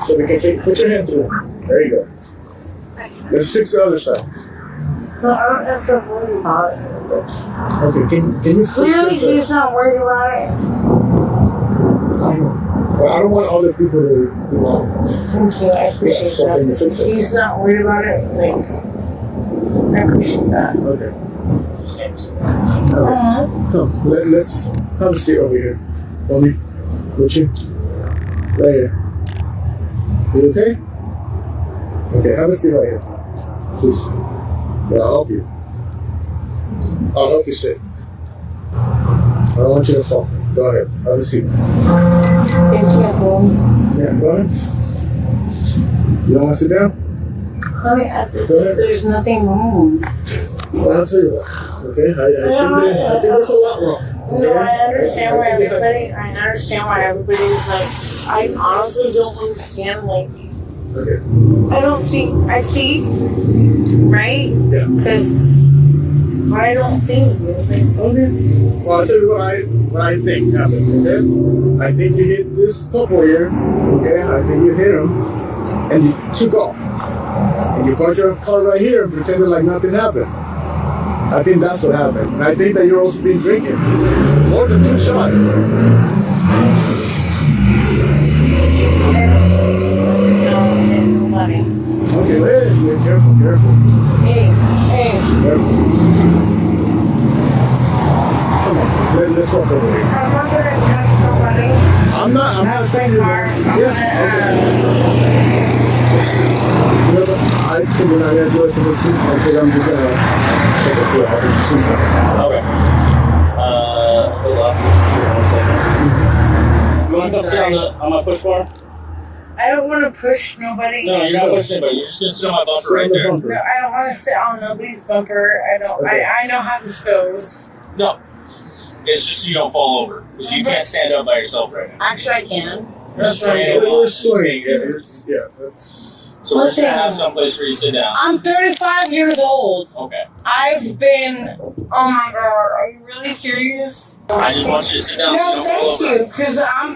Speaker 24: So we can put your hand through. There you go. Let's fix the other side.
Speaker 22: No, I don't have to worry about it.
Speaker 24: Okay, can you fix
Speaker 22: Clearly,
Speaker 24: your
Speaker 22: he's not worried about it.
Speaker 24: Well, I don't want other people to do wrong.
Speaker 22: Thank you, I appreciate
Speaker 24: So can you fix
Speaker 22: that.
Speaker 24: it?
Speaker 22: He's not worried about it. Like, I appreciate that.
Speaker 24: Okay. Come, let's have a seat over here. Let me put you right here. You okay? Okay, have a seat right here. Please. Yeah, I'll help you. I'll help you sit. I don't want you to fall. Go ahead. Have a seat.
Speaker 22: Thank you.
Speaker 24: Yeah, go ahead. You don't want to sit down?
Speaker 22: Honey, there's nothing wrong.
Speaker 24: Well, I'll tell you what. Okay, I think there's a lot wrong. Okay?
Speaker 22: No, I understand why everybody's like, I honestly don't understand, like,
Speaker 24: okay.
Speaker 22: I see, right?
Speaker 24: Yeah.
Speaker 22: Because I don't see.
Speaker 24: Okay. Well, I'll tell you what I think happened, okay? I think you hit this couple here, okay? I think you hit him, and you took off. And you parked your car right here and pretended like nothing happened. I think that's what happened. And I think that you're also been drinking. More than 2 shots. Okay, wait, careful.
Speaker 22: Hey.
Speaker 24: Careful. Come on, let's walk over here.
Speaker 22: I'm not gonna touch nobody.
Speaker 24: I'm not saying you're not. Yeah, okay. You know what? I think we're not gonna do it to the seats. I think I'm just gonna check it through. I'll just see something.
Speaker 25: Okay. Hold off here 1 second. You want to come sit on my push bar?
Speaker 22: I don't want to push nobody.
Speaker 25: No, you're not pushing anybody. You're just going to sit on my bumper right there.
Speaker 22: No, I don't want to sit on nobody's bumper. I don't.
Speaker 24: Okay.
Speaker 22: I know how this goes.
Speaker 25: No. It's just so you don't fall over. Because you can't stand up by yourself right now.
Speaker 22: Actually, I can.
Speaker 25: You're straight
Speaker 24: We're
Speaker 25: up.
Speaker 24: swinging. Yeah, that's.
Speaker 25: So we're just going to have someplace for you to sit down.
Speaker 22: I'm 35 years old.
Speaker 25: Okay.
Speaker 22: I've been. Oh my God, are you really serious?
Speaker 25: I just want you to sit down so you
Speaker 22: No,
Speaker 25: don't fall
Speaker 22: thank
Speaker 25: over.
Speaker 22: you, because I'm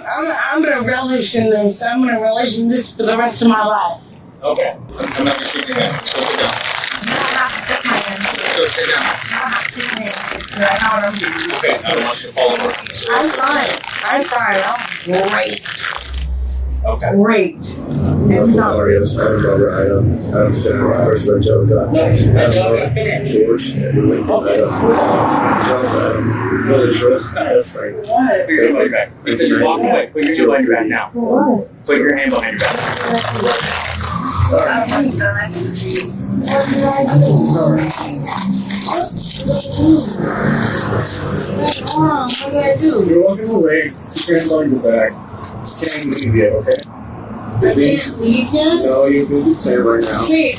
Speaker 22: gonna relish in this. I'm gonna relish in this for the rest of my life.
Speaker 25: Okay. I'm not going to shake your hand. Let's go sit down. Let's go sit down. Okay, I don't want you to fall over. So
Speaker 22: I'm fine. I'm great.
Speaker 25: Okay.
Speaker 22: Great.
Speaker 24: That's hilarious. I remember I understand when I first met Joe. George, and we went from Frank.
Speaker 25: Put your leg back. Walk away. Put your leg back now. Put your hand behind your back.
Speaker 24: Sorry.
Speaker 22: What's wrong? What did I do?
Speaker 24: You're walking away. Put your hand behind your back. just can't leave yet, okay?
Speaker 22: I can't leave yet?
Speaker 24: No, you're being detained right now.
Speaker 22: Wait,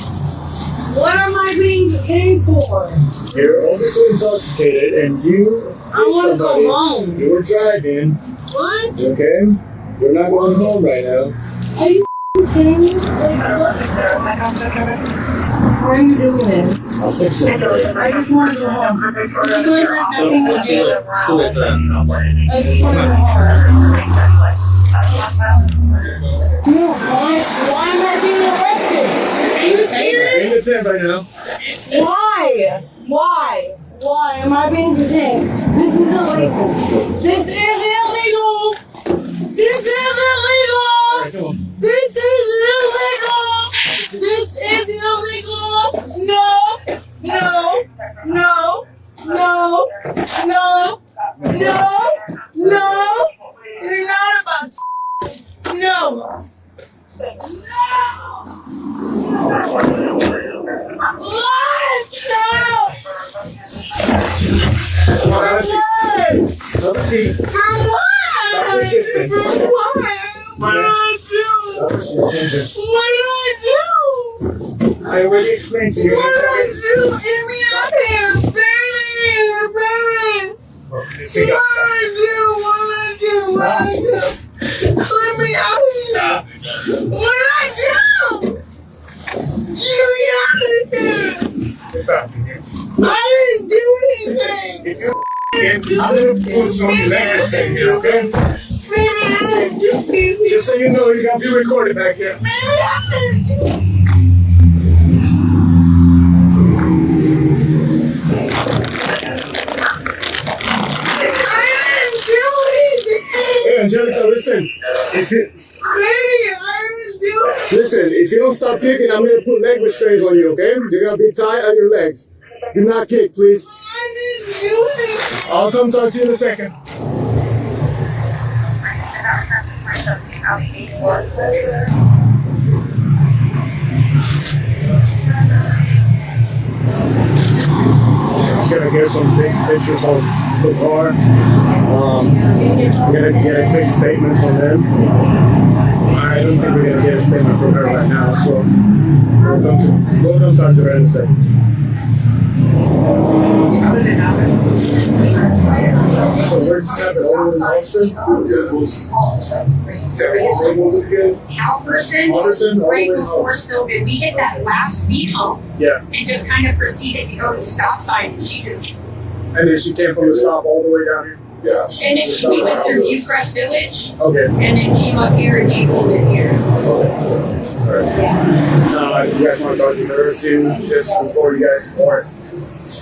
Speaker 22: what am I being detained for?
Speaker 24: You're obviously intoxicated and you
Speaker 22: I want to
Speaker 24: somebody.
Speaker 22: go home.
Speaker 24: You were driving.
Speaker 22: What?
Speaker 24: Okay? You're not going home right now.
Speaker 22: Are you kidding me? Like, what? Why are you doing this?
Speaker 24: I'll fix it.
Speaker 22: I just want to go home. You guys have nothing to do.
Speaker 25: Let's do it for that.
Speaker 22: I just want to go home. No, why am I being arrested? Are you serious?
Speaker 24: You're in the tent right now.
Speaker 22: Why? Why am I being detained? This is illegal. This is illegal. This is illegal.
Speaker 24: Alright, come on.
Speaker 22: This is illegal. This is illegal. No. No. No. No. No. No. No. You're not about to. No.
Speaker 24: Have a seat.
Speaker 22: For what?
Speaker 24: Stop resisting.
Speaker 22: For what? What did I do?
Speaker 24: Stop resisting.
Speaker 22: What did I do?
Speaker 24: I already explained to you.
Speaker 22: What did I do? Get me out here, baby. What did I do? What did I do? Let me out here. What did I do? Get me out of here.
Speaker 24: Get back in here.
Speaker 22: I didn't do anything.
Speaker 24: If you I'm gonna put some language in here, okay?
Speaker 22: Baby, I didn't do anything.
Speaker 24: Just so you know, you're gonna be recorded back here.
Speaker 22: Baby, I didn't do anything.
Speaker 24: Hey, Angelica, listen. If you listen, if you don't stop kicking, I'm gonna put leg restraints on you, okay? You're gonna be tied on your legs. Do not kick, please. I'll come talk to you in a second. Just gonna get some big pictures of the car. Get a quick statement from them. I don't think we're gonna get a statement from her right now, so we'll come talk to her in a second. So we're just having all the officers.
Speaker 3: Halverson, right before Sylvan, we hit that last speed hump.
Speaker 24: Yeah.
Speaker 3: And just kind of proceeded to go to the stop sign, and she just.
Speaker 24: And then she came from the stop all the way down here. Yeah.
Speaker 3: And then we went through Viewcrest Village.
Speaker 24: Okay.
Speaker 3: And then came up here, and she pulled in here.
Speaker 24: All right. Yeah. You guys want to talk to her too, just before you guys start?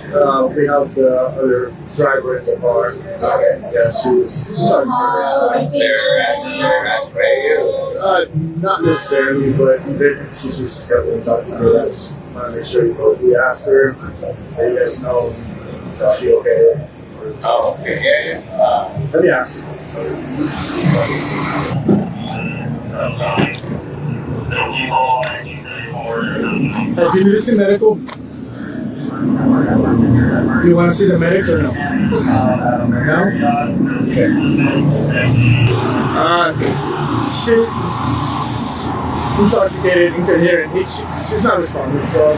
Speaker 24: We have the other driver in the car. Yeah, she was talking to her. Not necessarily, but she's just got to talk to her. I just want to make sure we ask her, and you guys know if she okay. Oh, okay, yeah. Let me ask you. Do you need to see medical? Do you want to see the medics or no? No? Okay. She's intoxicated, incoherent. She's not responding, so.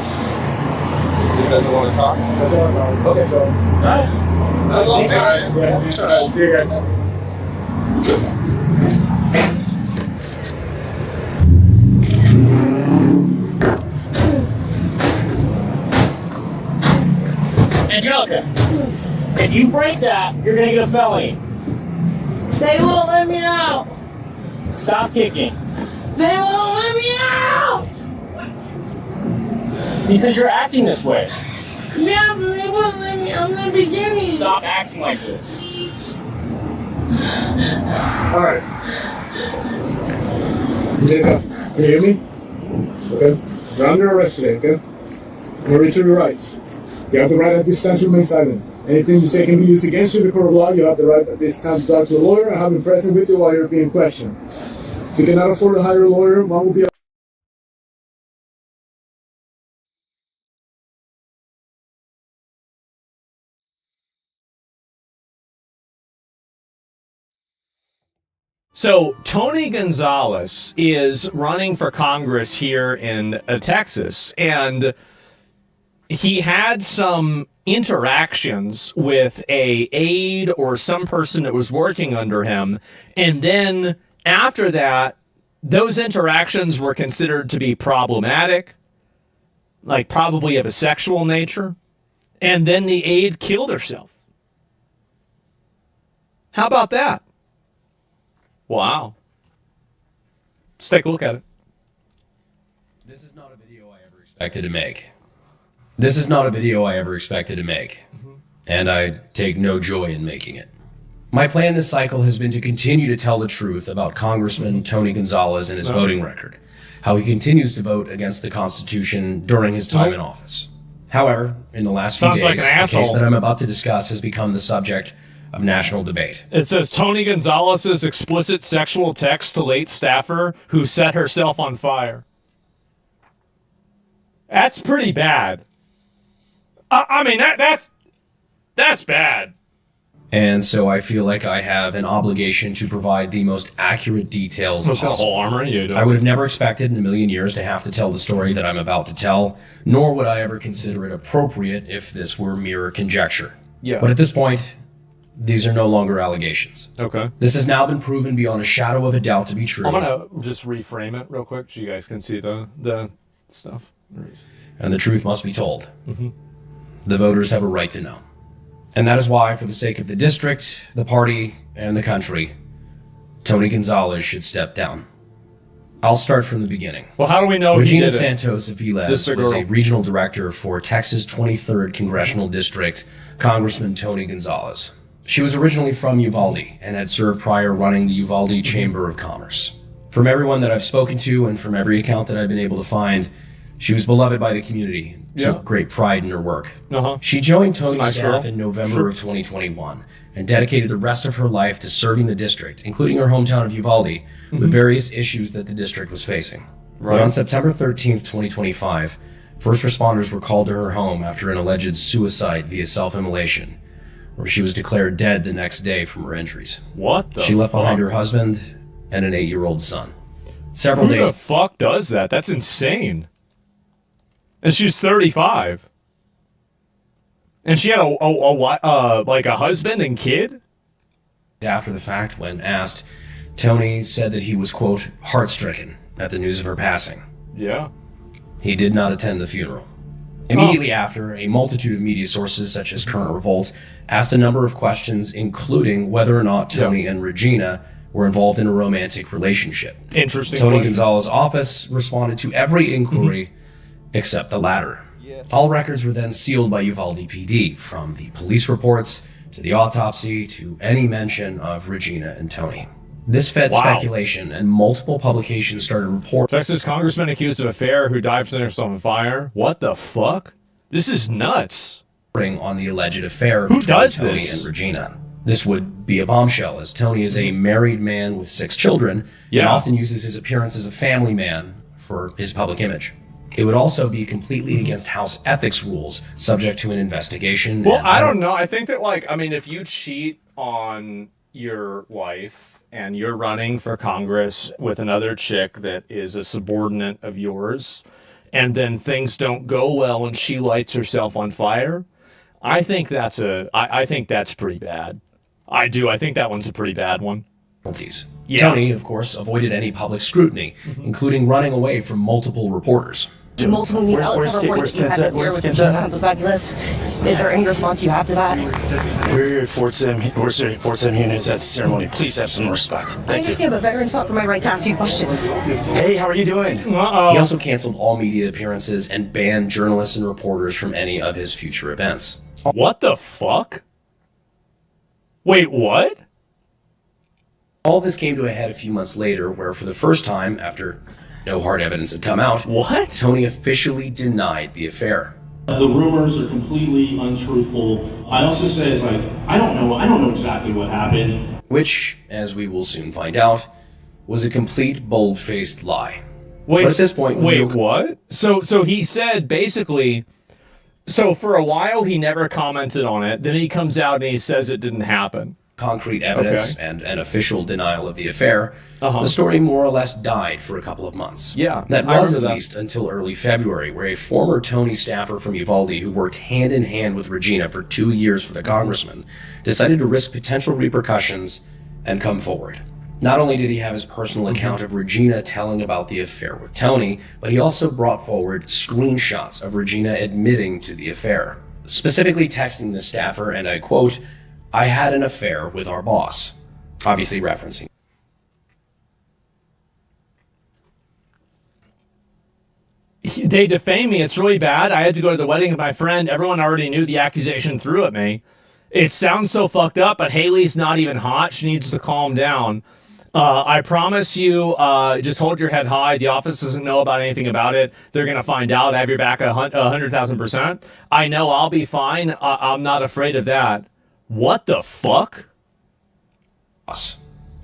Speaker 7: Just doesn't want to talk?
Speaker 24: Doesn't want to talk. Okay, so.
Speaker 7: Alright.
Speaker 24: Yeah, alright, see you guys.
Speaker 25: Angelica, if you break that, you're gonna get a felony.
Speaker 22: They won't let me out.
Speaker 25: Stop kicking.
Speaker 22: They won't let me out.
Speaker 25: Because you're acting this way.
Speaker 22: Yeah, but they won't let me out in the beginning.
Speaker 25: Stop acting like this.
Speaker 24: Alright. Jacob, can you hear me? Okay. You're under arrest today, okay? I'm gonna read your rights. You have the right at this time to remain silent. Anything you say can be used against you in the court of law. You have the right at this time to talk to a lawyer and have him present with you while you're being questioned. If you cannot afford to hire a lawyer, one will be
Speaker 2: So Tony Gonzalez is running for Congress here in Texas, and he had some interactions with a aide or some person that was working under him, and then after that, those interactions were considered to be problematic, like probably of a sexual nature, and then the aide killed herself. How about that? Wow. Let's take a look at it.
Speaker 11: This is not a video I ever expected to make. This is not a video I ever expected to make, and I take no joy in making it. My plan this cycle has been to continue to tell the truth about Congressman Tony Gonzalez and his voting record, how he continues to vote against the Constitution during his time in office. However, in the last few
Speaker 2: Sounds
Speaker 11: days,
Speaker 2: like an
Speaker 11: the
Speaker 2: asshole.
Speaker 11: case that I'm about to discuss has become the subject of national debate.
Speaker 2: It says Tony Gonzalez's explicit sexual text to late staffer who set herself on fire. That's pretty bad. I mean, that's bad.
Speaker 11: And so I feel like I have an obligation to provide the most accurate details
Speaker 2: With the
Speaker 11: possible.
Speaker 2: whole armor, you
Speaker 11: I would have never expected in a million years to have to tell the story that I'm about to tell, nor would I ever consider it appropriate if this were mere conjecture.
Speaker 2: Yeah.
Speaker 11: But at this point, these are no longer allegations.
Speaker 2: Okay.
Speaker 11: This has now been proven beyond a shadow of a doubt to be true.
Speaker 2: I'm gonna just reframe it real quick so you guys can see the stuff.
Speaker 11: And the truth must be told.
Speaker 2: Mhm.
Speaker 11: The voters have a right to know. And that is why, for the sake of the district, the party, and the country, Tony Gonzalez should step down. I'll start from the beginning.
Speaker 2: Well, how do we know he
Speaker 11: Regina
Speaker 2: did it?
Speaker 11: Santos Aviles
Speaker 2: This
Speaker 11: was
Speaker 2: girl.
Speaker 11: a regional director for Texas 23rd Congressional District, Congressman Tony Gonzalez. She was originally from Uvalde and had served prior running the Uvalde Chamber of Commerce. From everyone that I've spoken to and from every account that I've been able to find, she was beloved by the community, took great pride in her work.
Speaker 2: Uh-huh.
Speaker 11: She joined Tony's
Speaker 2: Nice
Speaker 11: staff
Speaker 2: girl.
Speaker 11: in November
Speaker 2: Sure.
Speaker 11: of 2021 and dedicated the rest of her life to serving the district, including her hometown of Uvalde, with various issues that the district was facing.
Speaker 2: Right.
Speaker 11: But on September 13th, 2025, first responders were called to her home after an alleged suicide via self-immolation, where she was declared dead the next day from her injuries.
Speaker 2: What the
Speaker 11: She left
Speaker 2: fuck?
Speaker 11: behind her husband and an 8-year-old son. Several
Speaker 2: Who
Speaker 11: days
Speaker 2: the fuck does that? That's insane. And she's 35. And she had like a husband and kid?
Speaker 11: after the fact, when asked, Tony said that he was, quote, heart-stricken at the news of her passing.
Speaker 2: Yeah.
Speaker 11: He did not attend the funeral. Immediately after, a multitude of media sources, such as Current Revolt, asked a number of questions, including whether or not Tony and Regina were involved in a romantic relationship.
Speaker 2: Interesting
Speaker 11: Tony
Speaker 2: question.
Speaker 11: Gonzalez's office responded to every inquiry except the latter. All records were then sealed by Uvalde PD, from the police reports to the autopsy to any mention of Regina and Tony. This fed
Speaker 2: Wow.
Speaker 11: speculation, and multiple publications started reporting.
Speaker 2: Texas congressman accused of affair who died from himself on fire. What the fuck? This is nuts.
Speaker 11: On the alleged affair
Speaker 2: Who
Speaker 11: between
Speaker 2: does
Speaker 11: Tony
Speaker 2: this?
Speaker 11: and Regina. This would be a bombshell, as Tony is a married man with 6 children and
Speaker 2: Yeah.
Speaker 11: often uses his appearance as a family man for his public image. It would also be completely against house ethics rules, subject to an investigation.
Speaker 2: Well,
Speaker 11: and
Speaker 2: I don't know. I think that, like, I mean, if you cheat on your wife and you're running for Congress with another chick that is a subordinate of yours, and then things don't go well and she lights herself on fire, I think that's I think that's pretty bad. I do. I think that one's a pretty bad one.
Speaker 11: penalties.
Speaker 2: Yeah.
Speaker 11: Tony, of course, avoided any public scrutiny, including running away from multiple reporters.
Speaker 14: Multiple media outlets have reported that you had an affair with Regina Santos Aguilas. Is there any response you have to that?
Speaker 20: We're here at Fort Sam. We're here at Fort Sam here at that ceremony. Please have some respect.
Speaker 14: I
Speaker 20: Thank you.
Speaker 14: understand, but veterans fought for my right to ask you questions.
Speaker 20: Hey, how are you doing?
Speaker 11: He also canceled all media appearances and banned journalists and reporters from any of his future events.
Speaker 2: What the fuck? Wait, what?
Speaker 11: All this came to a head a few months later, where for the first time, after no hard evidence had come out, Tony officially denied the affair.
Speaker 21: The rumors are completely untruthful. I also say is like, I don't know exactly what happened.
Speaker 11: Which, as we will soon find out, was a complete bold-faced lie.
Speaker 2: Wait,
Speaker 11: But at this point,
Speaker 2: wait, what? So he said basically, so for a while he never commented on it. Then he comes out and he says it didn't happen.
Speaker 11: concrete evidence and an official denial of the affair, the story more or less died for a couple of months.
Speaker 2: Yeah,
Speaker 11: That
Speaker 2: I
Speaker 11: was
Speaker 2: remember
Speaker 11: at
Speaker 2: that.
Speaker 11: least until early February, where a former Tony staffer from Uvalde who worked hand in hand with Regina for 2 years for the congressman decided to risk potential repercussions and come forward. Not only did he have his personal account of Regina telling about the affair with Tony, but he also brought forward screenshots of Regina admitting to the affair, specifically texting the staffer, and I quote, "I had an affair with our boss," obviously referencing.
Speaker 2: They defame me. It's really bad. I had to go to the wedding of my friend. Everyone already knew the accusation threw at me. It sounds so fucked up, but Haley's not even hot. She needs to calm down. I promise you, just hold your head high. The office doesn't know about anything about it. They're going to find out. I have your back 100,000%. I know I'll be fine. I'm not afraid of that. What the fuck?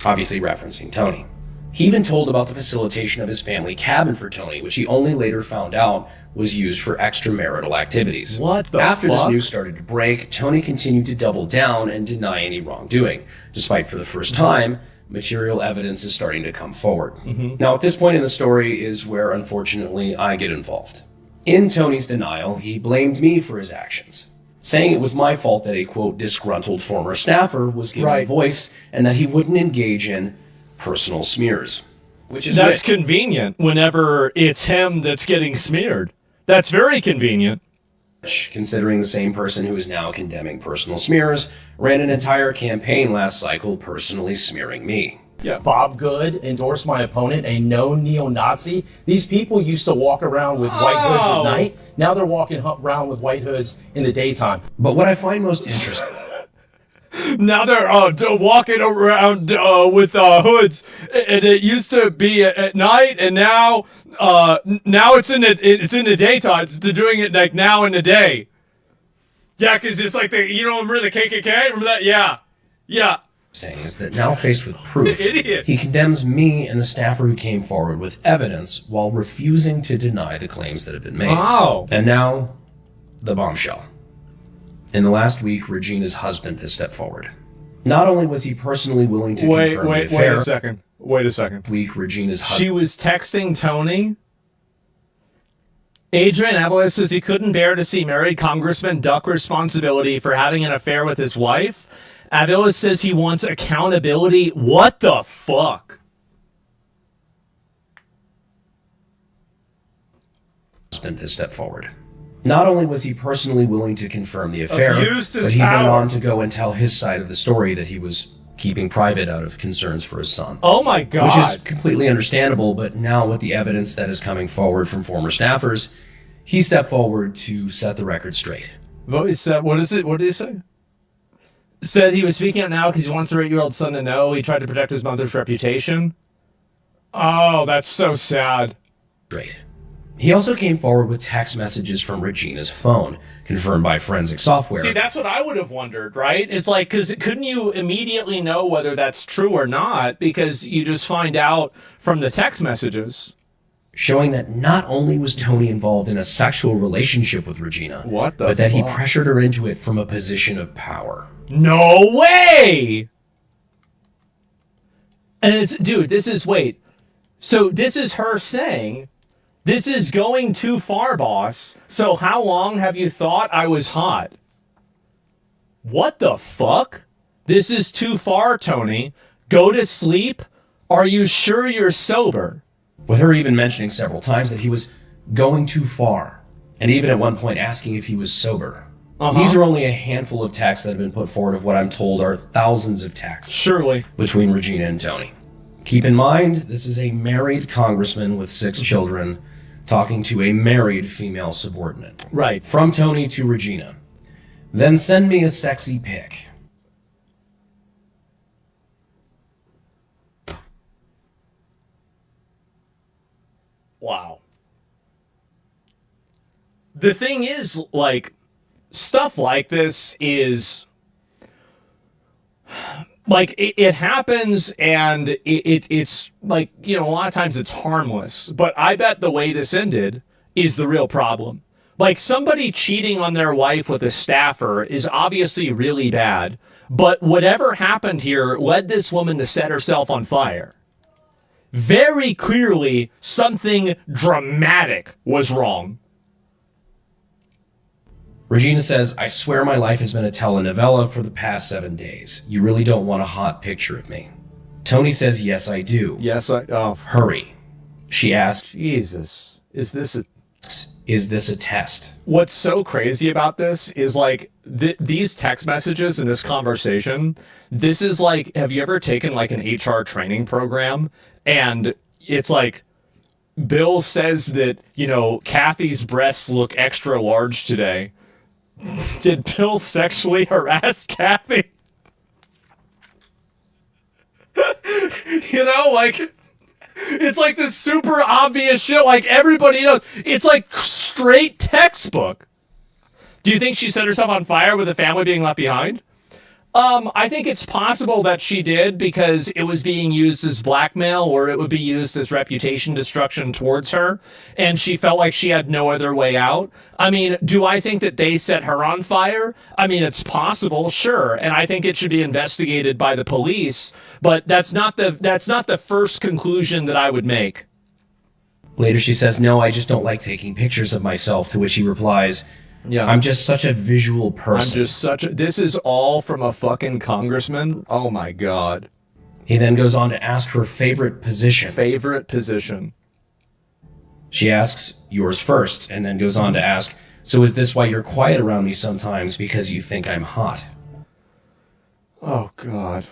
Speaker 11: Obviously referencing Tony. He even told about the facilitation of his family cabin for Tony, which he only later found out was used for extramarital activities.
Speaker 2: What the
Speaker 11: After
Speaker 2: fuck?
Speaker 11: this news started to break, Tony continued to double down and deny any wrongdoing, despite for the first time, material evidence is starting to come forward. Now, at this point in the story is where, unfortunately, I get involved. In Tony's denial, he blamed me for his actions, saying it was my fault that a, quote, disgruntled former staffer was given a voice and that he wouldn't engage in personal smears. Which is
Speaker 2: That's convenient whenever it's him that's getting smeared. That's very convenient.
Speaker 11: Considering the same person who is now condemning personal smears ran an entire campaign last cycle personally smearing me.
Speaker 20: Yeah. Bob Good endorsed my opponent, a known neo-Nazi. These people used to walk around with white hoods at night. Now they're walking around with white hoods in the daytime.
Speaker 11: But what I find most interesting...
Speaker 2: Now they're walking around with hoods, and it used to be at night, and now it's in the daytime. They're doing it like now in the day. Yeah, because it's like remember the KKK? Remember that? Yeah.
Speaker 11: Is that now faced with proof,
Speaker 2: Idiot.
Speaker 11: he condemns me and the staffer who came forward with evidence while refusing to deny the claims that have been made.
Speaker 2: Wow.
Speaker 11: And now, the bombshell. In the last week, Regina's husband has stepped forward. Not only was he personally willing to confirm the affair...
Speaker 2: Wait a second.
Speaker 11: Week, Regina's husband...
Speaker 2: She was texting Tony. Adrian Evelis says he couldn't bear to see married congressman duck responsibility for having an affair with his wife. Evelis says he wants accountability. What the fuck?
Speaker 11: Husband has stepped forward. Not only was he personally willing to confirm the affair,
Speaker 2: Abused his
Speaker 11: but he went
Speaker 2: power.
Speaker 11: on to go and tell his side of the story that he was keeping private out of concerns for his son.
Speaker 2: Oh my God.
Speaker 11: Which is completely understandable, but now with the evidence that is coming forward from former staffers, he stepped forward to set the record straight.
Speaker 2: What is it? What did he say? Said he was speaking out now because he wants their 8-year-old son to know he tried to protect his mother's reputation. Oh, that's so sad.
Speaker 11: Great. He also came forward with text messages from Regina's phone, confirmed by forensic software.
Speaker 2: See, that's what I would have wondered, right? It's like, because couldn't you immediately know whether that's true or not? Because you just find out from the text messages.
Speaker 11: Showing that not only was Tony involved in a sexual relationship with Regina, but that he pressured her into it from a position of power.
Speaker 2: No way! And it's, dude, so this is her saying, this is going too far, boss. So how long have you thought I was hot? What the fuck? This is too far, Tony. Go to sleep? Are you sure you're sober?
Speaker 11: With her even mentioning several times that he was going too far, and even at one point asking if he was sober. These are only a handful of texts that have been put forward of what I'm told are thousands of texts.
Speaker 2: Surely.
Speaker 11: Between Regina and Tony. Keep in mind, this is a married congressman with 6 children talking to a married female subordinate.
Speaker 2: Right.
Speaker 11: From Tony to Regina. Then send me a sexy pic.
Speaker 2: Wow. The thing is, like, stuff like this is, like, it happens, and it's like, a lot of times it's harmless, but I bet the way this ended is the real problem. Like, somebody cheating on their wife with a staffer is obviously really bad, But whatever happened here led this woman to set herself on fire. Very clearly, something dramatic was wrong.
Speaker 11: Regina says, I swear my life has been a telenovela for the past 7 days. You really don't want a hot picture of me. Tony says, yes, I do.
Speaker 2: Yes, I... Oh.
Speaker 11: Hurry. She asks,
Speaker 2: Jesus. Is this a
Speaker 11: test?
Speaker 2: What's so crazy about this is like these text messages and this conversation, this is like, have you ever taken like an HR training program? And it's like, Bill says that, you know, Kathy's breasts look extra large today. Did Bill sexually harass Kathy? You know, like, it's like this super obvious shit. Like, everybody knows. It's like straight textbook. Do you think she set herself on fire with the family being left behind? I think it's possible that she did because it was being used as blackmail, or it would be used as reputation destruction towards her, and she felt like she had no other way out. I mean, do I think that they set her on fire? I mean, it's possible, sure, and I think it should be investigated by the police, but that's not the first conclusion that I would make.
Speaker 11: Later she says, no, I just don't like taking pictures of myself, to which he replies, yeah, I'm just such a visual person.
Speaker 2: This is all from a fucking congressman? Oh my God.
Speaker 11: He then goes on to ask her favorite position.
Speaker 2: Favorite position.
Speaker 11: She asks, yours first, and then goes on to ask, so is this why you're quiet around me sometimes, because you think I'm hot?
Speaker 2: Oh God.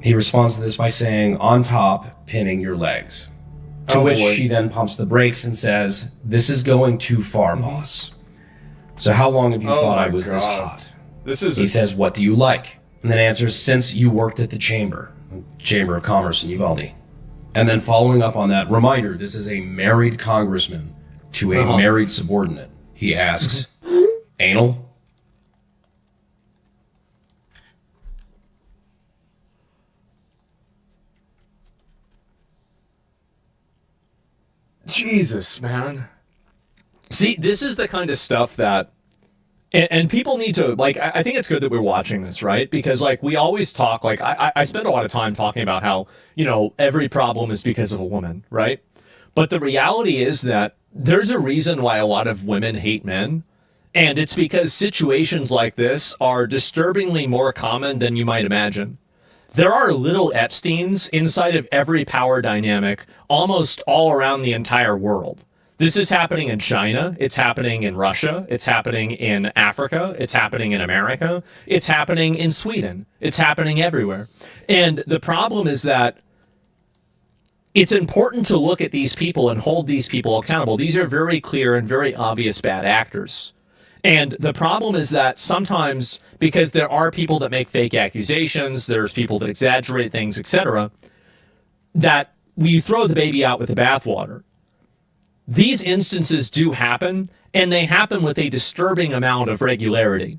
Speaker 11: He responds to this by saying, on top, pinning your legs. To which she then pumps the brakes and says, this is going too far, boss. So how long have you thought I was this hot? He says, what do you like? And then answers, since you worked at the Chamber of Commerce in Uvalde. And then following up on that, reminder, this is a married congressman to a married subordinate. He asks, anal?
Speaker 2: Jesus, man. See, this is the kind of stuff that, and people need to, like, I think it's good that we're watching this, right? Because, like, we always talk, like, I spend a lot of time talking about how, you know, every problem is because of a woman, right? But the reality is that there's a reason why a lot of women hate men, and it's because situations like this are disturbingly more common than you might imagine. There are little Epsteins inside of every power dynamic almost all around the entire world. This is happening in China, it's happening in Russia, it's happening in Africa, it's happening in America, it's happening in Sweden, it's happening everywhere. And the problem is that it's important to look at these people and hold these people accountable. These are very clear and very obvious bad actors. And the problem is that sometimes, because there are people that make fake accusations, there's people that exaggerate things, etc., that we throw the baby out with the bathwater. These instances do happen, and they happen with a disturbing amount of regularity.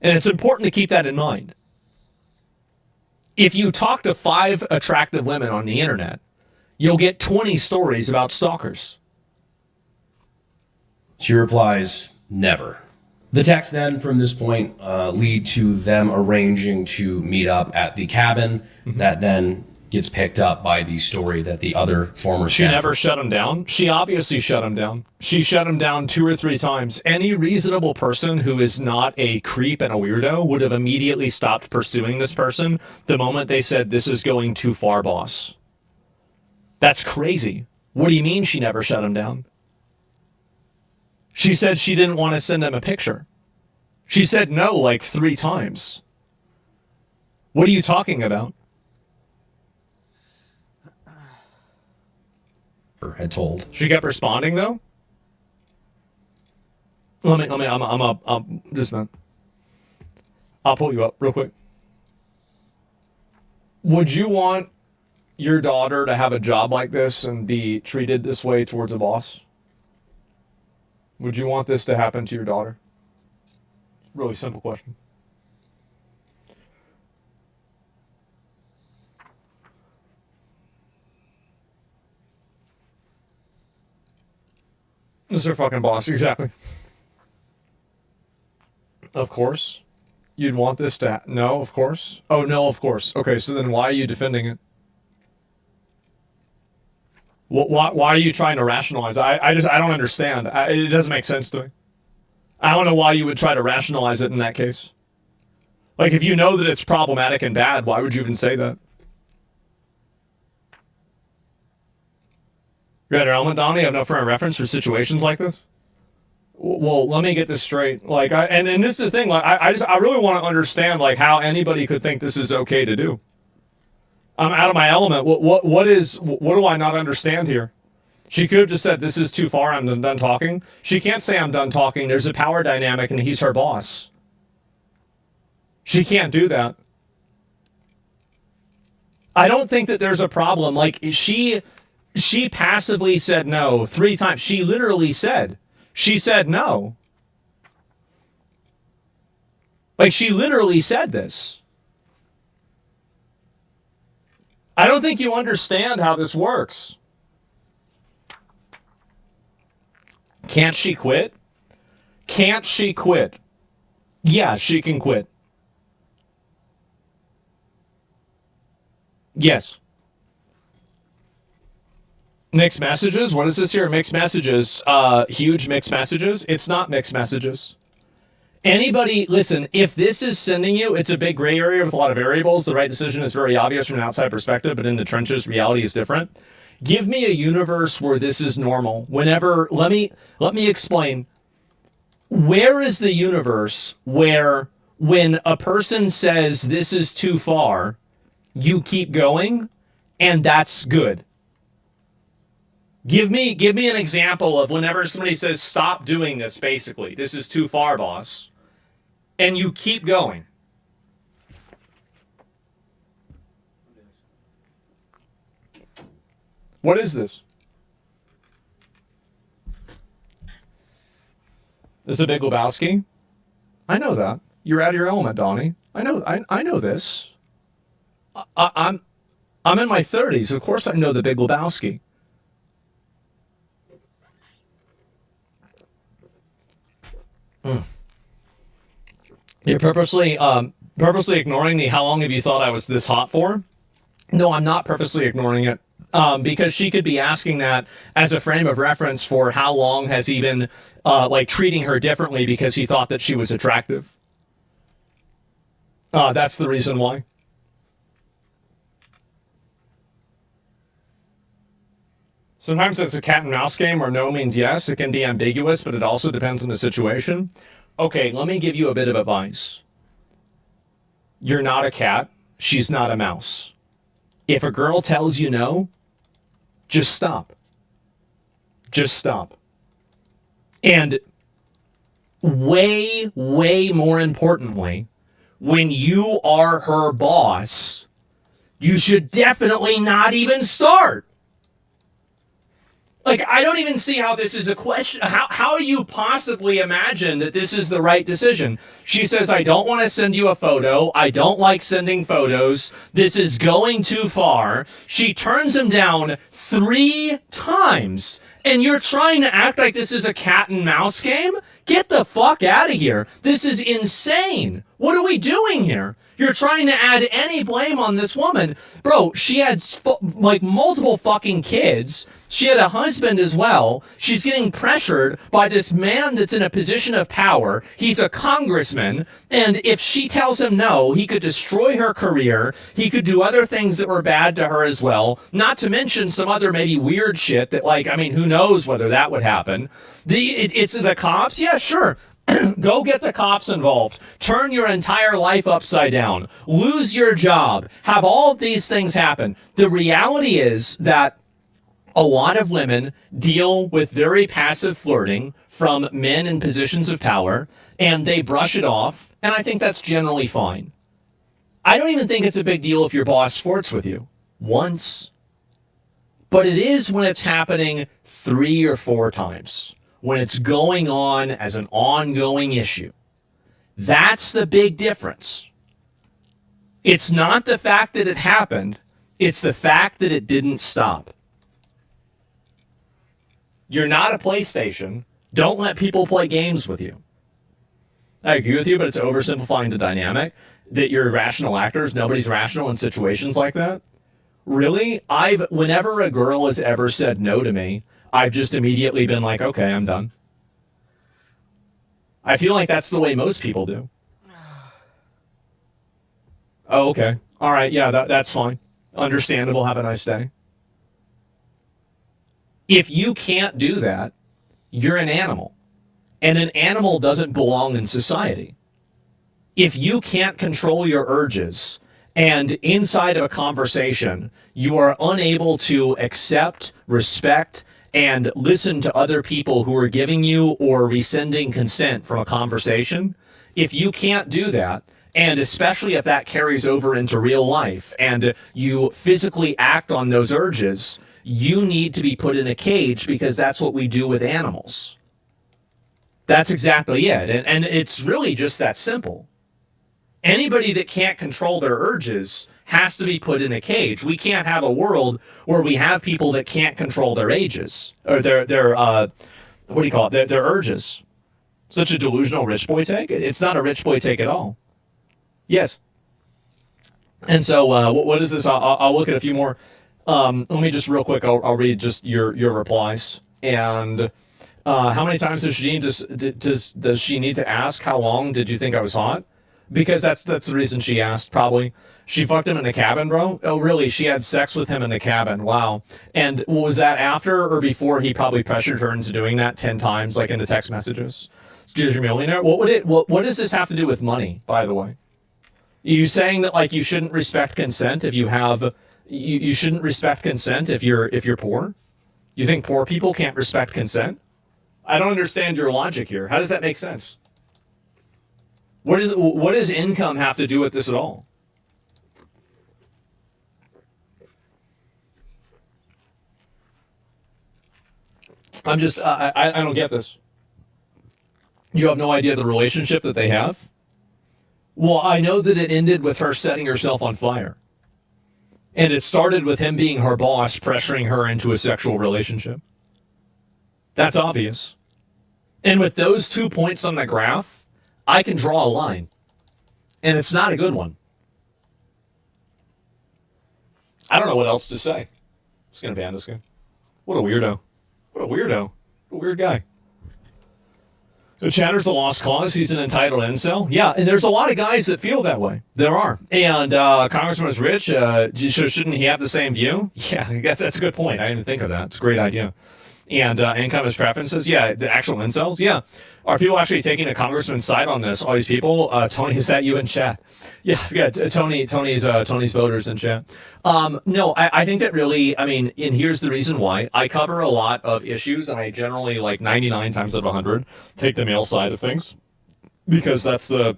Speaker 2: And it's important to keep that in mind. If you talk to 5 attractive women on the internet, you'll get 20 stories about stalkers.
Speaker 11: She replies, never. The texts then from this point lead to them arranging to meet up at the cabin that then gets picked up by the story that the other former
Speaker 2: She never shut him down. She obviously shut him down. She shut him down 2 or 3 times. Any reasonable person who is not a creep and a weirdo would have immediately stopped pursuing this person the moment they said, this is going too far, boss. That's crazy. What do you mean she never shut him down? She said she didn't want to send him a picture. She said no like 3 times. What are you talking about?
Speaker 11: Had told.
Speaker 2: She kept responding though? I'm just a minute. I'll pull you up real quick. Would you want your daughter to have a job like this and be treated this way towards a boss? Would you want this to happen to your daughter? Really simple question. This is her fucking boss, exactly. Of course. You'd want this to no, of course. Oh, no, of course. Okay, so then why are you defending it? Why are you trying to rationalize it? I don't understand. It doesn't make sense to me. I don't know why you would try to rationalize it in that case. Like, if you know that it's problematic and bad, why would you even say that? You got your element, Donnie? I have no frame of reference for situations like this? Well, let me get this straight. Like, and this is the thing. Like, I really want to understand like how anybody could think this is okay to do. I'm out of my element. What do I not understand here? She could have just said, "This is too far. I'm done talking." She can't say, "I'm done talking." There's a power dynamic, and he's her boss. She can't do that. I don't think that there's a problem. Like, she passively said no 3 times. She literally said. She said no. Like, she literally said this. I don't think you understand how this works. Can't she quit? Can't she quit? Yeah, she can quit. Yes. Mixed messages? What is this here? Mixed messages. Huge mixed messages? It's not mixed messages. Anybody, listen, if this is sending you, it's a big gray area with a lot of variables. The right decision is very obvious from an outside perspective, but in the trenches, reality is different. Give me a universe where this is normal. Whenever, let me explain. Where is the universe where when a person says this is too far, you keep going, and that's good? Give me an example of whenever somebody says, stop doing this, basically. This is too far, boss. And you keep going. What is this? This is a Big Lebowski? I know that. You're out of your element, Donnie. I know this. I'm in my 30s. Of course I know the Big Lebowski. You're purposely ignoring the how long have you thought I was this hot for? No, I'm not purposely ignoring it. Because she could be asking that as a frame of reference for how long has he been like treating her differently because he thought that she was attractive. That's the reason why. Sometimes it's a cat and mouse game where no means yes. It can be ambiguous, but it also depends on the situation. Okay, let me give you a bit of advice. You're not a cat. She's not a mouse. If a girl tells you no, just stop. Just stop. And way, way more importantly, when you are her boss, you should definitely not even start. Like, I don't even see how this is a question. How do you possibly imagine that this is the right decision? She says, I don't want to send you a photo. I don't like sending photos. This is going too far. She turns him down 3 times. And you're trying to act like this is a cat and mouse game? Get the fuck out of here. This is insane. What are we doing here? You're trying to add any blame on this woman. Bro, she had like multiple fucking kids. She had a husband as well. She's getting pressured by this man that's in a position of power. He's a congressman. And if she tells him no, he could destroy her career. He could do other things that were bad to her as well. Not to mention some other maybe weird shit that, like, I mean, who knows whether that would happen. It's the cops? Yeah, sure. Go get the cops involved. Turn your entire life upside down. Lose your job. Have all of these things happen. The reality is that a lot of women deal with very passive flirting from men in positions of power, and they brush it off, and I think that's generally fine. I don't even think it's a big deal if your boss flirts with you once. But it is when it's happening 3 or 4 times. When it's going on as an ongoing issue. That's the big difference. It's not the fact that it happened. It's the fact that it didn't stop. You're not a PlayStation. Don't let people play games with you. I agree with you, but it's oversimplifying the dynamic that you're irrational actors. Nobody's rational in situations like that. Really? Whenever a girl has ever said no to me, I've just immediately been like, okay, I'm done. I feel like that's the way most people do. Oh, okay. All right. Yeah, that's fine. Understandable. Have a nice day. If you can't do that, you're an animal. And an animal doesn't belong in society. If you can't control your urges and inside of a conversation, you are unable to accept, respect, and listen to other people who are giving you or rescinding consent from a conversation, if you can't do that, and especially if that carries over into real life and you physically act on those urges, you need to be put in a cage because that's what we do with animals. That's exactly it. And it's really just that simple. Anybody that can't control their urges has to be put in a cage. We can't have a world where we have people that can't control their ages or their what do you call it? Their urges. Such a delusional rich boy take. It's not a rich boy take at all. Yes. And so what is this? I'll look at a few more. Let me just real quick. I'll read just your replies. And how many times does she need to ask? How long did you think I was hot? Because that's the reason she asked, probably. She fucked him in the cabin, bro? Oh, really? She had sex with him in the cabin. Wow. And was that after or before he probably pressured her into doing that 10 times, like in the text messages? She's a millionaire. What does this have to do with money, by the way? Are you saying that, like, you shouldn't respect consent if you have... You shouldn't respect consent if you're poor? You think poor people can't respect consent? I don't understand your logic here. How does that make sense? What does income have to do with this at all? I'm just, I don't get this. You have no idea the relationship that they have? Well, I know that it ended with her setting herself on fire. And it started with him being her boss, pressuring her into a sexual relationship. That's obvious. And with those 2 points on the graph, I can draw a line. And it's not a good one. I don't know what else to say. I'm just going to ban this guy. What a weirdo. What a weirdo. What a weird guy. The Chatter's a lost cause. He's an entitled incel. Yeah, and there's a lot of guys that feel that way. There are. And Congressman is rich. Shouldn't he have the same view? Yeah, that's a good point. I didn't think of that. It's a great idea. And income as preferences. Yeah, the actual incels. Yeah. Are people actually taking the congressman's side on this? All these people? Tony, is that you in chat? Yeah, Tony's voters in chat. No, I think that really, I mean, and here's the reason why. I cover a lot of issues, and I generally, like 99 times out of 100, take the male side of things, because that's the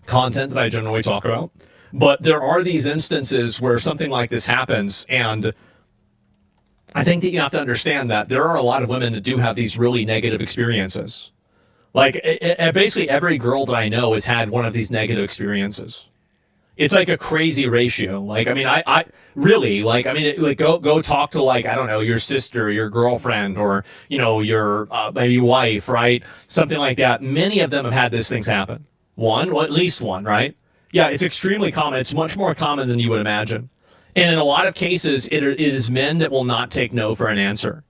Speaker 2: content that I generally talk about. But there are these instances where something like this happens, and I think that you have to understand that there are a lot of women that do have these really negative experiences. Like, basically every girl that I know has had one of these negative experiences. It's like a crazy ratio. Like, I mean, I really, like, I mean, like, go talk to, like, I don't know, your sister, your girlfriend, or, you know, your maybe wife, right? Something like that. Many of them have had these things happen. One, well, at least one, right? Yeah, it's extremely common. It's much more common than you would imagine. And in a lot of cases, it is men that will not take no for an answer.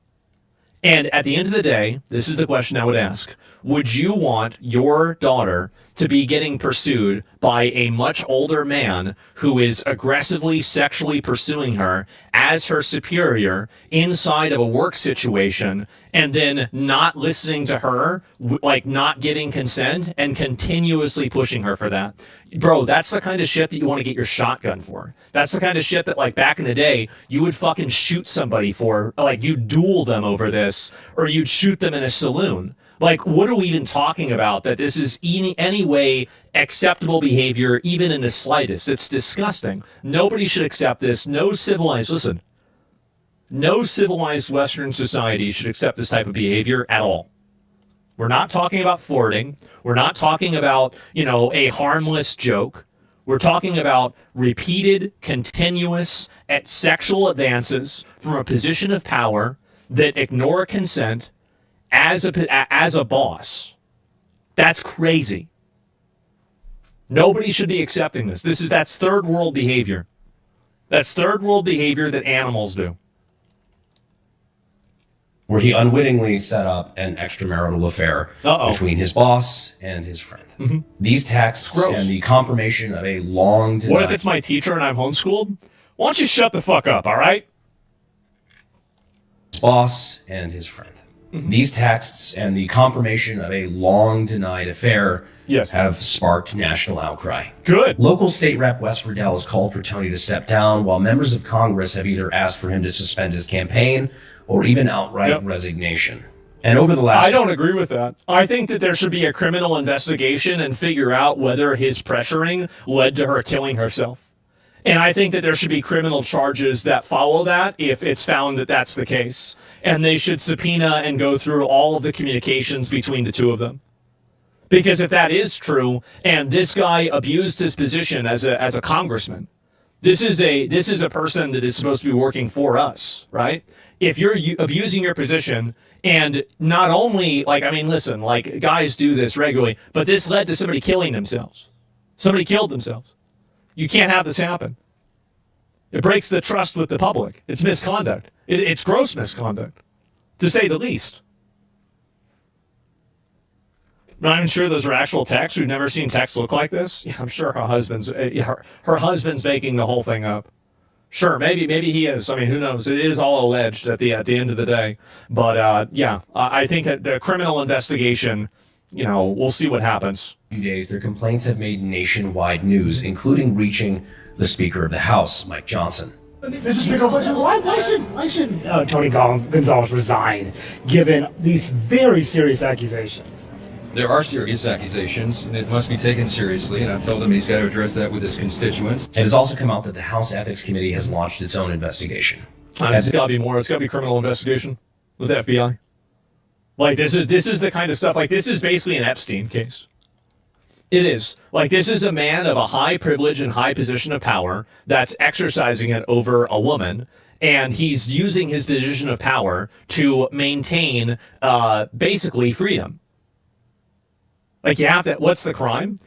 Speaker 2: And at the end of the day, this is the question I would ask. Would you want your daughter to be getting pursued by a much older man who is aggressively sexually pursuing her as her superior inside of a work situation, and then not listening to her, like not giving consent, and continuously pushing her for that? Bro, that's the kind of shit that you want to get your shotgun for. That's the kind of shit that, like, back in the day, you would fucking shoot somebody for. Like, you'd duel them over this, or you'd shoot them in a saloon. Like, what are we even talking about? That this is any way acceptable behavior, even in the slightest. It's disgusting. Nobody should accept this. No civilized Western society should accept this type of behavior at all. We're not talking about flirting. We're not talking about, you know, a harmless joke. We're talking about repeated, continuous sexual advances from a position of power that ignore consent as a boss. That's crazy. Nobody should be accepting this. That's third world behavior. That's third world behavior that animals do.
Speaker 11: Where he unwittingly set up an extramarital affair between his boss and his friend.
Speaker 2: Mm-hmm.
Speaker 11: These texts and the confirmation of a long denied...
Speaker 2: What if it's my teacher and I'm homeschooled? Why don't you shut the fuck up, all right?
Speaker 11: Boss and his friend.
Speaker 2: Mm-hmm.
Speaker 11: These texts and the confirmation of a long denied affair have sparked national outcry.
Speaker 2: Good.
Speaker 11: Local state rep Wes Riddell has called for Tony to step down, while members of Congress have either asked for him to suspend his campaign or even outright resignation. And over the last...
Speaker 2: I don't agree with that. I think that there should be a criminal investigation and figure out whether his pressuring led to her killing herself. And I think that there should be criminal charges that follow that if it's found that that's the case. And they should subpoena and go through all of the communications between the two of them. Because if that is true, and this guy abused his position as a congressman, this is a person that is supposed to be working for us, right? If you're abusing your position, and not only, listen, guys do this regularly, but this led to somebody killing themselves. Somebody killed themselves. You can't have this happen. It breaks the trust with the public. It's misconduct. It's gross misconduct, to say the least. I'm not even sure those are actual texts. We've never seen texts look like this. Yeah, I'm sure her husband's making the whole thing up. Sure, maybe he is. I mean, who knows? It is all alleged at the end of the day. But I think that the criminal investigation, we'll see what happens.
Speaker 11: Few days, their complaints have made nationwide news, including reaching the Speaker of the House, Mike Johnson.
Speaker 4: Mr. Speaker, why should Tony Gonzalez resign, given these very serious accusations?
Speaker 5: There are serious accusations, and it must be taken seriously, and I've told him he's got to address that with his constituents.
Speaker 11: It has also come out that the House Ethics Committee has launched its own investigation.
Speaker 2: It's got to be more. It's got to be criminal investigation with the FBI. This is the kind of stuff, this is basically an Epstein case. It is. This is a man of a high privilege and high position of power that's exercising it over a woman, and he's using his position of power to maintain, basically, freedom. You have to, what's the crime?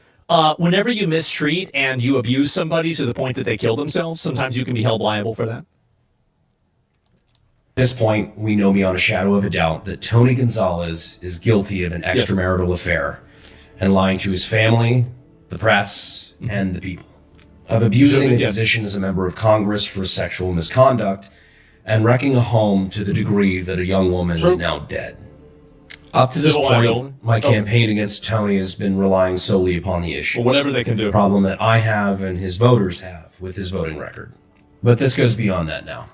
Speaker 2: Whenever you mistreat and you abuse somebody to the point that they kill themselves, sometimes you can be held liable for that.
Speaker 11: At this point, we know beyond a shadow of a doubt that Tony Gonzalez is guilty of an extramarital affair and lying to his family, the press, and the people. Of abusing a position as a member of Congress for sexual misconduct and wrecking a home to the degree that a young woman is now dead. Up to this point, my campaign against Tony has been relying solely upon the issue.
Speaker 2: Well, whatever they can do.
Speaker 11: Problem that I have and his voters have with his voting record. But this goes beyond that now.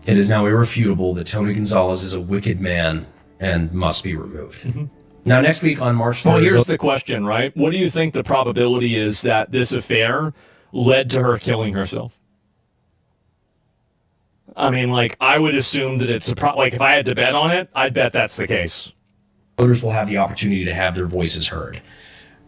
Speaker 11: It is now irrefutable that Tony Gonzalez is a wicked man and must be removed. Mm-hmm. Now, next week on March 3rd...
Speaker 2: Well, here's the question, right? What do you think the probability is that this affair led to her killing herself? I mean, I would assume that it's if I had to bet on it, I'd bet that's the case.
Speaker 11: Voters will have the opportunity to have their voices heard.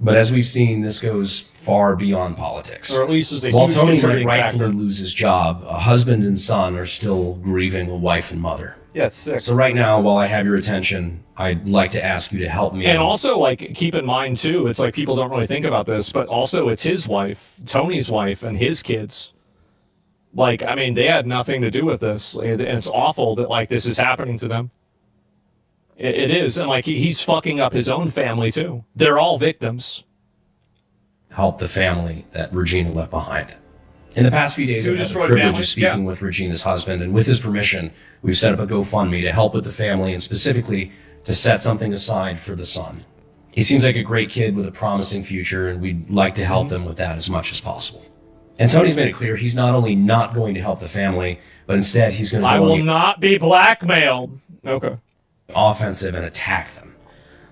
Speaker 11: But as we've seen, this goes far beyond politics.
Speaker 2: Or at least is a
Speaker 11: While
Speaker 2: huge
Speaker 11: Tony might
Speaker 2: contributing
Speaker 11: rightfully
Speaker 2: factor.
Speaker 11: lose his job, a husband and son are still grieving a wife and mother.
Speaker 2: Yeah, it's sick.
Speaker 11: So right now, while I have your attention, I'd like to ask you to help me.
Speaker 2: And also, keep in mind, too, it's people don't really think about this, but also it's his wife, Tony's wife, and his kids. They had nothing to do with this. And it's awful that, this is happening to them. It is. And, he's fucking up his own family, too. They're all victims.
Speaker 11: Help the family that Regina left behind. In the past few days, I've had the privilege of speaking with Regina's husband, and with his permission, we've set up a GoFundMe to help with the family and specifically to set something aside for the son. He seems like a great kid with a promising future, and we'd like to help them with that as much as possible. And Tony's made it clear he's not only not going to help the family, but instead he's going to
Speaker 2: I will not be blackmailed. Okay.
Speaker 11: Offensive and attack them.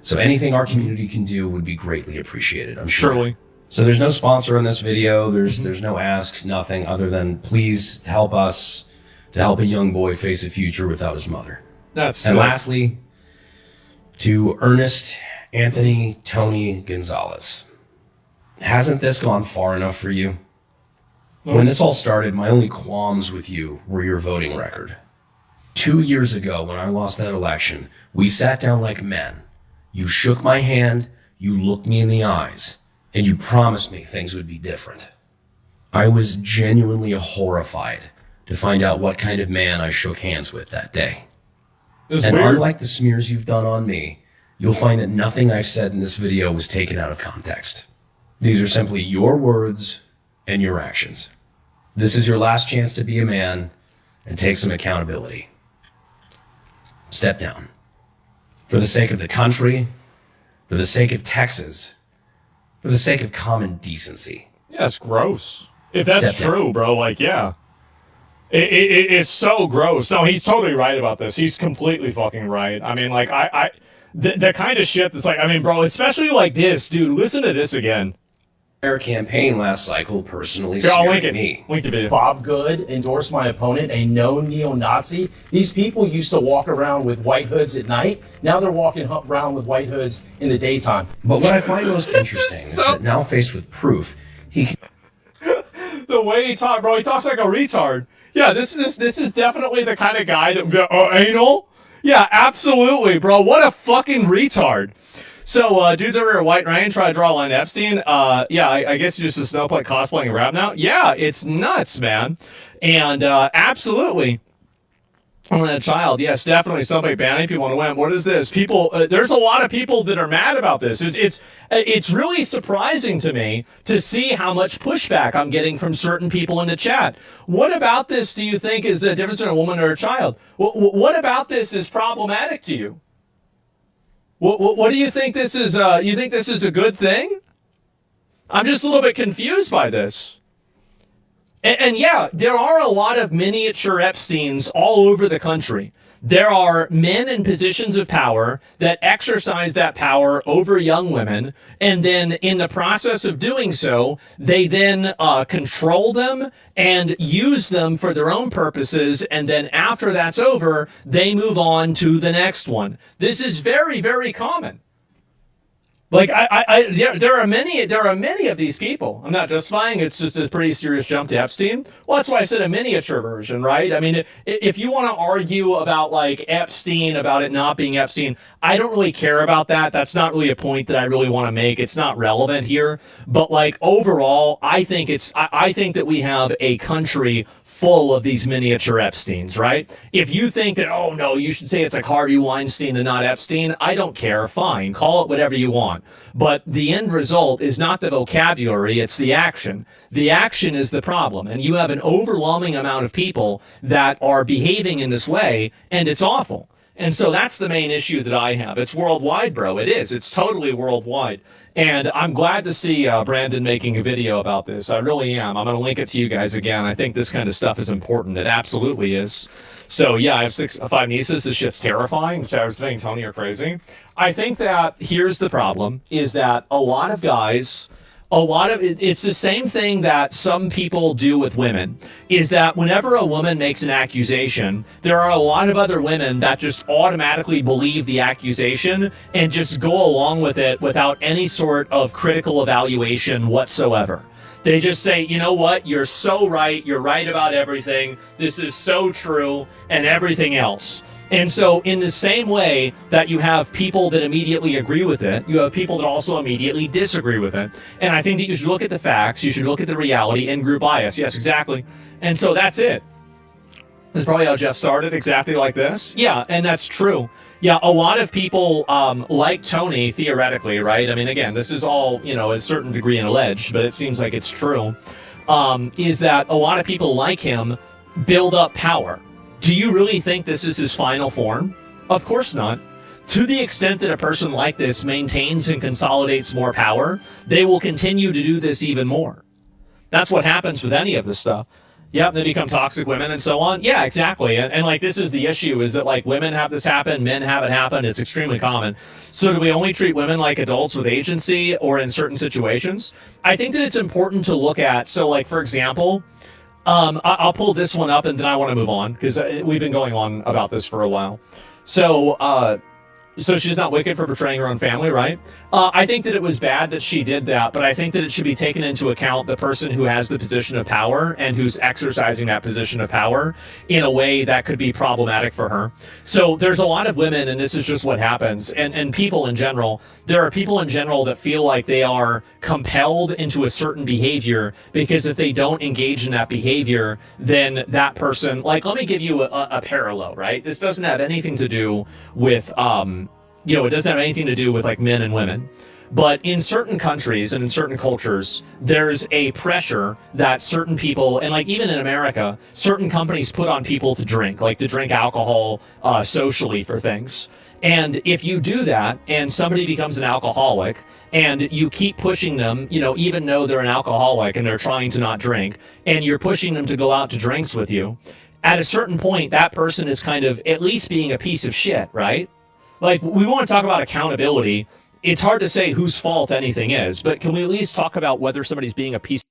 Speaker 11: So anything our community can do would be greatly appreciated, I'm sure.
Speaker 2: Surely.
Speaker 11: So there's no sponsor in this video. There's no asks, nothing other than please help us to help a young boy face a future without his mother. And lastly, to Ernest Anthony Tony Gonzalez. Hasn't this gone far enough for you? When this all started, my only qualms with you were your voting record. 2 years ago, when I lost that election, we sat down like men. You shook my hand, you looked me in the eyes, and you promised me things would be different. I was genuinely horrified to find out what kind of man I shook hands with that day. And
Speaker 2: weird.
Speaker 11: unlike the smears you've done on me, you'll find that nothing I've said in this video was taken out of context. These are simply your words and your actions. This is your last chance to be a man and take some accountability. Step down. For the sake of the country, for the sake of Texas, for the sake of common decency.
Speaker 2: Yeah, it's gross. If that's
Speaker 11: Step down.
Speaker 2: true, bro, like, yeah. It's so gross. No, he's totally right about this. He's completely fucking right. I mean, like, the kind of shit that's like, I mean, bro, especially like this, dude, listen to this again.
Speaker 11: Our campaign last cycle personally
Speaker 2: Here, I'll
Speaker 11: smeared
Speaker 2: link it.
Speaker 11: me.
Speaker 2: Link the video.
Speaker 20: Bob Good endorsed my opponent, a known neo-Nazi. These people used to walk around with white hoods at night. Now they're walking around with white hoods in the daytime.
Speaker 11: But what I find most interesting is that now faced with proof, he can...
Speaker 2: The way he talks, bro, he talks like a retard. Yeah, this is definitely the kind of guy that anal. Yeah, absolutely, bro. What a fucking retard. So, dudes over here at White Rain try to draw a line to Epstein. Yeah, I guess you're just a snowflake cosplaying rap now. Yeah, it's nuts, man. And absolutely. A child, yes, definitely somebody banning people on the web. What is this? People, there's a lot of people that are mad about this. It's really surprising to me to see how much pushback I'm getting from certain people in the chat. What about this do you think is the difference in a woman or a child? What about this is problematic to you? What do you think this is? You think this is a good thing? I'm just a little bit confused by this. And yeah, there are a lot of miniature Epsteins all over the country. There are men in positions of power that exercise that power over young women, and then in the process of doing so, they then control them and use them for their own purposes, and then after that's over, they move on to the next one. This is very, very common. Like there are many of these people. I'm not justifying. It's just a pretty serious jump to Epstein. Well, that's why I said a miniature version, right? I mean, if you want to argue about like Epstein, about it not being Epstein, I don't really care about that. That's not really a point that I really want to make. It's not relevant here. But like overall, I think that we have a country full of these miniature Epsteins, right? If you think that, oh no, you should say it's like Harvey Weinstein and not Epstein, I don't care. Fine, call it whatever you want. But the end result is not the vocabulary, it's the action. The action is the problem. And you have an overwhelming amount of people that are behaving in this way, and it's awful. And so that's the main issue that I have. It's worldwide, bro. It is. It's totally worldwide. And I'm glad to see Brandon making a video about this. I really am. I'm going to link it to you guys again. I think this kind of stuff is important. It absolutely is. So, yeah, I have 5 nieces. This shit's terrifying. I was saying, Tony, you're crazy. I think that here's the problem, is that a lot of guys... it's the same thing that some people do with women, is that whenever a woman makes an accusation, there are a lot of other women that just automatically believe the accusation and just go along with it without any sort of critical evaluation whatsoever. They just say, you know what, you're so right, you're right about everything, this is so true, and everything else. And so in the same way that you have people that immediately agree with it, you have people that also immediately disagree with it. And I think that you should look at the facts, you should look at the reality, and group bias. Yes, exactly. And so that's it. This is probably how Jeff started, exactly like this. Yeah, and that's true. Yeah, a lot of people like Tony, theoretically, right? I mean, again, this is all, a certain degree alleged, but it seems like it's true, is that a lot of people like him build up power. Do you really think this is his final form? Of course not. To the extent that a person like this maintains and consolidates more power, they will continue to do this even more. That's what happens with any of this stuff. Yep, they become toxic women and so on. Yeah, exactly. And like this is the issue, is that like women have this happen, men have it happen. It's extremely common. So do we only treat women like adults with agency or in certain situations? I think that it's important to look at, so like for example, I'll pull this one up and then I want to move on because we've been going on about this for a while. So So she's not wicked for betraying her own family, right? I think that it was bad that she did that, but I think that it should be taken into account the person who has the position of power and who's exercising that position of power in a way that could be problematic for her. So there's a lot of women, and this is just what happens, and people in general. There are people in general that feel like they are compelled into a certain behavior because if they don't engage in that behavior, then that person, like, let me give you a parallel, right? This doesn't have anything to do with, it doesn't have anything to do with like men and women. But in certain countries and in certain cultures, there's a pressure that certain people, and like even in America, certain companies put on people to drink alcohol socially for things. And if you do that and somebody becomes an alcoholic and you keep pushing them, even though they're an alcoholic and they're trying to not drink, and you're pushing them to go out to drinks with you, at a certain point, that person is kind of at least being a piece of shit, right? Like, we want to talk about accountability. It's hard to say whose fault anything is, but can we at least talk about whether somebody's being a piece?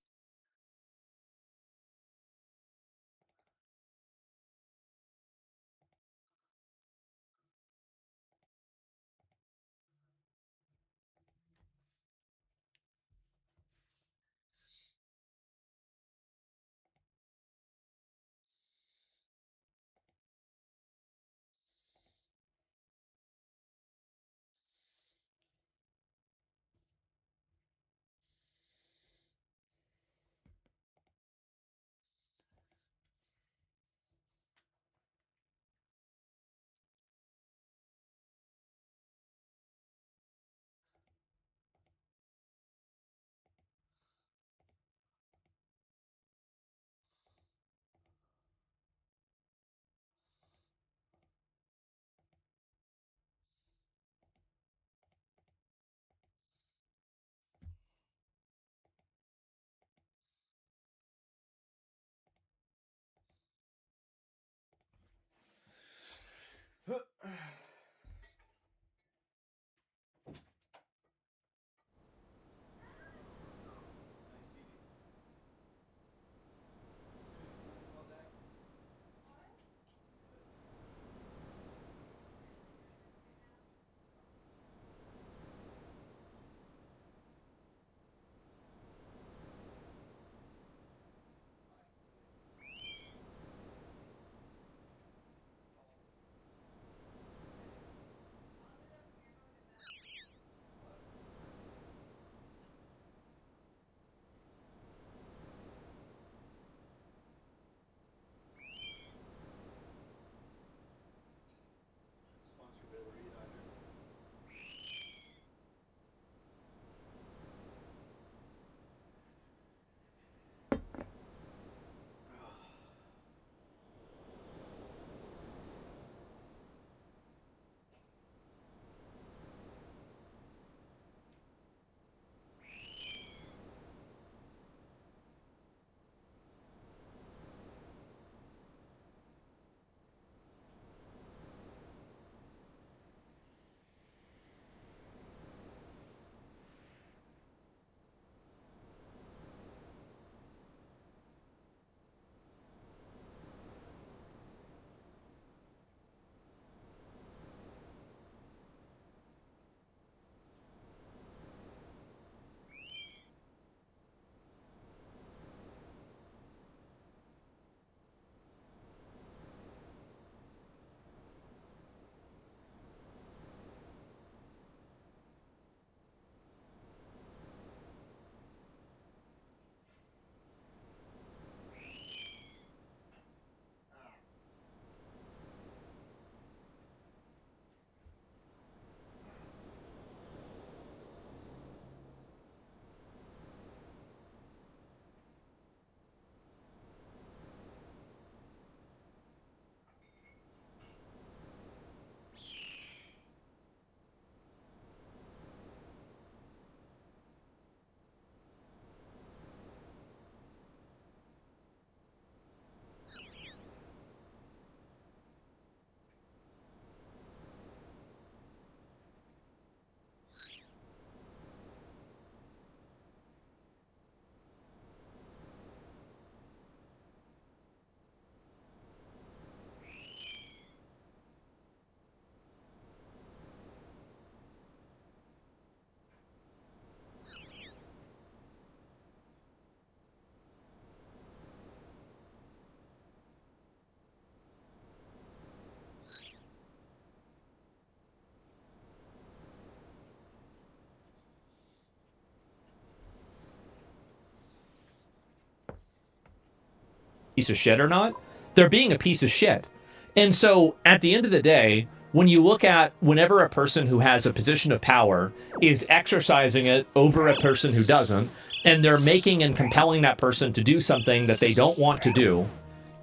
Speaker 2: piece of shit or not. They're being a piece of shit. And so at the end of the day, when you look at whenever a person who has a position of power is exercising it over a person who doesn't, and they're making and compelling that person to do something that they don't want to do,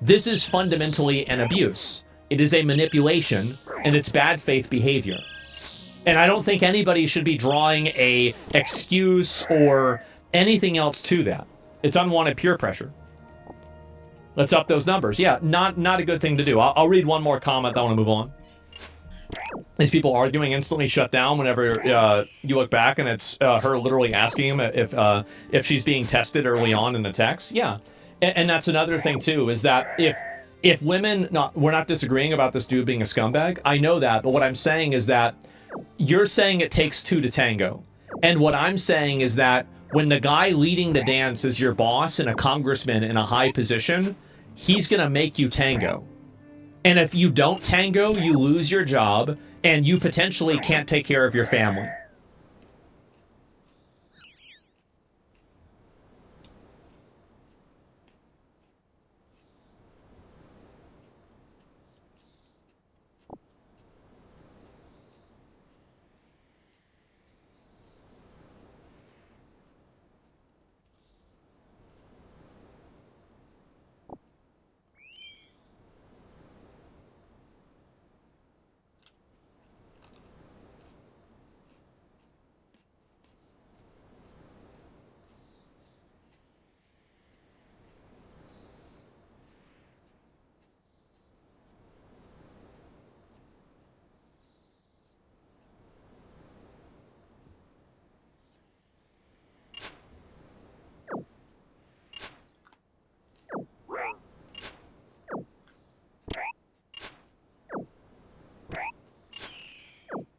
Speaker 2: this is fundamentally an abuse. It is a manipulation, and it's bad faith behavior. And I don't think anybody should be drawing a excuse or anything else to that. It's unwanted peer pressure. Let's up those numbers. Yeah, not a good thing to do. I'll read one more comment. I want to move on. These people arguing instantly shut down whenever you look back, and it's her literally asking him if she's being tested early on in the text. Yeah, and that's another thing too, is that if women, we're not disagreeing about this dude being a scumbag. I know that, but what I'm saying is that you're saying it takes two to tango, and what I'm saying is that when the guy leading the dance is your boss and a congressman in a high position, he's gonna make you tango. And if you don't tango, you lose your job, and you potentially can't take care of your family.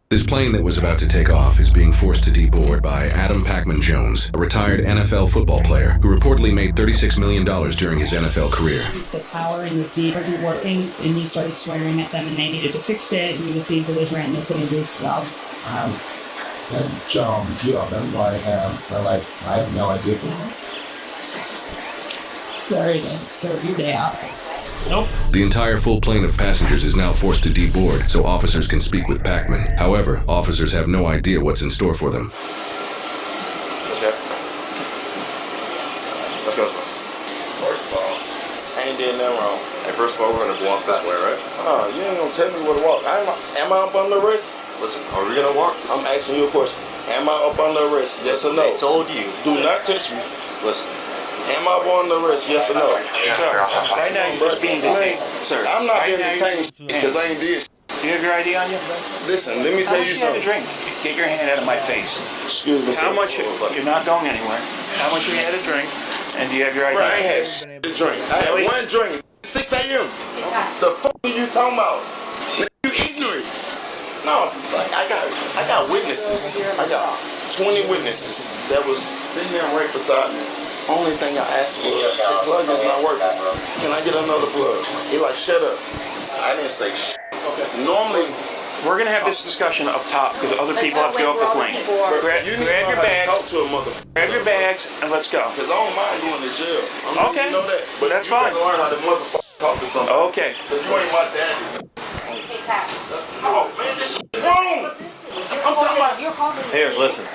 Speaker 8: This plane that was about to take off is being forced to deboard by Adam Pac-Man Jones, a retired NFL football player who reportedly made $36 million during his NFL career.
Speaker 10: The power in the seat wasn't working, and you started swearing at them, and they needed to fix it, and you was being belligerent, and they couldn't do stuff.
Speaker 15: That job, that's why I have no idea.
Speaker 10: Sorry to start your day out.
Speaker 8: Nope. The entire full plane of passengers is now forced to deboard so officers can speak with Pac-Man. However, officers have no idea what's in store for them.
Speaker 17: Let's go. First of all, I ain't did nothing wrong. Hey, first of all, we're gonna walk this way, right? Oh, you ain't gonna tell me where to walk. Am I up under arrest? Listen, are we gonna walk? I'm asking you a question. Am I up under arrest? Yes or no? I told you. Do not touch me. Listen. Am I on the arrest? Yes or no?
Speaker 19: Sir, right now you're just being detained. Sir,
Speaker 17: I'm not being detained because I ain't did.
Speaker 19: Do you have your ID on you?
Speaker 17: Listen, let me tell you something.
Speaker 19: How much you had to drink? Get your hand out of my face.
Speaker 17: Excuse me, sir.
Speaker 19: How much? You're not going anywhere. How much you had to drink? And do you have your ID?
Speaker 17: Bro, I ain't had shit to drink. I had one drink. 6 a.m. The fuck are you talking about? You ignorant. No, I got witnesses. I got 20 witnesses that was sitting there right beside me. Only thing I asked was, the plug is not working. Can I get another plug? He like, shut up. I didn't say shit. Okay. Normally,
Speaker 19: we're gonna have this discussion up top because other people have to go up the plane. Grab your bags.
Speaker 17: Talk to a motherfucker.
Speaker 19: Grab your bags and let's go.
Speaker 17: Because I don't mind going to jail.
Speaker 19: Okay.
Speaker 17: You know that. But
Speaker 19: that's
Speaker 17: you
Speaker 19: fine.
Speaker 17: gotta learn how to motherfucker talk to somebody.
Speaker 19: Okay.
Speaker 17: Because you ain't my daddy. Oh man, this shit wrong. I'm talking about. Here, listen,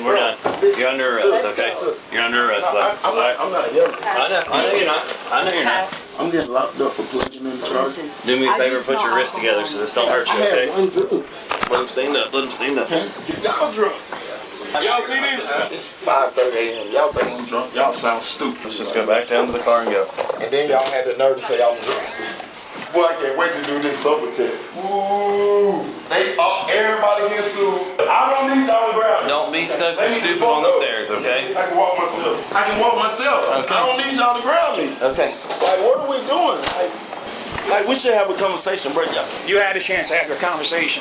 Speaker 17: we're done. You're under arrest, okay? You're under arrest. I'm not yelling. I know you're not. I'm getting locked up for plugging in the charge. Do me a favor, put your wrists together so this don't hurt you, okay? Let him stand up. Y'all drunk. Y'all see this? It's 5:30 a.m. Y'all think I'm drunk? Y'all sound stupid. Let's just go back down to the car and go. And then y'all had the nerve to say y'all was drunk. Boy, I can't wait to do this sober test. Ooh. Everybody here sued. I don't need y'all to grab me. Don't be stuck stupid on the stairs, okay? I can walk myself. Okay. I don't need y'all to grab me. Okay. Like, what are we doing? Like we should have a conversation, bro.
Speaker 19: You had a chance to have a conversation.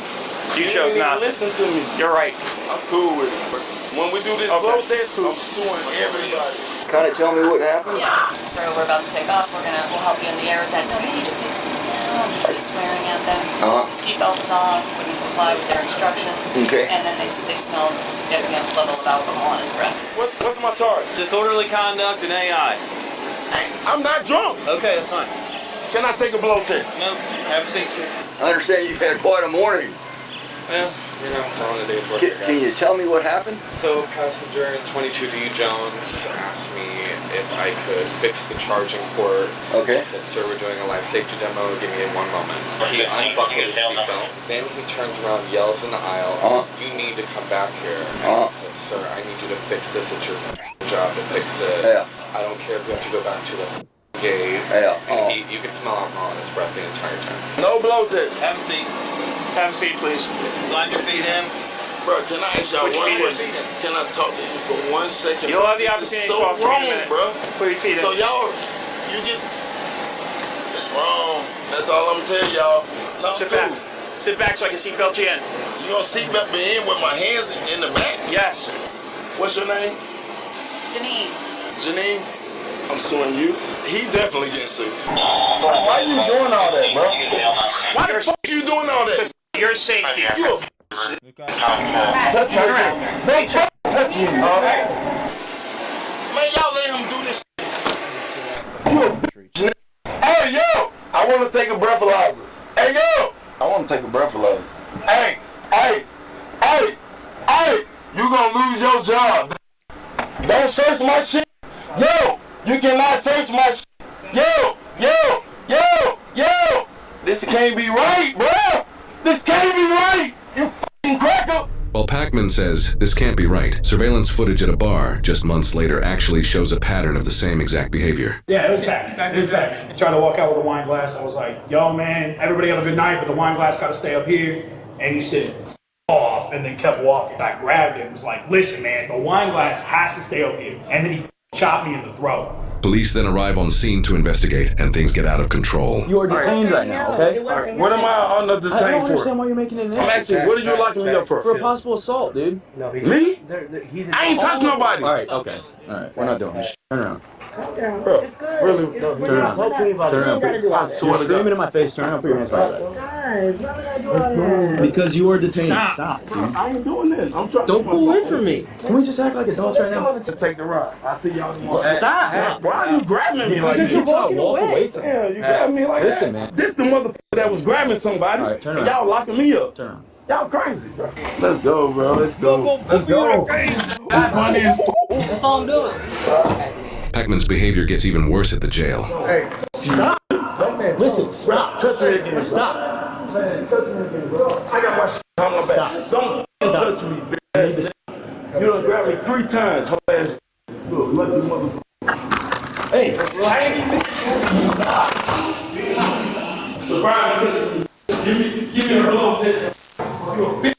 Speaker 19: You chose not to.
Speaker 17: Listen to me.
Speaker 19: You're right.
Speaker 17: I'm cool with it. When we do this blow test, I'm suing everybody.
Speaker 26: Kind of tell me what happened?
Speaker 27: Yeah. So we're about to take off. We'll help you in the air with that. No, you need to fix this now. And start swearing at them. The seatbelt is off. When you comply with their instructions.
Speaker 26: Okay.
Speaker 27: And then they smell a significant level of alcohol in his breath.
Speaker 17: What's my charge?
Speaker 19: Disorderly conduct and AI.
Speaker 1: I'm not drunk.
Speaker 17: Okay, that's fine.
Speaker 1: Can I take a blow test?
Speaker 17: No, have a seat.
Speaker 6: I understand you've had quite a morning.
Speaker 17: Well, it's a long day's work.
Speaker 6: Can you tell me what happened?
Speaker 12: So, passenger in 22D Jones asked me if I could fix the charging port.
Speaker 6: Okay.
Speaker 12: I said, sir, we're doing a live safety demo. Give me 1 moment. He unbuckled his seatbelt. Then he turns around, yells in the aisle, you need to come back here. And I said, sir, I need you to fix this. It's your job to fix it.
Speaker 6: Yeah.
Speaker 12: I don't care if you have to go back to the gate.
Speaker 6: Yeah.
Speaker 12: And you can smell alcohol in his breath the entire time.
Speaker 1: No blow test.
Speaker 17: Have a seat. Have a seat, please. Slide your feet in.
Speaker 1: Bro, can I ask y'all one question? Can I talk to you for 1 second?
Speaker 19: You'll have the opportunity to talk for a minute.
Speaker 1: Bro.
Speaker 19: Put your feet in.
Speaker 1: So y'all, it's wrong. That's all I'm gonna tell y'all. No,
Speaker 19: Sit back. Sit back so I can seatbelt you in.
Speaker 1: You gonna seatbelt me in with my hands in the back?
Speaker 19: Yes.
Speaker 1: What's your name?
Speaker 27: Janine.
Speaker 1: Janine? I'm suing you. He definitely getting sued. Why you doing all that, bro? Why the fuck you doing all that?
Speaker 19: Your safety.
Speaker 1: You a touch around. Don't touch me, alright? Man, y'all let him do this. You a Hey, yo! I want to take a breathalyzer. Hey, yo! I want to take a breathalyzer. Hey! You gonna lose your job. Don't search my shit. Yo! You cannot search my shit. Yo! This can't be right, bro! This can't be right! You f***ing cracker!
Speaker 8: While Pac-Man says this can't be right, surveillance footage at a bar just months later actually shows a pattern of the same exact behavior.
Speaker 4: Yeah, it was bad. It was bad. He tried to walk out with a wine glass. I was like, yo, man, everybody have a good night, but the wine glass got to stay up here. And he said, off, and then kept walking. I grabbed him and was like, listen, man, the wine glass has to stay up here. And then he chopped me in the throat.
Speaker 8: Police then arrive on scene to investigate, and things get out of control.
Speaker 20: You are detained right now, okay?
Speaker 1: What am I on the detain for?
Speaker 20: I don't understand why you're making an
Speaker 1: I'm asking, what are you locking me up for?
Speaker 20: For a possible assault, dude.
Speaker 1: No, me? I ain't touched nobody.
Speaker 20: Alright, okay. Alright, we're not doing this. Turn around.
Speaker 1: Bro, really?
Speaker 20: Turn around.
Speaker 1: Talk to me about
Speaker 20: Turn around. You're screaming in my face. Turn around. Put your hands behind your back.
Speaker 22: Guys, why would I do all that?
Speaker 20: Because you are detained. Stop, dude.
Speaker 1: I ain't doing that. I'm trying.
Speaker 20: Don't pull away from me. Can we just act like adults right now?
Speaker 1: to take the ride. I see y'all tomorrow.
Speaker 20: Stop.
Speaker 1: Why are you grabbing me like this?
Speaker 22: You're walking away.
Speaker 20: from
Speaker 1: Yeah, you grabbing me like
Speaker 20: Listen,
Speaker 1: that.
Speaker 20: man.
Speaker 1: This the motherfucker that was grabbing somebody.
Speaker 20: All right, turn
Speaker 1: and
Speaker 20: around.
Speaker 1: y'all locking me up.
Speaker 20: Turn around.
Speaker 1: Y'all crazy, bro. Let's go, bro. Let's go. Let's go. That's funny as f***.
Speaker 27: That's all I'm doing.
Speaker 8: Pac-Man's behavior gets even worse at the jail.
Speaker 1: Hey, stop.
Speaker 20: Listen, stop.
Speaker 1: Touch me again.
Speaker 20: Stop.
Speaker 1: Man, touch me again, bro. I got my shit on my back. Don't touch me, bitch. You done grabbed me 3 times, whole ass. Look, lucky motherfucker. Hey, I ain't even surprise me. Give me a blow test. You a bitch.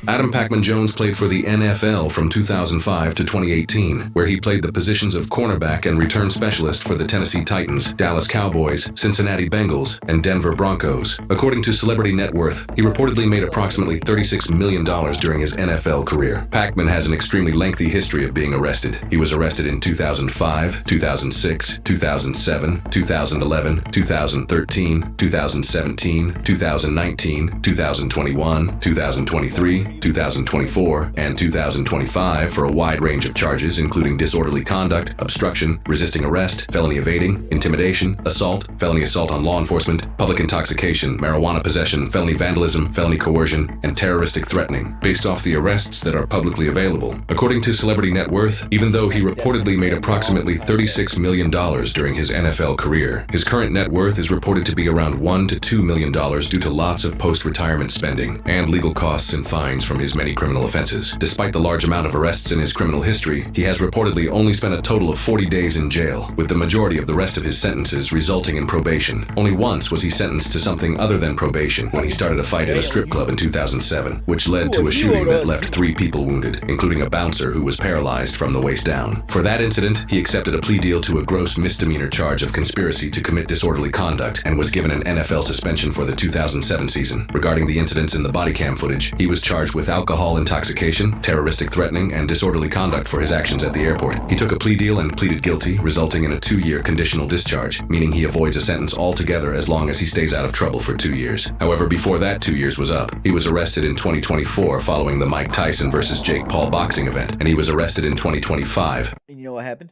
Speaker 8: Adam Pac-Man Jones played for the NFL from 2005 to 2018, where he played the positions of cornerback and return specialist for the Tennessee Titans, Dallas Cowboys, Cincinnati Bengals, and Denver Broncos. According to Celebrity Net Worth, he reportedly made approximately $36 million during his NFL career. Pac-Man has an extremely lengthy history of being arrested. He was arrested in 2005, 2006, 2007, 2011, 2013, 2017, 2019, 2021, 2023, 2024, and 2025 for a wide range of charges including disorderly conduct, obstruction, resisting arrest, felony evading, intimidation, assault, felony assault on law enforcement, public intoxication, marijuana possession, felony vandalism, felony coercion, and terroristic threatening, based off the arrests that are publicly available. According to Celebrity Net Worth, even though he reportedly made approximately $36 million during his NFL career, his current net worth is reported to be around $1 to $2 million due to lots of post-retirement spending and legal costs and fines from his many criminal offenses. Despite the large amount of arrests in his criminal history, he has reportedly only spent a total of 40 days in jail, with the majority of the rest of his sentences resulting in probation. Only once was he sentenced to something other than probation, when he started a fight in a strip club in 2007, which led to a shooting that left 3 people wounded, including a bouncer who was paralyzed from the waist down. For that incident, he accepted a plea deal to a gross misdemeanor charge of conspiracy to commit disorderly conduct and was given an NFL suspension for the 2007 season. Regarding the incidents in the body cam footage, he was charged with with alcohol intoxication, terroristic threatening, and disorderly conduct for his actions at the airport. He took a plea deal and pleaded guilty, resulting in a 2-year conditional discharge, meaning he avoids a sentence altogether as long as he stays out of trouble for 2 years. However, before that 2 years was up, he was arrested in 2024 following the Mike Tyson versus Jake Paul boxing event, and he was arrested in 2025.
Speaker 3: And you know what happened?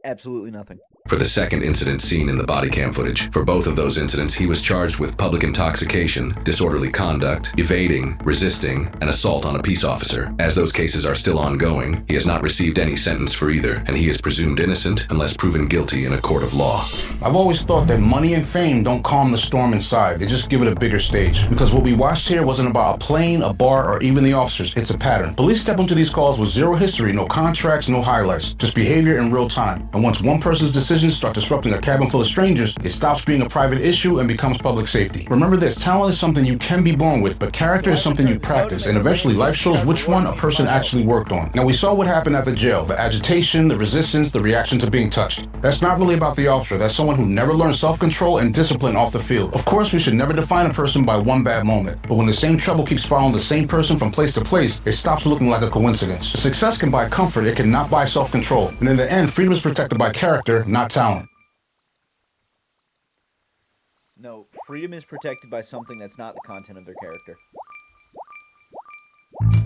Speaker 3: Absolutely nothing.
Speaker 8: For the second incident seen in the body cam footage. For both of those incidents, he was charged with public intoxication, disorderly conduct, evading, resisting, and assault on a peace officer. As those cases are still ongoing, he has not received any sentence for either, and he is presumed innocent unless proven guilty in a court of law.
Speaker 9: I've always thought that money and fame don't calm the storm inside. They just give it a bigger stage. Because what we watched here wasn't about a plane, a bar, or even the officers. It's a pattern. Police step into these calls with zero history, no contracts, no highlights, just behavior in real time. And once one person's decisions start disrupting a cabin full of strangers, it stops being a private issue and becomes public safety. Remember this, talent is something you can be born with, but character is something you practice, and eventually life shows which one a person actually worked on. Now we saw what happened at the jail, the agitation, the resistance, the reaction to being touched. That's not really about the officer, that's someone who never learned self-control and discipline off the field. Of course, we should never define a person by one bad moment, but when the same trouble keeps following the same person from place to place, it stops looking like a coincidence. Success can buy comfort, it cannot buy self-control, and in the end, freedom is protected by character, not talent.
Speaker 3: No, freedom is protected by something that's not the content of their character.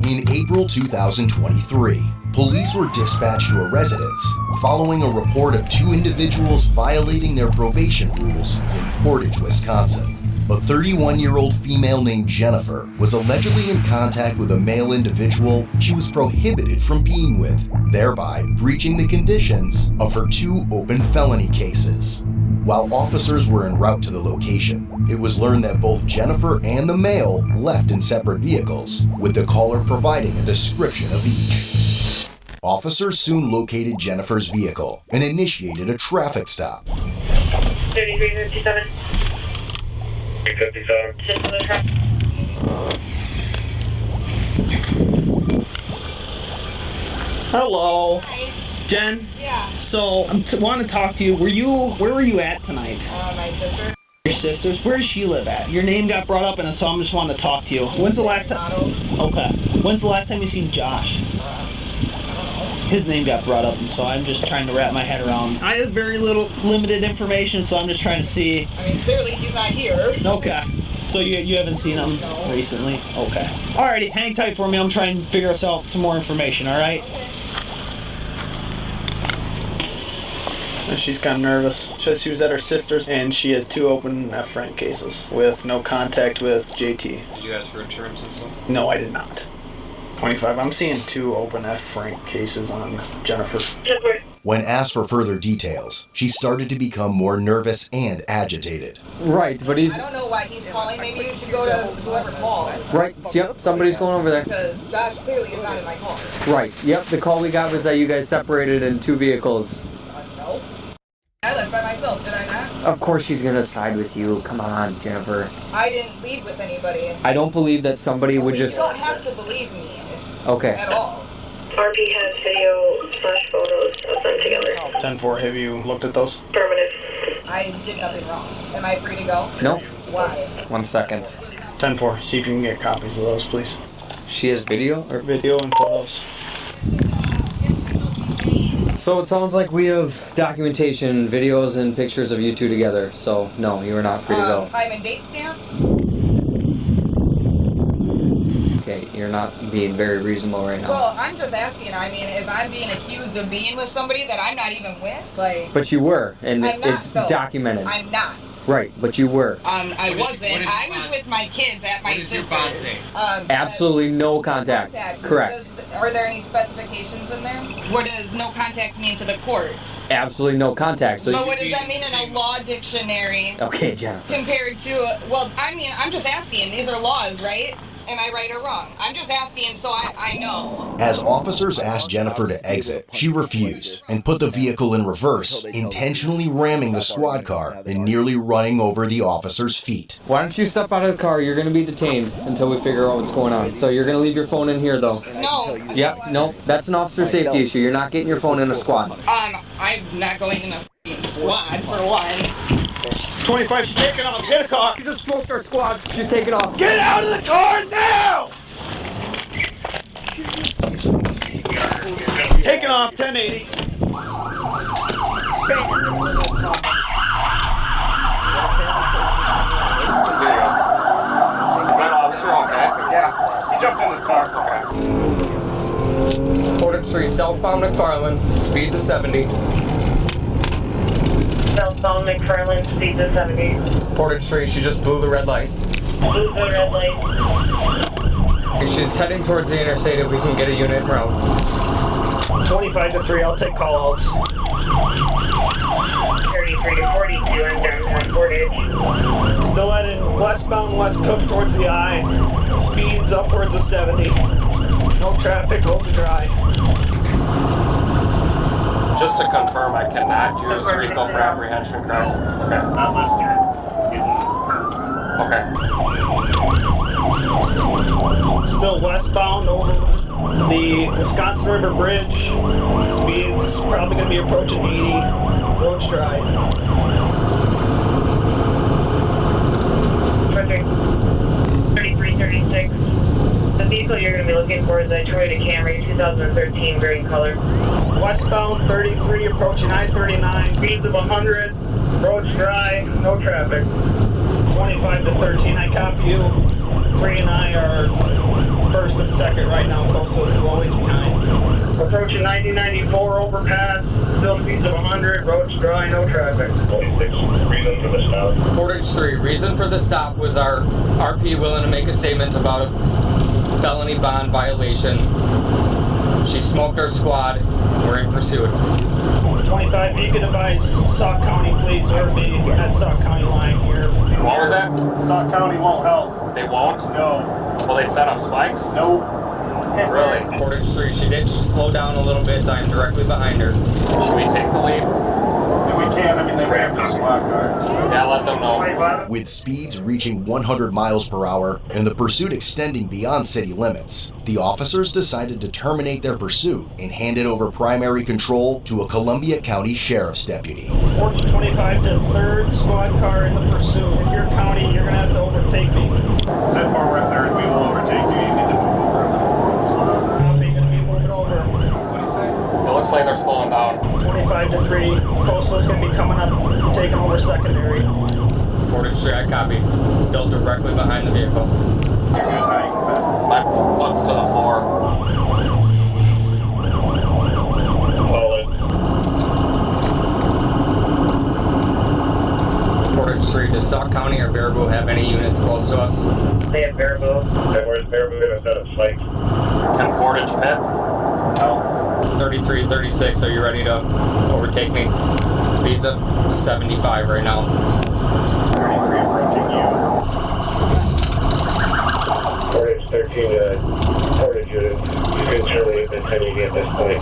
Speaker 13: In April 2023, police were dispatched to a residence following a report of 2 individuals violating their probation rules in Portage, Wisconsin. A 31-year-old female named Jennifer was allegedly in contact with a male individual she was prohibited from being with, thereby breaching the conditions of her 2 open felony cases. While officers were en route to the location, it was learned that both Jennifer and the male left in separate vehicles, with the caller providing a description of each. Officers soon located Jennifer's vehicle and initiated a traffic stop.
Speaker 16: 3357. 357.
Speaker 18: Hello. Hi. Jen?
Speaker 16: Yeah.
Speaker 18: So, I want to talk to you. Where were you at tonight?
Speaker 16: My sister.
Speaker 18: Your sister's? Where does she live at? Your name got brought up, and so I'm just wanting to talk to you. When's the last time? Okay. When's the last time you seen Josh? His name got brought up, and so I'm just trying to wrap my head around. I have very limited information, so I'm just trying to see.
Speaker 16: I mean, clearly he's not here.
Speaker 18: Okay. So you haven't seen him recently? Okay. Alrighty, hang tight for me. I'm trying to figure us out some more information, alright? She's kind of nervous. She was at her sister's, and she has 2 open F rank cases with no contact with JT.
Speaker 11: Did you ask for insurance and stuff?
Speaker 18: No, I did not. 25. I'm seeing 2 open F rank cases on Jennifer.
Speaker 13: When asked for further details, she started to become more nervous and agitated.
Speaker 23: Right, but he's...
Speaker 16: I don't know why he's calling. Maybe you should go to whoever called.
Speaker 23: Right, yep, somebody's going over there.
Speaker 16: Because Josh clearly is not in my call.
Speaker 23: Right, yep, the call we got was that you guys separated in 2 vehicles.
Speaker 16: No. I left by myself, did I not?
Speaker 23: Of course she's gonna side with you. Come on, Jennifer.
Speaker 16: I didn't leave with anybody.
Speaker 23: I don't believe that somebody would
Speaker 16: You
Speaker 23: just...
Speaker 16: don't have to believe me.
Speaker 23: Okay.
Speaker 16: At all.
Speaker 26: RP has video/photos of them together.
Speaker 18: 10-4, have you looked at those?
Speaker 26: Affirmative.
Speaker 16: I did nothing wrong. Am I free to go?
Speaker 23: No.
Speaker 16: Why?
Speaker 23: 1 second.
Speaker 18: 10-4, see if you can get copies of those, please.
Speaker 23: She has video? Or
Speaker 18: video and photos.
Speaker 23: So it sounds like we have documentation, videos, and pictures of you 2 together. So, no, you are not free to go.
Speaker 16: Time and date stamp?
Speaker 23: Okay, you're not being very reasonable right now.
Speaker 16: Well, I'm just asking. I mean, if I'm being accused of being with somebody that I'm not even with, like...
Speaker 23: But you were, and
Speaker 16: I'm not,
Speaker 23: it's
Speaker 16: though.
Speaker 23: documented.
Speaker 16: I'm not.
Speaker 23: Right, but you were.
Speaker 16: I wasn't. I was with my kids at my sister's.
Speaker 23: Absolutely no contact. Correct.
Speaker 16: Are there any specifications in there? What does no contact mean to the courts?
Speaker 23: Absolutely no contact. So
Speaker 16: But what does that mean in a law dictionary?
Speaker 23: Okay, Jennifer.
Speaker 16: Compared to, well, I mean, I'm just asking. These are laws, right? Am I right or wrong? I'm just asking so I know.
Speaker 13: As officers asked Jennifer to exit, she refused and put the vehicle in reverse, intentionally ramming the squad car and nearly running over the officer's feet.
Speaker 23: Why don't you step out of the car? You're going to be detained until we figure out what's going on. So you're going to leave your phone in here, though.
Speaker 16: No.
Speaker 23: Yep, no, that's an officer safety issue. You're not getting your phone in a squad.
Speaker 16: I'm not going in a f***ing squad, for one.
Speaker 18: 25, she's taking off. Get a car.
Speaker 23: You just smoked our squad. She's taking off.
Speaker 18: Get out of the car now! Taking off 1080.
Speaker 19: Is that officer okay? Yeah. He jumped in his car. Okay.
Speaker 2: Portage 3 southbound McFarland, speeds of 70.
Speaker 26: Southbound McFarland, speed to 70.
Speaker 2: Portage 3, she just blew the red light.
Speaker 26: Blew the red light.
Speaker 2: She's heading towards the interstate if we can get a unit route.
Speaker 18: 25 to 3, I'll take call outs.
Speaker 26: 33 to 42, I'm downtown Portage.
Speaker 18: Still heading westbound West Cook towards the eye. Speeds upwards of 70. No traffic, roads are dry.
Speaker 19: Just to confirm, I cannot use RICO for apprehension, correct? Okay. Not listening. Okay.
Speaker 18: Still westbound over the Wisconsin River Bridge. Speeds probably going to be approaching 80. Roads dry.
Speaker 26: 3336. The vehicle you're going to be looking for is a Toyota Camry 2013 gray in color.
Speaker 18: Westbound 33 approaching I-39.
Speaker 26: Speeds of 100. Roads dry. No traffic.
Speaker 18: 25 to 13, I copy you. 3 and I are first and second right now. Coastal is always behind.
Speaker 26: Approaching 9094 overpass. Still speeds of 100. Roads dry. No traffic. 26. Reason for the stop.
Speaker 2: Portage 3, reason for the stop was our RP willing to make a statement about a felony bond violation. She smoked our squad. We're in pursuit.
Speaker 18: 25, you can advise Sauk County, please, or be at Sauk County line here.
Speaker 19: What was that?
Speaker 15: Sauk County won't help.
Speaker 19: They won't?
Speaker 15: No.
Speaker 19: Will they set up spikes?
Speaker 15: Nope.
Speaker 19: Really?
Speaker 2: Portage 3, she did slow down a little bit. I'm directly behind her.
Speaker 19: Should we take the lead?
Speaker 15: We can. I mean, they rammed the squad car.
Speaker 19: Yeah, let them know.
Speaker 13: With speeds reaching 100 miles per hour and the pursuit extending beyond city limits, the officers decided to terminate their pursuit and handed over primary control to a Columbia County Sheriff's deputy.
Speaker 18: Portage 25 to 3rd squad car in the pursuit. If you're county, you're going to have to overtake me.
Speaker 15: 10-4, we're 3rd. We will overtake you. You need to move over.
Speaker 18: I'll be going to be moving over.
Speaker 19: It looks like they're slowing down.
Speaker 18: 25 to 3. Coastal's going to be coming up, taking over secondary.
Speaker 2: Portage 3, I copy. Still directly behind the vehicle.
Speaker 19: My foot's to the floor.
Speaker 2: Portage 3, does Sauk County or Baraboo have any units close to us?
Speaker 26: They have Baraboo.
Speaker 15: And where's Baraboo going to set up spikes?
Speaker 19: Can Portage pit?
Speaker 15: No.
Speaker 2: 33, 36, are you ready to overtake me? Speeds up 75 right now.
Speaker 15: 33 approaching you.
Speaker 26: Portage 13 to Portage unit. You can terminate the time you get at this point.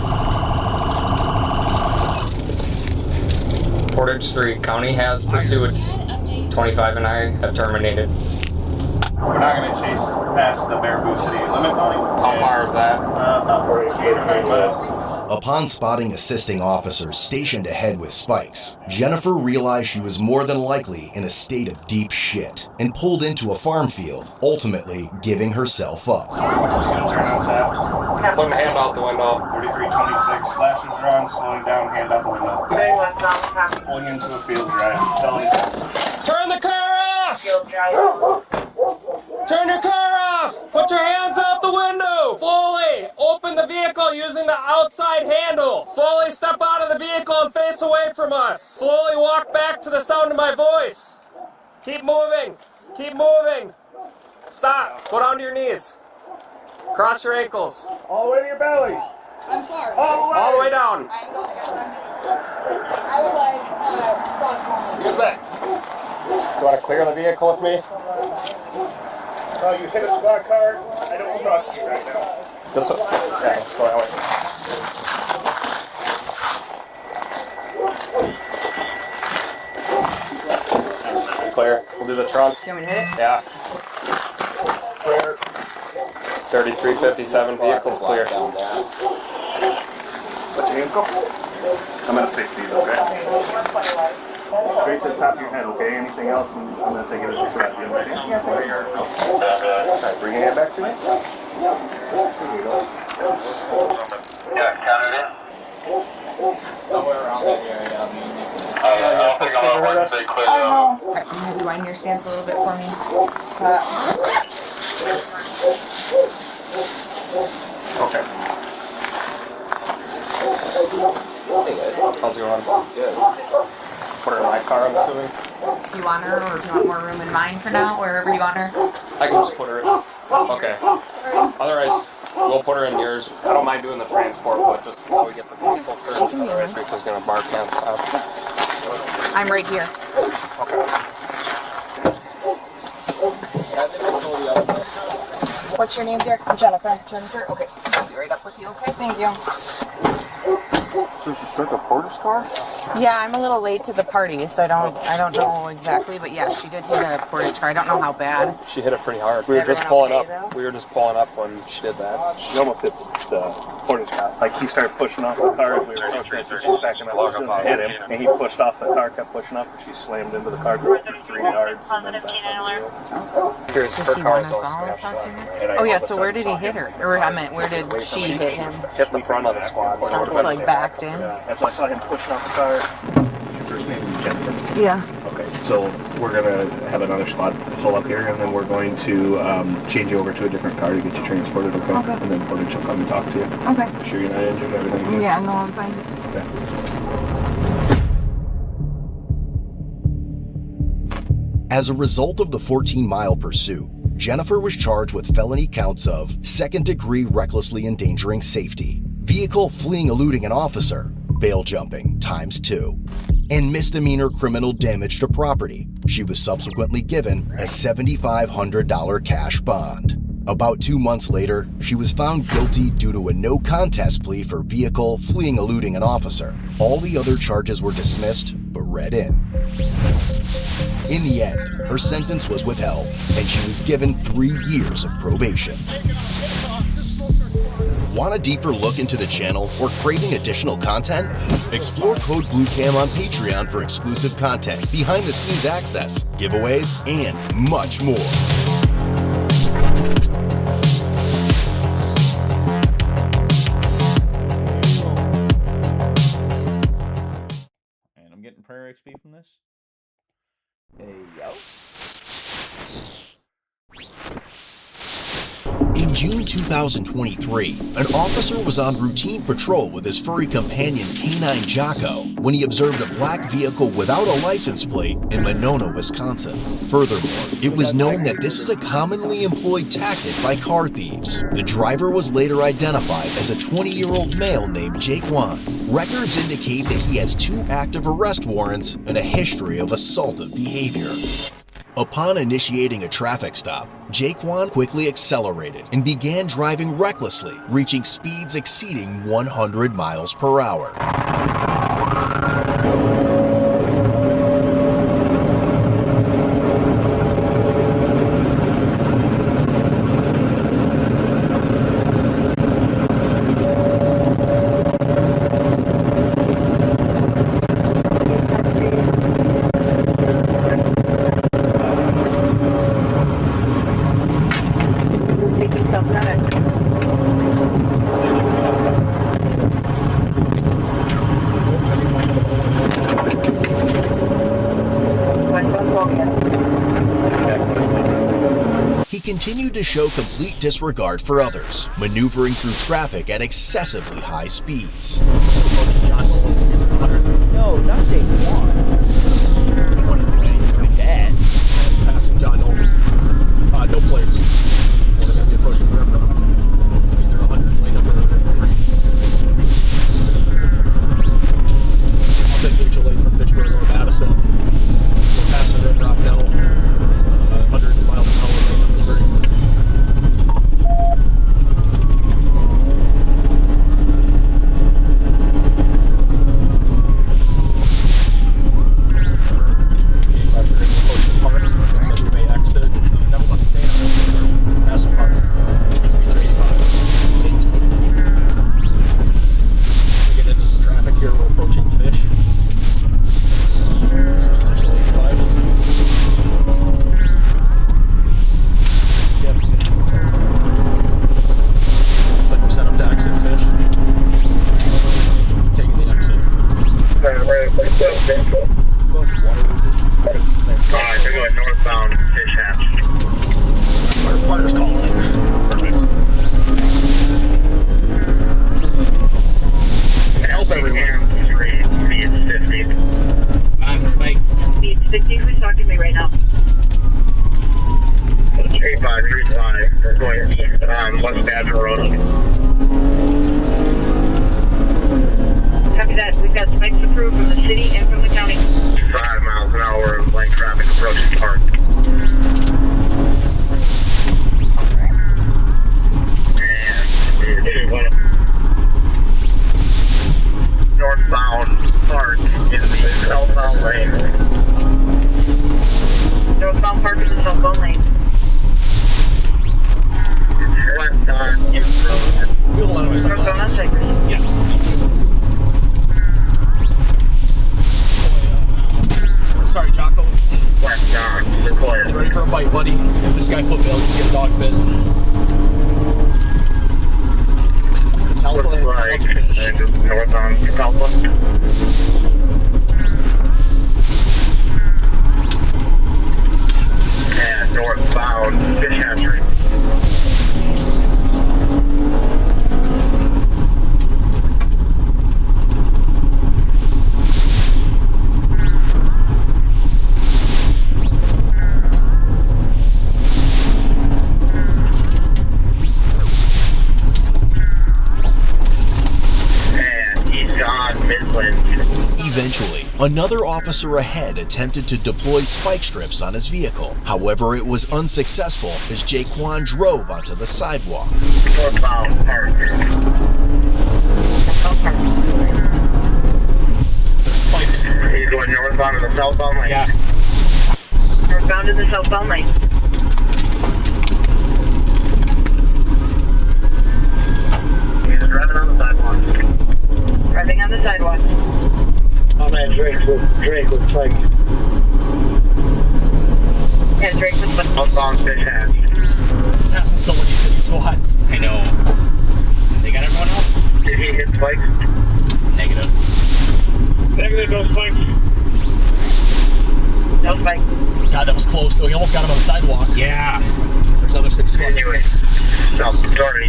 Speaker 2: Portage 3, County has pursuits. 25 and I have terminated.
Speaker 15: We're not going to chase past the Baraboo city limit, buddy.
Speaker 19: How far is that?
Speaker 15: About 8 or 9 miles.
Speaker 13: Upon spotting assisting officers stationed ahead with spikes, Jennifer realized she was more than likely in a state of deep shit and pulled into a farm field, ultimately giving herself up.
Speaker 15: Just going to turn on tap.
Speaker 19: Putting a hand out the window.
Speaker 15: 3326, flashes are on, slowing down, hand out the window.
Speaker 26: Very westbound, copy.
Speaker 15: Pulling into a field drive. Telling you.
Speaker 19: Turn the car off!
Speaker 26: Field drive.
Speaker 19: Turn your car off! Put your hands out the window! Slowly open the vehicle using the outside handle. Slowly step out of the vehicle and face away from us. Slowly walk back to the sound of my voice. Keep moving. Keep moving. Stop. Go down to your knees. Cross your ankles.
Speaker 15: All the way to your belly.
Speaker 16: I'm sorry.
Speaker 19: All the way down.
Speaker 16: I would like,
Speaker 15: Use that.
Speaker 19: You want to clear the vehicle with me?
Speaker 15: You hit a squad car. I don't trust you right now.
Speaker 19: This one? Yeah, let's go that way. Clear. We'll do the trunk.
Speaker 16: You want me to hit it?
Speaker 19: Yeah. Clear. 3357 vehicles clear.
Speaker 15: Let your hands go. I'm going to fix these, okay? Straight to the top of your head, okay? Anything else, and I'm going to take it as a threat. You ready? Yes, sir. Alright, bring your hand back to me. There you go.
Speaker 26: Yeah, counted it.
Speaker 2: Somewhere around that area.
Speaker 26: I'll pick on one big clear out.
Speaker 16: Alright, I'm gonna have you wind your stance a little bit for me.
Speaker 2: Okay. Hey guys, how's it going? Good. Put her in my car, I'm assuming.
Speaker 16: Do you want her, or do you want more room in mine for now, wherever you want her?
Speaker 2: I can just put her in. Okay. Otherwise, we'll put her in yours. I don't mind doing the transport, but just until we get the vehicle searched. Otherwise, Rachel's gonna bark nonstop.
Speaker 16: I'm right here. What's your name, dear? I'm Jennifer. Jennifer? Okay. I'll be right up with you, okay? Thank you.
Speaker 15: So she struck a Porter's car?
Speaker 16: Yeah, I'm a little late to the party, so I don't know exactly, but yeah, she did hit a portage car. I don't know how bad.
Speaker 2: She hit it pretty hard. We were just pulling up. We were just pulling up when she did that.
Speaker 15: She almost hit the Porter's car. Like, he started pushing off the car as we were approaching, so she's backing up and hit him. And he pushed off the car, kept pushing up, and she slammed into the car for 3 yards and then back on the
Speaker 2: Curious, her car was all smashed up.
Speaker 16: Oh yeah, so where did he hit her? Or I meant, where did she hit him?
Speaker 2: Hit the front of the squad.
Speaker 16: So like backed in?
Speaker 15: Yeah, and so I saw him pushing off the car. Your first name is Jennifer?
Speaker 16: Yeah.
Speaker 15: Okay, so we're going to have another squad pull up here, and then we're going to change you over to a different car to get you transported, okay? And then Portage will come and talk to you.
Speaker 16: Okay.
Speaker 15: Sure you're not injured, everything good?
Speaker 16: Yeah, no, I'm fine.
Speaker 15: Okay.
Speaker 13: As a result of the 14-mile pursuit, Jennifer was charged with felony counts of second-degree recklessly endangering safety, vehicle fleeing eluding an officer, bail jumping ×2, and misdemeanor criminal damage to property. She was subsequently given a $7,500 cash bond. About 2 months later, she was found guilty due to a no-contest plea for vehicle fleeing eluding an officer. All the other charges were dismissed, but read in. In the end, her sentence was withheld, and she was given 3 years of probation. Want a deeper look into the channel or craving additional content? Explore Code BlueCam on Patreon for exclusive content, behind-the-scenes access, giveaways, and much more.
Speaker 3: And I'm getting prayer XP from this. Hey, yo.
Speaker 13: In June 2023, an officer was on routine patrol with his furry companion Canine Jocko when he observed a black vehicle without a license plate in Monona, Wisconsin. Furthermore, it was known that this is a commonly employed tactic by car thieves. The driver was later identified as a 20-year-old male named Jaquan. Records indicate that he has 2 active arrest warrants and a history of assaultive behavior. Upon initiating a traffic stop, Jaquan quickly accelerated and began driving recklessly, reaching speeds exceeding 100 miles per hour. He continued to show complete disregard for others, maneuvering through traffic at excessively high speeds.
Speaker 3: No, not day one.
Speaker 15: Pretty bad. Passing John Nolan. No plates. We're going to be approaching the river. Speeds are 100, lane number 3. I'll take mutual aid from Fitchburg or Madison. We're passing the river uphill. 100 miles an hour, lane number 3.
Speaker 26: Alright, they're going northbound Fish Hatch.
Speaker 18: Partner's calling it. Perfect.
Speaker 26: Help everyone. Speed 50.
Speaker 5: It's Mike's.
Speaker 27: Speed 50, who's talking to me right now?
Speaker 26: 3535. We're going east on West Badger Road.
Speaker 27: Copy that. We've got spikes approved from the city and from the county.
Speaker 26: 5 miles an hour of light traffic approaching park. Northbound park in the southbound lane.
Speaker 27: Northbound park is the southbound lane.
Speaker 26: West on East Road.
Speaker 18: Northbound on Cypress.
Speaker 5: Yes.
Speaker 18: Sorry, Jocko.
Speaker 26: West on Sequoia.
Speaker 18: Ready for a bite, buddy. If this guy foot fails, he's getting dog bit.
Speaker 26: Looks like north on Catalpa. And northbound Fish Hatchery.
Speaker 13: Eventually, another officer ahead attempted to deploy spike strips on his vehicle. However, it was unsuccessful as Jaquan drove onto the sidewalk.
Speaker 26: Northbound park.
Speaker 18: There's spikes.
Speaker 26: He's going northbound to the southbound lane.
Speaker 5: Yes.
Speaker 27: Northbound in the southbound lane.
Speaker 26: He's driving on the sidewalk.
Speaker 27: Driving on the sidewalk.
Speaker 26: Oh man, Drake with spike.
Speaker 27: Yeah, Drake with spike.
Speaker 26: Southbound Fish Hatch.
Speaker 18: Passing so many city squads.
Speaker 5: I know. They got everyone out?
Speaker 26: Did he hit spikes?
Speaker 5: Negative.
Speaker 26: Negative, no spikes.
Speaker 27: No spike.
Speaker 18: God, that was close though. He almost got him on the sidewalk.
Speaker 5: Yeah.
Speaker 18: There's another city squad.
Speaker 26: Anyway,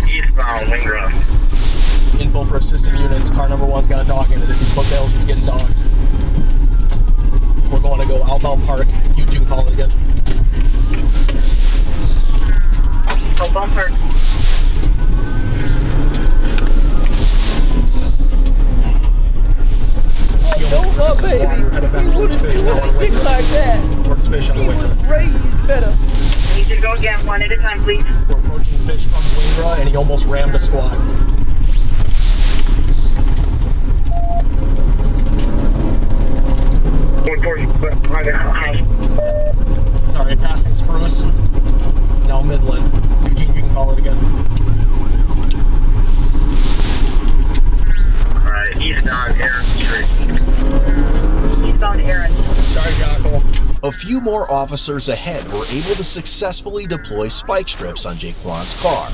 Speaker 26: eastbound Wingra.
Speaker 18: Info for assisting units. Car number 1's got a dog in it. If he foot fails, he's getting dogged. We're going to go outbound park. You can call it again.
Speaker 27: Outbound park.
Speaker 18: Don't love baby. He wouldn't think like that. Towards Fish on the way.
Speaker 22: Raised better.
Speaker 27: Need you to go again, one at a time, please.
Speaker 18: We're approaching Fish from Wingra, and he almost rammed a squad. Sorry, passing Spruce. Now Midland. Eugene, you can call it again.
Speaker 26: Alright, eastbound Aaron Street.
Speaker 27: Eastbound Aaron.
Speaker 18: Sorry, Jocko.
Speaker 13: A few more officers ahead were able to successfully deploy spike strips on Jaquan's car.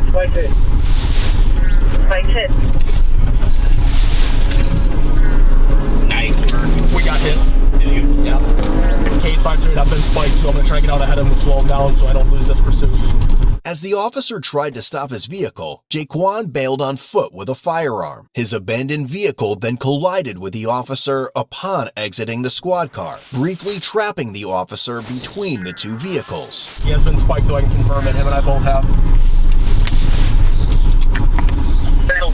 Speaker 26: Spike hit.
Speaker 27: Spike hit.
Speaker 5: Nice work.
Speaker 18: We got hit.
Speaker 5: Did you?
Speaker 18: Yeah. K853, I've been spiked, so I'm going to try to get out ahead of him and slow him down so I don't lose this pursuit.
Speaker 13: As the officer tried to stop his vehicle, Jaquan bailed on foot with a firearm. His abandoned vehicle then collided with the officer upon exiting the squad car, briefly trapping the officer between the two vehicles.
Speaker 18: He has been spiked, though I can confirm it. Him and I both have.
Speaker 26: Bail.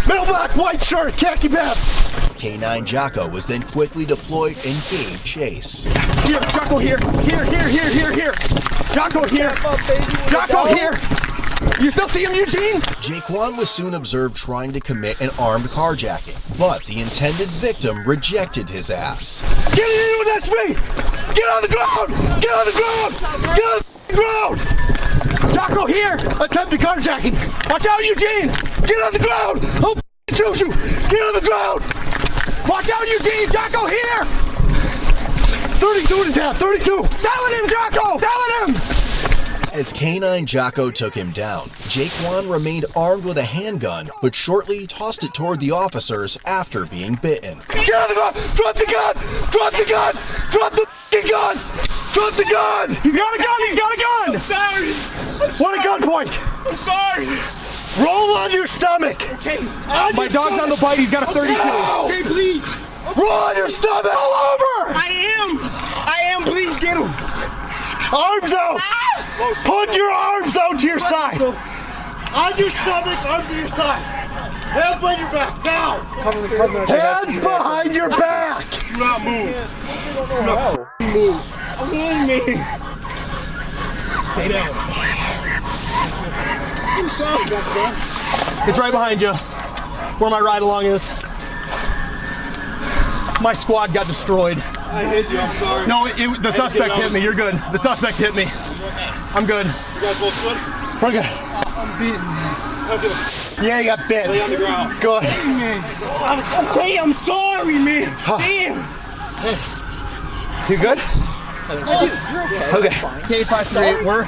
Speaker 22: Mailback, white shirt, khaki bats.
Speaker 13: K9 Jocko was then quickly deployed and gave chase.
Speaker 22: Here, Jocko here. Here. Jocko here. Jocko here. You still see him, Eugene?
Speaker 13: Jaquan was soon observed trying to commit an armed carjacking, but the intended victim rejected his ass.
Speaker 22: Get in here, that's me! Get on the ground! Get on the ground! Get on the ground! Jocko here! Attempted carjacking! Watch out, Eugene! Get on the ground! I'll shoot you! Get on the ground! Watch out, Eugene! Jocko here! 32 in his hand, 32! Silent him, Jocko! Silent him!
Speaker 13: As K9 Jocko took him down, Jaquan remained armed with a handgun, but shortly tossed it toward the officers after being bitten.
Speaker 22: Get out of the gun! Drop the gun! Drop the gun! Drop the f***ing gun! Drop the gun! He's got a gun! He's got a gun! I'm sorry! What a gunpoint! I'm sorry! Roll on your stomach! Okay. My dog's on the bite, he's got a 32. Okay, please! Roll on your stomach! All over! I am, please get him! Arms out! Put your arms out to your side! On your stomach, arms to your side! Hands behind your back, now! Hands behind your back! Do not move. Do not move. I'm moving me. Stay down. I'm sorry.
Speaker 6: It's right behind you, where my ride along is. My squad got destroyed.
Speaker 22: I hit you, I'm sorry.
Speaker 6: No, the suspect hit me. You're good. The suspect hit me. I'm good.
Speaker 22: You guys both good?
Speaker 6: We're good.
Speaker 22: I'm beaten.
Speaker 6: Yeah, you got bit.
Speaker 22: Lay on the ground.
Speaker 6: Good.
Speaker 22: Okay, I'm sorry, man. Damn.
Speaker 6: You good? Okay. K538, we're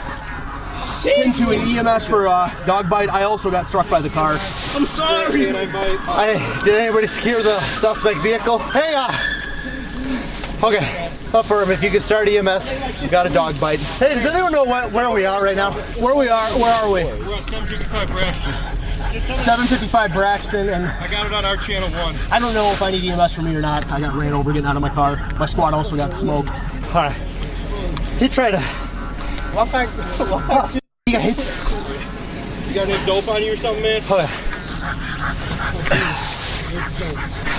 Speaker 6: into an EMS for dog bite. I also got struck by the car.
Speaker 22: I'm sorry.
Speaker 6: Did anybody secure the suspect vehicle? Hey, okay. Up for him. If you could start EMS, you got a dog bite. Hey, does anyone know where we are right now? Where are we?
Speaker 22: We're at 755 Braxton.
Speaker 6: 755 Braxton, and
Speaker 22: I got it on our channel 1.
Speaker 6: I don't know if I need EMS from me or not. I got ran over getting out of my car. My squad also got smoked. All right. He tried to.
Speaker 22: Walk back.
Speaker 6: He got hit.
Speaker 22: You got any dope on you or something, man?
Speaker 6: Okay.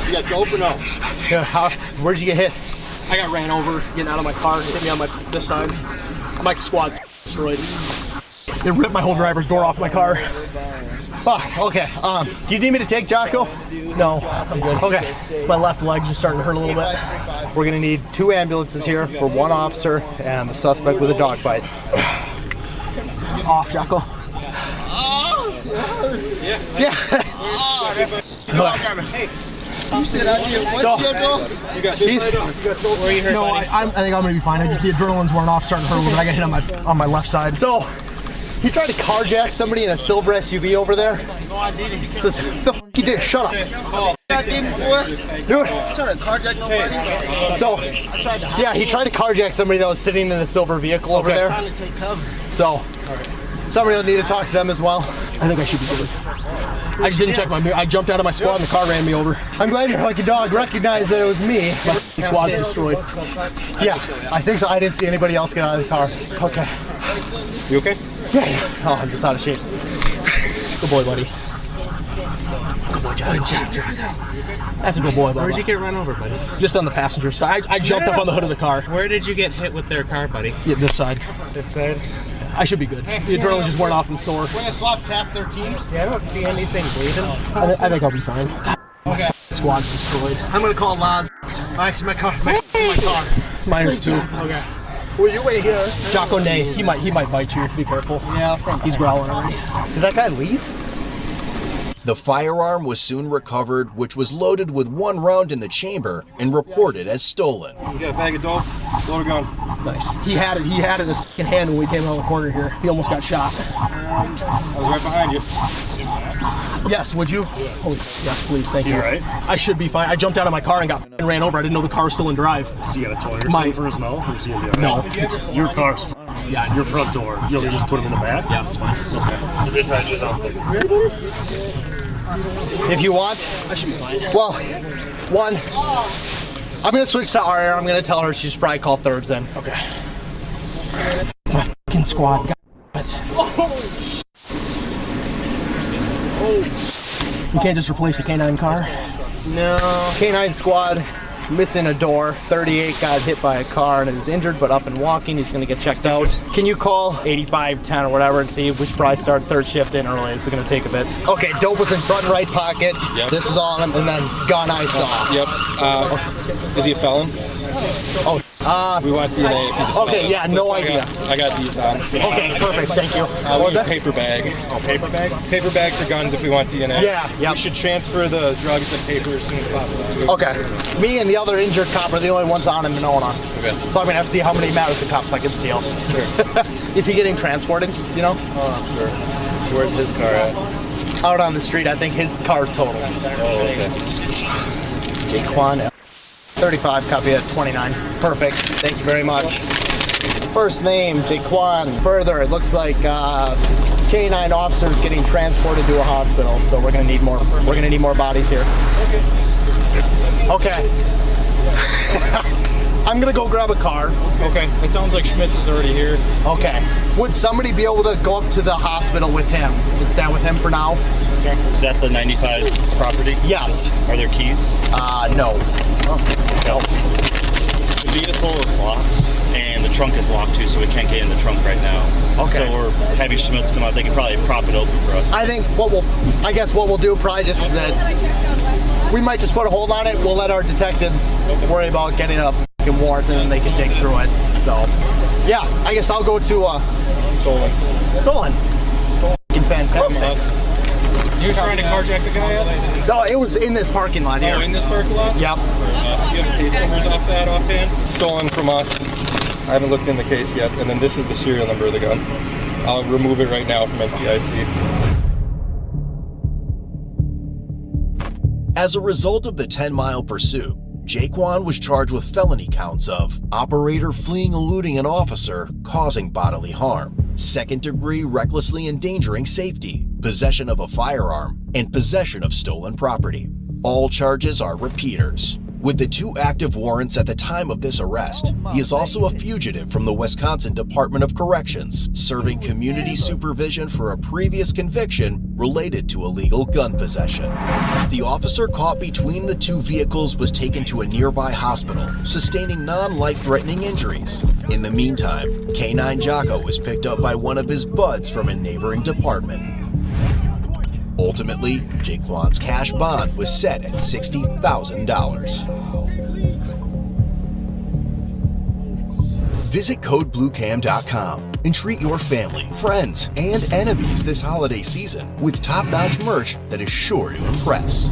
Speaker 22: You got dope or no?
Speaker 6: Yeah. Where'd you get hit? I got ran over getting out of my car. Hit me on this side. My squad's destroyed. It ripped my whole driver's door off my car. Oh, okay. Do you need me to take Jocko? No, I'm good. Okay. My left leg's just starting to hurt a little bit. We're gonna need 2 ambulances here for 1 officer and the suspect with a dog bite. Off, Jocko. Yeah.
Speaker 22: Hey, you said I did what to your dog? You got this right up. You got dope. Where are you hurt,
Speaker 6: No,
Speaker 22: buddy?
Speaker 6: I think I'm gonna be fine. The adrenaline's wearing off, starting to hurt a little bit. I got hit on my left side. So he tried to carjack somebody in a silver SUV over there.
Speaker 22: No, I didn't.
Speaker 6: Says, what the f*** you did? Shut up.
Speaker 22: Oh, I didn't, boy.
Speaker 6: Dude.
Speaker 22: I'm trying to carjack nobody.
Speaker 6: So,
Speaker 22: I tried to hide.
Speaker 6: yeah, he tried to carjack somebody that was sitting in a silver vehicle over there.
Speaker 22: Trying to take cover.
Speaker 6: So, somebody will need to talk to them as well. I think I should be good. I just didn't check my mirror. I jumped out of my squad and the car ran me over. I'm glad your lucky dog recognized that it was me. My squad's destroyed. Yeah, I think so. I didn't see anybody else get out of the car. Okay.
Speaker 22: You okay?
Speaker 6: Yeah. Oh, I'm just out of shape. Good boy, buddy. Good boy, John. Good job, John. That's a good boy, buddy.
Speaker 22: Where'd you get run over, buddy?
Speaker 6: Just on the passenger side. I jumped up on the hood of the car.
Speaker 22: Where did you get hit with their car, buddy?
Speaker 6: Yeah, this side.
Speaker 22: This side?
Speaker 6: I should be good. The adrenaline's just worn off and sore.
Speaker 22: We're gonna swap tap 13. Yeah, I don't see anything bleeding.
Speaker 6: I think I'll be fine.
Speaker 22: Okay.
Speaker 6: Squad's destroyed.
Speaker 22: I'm gonna call Laz. Actually, my car. My car.
Speaker 6: Mine is too.
Speaker 22: Okay. Well, you wait here.
Speaker 6: Jocko Nay, he might bite you. Be careful.
Speaker 22: Yeah,
Speaker 6: he's growling already. Did that guy leave?
Speaker 13: The firearm was soon recovered, which was loaded with 1 round in the chamber and reported as stolen.
Speaker 22: You got a bag of dope? Load a gun.
Speaker 6: Nice. He had it in his fucking hand when we came around the corner here. He almost got shot.
Speaker 22: I was right behind you.
Speaker 6: Yes, would you? Oh, yes, please, thank you.
Speaker 22: You all right?
Speaker 6: I should be fine. I jumped out of my car and ran over. I didn't know the car was still in drive.
Speaker 22: Does he got a toy or something for his mouth? Or is he right?
Speaker 6: No.
Speaker 22: Your car's yeah, your front door. You just put him in the back?
Speaker 6: Yeah, that's fine.
Speaker 22: Okay.
Speaker 6: If you want, I should be fine. Well, one, I'm gonna switch to Aria. I'm gonna tell her she should probably call thirds then. Okay. My fucking squad. God damn it. You can't just replace a K9 car? No. K9 squad missing a door. 38 got hit by a car and is injured but up and walking. He's gonna get checked out. Can you call 8510 or whatever and see if we should probably start third shift in early? It's gonna take a bit. Okay, dope was in front and right pocket.
Speaker 7: Yep.
Speaker 6: This was on him, and then gun I saw.
Speaker 7: Yep. Is he a felon?
Speaker 6: Oh,
Speaker 7: We want DNA. If he's a
Speaker 6: Okay, yeah, no idea.
Speaker 7: I got these on.
Speaker 6: Okay, perfect. Thank you.
Speaker 7: What was that? Paper bag. Oh, paper bag? Paper bag for guns if we want DNA.
Speaker 6: Yeah.
Speaker 7: We should transfer the drugs to paper as soon as possible.
Speaker 6: Okay. Me and the other injured cop are the only ones on in Monona.
Speaker 7: Okay.
Speaker 6: So I'm gonna have to see how many Madison cops I can steal. Sure. Is he getting transported? You know?
Speaker 7: Oh, sure. Where's his car at?
Speaker 6: Out on the street. I think his car's totaled.
Speaker 7: Oh, okay.
Speaker 6: Jaquan 35, copy at 29. Perfect. Thank you very much. First name, Jaquan. Further, it looks like K9 officers getting transported to a hospital. So we're gonna need more. We're gonna need more bodies here. Okay. I'm gonna go grab a car.
Speaker 7: Okay. It sounds like Schmitz is already here.
Speaker 6: Okay. Would somebody be able to go up to the hospital with him and stand with him for now?
Speaker 17: Is that the 95's property?
Speaker 6: Yes.
Speaker 17: Are there keys?
Speaker 6: No. No.
Speaker 17: The vehicle is locked, and the trunk is locked too, so we can't get in the trunk right now.
Speaker 6: Okay.
Speaker 17: So we're having Schmitz come out. They can probably prop it open for us.
Speaker 6: I think what we'll do probably just because we might just put a hold on it. We'll let our detectives worry about getting a fucking warrant, and then they can dig through it. So, yeah, I guess I'll go to
Speaker 7: Stolen.
Speaker 6: Fucking fantastic.
Speaker 7: You were trying to carjack the guy up?
Speaker 6: No, it was in this parking lot here.
Speaker 7: Oh, in this parking lot?
Speaker 6: Yep.
Speaker 7: Do you have case numbers off that offhand? Stolen from us. I haven't looked in the case yet. And then this is the serial number of the gun. I'll remove it right now from NCIC.
Speaker 13: As a result of the 10-mile pursuit, Jaquan was charged with felony counts of operator fleeing eluding an officer causing bodily harm, second-degree recklessly endangering safety, possession of a firearm, and possession of stolen property. All charges are repeaters. With the 2 active warrants at the time of this arrest, he is also a fugitive from the Wisconsin Department of Corrections, serving community supervision for a previous conviction related to illegal gun possession. The officer caught between the 2 vehicles was taken to a nearby hospital, sustaining non-life-threatening injuries. In the meantime, K9 Jocko was picked up by one of his buds from a neighboring department. Ultimately, Jaquan's cash bond was set at $60,000. Visit CodeBlueCam.com and treat your family, friends, and enemies this holiday season with top-notch merch that is sure to impress.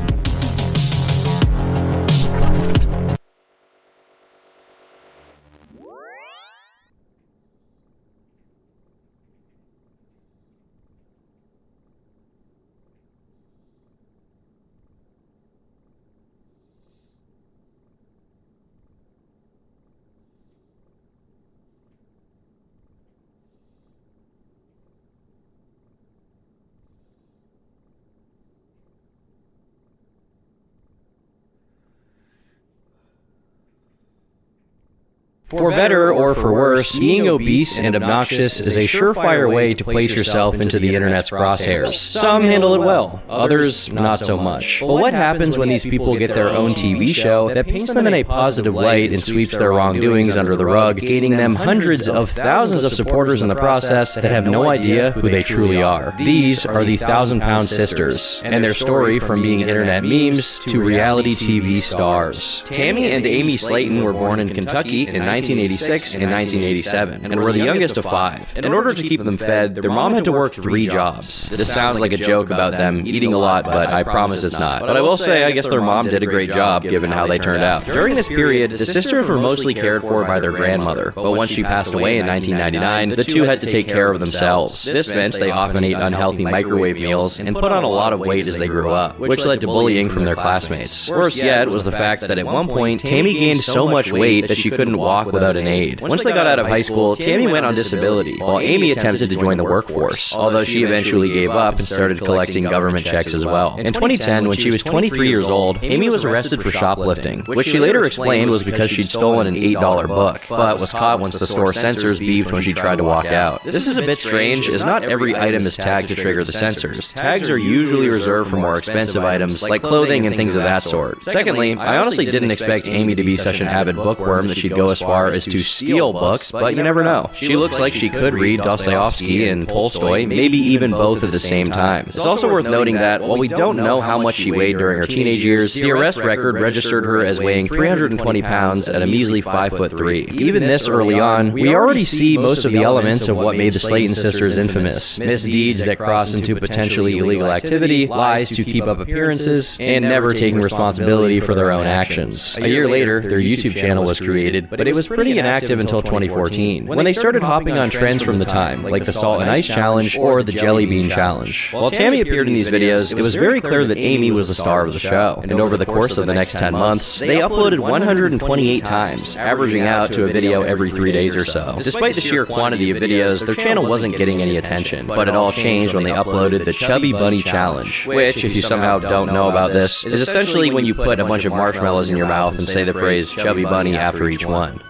Speaker 10: For better or for worse, being obese and obnoxious is a surefire way to place yourself into the internet's crosshairs. Some handle it well, others not so much. But what happens when these people get their own TV show that paints them in a positive light and sweeps their wrongdoings under the rug, gaining them hundreds of thousands of supporters in the process that have no idea who they truly are? These are the 1,000-Pound Sisters, and their story from being internet memes to reality TV stars. Tammy and Amy Slayton were born in Kentucky in 1986 and 1987, and were the youngest of 5. In order to keep them fed, their mom had to work 3 jobs. This sounds like a joke about them eating a lot, but I promise it's not. But I will say, I guess their mom did a great job given how they turned out. During this period, the sisters were mostly cared for by their grandmother, but once she passed away in 1999, the 2 had to take care of themselves. This meant they often ate unhealthy microwave meals and put on a lot of weight as they grew up, which led to bullying from their classmates. Worse yet was the fact that at one point, Tammy gained so much weight that she couldn't walk without an aid. Once they got out of high school, Tammy went on disability, while Amy attempted to join the workforce, although she eventually gave up and started collecting government checks as well. In 2010, when she was 23 years old, Amy was arrested for shoplifting, which she later explained was because she'd stolen an $8 book, but was caught once the store sensors beeped when she tried to walk out. This is a bit strange, as not every item is tagged to trigger the sensors. Tags are usually reserved for more expensive items, like clothing and things of that sort. Secondly, I honestly didn't expect Amy to be such an avid bookworm that she'd go as far far as to steal books, but you never know. She looks like she could read Dostoevsky and Tolstoy, maybe even both at the same time. It's also worth noting that while we don't know how much she weighed during her teenage years, the arrest record registered her as weighing 320 pounds at a measly 5'3". Even this early on, we already see most of the elements of what made the Slayton sisters infamous. Misdeeds that cross into potentially illegal activity, lies to keep up appearances, and never taking responsibility for their own actions. A year later, their YouTube channel was created, but it was pretty inactive until 2014, when they started hopping on trends from the time, like the Salt and Ice Challenge or the Jelly Bean Challenge. While Tammy appeared in these videos, it was very clear that Amy was the star of the show, and over the course of the next 10 months, they uploaded 128 times, averaging out to a video every 3 days or so. Despite the sheer quantity of videos, their channel wasn't getting any attention, but it all changed when they uploaded the Chubby Bunny Challenge, which, if you somehow don't know about this, is essentially when you put a bunch of marshmallows in your mouth and say the phrase Chubby Bunny after each one.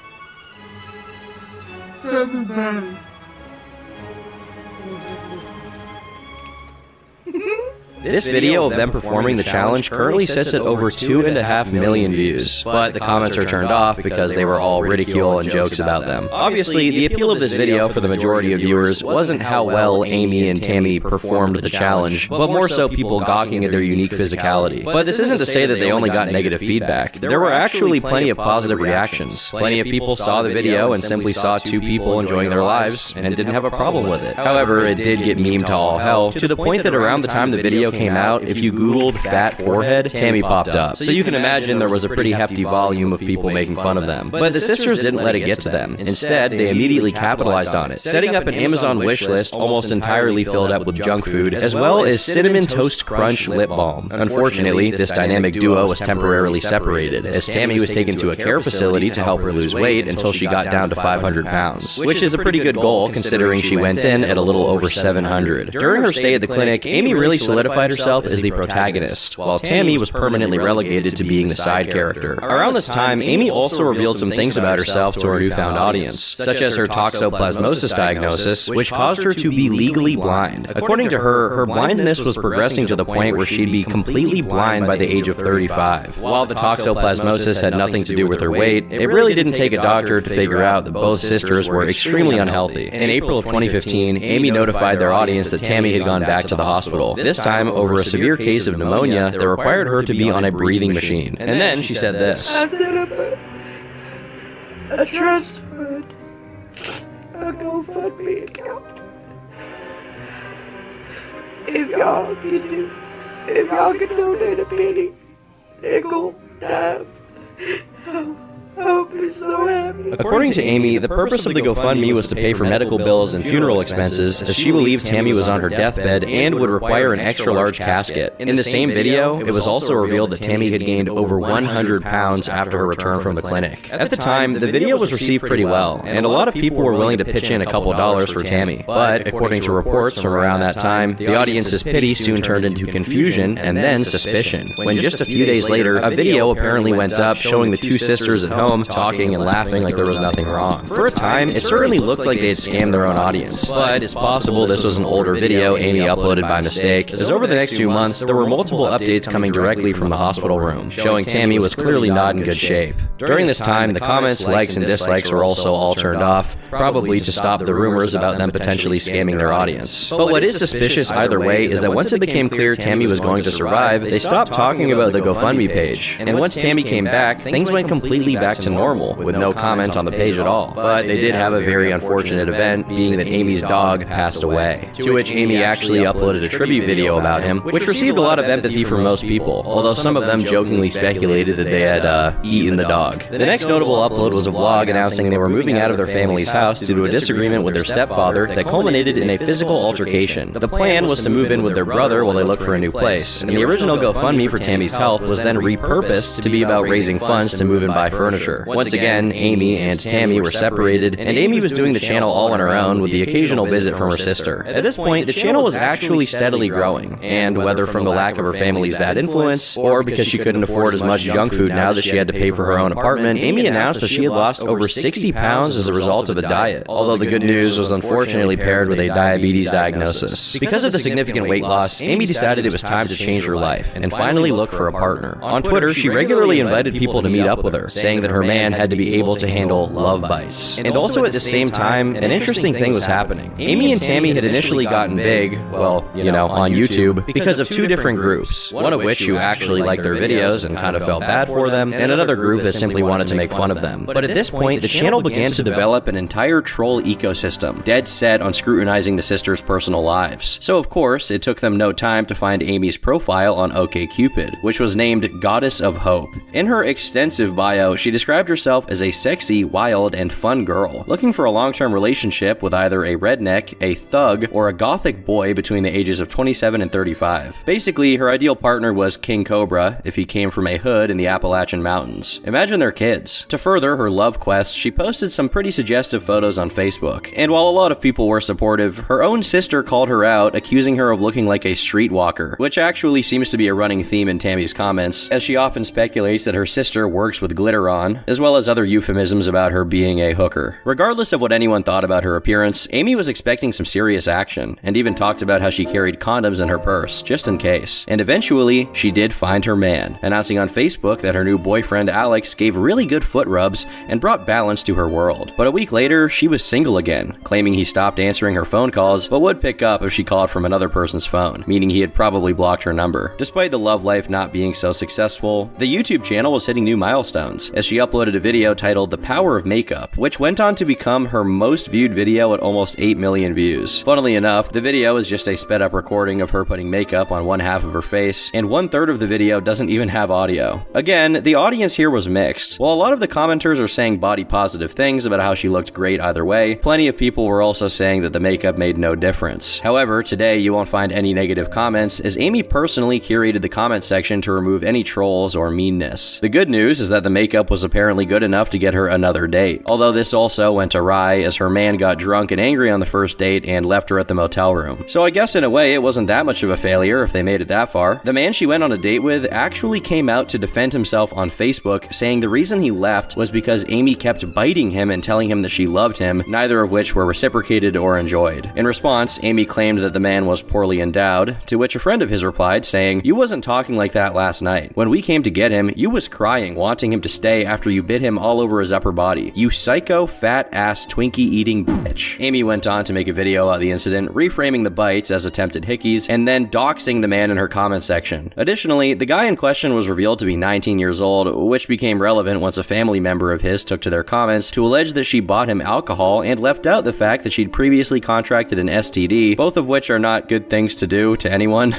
Speaker 10: This video of them performing the challenge currently sits at over 2.5 million views, but the comments are turned off because they were all ridicule and jokes about them. Obviously, the appeal of this video for the majority of viewers wasn't how well Amy and Tammy performed the challenge, but more so people gawking at their unique physicality. But this isn't to say that they only got negative feedback. There were actually plenty of positive reactions. Plenty of people saw the video and simply saw two people enjoying their lives and didn't have a problem with it. However, it did get memed to all hell, to the point that around the time the video came out, if you googled fat forehead, Tammy popped up. So you can imagine there was a pretty hefty volume of people making fun of them. But the sisters didn't let it get to them. Instead, they immediately capitalized on it, setting up an Amazon wish list almost entirely filled up with junk food, as well as Cinnamon Toast Crunch lip balm. Unfortunately, this dynamic duo was temporarily separated, as Tammy was taken to a care facility to help her lose weight until she got down to 500 pounds, which is a pretty good goal considering she went in at a little over 700. During her stay at the clinic, Amy really solidified herself as the protagonist, while Tammy was permanently relegated to being the side character. Around this time, Amy also revealed some things about herself to her newfound audience, such as her toxoplasmosis diagnosis, which caused her to be legally blind. According to her, her blindness was progressing to the point where she'd be completely blind by the age of 35. While the toxoplasmosis had nothing to do with her weight, it really didn't take a doctor to figure out that both sisters were extremely unhealthy. In April of 2015, Amy notified their audience that Tammy had gone back to the hospital, this time over a severe case of pneumonia that required her to be on a breathing machine. And then she said this.
Speaker 22: I set up a trust fund, a GoFundMe account. If y'all can donate a penny, nickel, dime, I'll be so happy.
Speaker 10: According to Amy, the purpose of the GoFundMe was to pay for medical bills and funeral expenses, as she believed Tammy was on her deathbed and would require an extra large casket. In the same video, it was also revealed that Tammy had gained over 100 pounds after her return from the clinic. At the time, the video was received pretty well, and a lot of people were willing to pitch in a couple dollars for Tammy. But according to reports from around that time, the audience's pity soon turned into confusion and then suspicion, when just a few days later, a video apparently went up showing the two sisters at home talking and laughing like there was nothing wrong. For a time, it certainly looked like they had scammed their own audience, but it's possible this was an older video Amy uploaded by mistake, as over the next few months, there were multiple updates coming directly from the hospital room, showing Tammy was clearly not in good shape. During this time, the comments, likes, and dislikes were also all turned off, probably to stop the rumors about them potentially scamming their audience. But what is suspicious either way is that once it became clear Tammy was going to survive, they stopped talking about the GoFundMe page, and once Tammy came back, things went completely back to normal, with no comment on the page at all. But they did have a very unfortunate event, being that Amy's dog passed away, to which Amy actually uploaded a tribute video about him, which received a lot of empathy from most people, although some of them jokingly speculated that they had eaten the dog. The next notable upload was a vlog announcing they were moving out of their family's house due to a disagreement with their stepfather that culminated in a physical altercation. The plan was to move in with their brother while they looked for a new place, and the original GoFundMe for Tammy's health was then repurposed to be about raising funds to move and buy furniture. Once again, Amy and Tammy were separated, and Amy was doing the channel all on her own with the occasional visit from her sister. At this point, the channel was actually steadily growing, and whether from the lack of her family's bad influence, or because she couldn't afford as much junk food now that she had to pay for her own apartment, Amy announced that she had lost over 60 pounds as a result of a diet, although the good news was unfortunately paired with a diabetes diagnosis. Because of the significant weight loss, Amy decided it was time to change her life, and finally look for a partner. On Twitter, she regularly invited people to meet up with her, saying that that her man had to be able to handle love bites. And also at the same time, an interesting thing was happening. Amy and Tammy had initially gotten big, well, you know, on YouTube, because of two different groups, one of which who actually liked their videos and kind of felt bad for them, and another group that simply wanted to make fun of them. But at this point, the channel began to develop an entire troll ecosystem, dead set on scrutinizing the sisters' personal lives. So of course, it took them no time to find Amy's profile on OkCupid, which was named Goddess of Hope. In her extensive bio, she described herself as a sexy, wild, and fun girl, looking for a long-term relationship with either a redneck, a thug, or a gothic boy between the ages of 27 and 35. Basically, her ideal partner was King Cobra if he came from a hood in the Appalachian Mountains. Imagine their kids. To further her love quest, she posted some pretty suggestive photos on Facebook, and while a lot of people were supportive, her own sister called her out, accusing her of looking like a streetwalker, which actually seems to be a running theme in Tammy's comments, as she often speculates that her sister works with glitter on, as well as other euphemisms about her being a hooker. Regardless of what anyone thought about her appearance, Amy was expecting some serious action, and even talked about how she carried condoms in her purse, just in case. And eventually, she did find her man, announcing on Facebook that her new boyfriend Alex gave really good foot rubs and brought balance to her world. But a week later, she was single again, claiming he stopped answering her phone calls, but would pick up if she called from another person's phone, meaning he had probably blocked her number. Despite the love life not being so successful, the YouTube channel was hitting new milestones, as she uploaded a video titled The Power of Makeup, which went on to become her most viewed video at almost 8 million views. Funnily enough, the video is just a sped up recording of her putting makeup on one half of her face, and 1/3 of the video doesn't even have audio. Again, the audience here was mixed. While a lot of the commenters are saying body positive things about how she looked great either way, plenty of people were also saying that the makeup made no difference. However, today you won't find any negative comments, as Amy personally curated the comment section to remove any trolls or meanness. The good news is that the makeup was apparently good enough to get her another date, although this also went awry as her man got drunk and angry on the first date and left her at the motel room. So I guess in a way it wasn't that much of a failure if they made it that far. The man she went on a date with actually came out to defend himself on Facebook, saying the reason he left was because Amy kept biting him and telling him that she loved him, neither of which were reciprocated or enjoyed. In response, Amy claimed that the man was poorly endowed, to which a friend of his replied saying, "You wasn't talking like that last night. When we came to get him, you was crying, wanting him to stay after you bit him all over his upper body. You psycho, fat-ass, Twinkie-eating bitch." Amy went on to make a video about the incident, reframing the bites as attempted hickeys, and then doxing the man in her comment section. Additionally, the guy in question was revealed to be 19 years old, which became relevant once a family member of his took to their comments to allege that she bought him alcohol and left out the fact that she'd previously contracted an STD, both of which are not good things to do to anyone.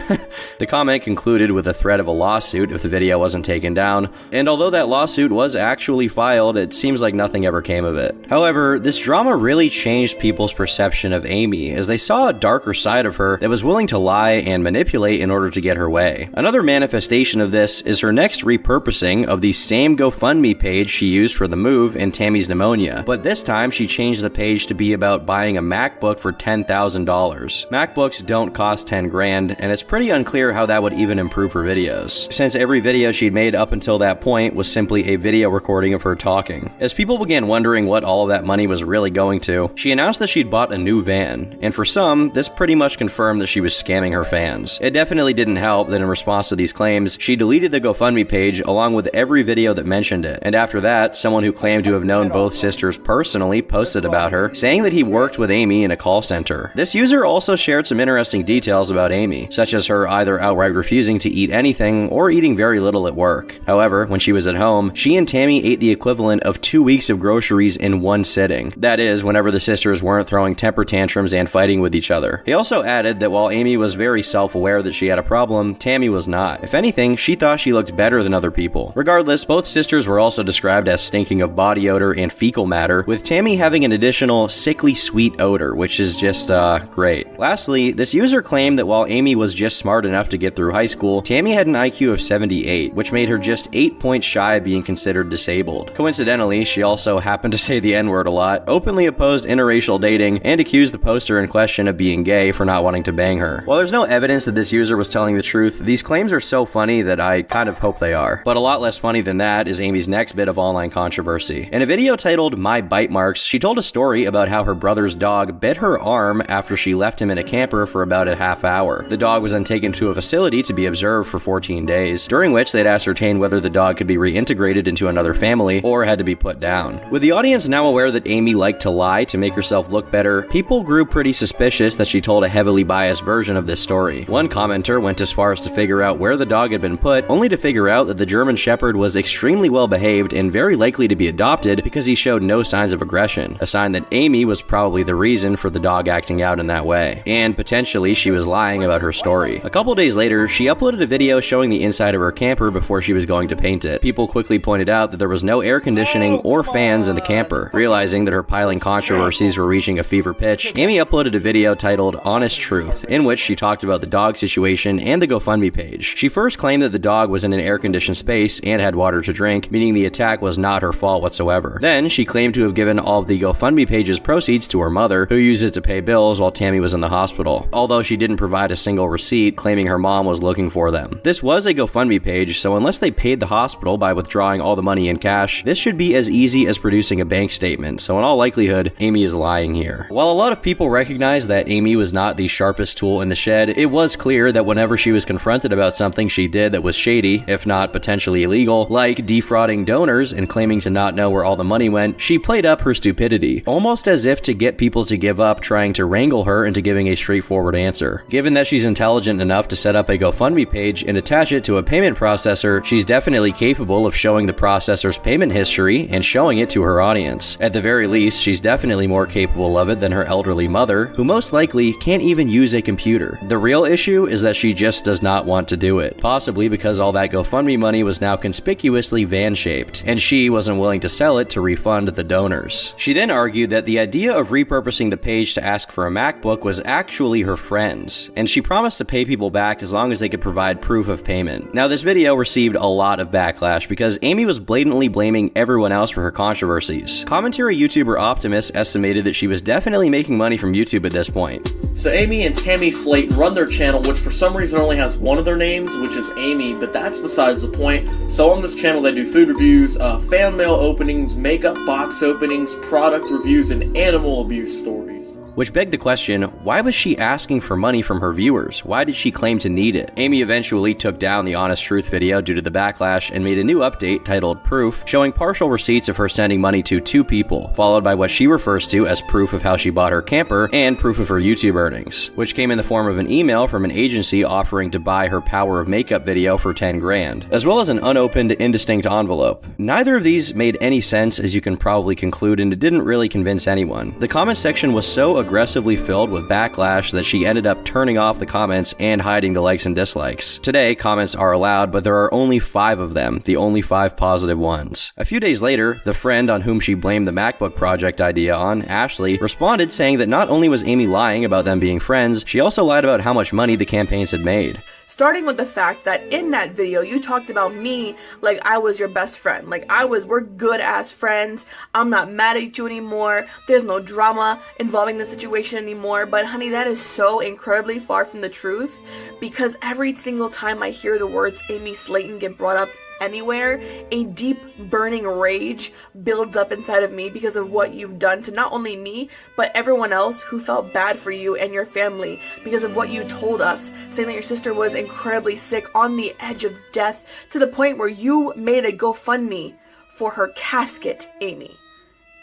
Speaker 10: The comment concluded with a threat of a lawsuit if the video wasn't taken down, and although that lawsuit was actually filed, it seems like nothing ever came of it. However, this drama really changed people's perception of Amy, as they saw a darker side of her that was willing to lie and manipulate in order to get her way. Another manifestation of this is her next repurposing of the same GoFundMe page she used for the move in Tammy's pneumonia, but this time she changed the page to be about buying a MacBook for $10,000. MacBooks don't cost 10 grand, and it's pretty unclear how that would even improve her videos, since every video she'd made up until that point was simply a video recording of her talking. As people began wondering what all of that money was really going to, she announced that she'd bought a new van, and for some, this pretty much confirmed that she was scamming her fans. It definitely didn't help that in response to these claims, she deleted the GoFundMe page along with every video that mentioned it, and after that, someone who claimed to have known both sisters personally posted about her, saying that he worked with Amy in a call center. This user also shared some interesting details about Amy, such as her either outright refusing to eat anything or eating very little at work. However, when she was at home, she and Tammy ate the equivalent of 2 weeks of groceries in one sitting. That is, whenever the sisters weren't throwing temper tantrums and fighting with each other. He also added that while Amy was very self-aware that she had a problem, Tammy was not. If anything, she thought she looked better than other people. Regardless, both sisters were also described as stinking of body odor and fecal matter, with Tammy having an additional sickly sweet odor, which is just, great. Lastly, this user claimed that while Amy was just smart enough to get through high school, Tammy had an IQ of 78, which made her just 8 points shy of being considered disabled. Coincidentally, she also happened to say the N-word a lot, openly opposed interracial dating, and accused the poster in question of being gay for not wanting to bang her. While there's no evidence that this user was telling the truth, these claims are so funny that I kind of hope they are. But a lot less funny than that is Amy's next bit of online controversy. In a video titled My Bite Marks, she told a story about how her brother's dog bit her arm after she left him in a camper for about a half hour. The dog was then taken to a facility to be observed for 14 days, during which they'd ascertain whether the dog could be reintegrated into a another family or had to be put down. With the audience now aware that Amy liked to lie to make herself look better, people grew pretty suspicious that she told a heavily biased version of this story. One commenter went as far as to figure out where the dog had been put, only to figure out that the German Shepherd was extremely well behaved and very likely to be adopted because he showed no signs of aggression, a sign that Amy was probably the reason for the dog acting out in that way. And potentially she was lying about her story. A couple days later, she uploaded a video showing the inside of her camper before she was going to paint it. People quickly pointed out that there was no air conditioning or fans in the camper. Realizing that her piling controversies were reaching a fever pitch, Amy uploaded a video titled Honest Truth, in which she talked about the dog situation and the GoFundMe page. She first claimed that the dog was in an air-conditioned space and had water to drink, meaning the attack was not her fault whatsoever. Then, she claimed to have given all of the GoFundMe page's proceeds to her mother, who used it to pay bills while Tammy was in the hospital, although she didn't provide a single receipt, claiming her mom was looking for them. This was a GoFundMe page, so unless they paid the hospital by withdrawing all the money in cash, this should be as easy as producing a bank statement, so in all likelihood, Amy is lying here. While a lot of people recognize that Amy was not the sharpest tool in the shed, it was clear that whenever she was confronted about something she did that was shady, if not potentially illegal, like defrauding donors and claiming to not know where all the money went, she played up her stupidity, almost as if to get people to give up trying to wrangle her into giving a straightforward answer. Given that she's intelligent enough to set up a GoFundMe page and attach it to a payment processor, she's definitely capable of showing the processor's payment history and showing it to her audience. At the very least, she's definitely more capable of it than her elderly mother, who most likely can't even use a computer. The real issue is that she just does not want to do it, possibly because all that GoFundMe money was now conspicuously van-shaped, and she wasn't willing to sell it to refund the donors. She then argued that the idea of repurposing the page to ask for a MacBook was actually her friend's, and she promised to pay people back as long as they could provide proof of payment. Now, this video received a lot of backlash because Amy was blatantly blaming everyone else for her controversies. Commentary YouTuber Optimus estimated that she was definitely making money from YouTube at this point.
Speaker 4: So Amy and Tammy Slayton run their channel, which for some reason only has one of their names, which is Amy, but that's besides the point. So on this channel they do food reviews, fan mail openings, makeup box openings, product reviews, and animal abuse stories.
Speaker 10: Which begged the question, why was she asking for money from her viewers? Why did she claim to need it? Amy eventually took down the Honest Truth video due to the backlash and made a new update titled Proof, showing partial receipts of her sending money to 2 people, followed by what she refers to as proof of how she bought her camper and proof of her YouTube earnings, which came in the form of an email from an agency offering to buy her Power of Makeup video for 10 grand, as well as an unopened indistinct envelope. Neither of these made any sense, as you can probably conclude, and it didn't really convince anyone. The comment section was so aggressively filled with backlash that she ended up turning off the comments and hiding the likes and dislikes. Today, comments are allowed, but there are only 5 of them, the only 5 positive ones. A few days later, the friend on whom she blamed the MacBook project idea on, Ashley, responded saying that not only was Amy lying about them being friends, she also lied about how much money the campaigns had made.
Speaker 12: Starting with the fact that in that video, you talked about me like I was your best friend. Like we're good ass friends. I'm not mad at you anymore. There's no drama involving the situation anymore. But honey, that is so incredibly far from the truth, because every single time I hear the words Amy Slayton get brought up anywhere, a deep burning rage builds up inside of me because of what you've done to not only me, but everyone else who felt bad for you and your family because of what you told us, saying that your sister was incredibly sick, on the edge of death, to the point where you made a GoFundMe for her casket, Amy.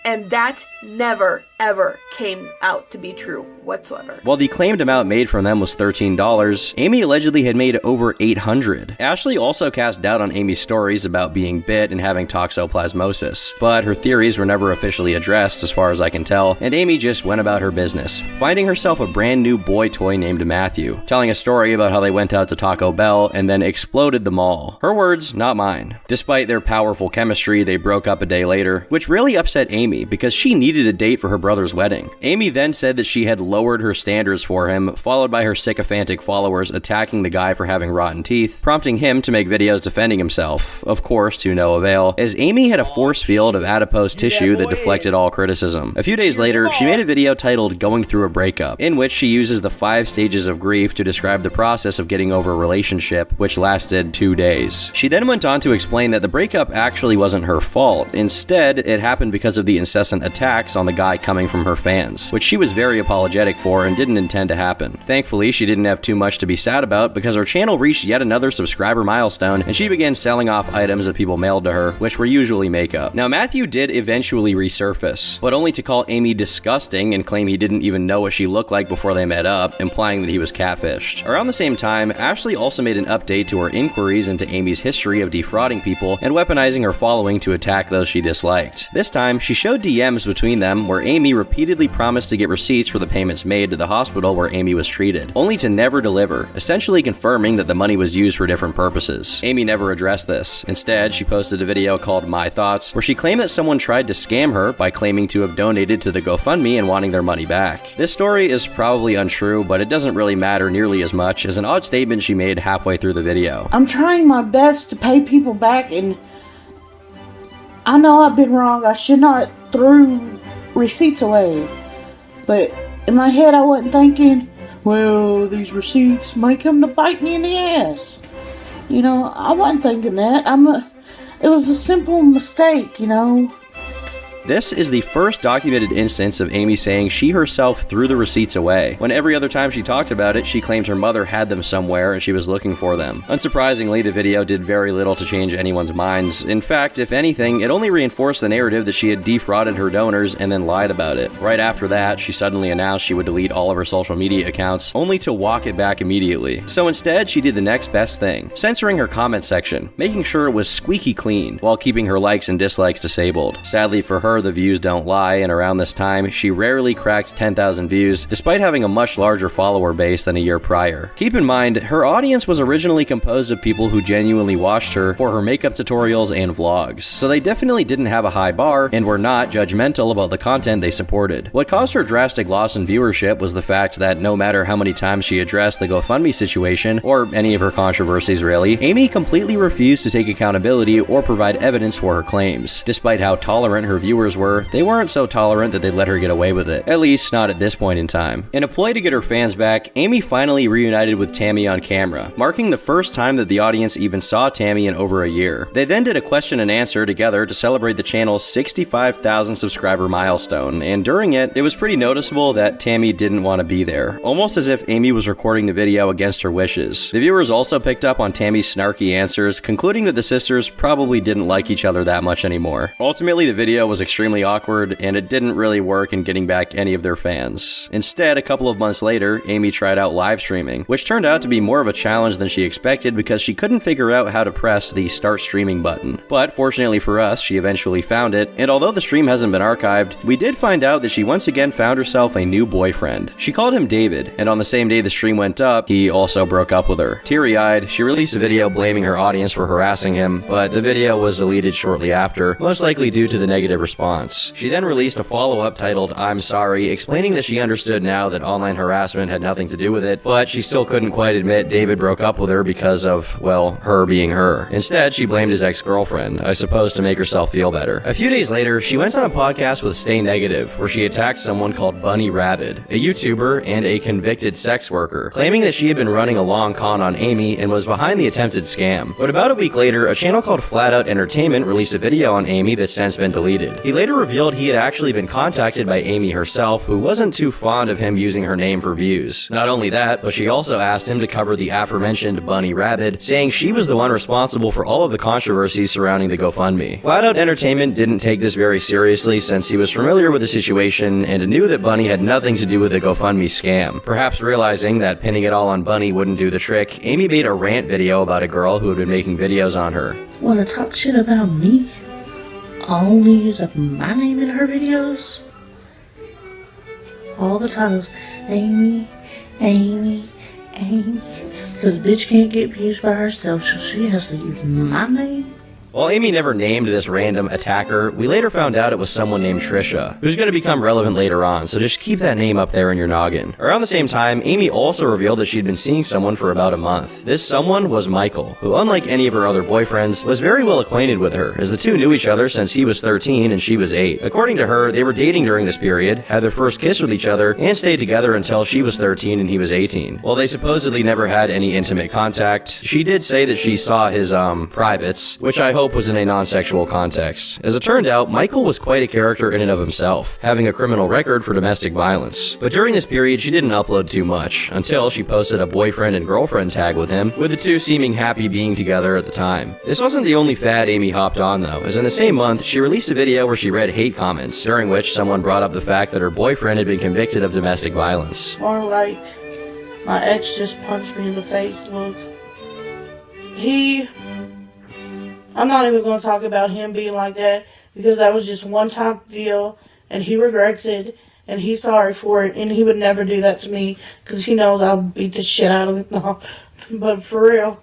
Speaker 12: And that never, ever came out to be true whatsoever.
Speaker 10: While the claimed amount made from them was $13, Amy allegedly had made over $800. Ashley also cast doubt on Amy's stories about being bit and having toxoplasmosis, but her theories were never officially addressed as far as I can tell, and Amy just went about her business, finding herself a brand new boy toy named Matthew, telling a story about how they went out to Taco Bell and then exploded the mall. Her words, not mine. Despite their powerful chemistry, they broke up a day later, which really upset Amy because she needed a date for her brother's wedding. Amy then said that she had lowered her standards for him, followed by her sycophantic followers attacking the guy for having rotten teeth, prompting him to make videos defending himself, of course to no avail, as Amy had a force field of adipose tissue that deflected all criticism. A few days later, she made a video titled Going Through a Breakup, in which she uses the 5 stages of grief to describe the process of getting over a relationship, which lasted 2 days. She then went on to explain that the breakup actually wasn't her fault. Instead, it happened because of the incessant attacks on the guy coming from her fans, which she was very apologetic for and didn't intend to happen. Thankfully, she didn't have too much to be sad about because her channel reached yet another subscriber milestone and she began selling off items that people mailed to her, which were usually makeup. Now, Matthew did eventually resurface, but only to call Amy disgusting and claim he didn't even know what she looked like before they met up, implying that he was catfished. Around the same time, Ashley also made an update to her inquiries into Amy's history of defrauding people and weaponizing her following to attack those she disliked. This time, she showed DMs between them where Amy repeatedly promised to get receipts for the payments made to the hospital where Amy was treated, only to never deliver, essentially confirming that the money was used for different purposes. Amy never addressed this. Instead, she posted a video called My Thoughts, where she claimed that someone tried to scam her by claiming to have donated to the GoFundMe and wanting their money back. This story is probably untrue, but it doesn't really matter nearly as much as an odd statement she made halfway through the video.
Speaker 1: I'm trying my best to pay people back, and I know I've been wrong. I should not throw receipts away. But in my head, I wasn't thinking, well, these receipts might come to bite me in the ass. You know, I wasn't thinking that. It was a simple mistake, you know.
Speaker 10: This is the first documented instance of Amy saying she herself threw the receipts away, when every other time she talked about it, she claimed her mother had them somewhere and she was looking for them. Unsurprisingly, the video did very little to change anyone's minds. In fact, if anything, it only reinforced the narrative that she had defrauded her donors and then lied about it. Right after that, she suddenly announced she would delete all of her social media accounts, only to walk it back immediately. So instead, she did the next best thing, censoring her comment section, making sure it was squeaky clean, while keeping her likes and dislikes disabled. Sadly for her, the views don't lie, and around this time, she rarely cracked 10,000 views, despite having a much larger follower base than a year prior. Keep in mind, her audience was originally composed of people who genuinely watched her for her makeup tutorials and vlogs, so they definitely didn't have a high bar and were not judgmental about the content they supported. What caused her drastic loss in viewership was the fact that no matter how many times she addressed the GoFundMe situation, or any of her controversies really, Amy completely refused to take accountability or provide evidence for her claims. Despite how tolerant her viewers were, they weren't so tolerant that they'd let her get away with it, at least not at this point in time. In a ploy to get her fans back, Amy finally reunited with Tammy on camera, marking the first time that the audience even saw Tammy in over a year. They then did a question and answer together to celebrate the channel's 65,000 subscriber milestone, and during it, it was pretty noticeable that Tammy didn't want to be there, almost as if Amy was recording the video against her wishes. The viewers also picked up on Tammy's snarky answers, concluding that the sisters probably didn't like each other that much anymore. Ultimately, the video was extremely awkward, and it didn't really work in getting back any of their fans. Instead, a couple of months later, Amy tried out live streaming, which turned out to be more of a challenge than she expected because she couldn't figure out how to press the start streaming button. But fortunately for us, she eventually found it, and although the stream hasn't been archived, we did find out that she once again found herself a new boyfriend. She called him David, and on the same day the stream went up, he also broke up with her. Teary-eyed, she released a video blaming her audience for harassing him, but the video was deleted shortly after, most likely due to the negative response. She then released a follow-up titled I'm Sorry, explaining that she understood now that online harassment had nothing to do with it, but she still couldn't quite admit David broke up with her because of, well, her being her. Instead, she blamed his ex-girlfriend, I suppose to make herself feel better. A few days later, she went on a podcast with Stay Negative, where she attacked someone called Bunny Rabbit, a YouTuber and a convicted sex worker, claiming that she had been running a long con on Amy and was behind the attempted scam. But about a week later, a channel called Flat Out Entertainment released a video on Amy that's since been deleted. He later revealed he had actually been contacted by Amy herself, who wasn't too fond of him using her name for views. Not only that, but she also asked him to cover the aforementioned Bunny Rabbit, saying she was the one responsible for all of the controversies surrounding the GoFundMe. Flat Out Entertainment didn't take this very seriously since he was familiar with the situation and knew that Bunny had nothing to do with the GoFundMe scam. Perhaps realizing that pinning it all on Bunny wouldn't do the trick, Amy made a rant video about a girl who had been making videos on her.
Speaker 1: Wanna talk shit about me? I'll only use up my name in her videos? All the titles, Amy, Amy, Amy. Because the bitch can't get views by herself, so she has to use my name.
Speaker 10: While Amy never named this random attacker, we later found out it was someone named Trisha, who's going to become relevant later on, so just keep that name up there in your noggin. Around the same time, Amy also revealed that she'd been seeing someone for about a month. This someone was Michael, who unlike any of her other boyfriends, was very well acquainted with her, as the two knew each other since he was 13 and she was 8. According to her, they were dating during this period, had their first kiss with each other, and stayed together until she was 13 and he was 18. While they supposedly never had any intimate contact, she did say that she saw his, privates, which I hope hope was in a non-sexual context. As it turned out, Michael was quite a character in and of himself, having a criminal record for domestic violence. But during this period, she didn't upload too much, until she posted a boyfriend and girlfriend tag with him, with the two seeming happy being together at the time. This wasn't the only fad Amy hopped on though, as in the same month, she released a video where she read hate comments, during which someone brought up the fact that her boyfriend had been convicted of domestic violence.
Speaker 1: Or like, my ex just punched me in the face, look. I'm not even going to talk about him being like that, because that was just one time deal, and he regrets it, and he's sorry for it, and he would never do that to me, because he knows I'll beat the shit out of him. No. But for real,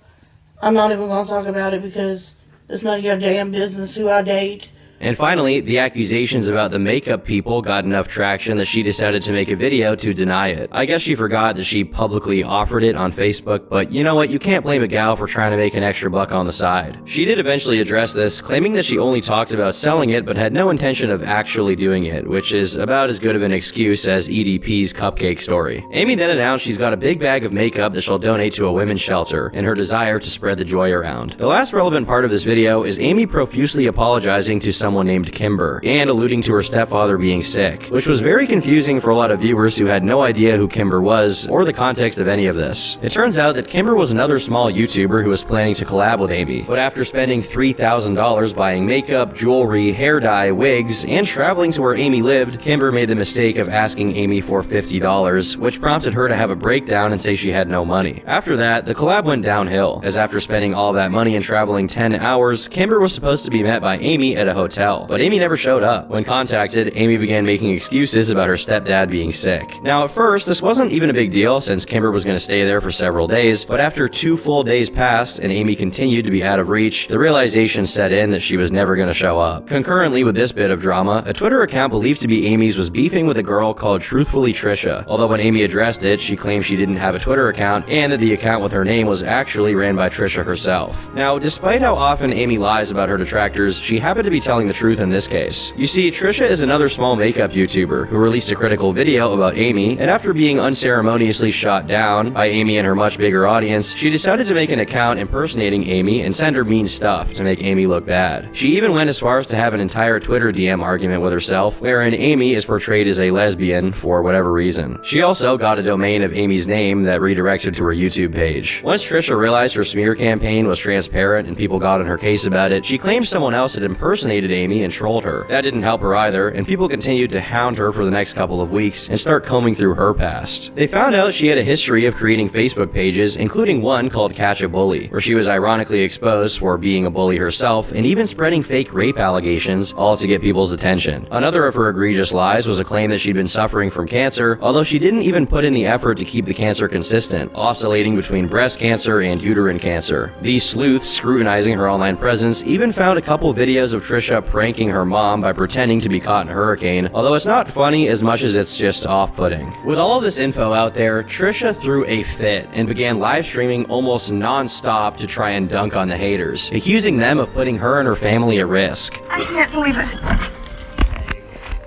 Speaker 1: I'm not even going to talk about it, because it's none of your damn business who I date.
Speaker 10: And finally, the accusations about the makeup people got enough traction that she decided to make a video to deny it. I guess she forgot that she publicly offered it on Facebook, but you know what, you can't blame a gal for trying to make an extra buck on the side. She did eventually address this, claiming that she only talked about selling it but had no intention of actually doing it, which is about as good of an excuse as EDP's cupcake story. Amy then announced she's got a big bag of makeup that she'll donate to a women's shelter, in her desire to spread the joy around. The last relevant part of this video is Amy profusely apologizing to someone named Kimber, and alluding to her stepfather being sick, which was very confusing for a lot of viewers who had no idea who Kimber was, or the context of any of this. It turns out that Kimber was another small YouTuber who was planning to collab with Amy, but after spending $3,000 buying makeup, jewelry, hair dye, wigs, and traveling to where Amy lived, Kimber made the mistake of asking Amy for $50, which prompted her to have a breakdown and say she had no money. After that, the collab went downhill, as after spending all that money and traveling 10 hours, Kimber was supposed to be met by Amy at a hotel, but Amy never showed up. When contacted, Amy began making excuses about her stepdad being sick. Now at first, this wasn't even a big deal since Kimber was going to stay there for several days, but after 2 full days passed and Amy continued to be out of reach, the realization set in that she was never going to show up. Concurrently with this bit of drama, a Twitter account believed to be Amy's was beefing with a girl called Truthfully Trisha, although when Amy addressed it, she claimed she didn't have a Twitter account and that the account with her name was actually ran by Trisha herself. Now, despite how often Amy lies about her detractors, she happened to be telling the truth in this case. You see, Trisha is another small makeup YouTuber who released a critical video about Amy, and after being unceremoniously shot down by Amy and her much bigger audience, she decided to make an account impersonating Amy and send her mean stuff to make Amy look bad. She even went as far as to have an entire Twitter DM argument with herself, wherein Amy is portrayed as a lesbian for whatever reason. She also got a domain of Amy's name that redirected to her YouTube page. Once Trisha realized her smear campaign was transparent and people got on her case about it, she claimed someone else had impersonated Amy and trolled her. That didn't help her either, and people continued to hound her for the next couple of weeks and start combing through her past. They found out she had a history of creating Facebook pages, including one called Catch a Bully, where she was ironically exposed for being a bully herself and even spreading fake rape allegations, all to get people's attention. Another of her egregious lies was a claim that she'd been suffering from cancer, although she didn't even put in the effort to keep the cancer consistent, oscillating between breast cancer and uterine cancer. These sleuths scrutinizing her online presence even found a couple videos of Trisha pranking her mom by pretending to be caught in a hurricane, although it's not funny as much as it's just off-putting. With all of this info out there, Trisha threw a fit and began live streaming almost non-stop to try and dunk on the haters, accusing them of putting her and her family at risk.
Speaker 8: I can't believe this.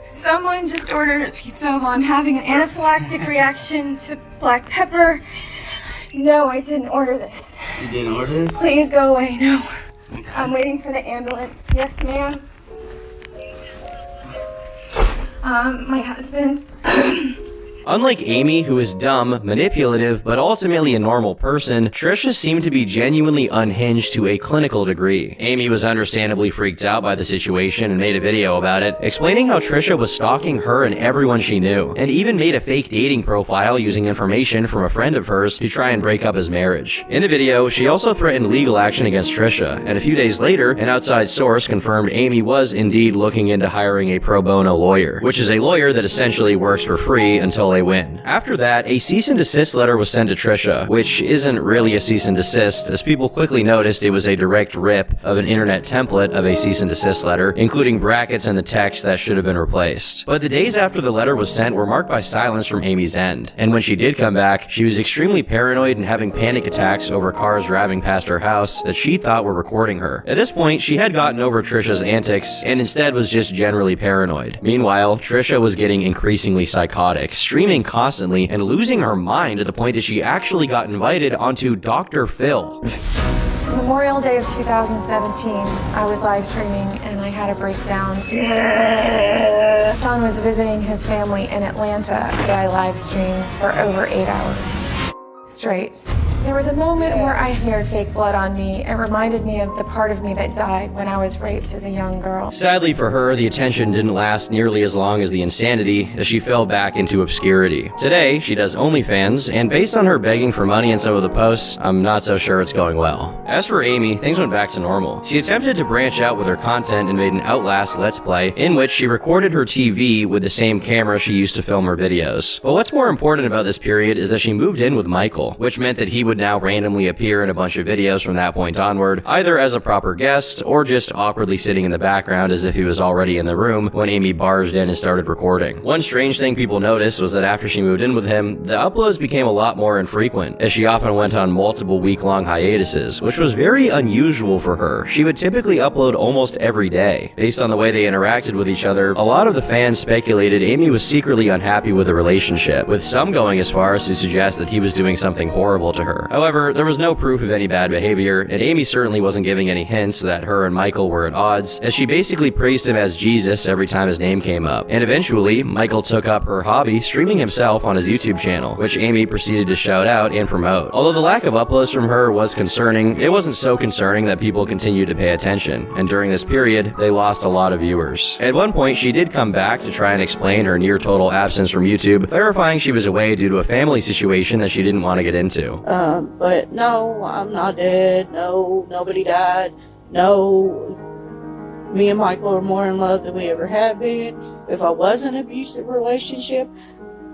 Speaker 8: Someone just ordered a pizza while I'm having an anaphylactic reaction to black pepper. No, I didn't order this.
Speaker 23: You didn't order this?
Speaker 8: Please go away, no. I'm waiting for the ambulance. Yes, ma'am. My husband.
Speaker 10: Unlike Amy, who is dumb, manipulative, but ultimately a normal person, Trisha seemed to be genuinely unhinged to a clinical degree. Amy was understandably freaked out by the situation and made a video about it, explaining how Trisha was stalking her and everyone she knew, and even made a fake dating profile using information from a friend of hers to try and break up his marriage. In the video, she also threatened legal action against Trisha, and a few days later, an outside source confirmed Amy was indeed looking into hiring a pro bono lawyer, which is a lawyer that essentially works for free until they win. After that, a cease and desist letter was sent to Trisha, which isn't really a cease and desist, as people quickly noticed it was a direct rip of an internet template of a cease and desist letter, including brackets and the text that should have been replaced. But the days after the letter was sent were marked by silence from Amy's end, and when she did come back, she was extremely paranoid and having panic attacks over cars driving past her house that she thought were recording her. At this point, she had gotten over Trisha's antics and instead was just generally paranoid. Meanwhile, Trisha was getting increasingly psychotic, streaming constantly and losing her mind to the point that she actually got invited onto Dr. Phil.
Speaker 8: Memorial Day of 2017, I was live streaming and I had a breakdown. John was visiting his family in Atlanta, so I live streamed for over 8 hours straight. There was a moment where I smeared fake blood on me. It reminded me of the part of me that died when I was raped as a young girl.
Speaker 10: Sadly for her, the attention didn't last nearly as long as the insanity, as she fell back into obscurity. Today, she does OnlyFans, and based on her begging for money in some of the posts, I'm not so sure it's going well. As for Amy, things went back to normal. She attempted to branch out with her content and made an Outlast Let's Play, in which she recorded her TV with the same camera she used to film her videos. But what's more important about this period is that she moved in with Michael, which meant that he would now randomly appear in a bunch of videos from that point onward, either as a proper guest, or just awkwardly sitting in the background as if he was already in the room when Amy barged in and started recording. One strange thing people noticed was that after she moved in with him, the uploads became a lot more infrequent, as she often went on multiple week-long hiatuses, which was very unusual for her. She would typically upload almost every day. Based on the way they interacted with each other, a lot of the fans speculated Amy was secretly unhappy with the relationship, with some going as far as to suggest that he was doing something horrible to her. However, there was no proof of any bad behavior, and Amy certainly wasn't giving any hints that her and Michael were at odds, as she basically praised him as Jesus every time his name came up. And eventually, Michael took up her hobby, streaming himself on his YouTube channel, which Amy proceeded to shout out and promote. Although the lack of uploads from her was concerning, it wasn't so concerning that people continued to pay attention, and during this period, they lost a lot of viewers. At one point, she did come back to try and explain her near-total absence from YouTube, clarifying she was away due to a family situation that she didn't want to get into.
Speaker 1: But no, I'm not dead. No, nobody died. No, me and Michael are more in love than we ever have been. If I was in an abusive relationship,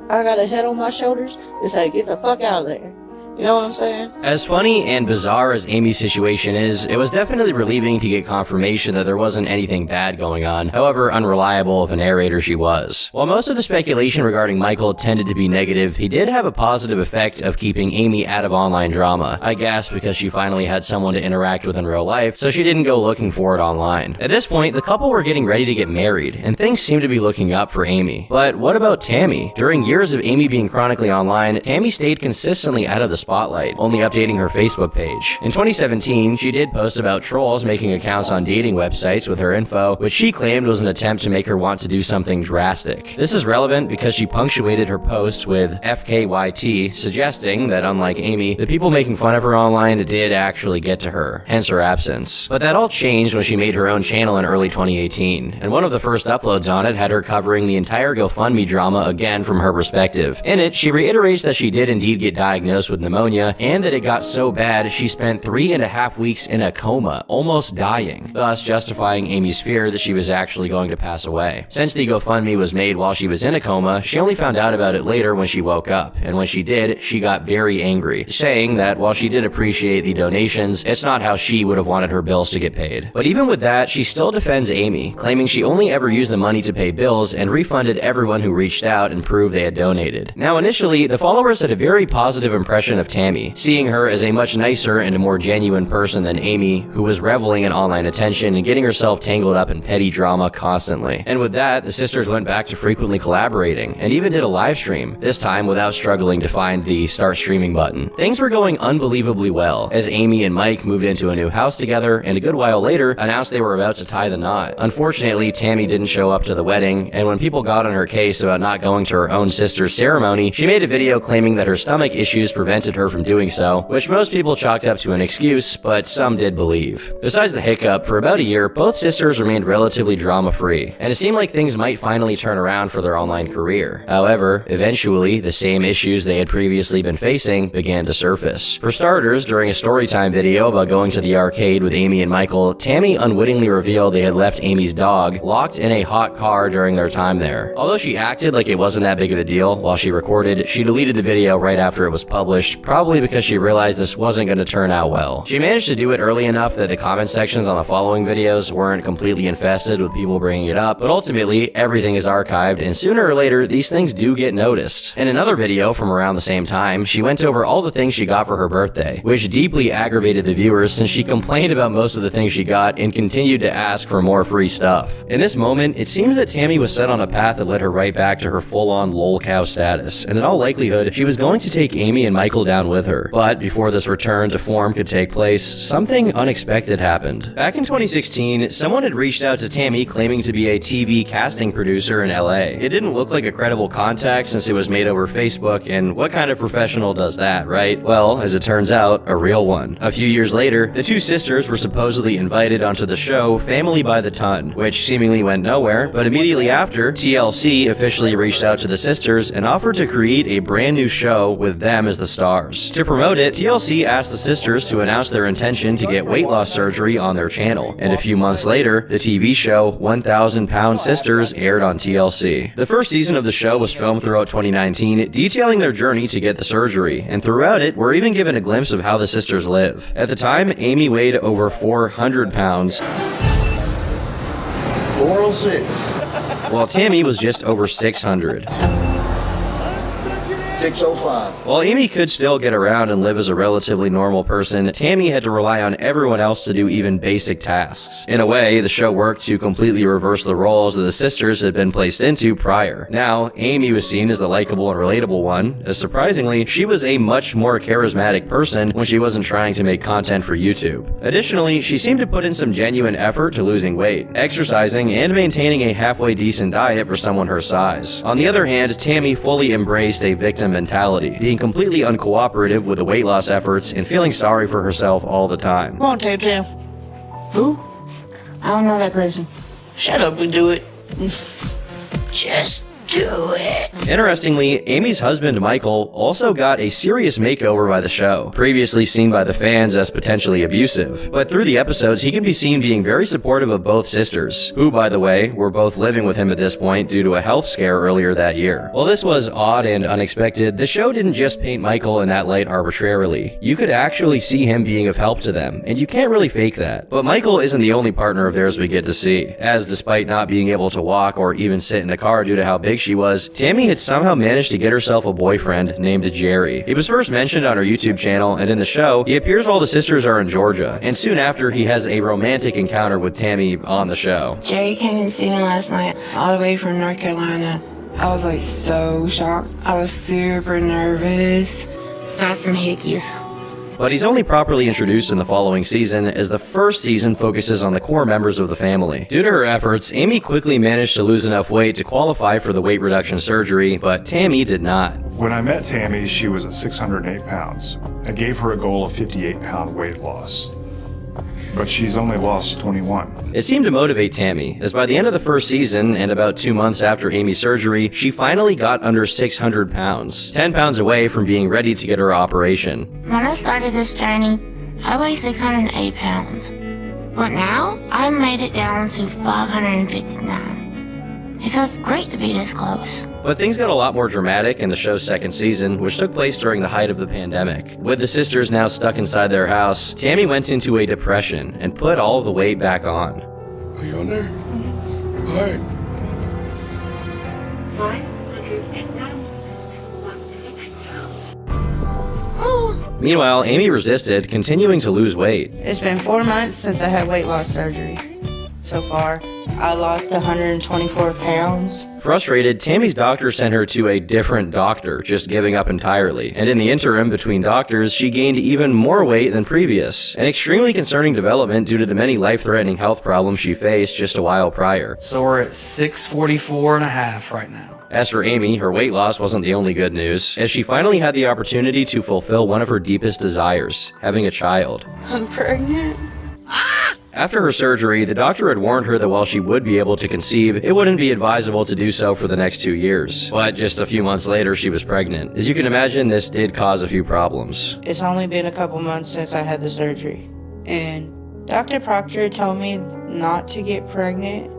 Speaker 1: I got a head on my shoulders to say, get the fuck out of there. You know what I'm saying?
Speaker 10: As funny and bizarre as Amy's situation is, it was definitely relieving to get confirmation that there wasn't anything bad going on, however unreliable of a narrator she was. While most of the speculation regarding Michael tended to be negative, he did have a positive effect of keeping Amy out of online drama. I guess because she finally had someone to interact with in real life, so she didn't go looking for it online. At this point, the couple were getting ready to get married, and things seemed to be looking up for Amy. But what about Tammy? During years of Amy being chronically online, Tammy stayed consistently out of the spotlight, only updating her Facebook page. In 2017, she did post about trolls making accounts on dating websites with her info, which she claimed was an attempt to make her want to do something drastic. This is relevant because she punctuated her post with FKYT, suggesting that unlike Amy, the people making fun of her online did actually get to her, hence her absence. But that all changed when she made her own channel in early 2018, and one of the first uploads on it had her covering the entire GoFundMe drama again from her perspective. In it, she reiterates that she did indeed get diagnosed with pneumonia, and that it got so bad she spent 3.5 weeks in a coma, almost dying, thus justifying Amy's fear that she was actually going to pass away. Since the GoFundMe was made while she was in a coma, she only found out about it later when she woke up, and when she did, she got very angry, saying that while she did appreciate the donations, it's not how she would have wanted her bills to get paid. But even with that, she still defends Amy, claiming she only ever used the money to pay bills and refunded everyone who reached out and proved they had donated. Now initially, the followers had a very positive impression of Tammy, seeing her as a much nicer and a more genuine person than Amy, who was reveling in online attention and getting herself tangled up in petty drama constantly. And with that, the sisters went back to frequently collaborating, and even did a live stream, this time without struggling to find the start streaming button. Things were going unbelievably well, as Amy and Mike moved into a new house together, and a good while later, announced they were about to tie the knot. Unfortunately, Tammy didn't show up to the wedding, and when people got on her case about not going to her own sister's ceremony, she made a video claiming that her stomach issues prevented her from doing so, which most people chalked up to an excuse, but some did believe. Besides the hiccup, for about a year, both sisters remained relatively drama-free, and it seemed like things might finally turn around for their online career. However, eventually, the same issues they had previously been facing began to surface. For starters, during a storytime video about going to the arcade with Amy and Michael, Tammy unwittingly revealed they had left Amy's dog locked in a hot car during their time there. Although she acted like it wasn't that big of a deal while she recorded, she deleted the video right after it was published, probably because she realized this wasn't going to turn out well. She managed to do it early enough that the comment sections on the following videos weren't completely infested with people bringing it up, but ultimately, everything is archived, and sooner or later, these things do get noticed. In another video from around the same time, she went over all the things she got for her birthday, which deeply aggravated the viewers since she complained about most of the things she got and continued to ask for more free stuff. In this moment, it seemed that Tammy was set on a path that led her right back to her full-on lolcow status, and in all likelihood, she was going to take Amy and Michael down with her. But before this return to form could take place, something unexpected happened. Back in 2016, someone had reached out to Tammy claiming to be a TV casting producer in LA. It didn't look like a credible contact since it was made over Facebook, and what kind of professional does that, right? Well, as it turns out, a real one. A few years later, the two sisters were supposedly invited onto the show Family by the Ton, which seemingly went nowhere, but immediately after, TLC officially reached out to the sisters and offered to create a brand new show with them as the stars. To promote it, TLC asked the sisters to announce their intention to get weight loss surgery on their channel, and a few months later, the TV show 1,000 Pound Sisters aired on TLC. The first season of the show was filmed throughout 2019, detailing their journey to get the surgery, and throughout it, we're even given a glimpse of how the sisters live. At the time, Amy weighed over 400 pounds.
Speaker 9: 406.
Speaker 10: While Tammy was just over 600.
Speaker 9: 605.
Speaker 10: While Amy could still get around and live as a relatively normal person, Tammy had to rely on everyone else to do even basic tasks. In a way, the show worked to completely reverse the roles that the sisters had been placed into prior. Now, Amy was seen as the likable and relatable one, as surprisingly, she was a much more charismatic person when she wasn't trying to make content for YouTube. Additionally, she seemed to put in some genuine effort to losing weight, exercising, and maintaining a halfway decent diet for someone her size. On the other hand, Tammy fully embraced a victim mentality, being completely uncooperative with the weight loss efforts and feeling sorry for herself all the time.
Speaker 1: Come on, Tam. Who? I don't know that person. Shut up and do it. Just do it.
Speaker 10: Interestingly, Amy's husband Michael also got a serious makeover by the show, previously seen by the fans as potentially abusive. But through the episodes, he can be seen being very supportive of both sisters, who, by the way, were both living with him at this point due to a health scare earlier that year. While this was odd and unexpected, the show didn't just paint Michael in that light arbitrarily. You could actually see him being of help to them, and you can't really fake that. But Michael isn't the only partner of theirs we get to see, as despite not being able to walk or even sit in a car due to how big she was, Tammy had somehow managed to get herself a boyfriend named Jerry. He was first mentioned on her YouTube channel, and in the show, he appears while the sisters are in Georgia, and soon after he has a romantic encounter with Tammy on the show.
Speaker 11: Jerry came and see me last night, all the way from North Carolina. I was like so shocked. I was super nervous. Got some hickeys.
Speaker 10: But he's only properly introduced in the following season, as the first season focuses on the core members of the family. Due to her efforts, Amy quickly managed to lose enough weight to qualify for the weight reduction surgery, but Tammy did not.
Speaker 14: When I met Tammy, she was at 608 pounds. I gave her a goal of 58-pound weight loss, but she's only lost 21.
Speaker 10: It seemed to motivate Tammy, as by the end of the first season, and about 2 months after Amy's surgery, she finally got under 600 pounds, 10 pounds away from being ready to get her operation.
Speaker 11: When I started this journey, I weighed 608 pounds. But now, I made it down to 559. It feels great to be this close.
Speaker 10: But things got a lot more dramatic in the show's second season, which took place during the height of the pandemic. With the sisters now stuck inside their house, Tammy went into a depression and put all of the weight back on.
Speaker 9: Are you on there? Alright.
Speaker 10: Meanwhile, Amy resisted, continuing to lose weight.
Speaker 11: It's been 4 months since I had weight loss surgery. So far, I lost 124 pounds.
Speaker 10: Frustrated, Tammy's doctor sent her to a different doctor, just giving up entirely. And in the interim between doctors, she gained even more weight than previous. An extremely concerning development due to the many life-threatening health problems she faced just a while prior.
Speaker 20: So we're at 644 and a half right now.
Speaker 10: As for Amy, her weight loss wasn't the only good news, as she finally had the opportunity to fulfill one of her deepest desires, having a child.
Speaker 11: I'm pregnant.
Speaker 10: After her surgery, the doctor had warned her that while she would be able to conceive, it wouldn't be advisable to do so for the next 2 years. But just a few months later, she was pregnant. As you can imagine, this did cause a few problems.
Speaker 11: It's only been a couple months since I had the surgery. And Dr. Proctor told me not to get pregnant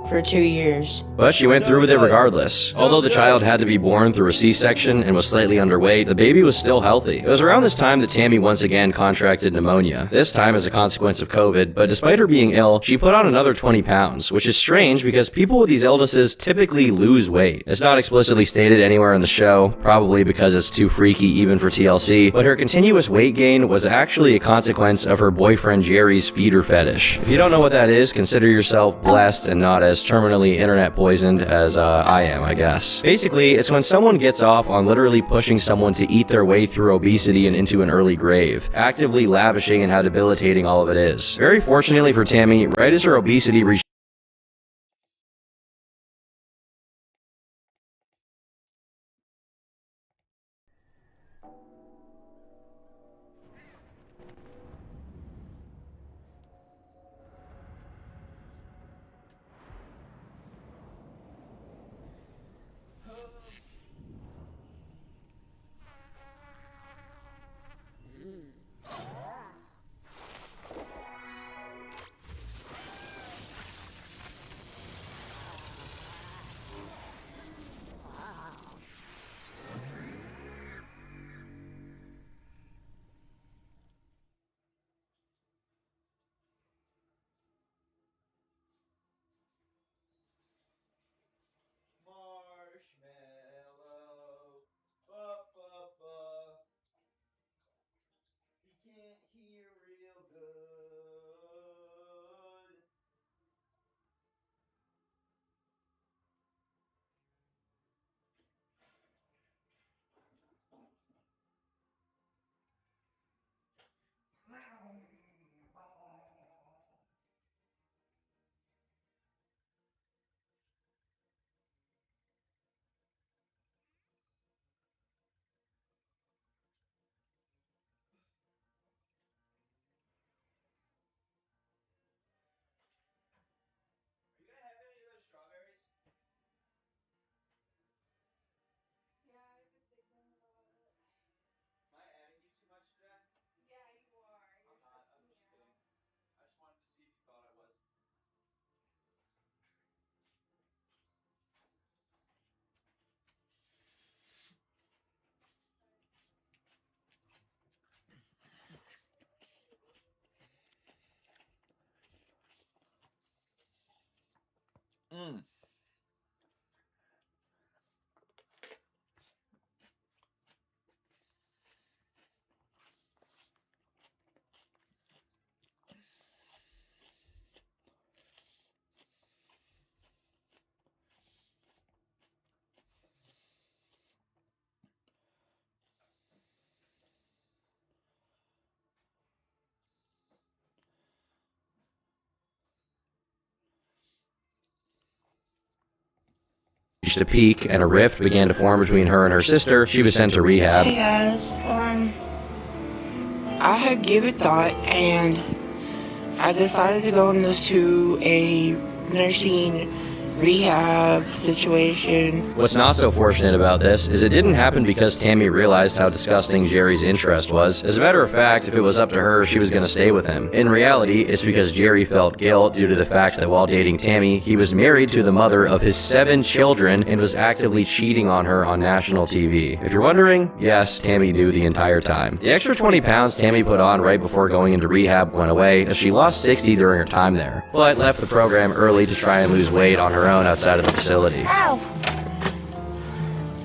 Speaker 11: for 2 years.
Speaker 10: But she went through with it regardless. Although the child had to be born through a C-section and was slightly underweight, the baby was still healthy. It was around this time that Tammy once again contracted pneumonia, this time as a consequence of COVID, but despite her being ill, she put on another 20 pounds, which is strange because people with these illnesses typically lose weight. It's not explicitly stated anywhere in the show, probably because it's too freaky even for TLC, but her continuous weight gain was actually a consequence of her boyfriend Jerry's feeder fetish. If you don't know what that is, consider yourself blessed and not as terminally internet poisoned poisoned as I am, I guess. Basically, it's when someone gets off on literally pushing someone to eat their way through obesity and into an early grave, actively lavishing in how debilitating all of it is. Very fortunately for Tammy, right as her obesity reached a peak and a rift began to form between her and her sister, she was sent to rehab.
Speaker 11: Hey guys, I had given thought and I decided to go into a nursing rehab situation.
Speaker 10: What's not so fortunate about this is it didn't happen because Tammy realized how disgusting Jerry's interest was. As a matter of fact, if it was up to her, she was going to stay with him. In reality, it's because Jerry felt guilt due to the fact that while dating Tammy, he was married to the mother of his 7 children and was actively cheating on her on national TV. If you're wondering, yes, Tammy knew the entire time. The extra 20 pounds Tammy put on right before going into rehab went away, as she lost 60 during her time there, but left the program early to try and lose weight on her own outside of the facility.
Speaker 2: Ow!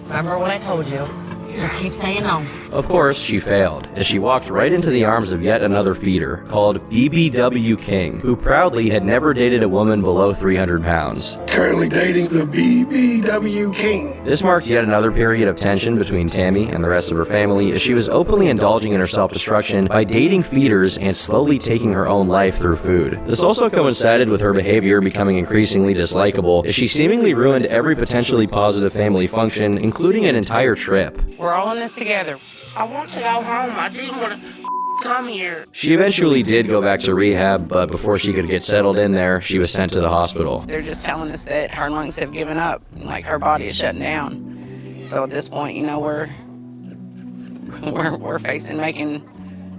Speaker 2: Remember what I told you? Just keep saying no.
Speaker 10: Of course, she failed, as she walked right into the arms of yet another feeder, called BBW King, who proudly had never dated a woman below 300 pounds.
Speaker 9: Currently dating the BBW King.
Speaker 10: This marked yet another period of tension between Tammy and the rest of her family, as she was openly indulging in her self-destruction by dating feeders and slowly taking her own life through food. This also coincided with her behavior becoming increasingly dislikable, as she seemingly ruined every potentially positive family function, including an entire trip.
Speaker 11: We're all in this together. I want to go home. I didn't want to come here.
Speaker 10: She eventually did go back to rehab, but before she could get settled in there, she was sent to the hospital.
Speaker 11: They're just telling us that her lungs have given up, like her body is shutting down. So at this point, you know, we're facing making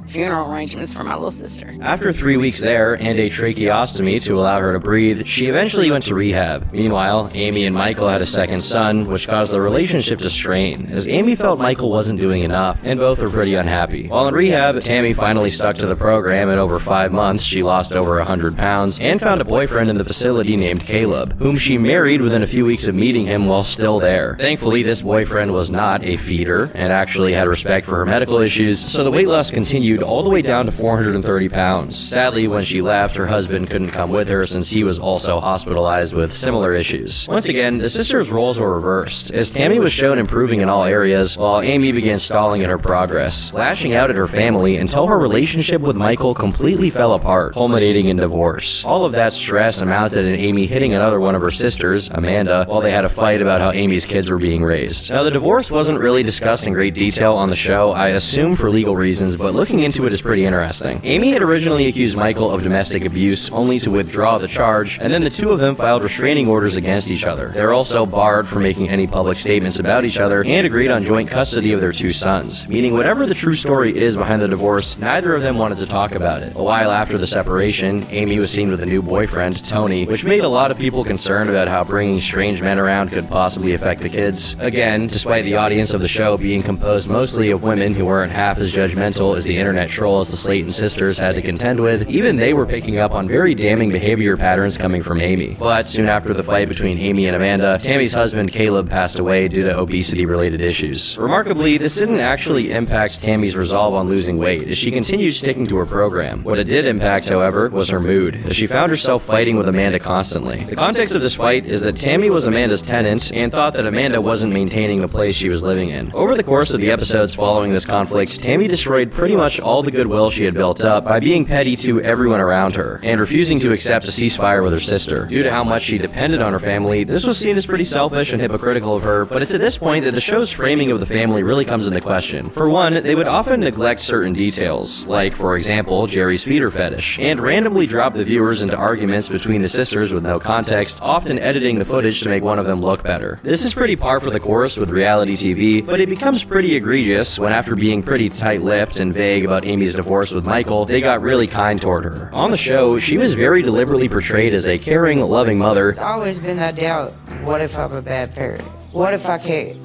Speaker 11: funeral arrangements for my little sister.
Speaker 10: After 3 weeks there and a tracheostomy to allow her to breathe, she eventually went to rehab. Meanwhile, Amy and Michael had a second son, which caused the relationship to strain, as Amy felt Michael wasn't doing enough, and both were pretty unhappy. While in rehab, Tammy finally stuck to the program, and over 5 months, she lost over 100 pounds, and found a boyfriend in the facility named Caleb, whom she married within a few weeks of meeting him while still there. Thankfully, this boyfriend was not a feeder, and actually had respect for her medical issues, so the weight loss continued continued all the way down to 430 pounds. Sadly, when she left, her husband couldn't come with her since he was also hospitalized with similar issues. Once again, the sisters' roles were reversed, as Tammy was shown improving in all areas, while Amy began stalling in her progress, lashing out at her family until her relationship with Michael completely fell apart, culminating in divorce. All of that stress amounted in Amy hitting another one of her sisters, Amanda, while they had a fight about how Amy's kids were being raised. Now, the divorce wasn't really discussed in great detail on the show, I assume for legal reasons, but looking into it is pretty interesting. Amy had originally accused Michael of domestic abuse, only to withdraw the charge, and then the two of them filed restraining orders against each other. They were also barred from making any public statements about each other and agreed on joint custody of their two sons, meaning whatever the true story is behind the divorce, neither of them wanted to talk about it. A while after the separation, Amy was seen with a new boyfriend, Tony, which made a lot of people concerned about how bringing strange men around could possibly affect the kids. Again, despite the audience of the show being composed mostly of women who weren't half as judgmental as the internet trolls the Slayton sisters had to contend with, even they were picking up on very damning behavior patterns coming from Amy. But soon after the fight between Amy and Amanda, Tammy's husband Caleb passed away due to obesity-related issues. Remarkably, this didn't actually impact Tammy's resolve on losing weight, as she continued sticking to her program. What it did impact, however, was her mood, as she found herself fighting with Amanda constantly. The context of this fight is that Tammy was Amanda's tenant and thought that Amanda wasn't maintaining the place she was living in. Over the course of the episodes following this conflict, Tammy destroyed pretty much all the goodwill she had built up by being petty to everyone around her, and refusing to accept a ceasefire with her sister. Due to how much she depended on her family, this was seen as pretty selfish and hypocritical of her, but it's at this point that the show's framing of the family really comes into question. For one, they would often neglect certain details, like, for example, Jerry's feeder fetish, and randomly drop the viewers into arguments between the sisters with no context, often editing the footage to make one of them look better. This is pretty par for the course with reality TV, but it becomes pretty egregious when, after being pretty tight-lipped and vague about Amy's divorce with Michael, they got really kind toward her. On the show, she was very deliberately portrayed as a caring, loving mother.
Speaker 11: It's always been that doubt. What if I'm a bad parent? What if I can't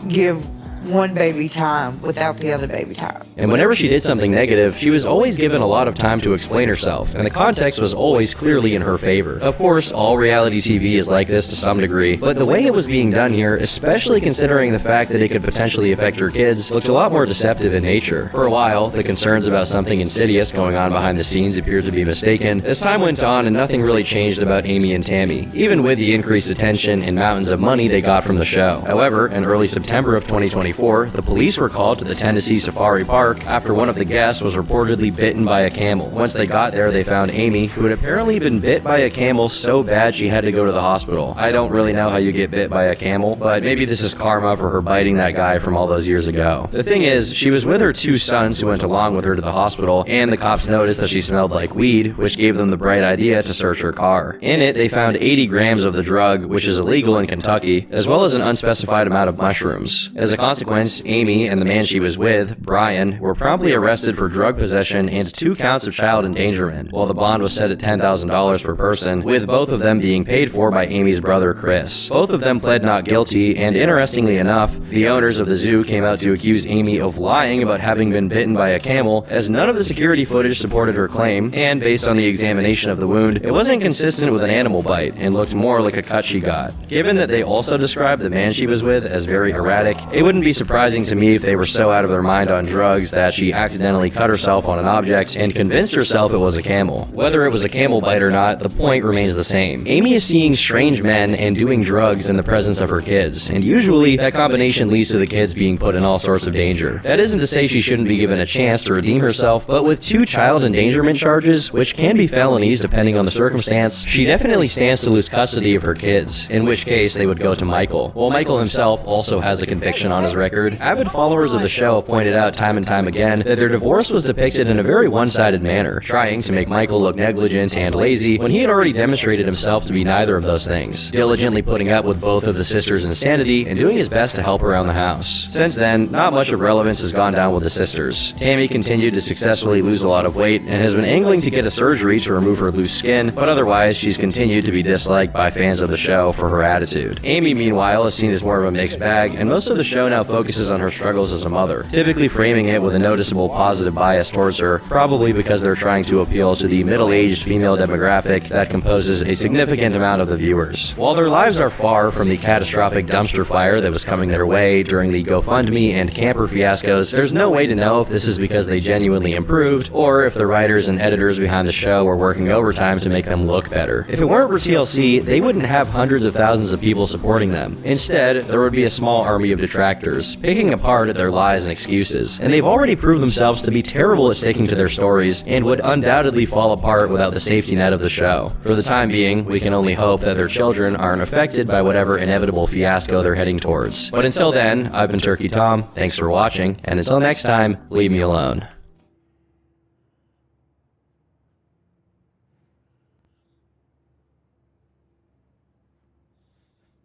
Speaker 11: give one baby time without the other baby time?
Speaker 10: And whenever she did something negative, she was always given a lot of time to explain herself, and the context was always clearly in her favor. Of course, all reality TV is like this to some degree, but the way it was being done here, especially considering the fact that it could potentially affect her kids, looked a lot more deceptive in nature. For a while, the concerns about something insidious going on behind the scenes appeared to be mistaken. As time went on and nothing really changed about Amy and Tammy, even with the increased attention and mountains of money they got from the show. However, in early September of 2024, the police were called to the Tennessee Safari Park after one of the guests was reportedly bitten by a camel. Once they got there, they found Amy, who had apparently been bit by a camel so bad she had to go to the hospital. I don't really know how you get bit by a camel, but maybe this is karma for her biting that guy from all those years ago. The thing is, she was with her two sons who went along with her to the hospital, and the cops noticed that she smelled like weed, which gave them the bright idea to search her car. In it, they found 80 grams of the drug, which is illegal in Kentucky, as well as an unspecified amount of mushrooms. As a consequence, Amy and the man she was with, Brian, were promptly arrested for drug possession and 2 counts of child endangerment, while the bond was set at $10,000 per person, with both of them being paid for by Amy's brother, Chris. Both of them pled not guilty, and interestingly enough, the owners of the zoo came out to accuse Amy of lying about having been bitten by a camel, as none of the security footage supported her claim, and based on the examination of the wound, it wasn't consistent with an animal bite, and looked more like a cut she got. Given that they also described the man she was with as very erratic, it wouldn't be surprising to me if they were so out of their mind on drugs that she accidentally cut herself on an object and convinced herself it was a camel. Whether it was a camel bite or not, the point remains the same. Amy is seeing strange men and doing drugs in the presence of her kids, and usually that combination leads to the kids being put in all sorts of danger. That isn't to say she shouldn't be given a chance to redeem herself, but with 2 child endangerment charges, which can be felonies depending on the circumstance, she definitely stands to lose custody of her kids, in which case they would go to Michael. While Michael himself also has a conviction on his record, avid followers of the show have pointed out time and time again that their divorce was depicted in a very one-sided manner, trying to make Michael look negligent and lazy when he had already demonstrated himself to be neither of those things, diligently putting up with both of the sisters' insanity and doing his best to help around the house. Since then, not much of relevance has gone down with the sisters. Tammy continued to successfully lose a lot of weight and has been angling to get a surgery to remove her loose skin, but otherwise she's continued to be disliked by fans of the show for her attitude. Amy, meanwhile, is seen as more of a mixed bag, and most of the show now focuses on her struggles as a mother, typically framing it with a noticeable positive bias towards her, probably because they're trying to appeal to the middle-aged female demographic that composes a significant amount of the viewers. While their lives are far from the catastrophic dumpster fire that was coming their way during the GoFundMe and camper fiascos, there's no way to know if this is because they genuinely improved, or if the writers and editors behind the show were working overtime to make them look better. If it weren't for TLC, they wouldn't have hundreds of thousands of people supporting them. Instead, there would be a small army of detractors, picking apart at their lies and excuses, and they've already proved themselves to be terrible at sticking to their stories, and would undoubtedly fall apart without the safety net of the show. For the time being, we can only hope that their children aren't affected by whatever inevitable fiasco they're heading towards. But until then, I've been Turkey Tom, thanks for watching, and until next time, leave me alone.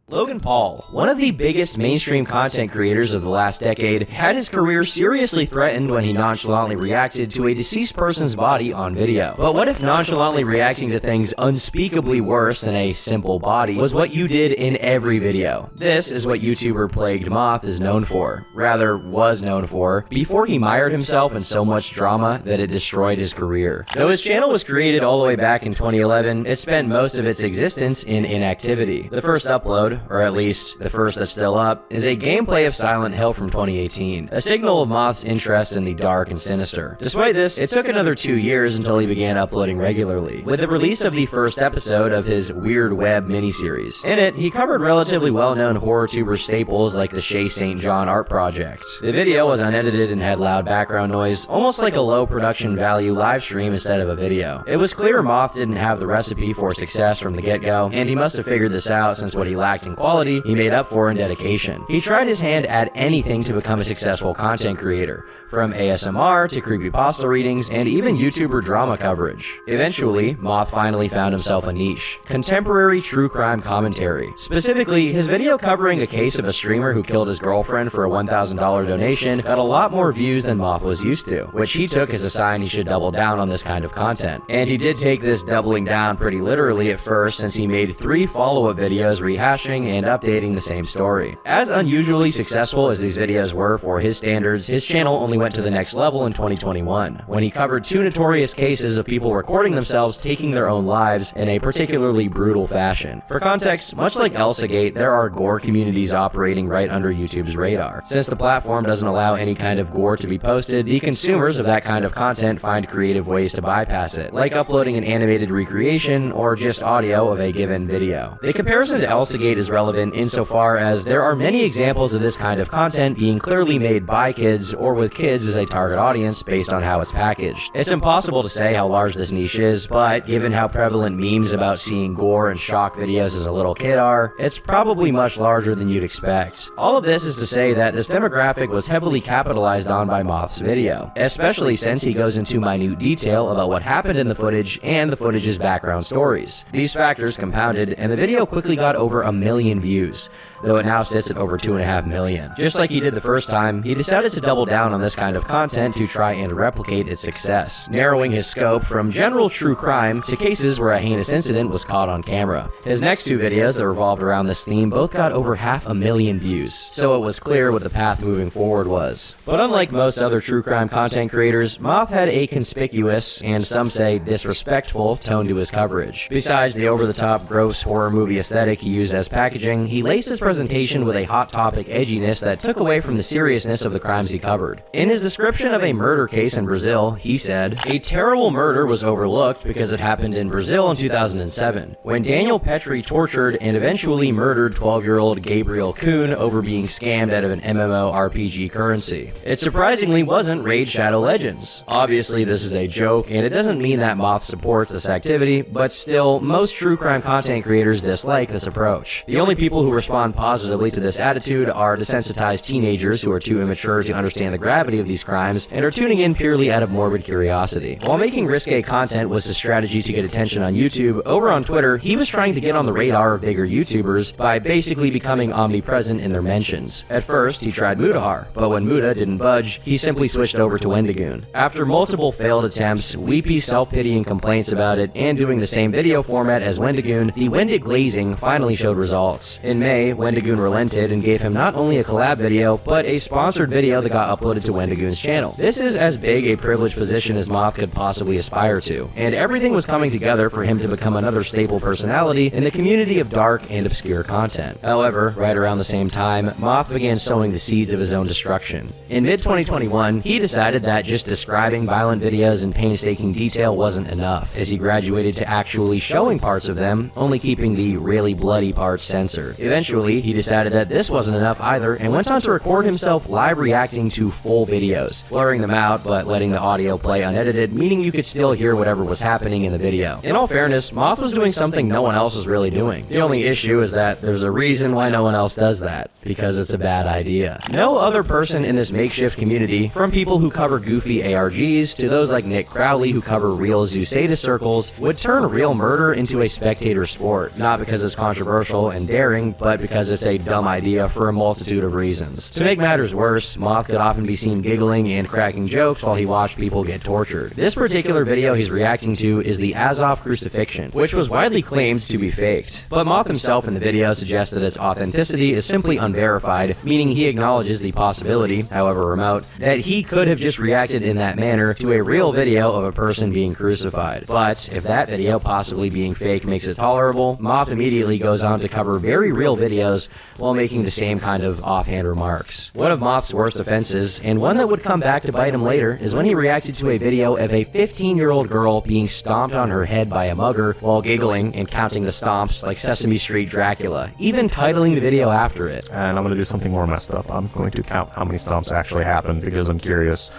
Speaker 10: Logan Paul, one of the biggest mainstream content creators of the last decade, had his career seriously threatened when he nonchalantly reacted to a deceased person's body on video. But what if nonchalantly reacting to things unspeakably worse than a simple body was what you did in every video? This is what YouTuber Plagued Moth is known for. Rather, was known for, before he mired himself in so much drama that it destroyed his career. Though his channel was created all the way back in 2011, it spent most of its existence in inactivity. The first upload, or at least the first that's still up, is a gameplay of Silent Hill from 2018, a signal of Moth's interest in the dark and sinister. Despite this, it took another 2 years until he began uploading regularly, with the release of the first episode of his Weird Web miniseries. In it, he covered relatively well-known horror tuber staples like the Shea St. John art project. The video was unedited and had loud background noise, almost like a low production value live stream instead of a video. It was clear Moth didn't have the recipe for success from the get-go, and he must have figured this out since what he lacked in quality, he made up for in dedication. He tried his hand at anything to become a successful content creator, from ASMR to creepypasta readings and even YouTuber drama coverage. Eventually, Moth finally found himself a niche: contemporary true crime commentary. Specifically, his video covering a case of a streamer who killed his girlfriend for a $1,000 donation got a lot more views than Moth was used to, which he took as a sign he should double down on this kind of content. And he did take this doubling down pretty literally at first, since he made 3 follow-up videos rehashing and updating the same story. As unusually successful as these videos were for his standards, his channel only went to the next level in 2021, when he covered 2 notorious cases of people recording themselves taking their own lives in a particularly brutal fashion. For context, much like Elsagate, there are gore communities operating right under YouTube's radar. Since the platform doesn't allow any kind of gore to be posted, the consumers of that kind of content find creative ways to bypass it, like uploading an animated recreation or just audio of a given video. The comparison to Elsagate is relevant insofar as there are many examples of this kind of content being clearly made by kids or with kids as a target audience based on how it's packaged. It's impossible to say how large this niche is, but given how prevalent memes about seeing gore and shock videos as a little kid are, it's probably much larger than you'd expect. All of this is to say that this demographic was heavily capitalized on by Moth's video, especially since he goes into minute detail about what happened in the footage and the footage's background stories. These factors compounded, and the video quickly got over 1 million views, though it now sits at over 2.5 million. Just like he did the first time, he decided to double down on this kind of content to try and replicate its success, narrowing his scope from general true crime to cases where a heinous incident was caught on camera. His next 2 videos that revolved around this theme both got over 500,000 views, so it was clear what the path moving forward was. But unlike most other true crime content creators, Moth had a conspicuous, and some say disrespectful, tone to his coverage. Besides the over-the-top gross horror movie aesthetic he used as packaging, he laced his presentation with a hot topic edginess that took away from the seriousness of the crimes he covered. In his description of a murder case in Brazil, he said, "A terrible murder was overlooked because it happened in Brazil in 2007, when Daniel Petrie tortured and eventually murdered 12-year-old Gabriel Kuhn over being scammed out of an MMORPG currency. It surprisingly wasn't Raid Shadow Legends. Obviously this is a joke, and it doesn't mean that Moth supports this activity, but still, most true crime content creators dislike this approach. The only people who respond positively to this attitude are desensitized teenagers who are too immature to understand the gravity of these crimes and are tuning in purely out of morbid curiosity. While making risque content was his strategy to get attention on YouTube, over on Twitter, he was trying to get on the radar of bigger YouTubers by basically becoming omnipresent in their mentions. At first, he tried Mudahar, but when Muda didn't budge, he simply switched over to Wendigoon. After multiple failed attempts, weepy self-pitying complaints about it, and doing the same video format as Wendigoon, the Wendig glazing finally showed results adults. In May, Wendigoon relented and gave him not only a collab video, but a sponsored video that got uploaded to Wendigoon's channel. This is as big a privileged position as Moth could possibly aspire to, and everything was coming together for him to become another staple personality in the community of dark and obscure content. However, right around the same time, Moth began sowing the seeds of his own destruction. In mid-2021, he decided that just describing violent videos in painstaking detail wasn't enough, as he graduated to actually showing parts of them, only keeping the really bloody parts censored. Eventually, he decided that this wasn't enough either, and went on to record himself live reacting to full videos, blurring them out but letting the audio play unedited, meaning you could still hear whatever was happening in the video. In all fairness, Moth was doing something no one else was really doing. The only issue is that there's a reason why no one else does that, because it's a bad idea. No other person in this makeshift community, from people who cover goofy ARGs to those like Nick Crowley who cover real Zoosadist circles, would turn real murder into a spectator sport, not because it's controversial and daring, but because it's a dumb idea for a multitude of reasons. To make matters worse, Moth could often be seen giggling and cracking jokes while he watched people get tortured. This particular video he's reacting to is the Azov crucifixion, which was widely claimed to be faked. But Moth himself in the video suggests that its authenticity is simply unverified, meaning he acknowledges the possibility, however remote, that he could have just reacted in that manner to a real video of a person being crucified. But if that video possibly being fake makes it tolerable, Moth immediately goes on to cover very real videos while making the same kind of offhand remarks. One of Moth's worst offenses, and one that would come back to bite him later, is when he reacted to a video of a 15-year-old girl being stomped on her head by a mugger while giggling and counting the stomps like Sesame Street Dracula, even titling the video after it.
Speaker 6: And I'm going to do something more messed up. I'm going to count how many stomps actually happened because I'm curious.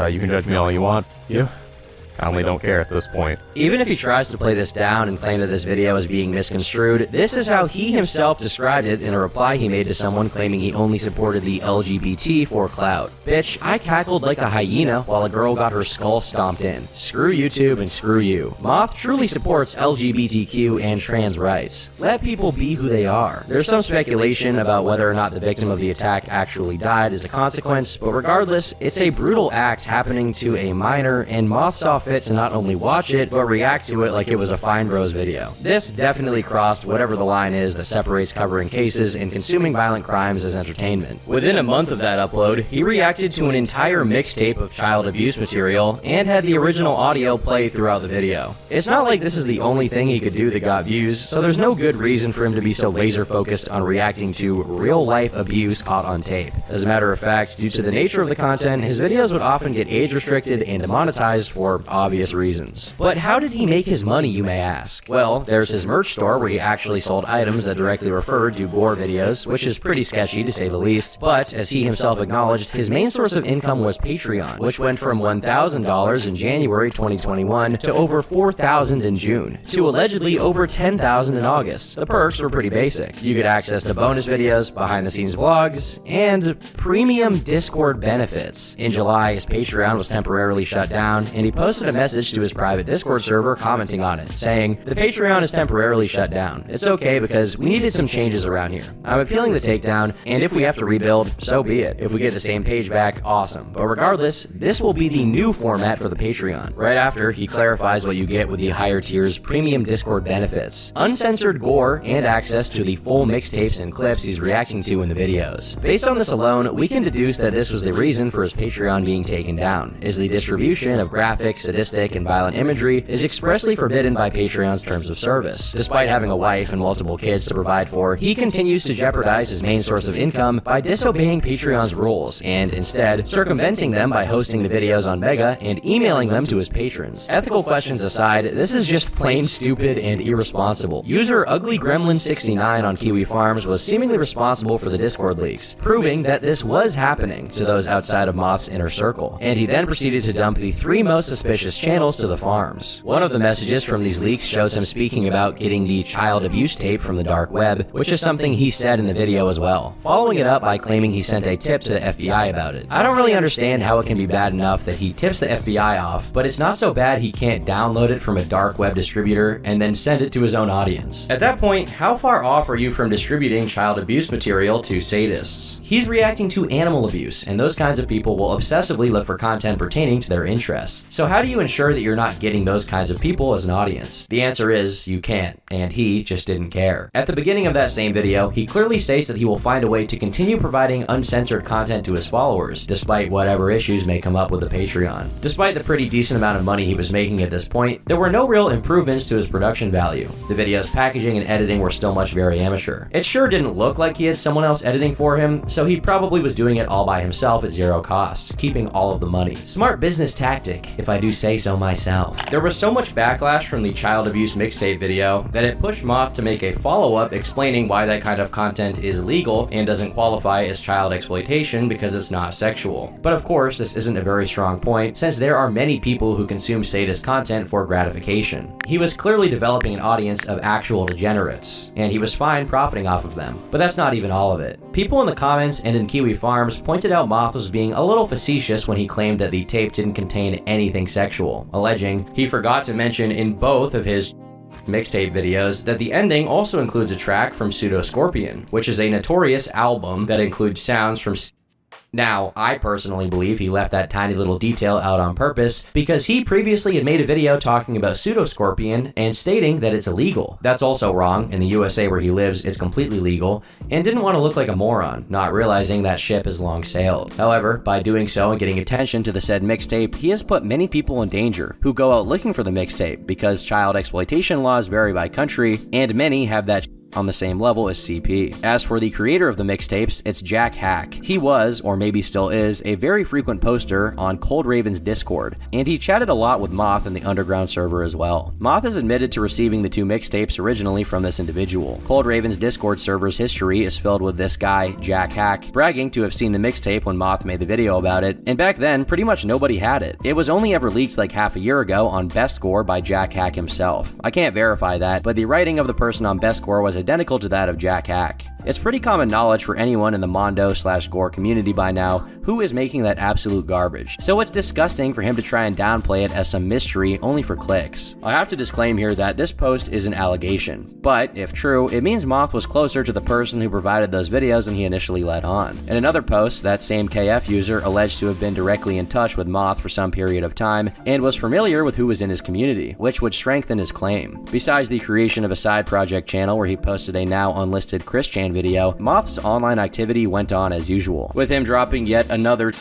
Speaker 6: You can judge me all you want. Yeah. I only don't care at this point.
Speaker 10: Even if he tries to play this down and claim that this video is being misconstrued, this is how he himself described it in a reply he made to someone claiming he only supported the LGBT for clout. Bitch, I cackled like a hyena while a girl got her skull stomped in. Screw YouTube and screw you. Moth truly supports LGBTQ and trans rights. Let people be who they are. There's some speculation about whether or not the victim of the attack actually died as a consequence, but regardless, it's a brutal act happening to a minor, and Moth saw fit to not only watch it, but react to it like it was a Fine Bros video. This definitely crossed whatever the line is that separates covering cases and consuming violent crimes as entertainment. Within a month of that upload, he reacted to an entire mixtape of child abuse material and had the original audio play throughout the video. It's not like this is the only thing he could do that got views, so there's no good reason for him to be so laser focused on reacting to real life abuse caught on tape. As a matter of fact, due to the nature of the content, his videos would often get age restricted and demonetized for obvious reasons. But how did he make his money, you may ask? Well, there's his merch store where he actually sold items that directly referred to gore videos, which is pretty sketchy to say the least, but as he himself acknowledged, his main source of income was Patreon, which went from $1,000 in January 2021 to over $4,000 in June, to allegedly over $10,000 in August. The perks were pretty basic. You get access to bonus videos, behind-the-scenes vlogs, and premium Discord benefits. In July, his Patreon was temporarily shut down, and he posted a message to his private Discord server commenting on it, saying, "The Patreon is temporarily shut down. It's okay because we needed some changes around here. I'm appealing the takedown, and if we have to rebuild, so be it. If we get the same page back, awesome. But regardless, this will be the new format for the Patreon." Right after, he clarifies what you get with the higher tier's premium Discord benefits: uncensored gore and access to the full mixtapes and clips he's reacting to in the videos. Based on this alone, we can deduce that this was the reason for his Patreon being taken down, is the distribution of graphic, sadistic, and violent imagery is expressly forbidden by Patreon's terms of service. Despite having a wife and multiple kids to provide for, he continues to jeopardize his main source of income by disobeying Patreon's rules, and instead circumventing them by hosting the videos on Mega and emailing them to his patrons. Ethical questions aside, this is just plain stupid and irresponsible. User UglyGremlin69 on Kiwi Farms was seemingly responsible for the Discord leaks, proving that this was happening to those outside of Moth's inner circle, and he then proceeded to dump the 3 most suspicious channels to the farms. One of the messages from these leaks shows him speaking about getting the child abuse tape from the dark web, which is something he said in the video as well, following it up by claiming he sent a tip to the FBI about it. I don't really understand how it can be bad enough that he tips the FBI off, but it's not so bad he can't download it from a dark web distributor and then send it to his own audience. At that point, how far off are you from distributing child abuse material to sadists? He's reacting to animal abuse, and those kinds of people will obsessively look for content pertaining to their interests. So how do do you ensure that you're not getting those kinds of people as an audience? The answer is you can't, and he just didn't care. At the beginning of that same video, he clearly states that he will find a way to continue providing uncensored content to his followers, despite whatever issues may come up with the Patreon. Despite the pretty decent amount of money he was making at this point, there were no real improvements to his production value. The video's packaging and editing were still much very amateur. It sure didn't look like he had someone else editing for him, so he probably was doing it all by himself at zero cost, keeping all of the money. Smart business tactic, if I do say so myself. There was so much backlash from the child abuse mixtape video that it pushed Moth to make a follow-up explaining why that kind of content is illegal and doesn't qualify as child exploitation because it's not sexual. But of course, this isn't a very strong point, since there are many people who consume sadist content for gratification. He was clearly developing an audience of actual degenerates, and he was fine profiting off of them. But that's not even all of it. People in the comments and in Kiwi Farms pointed out Moth was being a little facetious when he claimed that the tape didn't contain anything sexual, alleging he forgot to mention in both of his mixtape videos that the ending also includes a track from Pseudo Scorpion, which is a notorious album that includes sounds from. Now, I personally believe he left that tiny little detail out on purpose because he previously had made a video talking about Pseudo Scorpion and stating that it's illegal. That's also wrong. In the USA where he lives, it's completely legal, and didn't want to look like a moron, not realizing that ship has long sailed. However, by doing so and getting attention to the said mixtape, he has put many people in danger who go out looking for the mixtape because child exploitation laws vary by country, and many have that on the same level as CP. As for the creator of the mixtapes, it's Jack Hack. He was, or maybe still is, a very frequent poster on Cold Raven's Discord, and he chatted a lot with Moth in the underground server as well. Moth has admitted to receiving the two mixtapes originally from this individual. Cold Raven's Discord server's history is filled with this guy, Jack Hack, bragging to have seen the mixtape when Moth made the video about it, and back then, pretty much nobody had it. It was only ever leaked like half a year ago on Bestgore by Jack Hack himself. I can't verify that, but the writing of the person on Bestgore was identical to that of Jack Hack. It's pretty common knowledge for anyone in the Mondo/Gore community by now who is making that absolute garbage, so it's disgusting for him to try and downplay it as some mystery only for clicks. I have to disclaim here that this post is an allegation, but if true, it means Moth was closer to the person who provided those videos than he initially let on. In another post, that same KF user alleged to have been directly in touch with Moth for some period of time and was familiar with who was in his community, which would strengthen his claim. Besides the creation of a side project channel where he posted a now unlisted Chris Chan video, Moth's online activity went on as usual, with him dropping yet another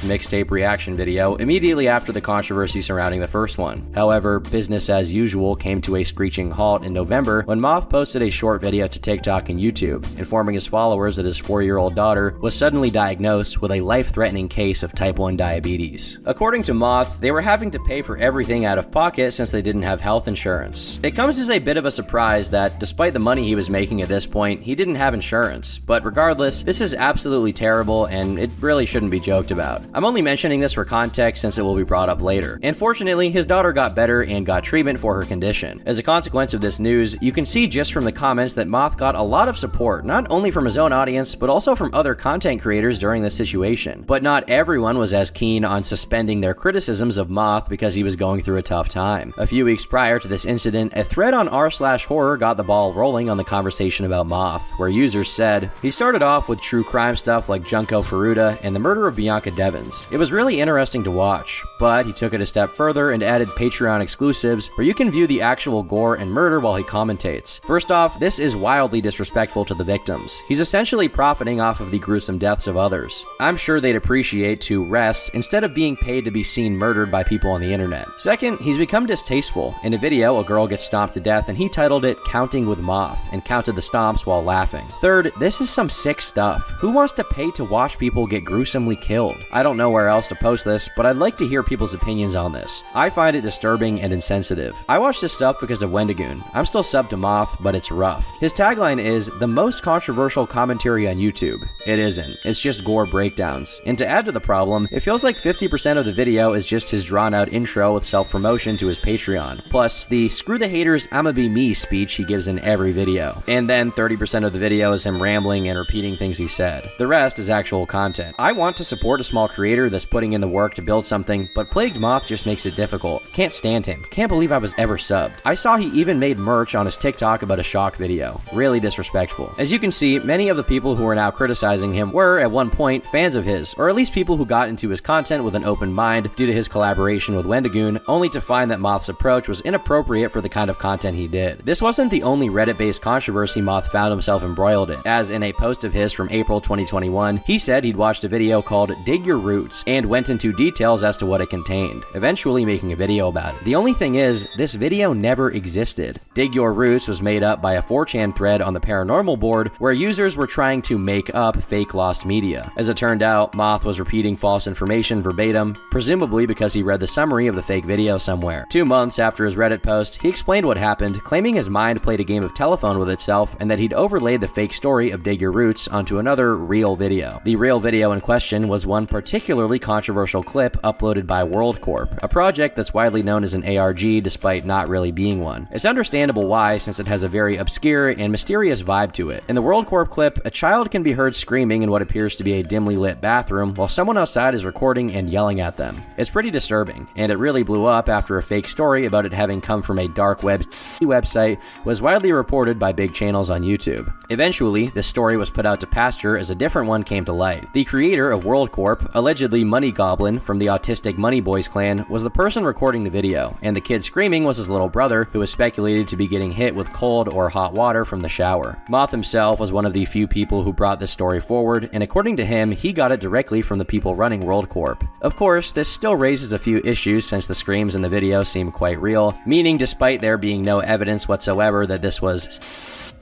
Speaker 10: mixtape reaction video immediately after the controversy surrounding the first one. However, business as usual came to a screeching halt in November when Moth posted a short video to TikTok and YouTube, informing his followers that his 4-year-old daughter was suddenly diagnosed with a life-threatening case of type 1 diabetes. According to Moth, they were having to pay for everything out of pocket since they didn't have health insurance. It comes as a bit of a surprise that, despite the money he was making at this point, he didn't have insurance, but regardless, this is absolutely terrible and it really shouldn't be joked about. I'm only mentioning this for context since it will be brought up later. And fortunately, his daughter got better and got treatment for her condition. As a consequence of this news, you can see just from the comments that Moth got a lot of support, not only from his own audience, but also from other content creators during this situation. But not everyone was as keen on suspending their criticisms of Moth because he was going through a tough time. A few weeks prior to this incident, a thread on r/horror got the ball rolling on the conversation about Moth, where users said, he started off with true crime stuff like Junko Furuta and the murder of Bianca Devin. It was really interesting to watch, but he took it a step further and added Patreon exclusives where you can view the actual gore and murder while he commentates. First off, this is wildly disrespectful to the victims. He's essentially profiting off of the gruesome deaths of others. I'm sure they'd appreciate to rest instead of being paid to be seen murdered by people on the internet. Second, he's become distasteful. In a video, a girl gets stomped to death and he titled it Counting with Moth and counted the stomps while laughing. Third, this is some sick stuff. Who wants to pay to watch people get gruesomely killed? I don't know where else to post this, but I'd like to hear people's opinions on this. I find it disturbing and insensitive. I watch this stuff because of Wendigoon. I'm still subbed to Moth, but it's rough. His tagline is, the most controversial commentary on YouTube. It isn't. It's just gore breakdowns. And to add to the problem, it feels like 50% of the video is just his drawn-out intro with self-promotion to his Patreon, plus the screw the haters, I'ma be me speech he gives in every video. And then 30% of the video is him rambling and repeating things he said. The rest is actual content. I want to support a small creator that's putting in the work to build something, but Plagued Moth just makes it difficult. Can't stand him. Can't believe I was ever subbed. I saw he even made merch on his TikTok about a shock video. Really disrespectful. As you can see, many of the people who are now criticizing him were, at one point, fans of his, or at least people who got into his content with an open mind due to his collaboration with Wendigoon, only to find that Moth's approach was inappropriate for the kind of content he did. This wasn't the only Reddit-based controversy Moth found himself embroiled in, as in a post of his from April 2021, he said he'd watched a video called Dig Your Roots and went into details as to what it contained, eventually making a video about it. The only thing is, this video never existed. Dig Your Roots was made up by a 4chan thread on the paranormal board where users were trying to make up fake lost media. As it turned out, Moth was repeating false information verbatim, presumably because he read the summary of the fake video somewhere. 2 months after his Reddit post, he explained what happened, claiming his mind played a game of telephone with itself and that he'd overlaid the fake story of Dig Your Roots onto another real video. The real video in question was one particularly controversial clip uploaded by WorldCorp, a project that's widely known as an ARG despite not really being one. It's understandable why, since it has a very obscure and mysterious vibe to it. In the WorldCorp clip, a child can be heard screaming in what appears to be a dimly lit bathroom while someone outside is recording and yelling at them. It's pretty disturbing, and it really blew up after a fake story about it having come from a dark web website was widely reported by big channels on YouTube. Eventually, this story was put out to pasture as a different one came to light. The creator of WorldCorp, allegedly Money Goblin from the autistic Money Boys clan, was the person recording the video, and the kid screaming was his little brother, who was speculated to be getting hit with cold or hot water from the shower. Moth himself was one of the few people who brought this story forward, and according to him, he got it directly from the people running WorldCorp. Of course, this still raises a few issues since the screams in the video seem quite real, meaning despite there being no evidence whatsoever that this was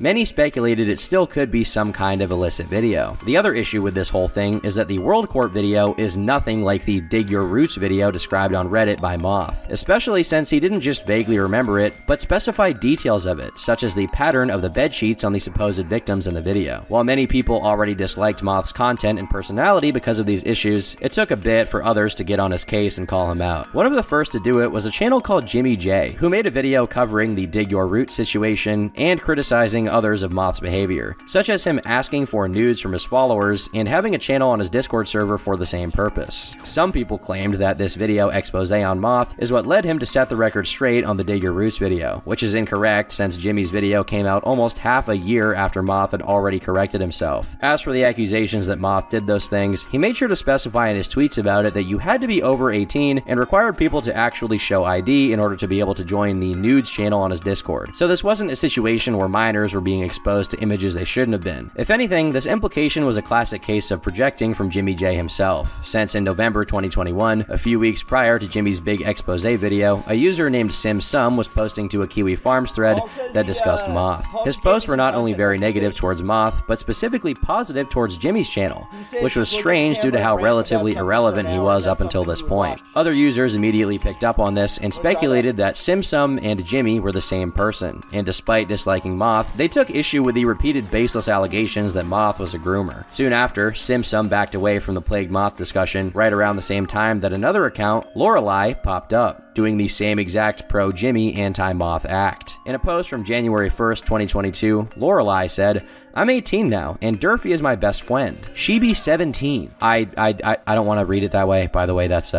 Speaker 10: many speculated it still could be some kind of illicit video. The other issue with this whole thing is that the WorldCorp video is nothing like the Dig Your Roots video described on Reddit by Moth, especially since he didn't just vaguely remember it, but specified details of it, such as the pattern of the bed sheets on the supposed victims in the video. While many people already disliked Moth's content and personality because of these issues, it took a bit for others to get on his case and call him out. One of the first to do it was a channel called Jimmy J, who made a video covering the Dig Your Roots situation and criticizing others of Moth's behavior, such as him asking for nudes from his followers and having a channel on his Discord server for the same purpose. Some people claimed that this video expose on Moth is what led him to set the record straight on the Dig Your Roots video, which is incorrect since Jimmy's video came out almost half a year after Moth had already corrected himself. As for the accusations that Moth did those things, he made sure to specify in his tweets about it that you had to be over 18 and required people to actually show ID in order to be able to join the nudes channel on his Discord. So this wasn't a situation where minors were being exposed to images they shouldn't have been. If anything, this implication was a classic case of projecting from Jimmy J himself, since in November 2021, a few weeks prior to Jimmy's big expose video, a user named SimSum was posting to a Kiwi Farms thread that discussed Moth. His posts were not only very negative towards Moth, but specifically positive towards Jimmy's channel, which was strange due to how relatively irrelevant he was up until this point. Other users immediately picked up on this and speculated that SimSum and Jimmy were the same person, and despite disliking Moth, they took issue with the repeated baseless allegations that Moth was a groomer. Soon after, SimSum backed away from the Plagued Moth discussion right around the same time that another account, Lorelei, popped up, doing the same exact pro-Jimmy anti-Moth act. In a post from January 1st, 2022, Lorelei said, "I'm 18 now, and Durfee is my best friend. She be 17. I don't want to read it that way, by the way, that's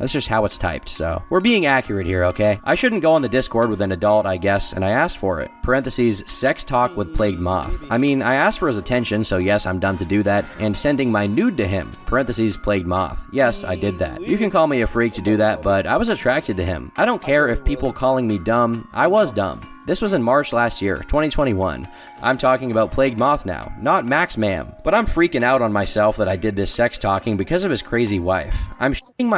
Speaker 10: just how it's typed, so we're being accurate here, okay? I shouldn't go on the Discord with an adult, I guess, and I asked for it. Parentheses, sex talk with Plagued Moth. I mean, I asked for his attention, so yes, I'm done to do that, and sending my nude to him. Parentheses, Plagued Moth. Yes, I did that. You can call me a freak to do that, but I was attracted to him. I don't care if people calling me dumb. I was dumb. This was in March last year, 2021. I'm talking about Plagued Moth now, not Max Ma'am. But I'm freaking out on myself that I did this sex talking because of his crazy wife. I'm shitting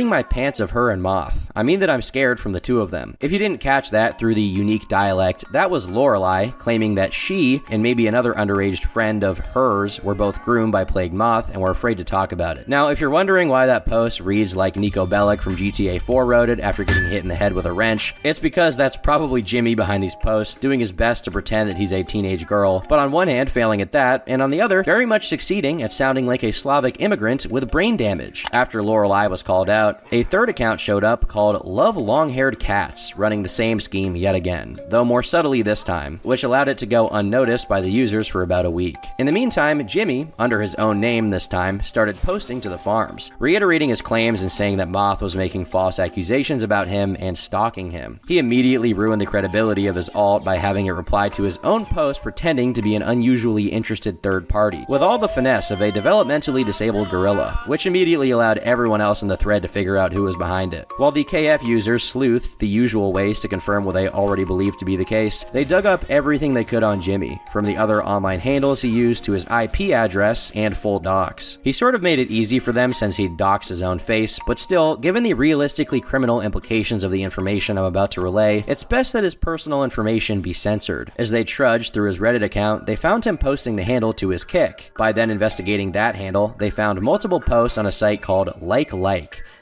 Speaker 10: my pants of her and Moth. I mean that I'm scared from the two of them. If you didn't catch that through the unique dialect, that was Lorelei claiming that she and maybe another underage friend of hers were both groomed by Plagued Moth and were afraid to talk about it. Now, if you're wondering why that post reads like Nico Bellic from GTA 4 wrote it after getting hit in the head with a wrench, it's because that's probably Jimmy behind these posts doing his best to pretend that he's a teenage girl, but on one hand failing at that, and on the other very much succeeding at sounding like a Slavic immigrant with brain damage. After Lorelei was called out, a third account showed up called called Love Long-Haired Cats, running the same scheme yet again, though more subtly this time, which allowed it to go unnoticed by the users for about a week. In the meantime, Jimmy, under his own name this time, started posting to the farms, reiterating his claims and saying that Moth was making false accusations about him and stalking him. He immediately ruined the credibility of his alt by having it reply to his own post pretending to be an unusually interested third party, with all the finesse of a developmentally disabled gorilla, which immediately allowed everyone else in the thread to figure out who was behind it. While the KF users sleuthed the usual ways to confirm what they already believed to be the case, they dug up everything they could on Jimmy, from the other online handles he used to his IP address and full docs. He sort of made it easy for them since he'd doxed his own face, but still, given the realistically criminal implications of the information I'm about to relay, it's best that his personal information be censored. As they trudged through his Reddit account, they found him posting the handle to his kick. By then investigating that handle, they found multiple posts on a site called Like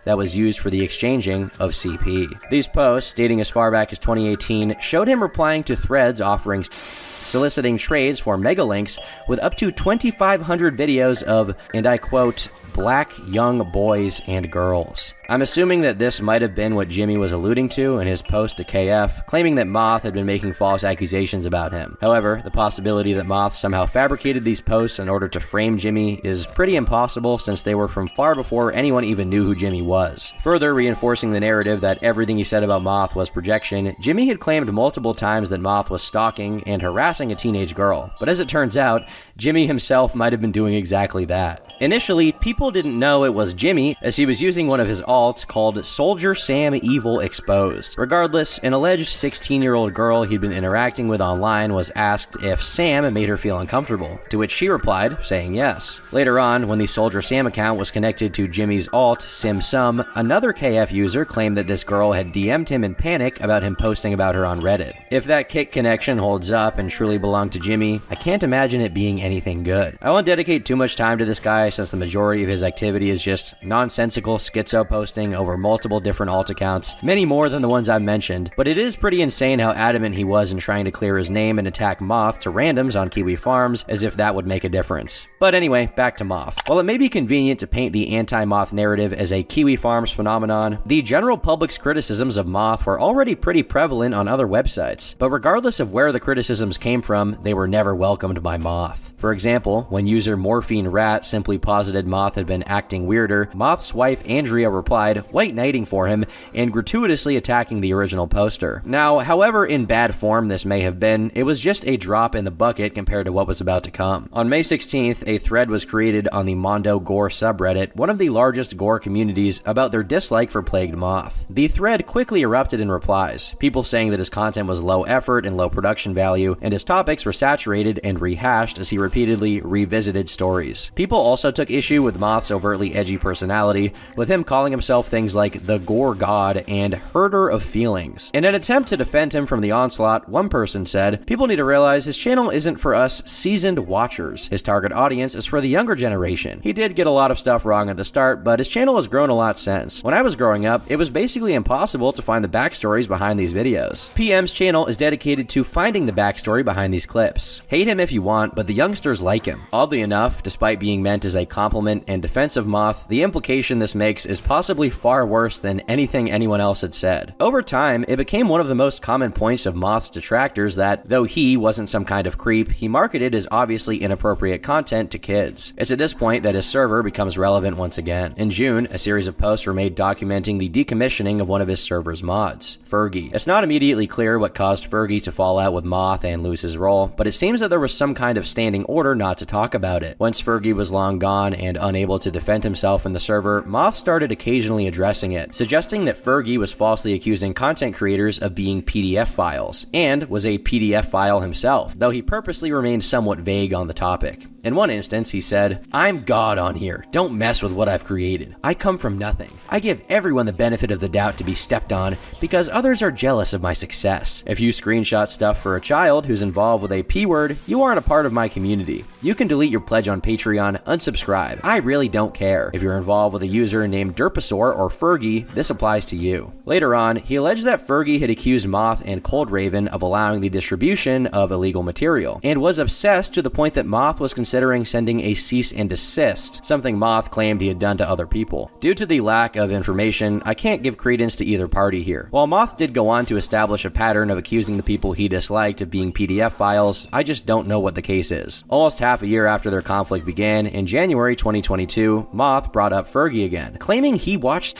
Speaker 10: that was used for the exchanging of CP. These posts, dating as far back as 2018, showed him replying to threads offering soliciting trades for megalinks with up to 2,500 videos of, and I quote, black young boys and girls. I'm assuming that this might have been what Jimmy was alluding to in his post to KF, claiming that Moth had been making false accusations about him. However, the possibility that Moth somehow fabricated these posts in order to frame Jimmy is pretty impossible since they were from far before anyone even knew who Jimmy was. Further reinforcing the narrative that everything he said about Moth was projection, Jimmy had claimed multiple times that Moth was stalking and harassing a teenage girl. But as it turns out, Jimmy himself might have been doing exactly that. Initially, people didn't know it was Jimmy, as he was using one of his alts called Soldier Sam Evil Exposed. Regardless, an alleged 16-year-old girl he'd been interacting with online was asked if Sam made her feel uncomfortable, to which she replied, saying yes. Later on, when the Soldier Sam account was connected to Jimmy's alt, SimSum, another KF user claimed that this girl had DM'd him in panic about him posting about her on Reddit. If that kick connection holds up and truly belonged to Jimmy, I can't imagine it being anything good. I won't dedicate too much time to this guy since the majority of his activity is just nonsensical schizo posting over multiple different alt accounts, many more than the ones I've mentioned, but it is pretty insane how adamant he was in trying to clear his name and attack Moth to randoms on Kiwi Farms as if that would make a difference. But anyway, back to Moth. While it may be convenient to paint the anti-Moth narrative as a Kiwi Farms phenomenon, the general public's criticisms of Moth were already pretty prevalent on other websites, but regardless of where the criticisms came from, they were never welcomed by Moth. For example, when user Morphine Rat simply posited Moth had been acting weirder, Moth's wife Andrea replied, white knighting for him and gratuitously attacking the original poster. Now, however in bad form this may have been, it was just a drop in the bucket compared to what was about to come. On May 16th, a thread was created on the Mondo Gore subreddit, one of the largest gore communities, about their dislike for Plagued Moth. The thread quickly erupted in replies, people saying that his content was low effort and low production value, and his topics were saturated and rehashed as he repeatedly revisited stories. People also took issue with Moth's overtly edgy personality, with him calling himself things like the Gore God and Herder of Feelings. In an attempt to defend him from the onslaught, one person said, people need to realize his channel isn't for us seasoned watchers. His target audience is for the younger generation. He did get a lot of stuff wrong at the start, but his channel has grown a lot since. When I was growing up, it was basically impossible to find the backstories behind these videos. PM's channel is dedicated to finding the backstory behind these clips. Hate him if you want, but the youngsters like him. Oddly enough, despite being meant as a compliment and defense of Moth, the implication this makes is possibly far worse than anything anyone else had said. Over time, it became one of the most common points of Moth's detractors that, though he wasn't some kind of creep, he marketed as obviously inappropriate content to kids. It's at this point that his server becomes relevant once again. In June, a series of posts were made documenting the decommissioning of one of his server's mods, Fergie. It's not immediately clear what caused Fergie to fall out with Moth and lose his role, but it seems that there was some kind of standing order not to talk about it. Once Fergie was long gone and unable to defend himself in the server, Moth started occasionally addressing it, suggesting that Fergie was falsely accusing content creators of being PDF files, and was a PDF file himself, though he purposely remained somewhat vague on the topic. In one instance, he said, "I'm God on here. Don't mess with what I've created. I come from nothing. I give everyone the benefit of the doubt to be stepped on because others are jealous of my success. If you screenshot stuff for a child who's involved with a P-word, you aren't a part of my community. You can delete your pledge on Patreon, unsubscribe. I really don't care. If you're involved with a user named Derpasaur or Fergie, this applies to you." Later on, he alleged that Fergie had accused Moth and Cold Raven of allowing the distribution of illegal material, and was obsessed to the point that Moth was considering considering sending a cease and desist, something Moth claimed he had done to other people. Due to the lack of information, I can't give credence to either party here. While Moth did go on to establish a pattern of accusing the people he disliked of being PDF files, I just don't know what the case is. Almost half a year after their conflict began, in January 2022, Moth brought up Fergie again, claiming he watched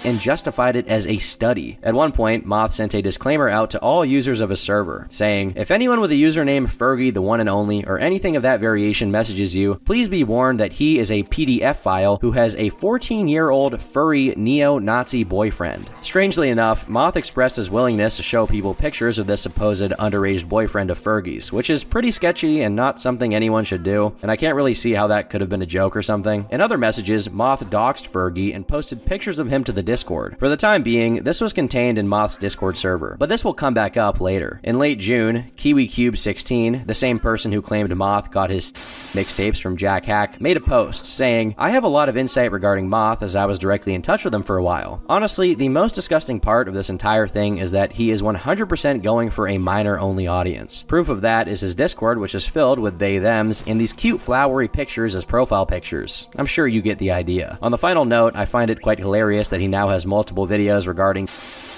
Speaker 10: and justified it as a study. At one point, Moth sent a disclaimer out to all users of his server, saying, "If anyone with the username Fergie the one and only or anything of that variation messages you, please be warned that he is a PDF file who has a 14-year-old furry neo-Nazi boyfriend." Strangely enough, Moth expressed his willingness to show people pictures of this supposed underage boyfriend of Fergie's, which is pretty sketchy and not something anyone should do, and I can't really see how that could have been a joke or something. In other messages, Moth doxed Fergie and posted pictures of him to the Discord. For the time being, this was contained in Moth's Discord server, but this will come back up later. In late June, KiwiCube16, the same person who claimed Moth got his mixtapes from Jack Hack, made a post saying, "I have a lot of insight regarding Moth as I was directly in touch with him for a while. Honestly, the most disgusting part of this entire thing is that he is 100% going for a minor-only audience. Proof of that is his Discord, which is filled with they-thems and these cute flowery pictures as profile pictures. I'm sure you get the idea." On the final note, I find it quite hilarious that he now has multiple videos regarding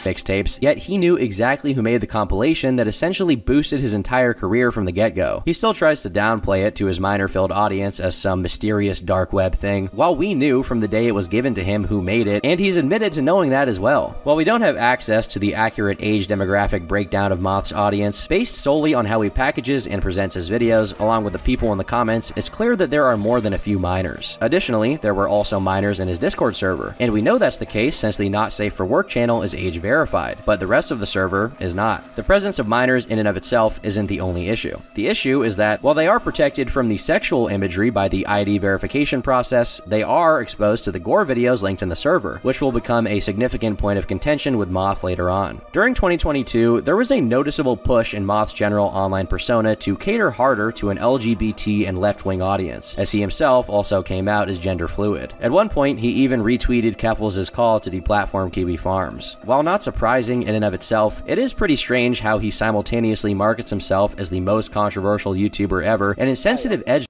Speaker 10: mixtapes, yet he knew exactly who made the compilation that essentially boosted his entire career from the get-go. He still tries to downplay it to his minor-filled audience as some mysterious dark web thing, while we knew from the day it was given to him who made it, and he's admitted to knowing that as well. While we don't have access to the accurate age demographic breakdown of Moth's audience, based solely on how he packages and presents his videos, along with the people in the comments, it's clear that there are more than a few minors. Additionally, there were also minors in his Discord server, and we know that's the case since the Not Safe for Work channel is age verified, but the rest of the server is not. The presence of minors in and of itself isn't the only issue. The issue is that while they are protected from the sexual imagery by the ID verification process, they are exposed to the gore videos linked in the server, which will become a significant point of contention with Moth later on. During 2022, there was a noticeable push in Moth's general online persona to cater harder to an LGBT and left-wing audience, as he himself also came out as gender fluid. At one point, he even retweeted Keffels' call to deplatform Kiwi Farms. While not surprising in and of itself, it is pretty strange how he simultaneously markets himself as the most controversial YouTuber ever and insensitive edge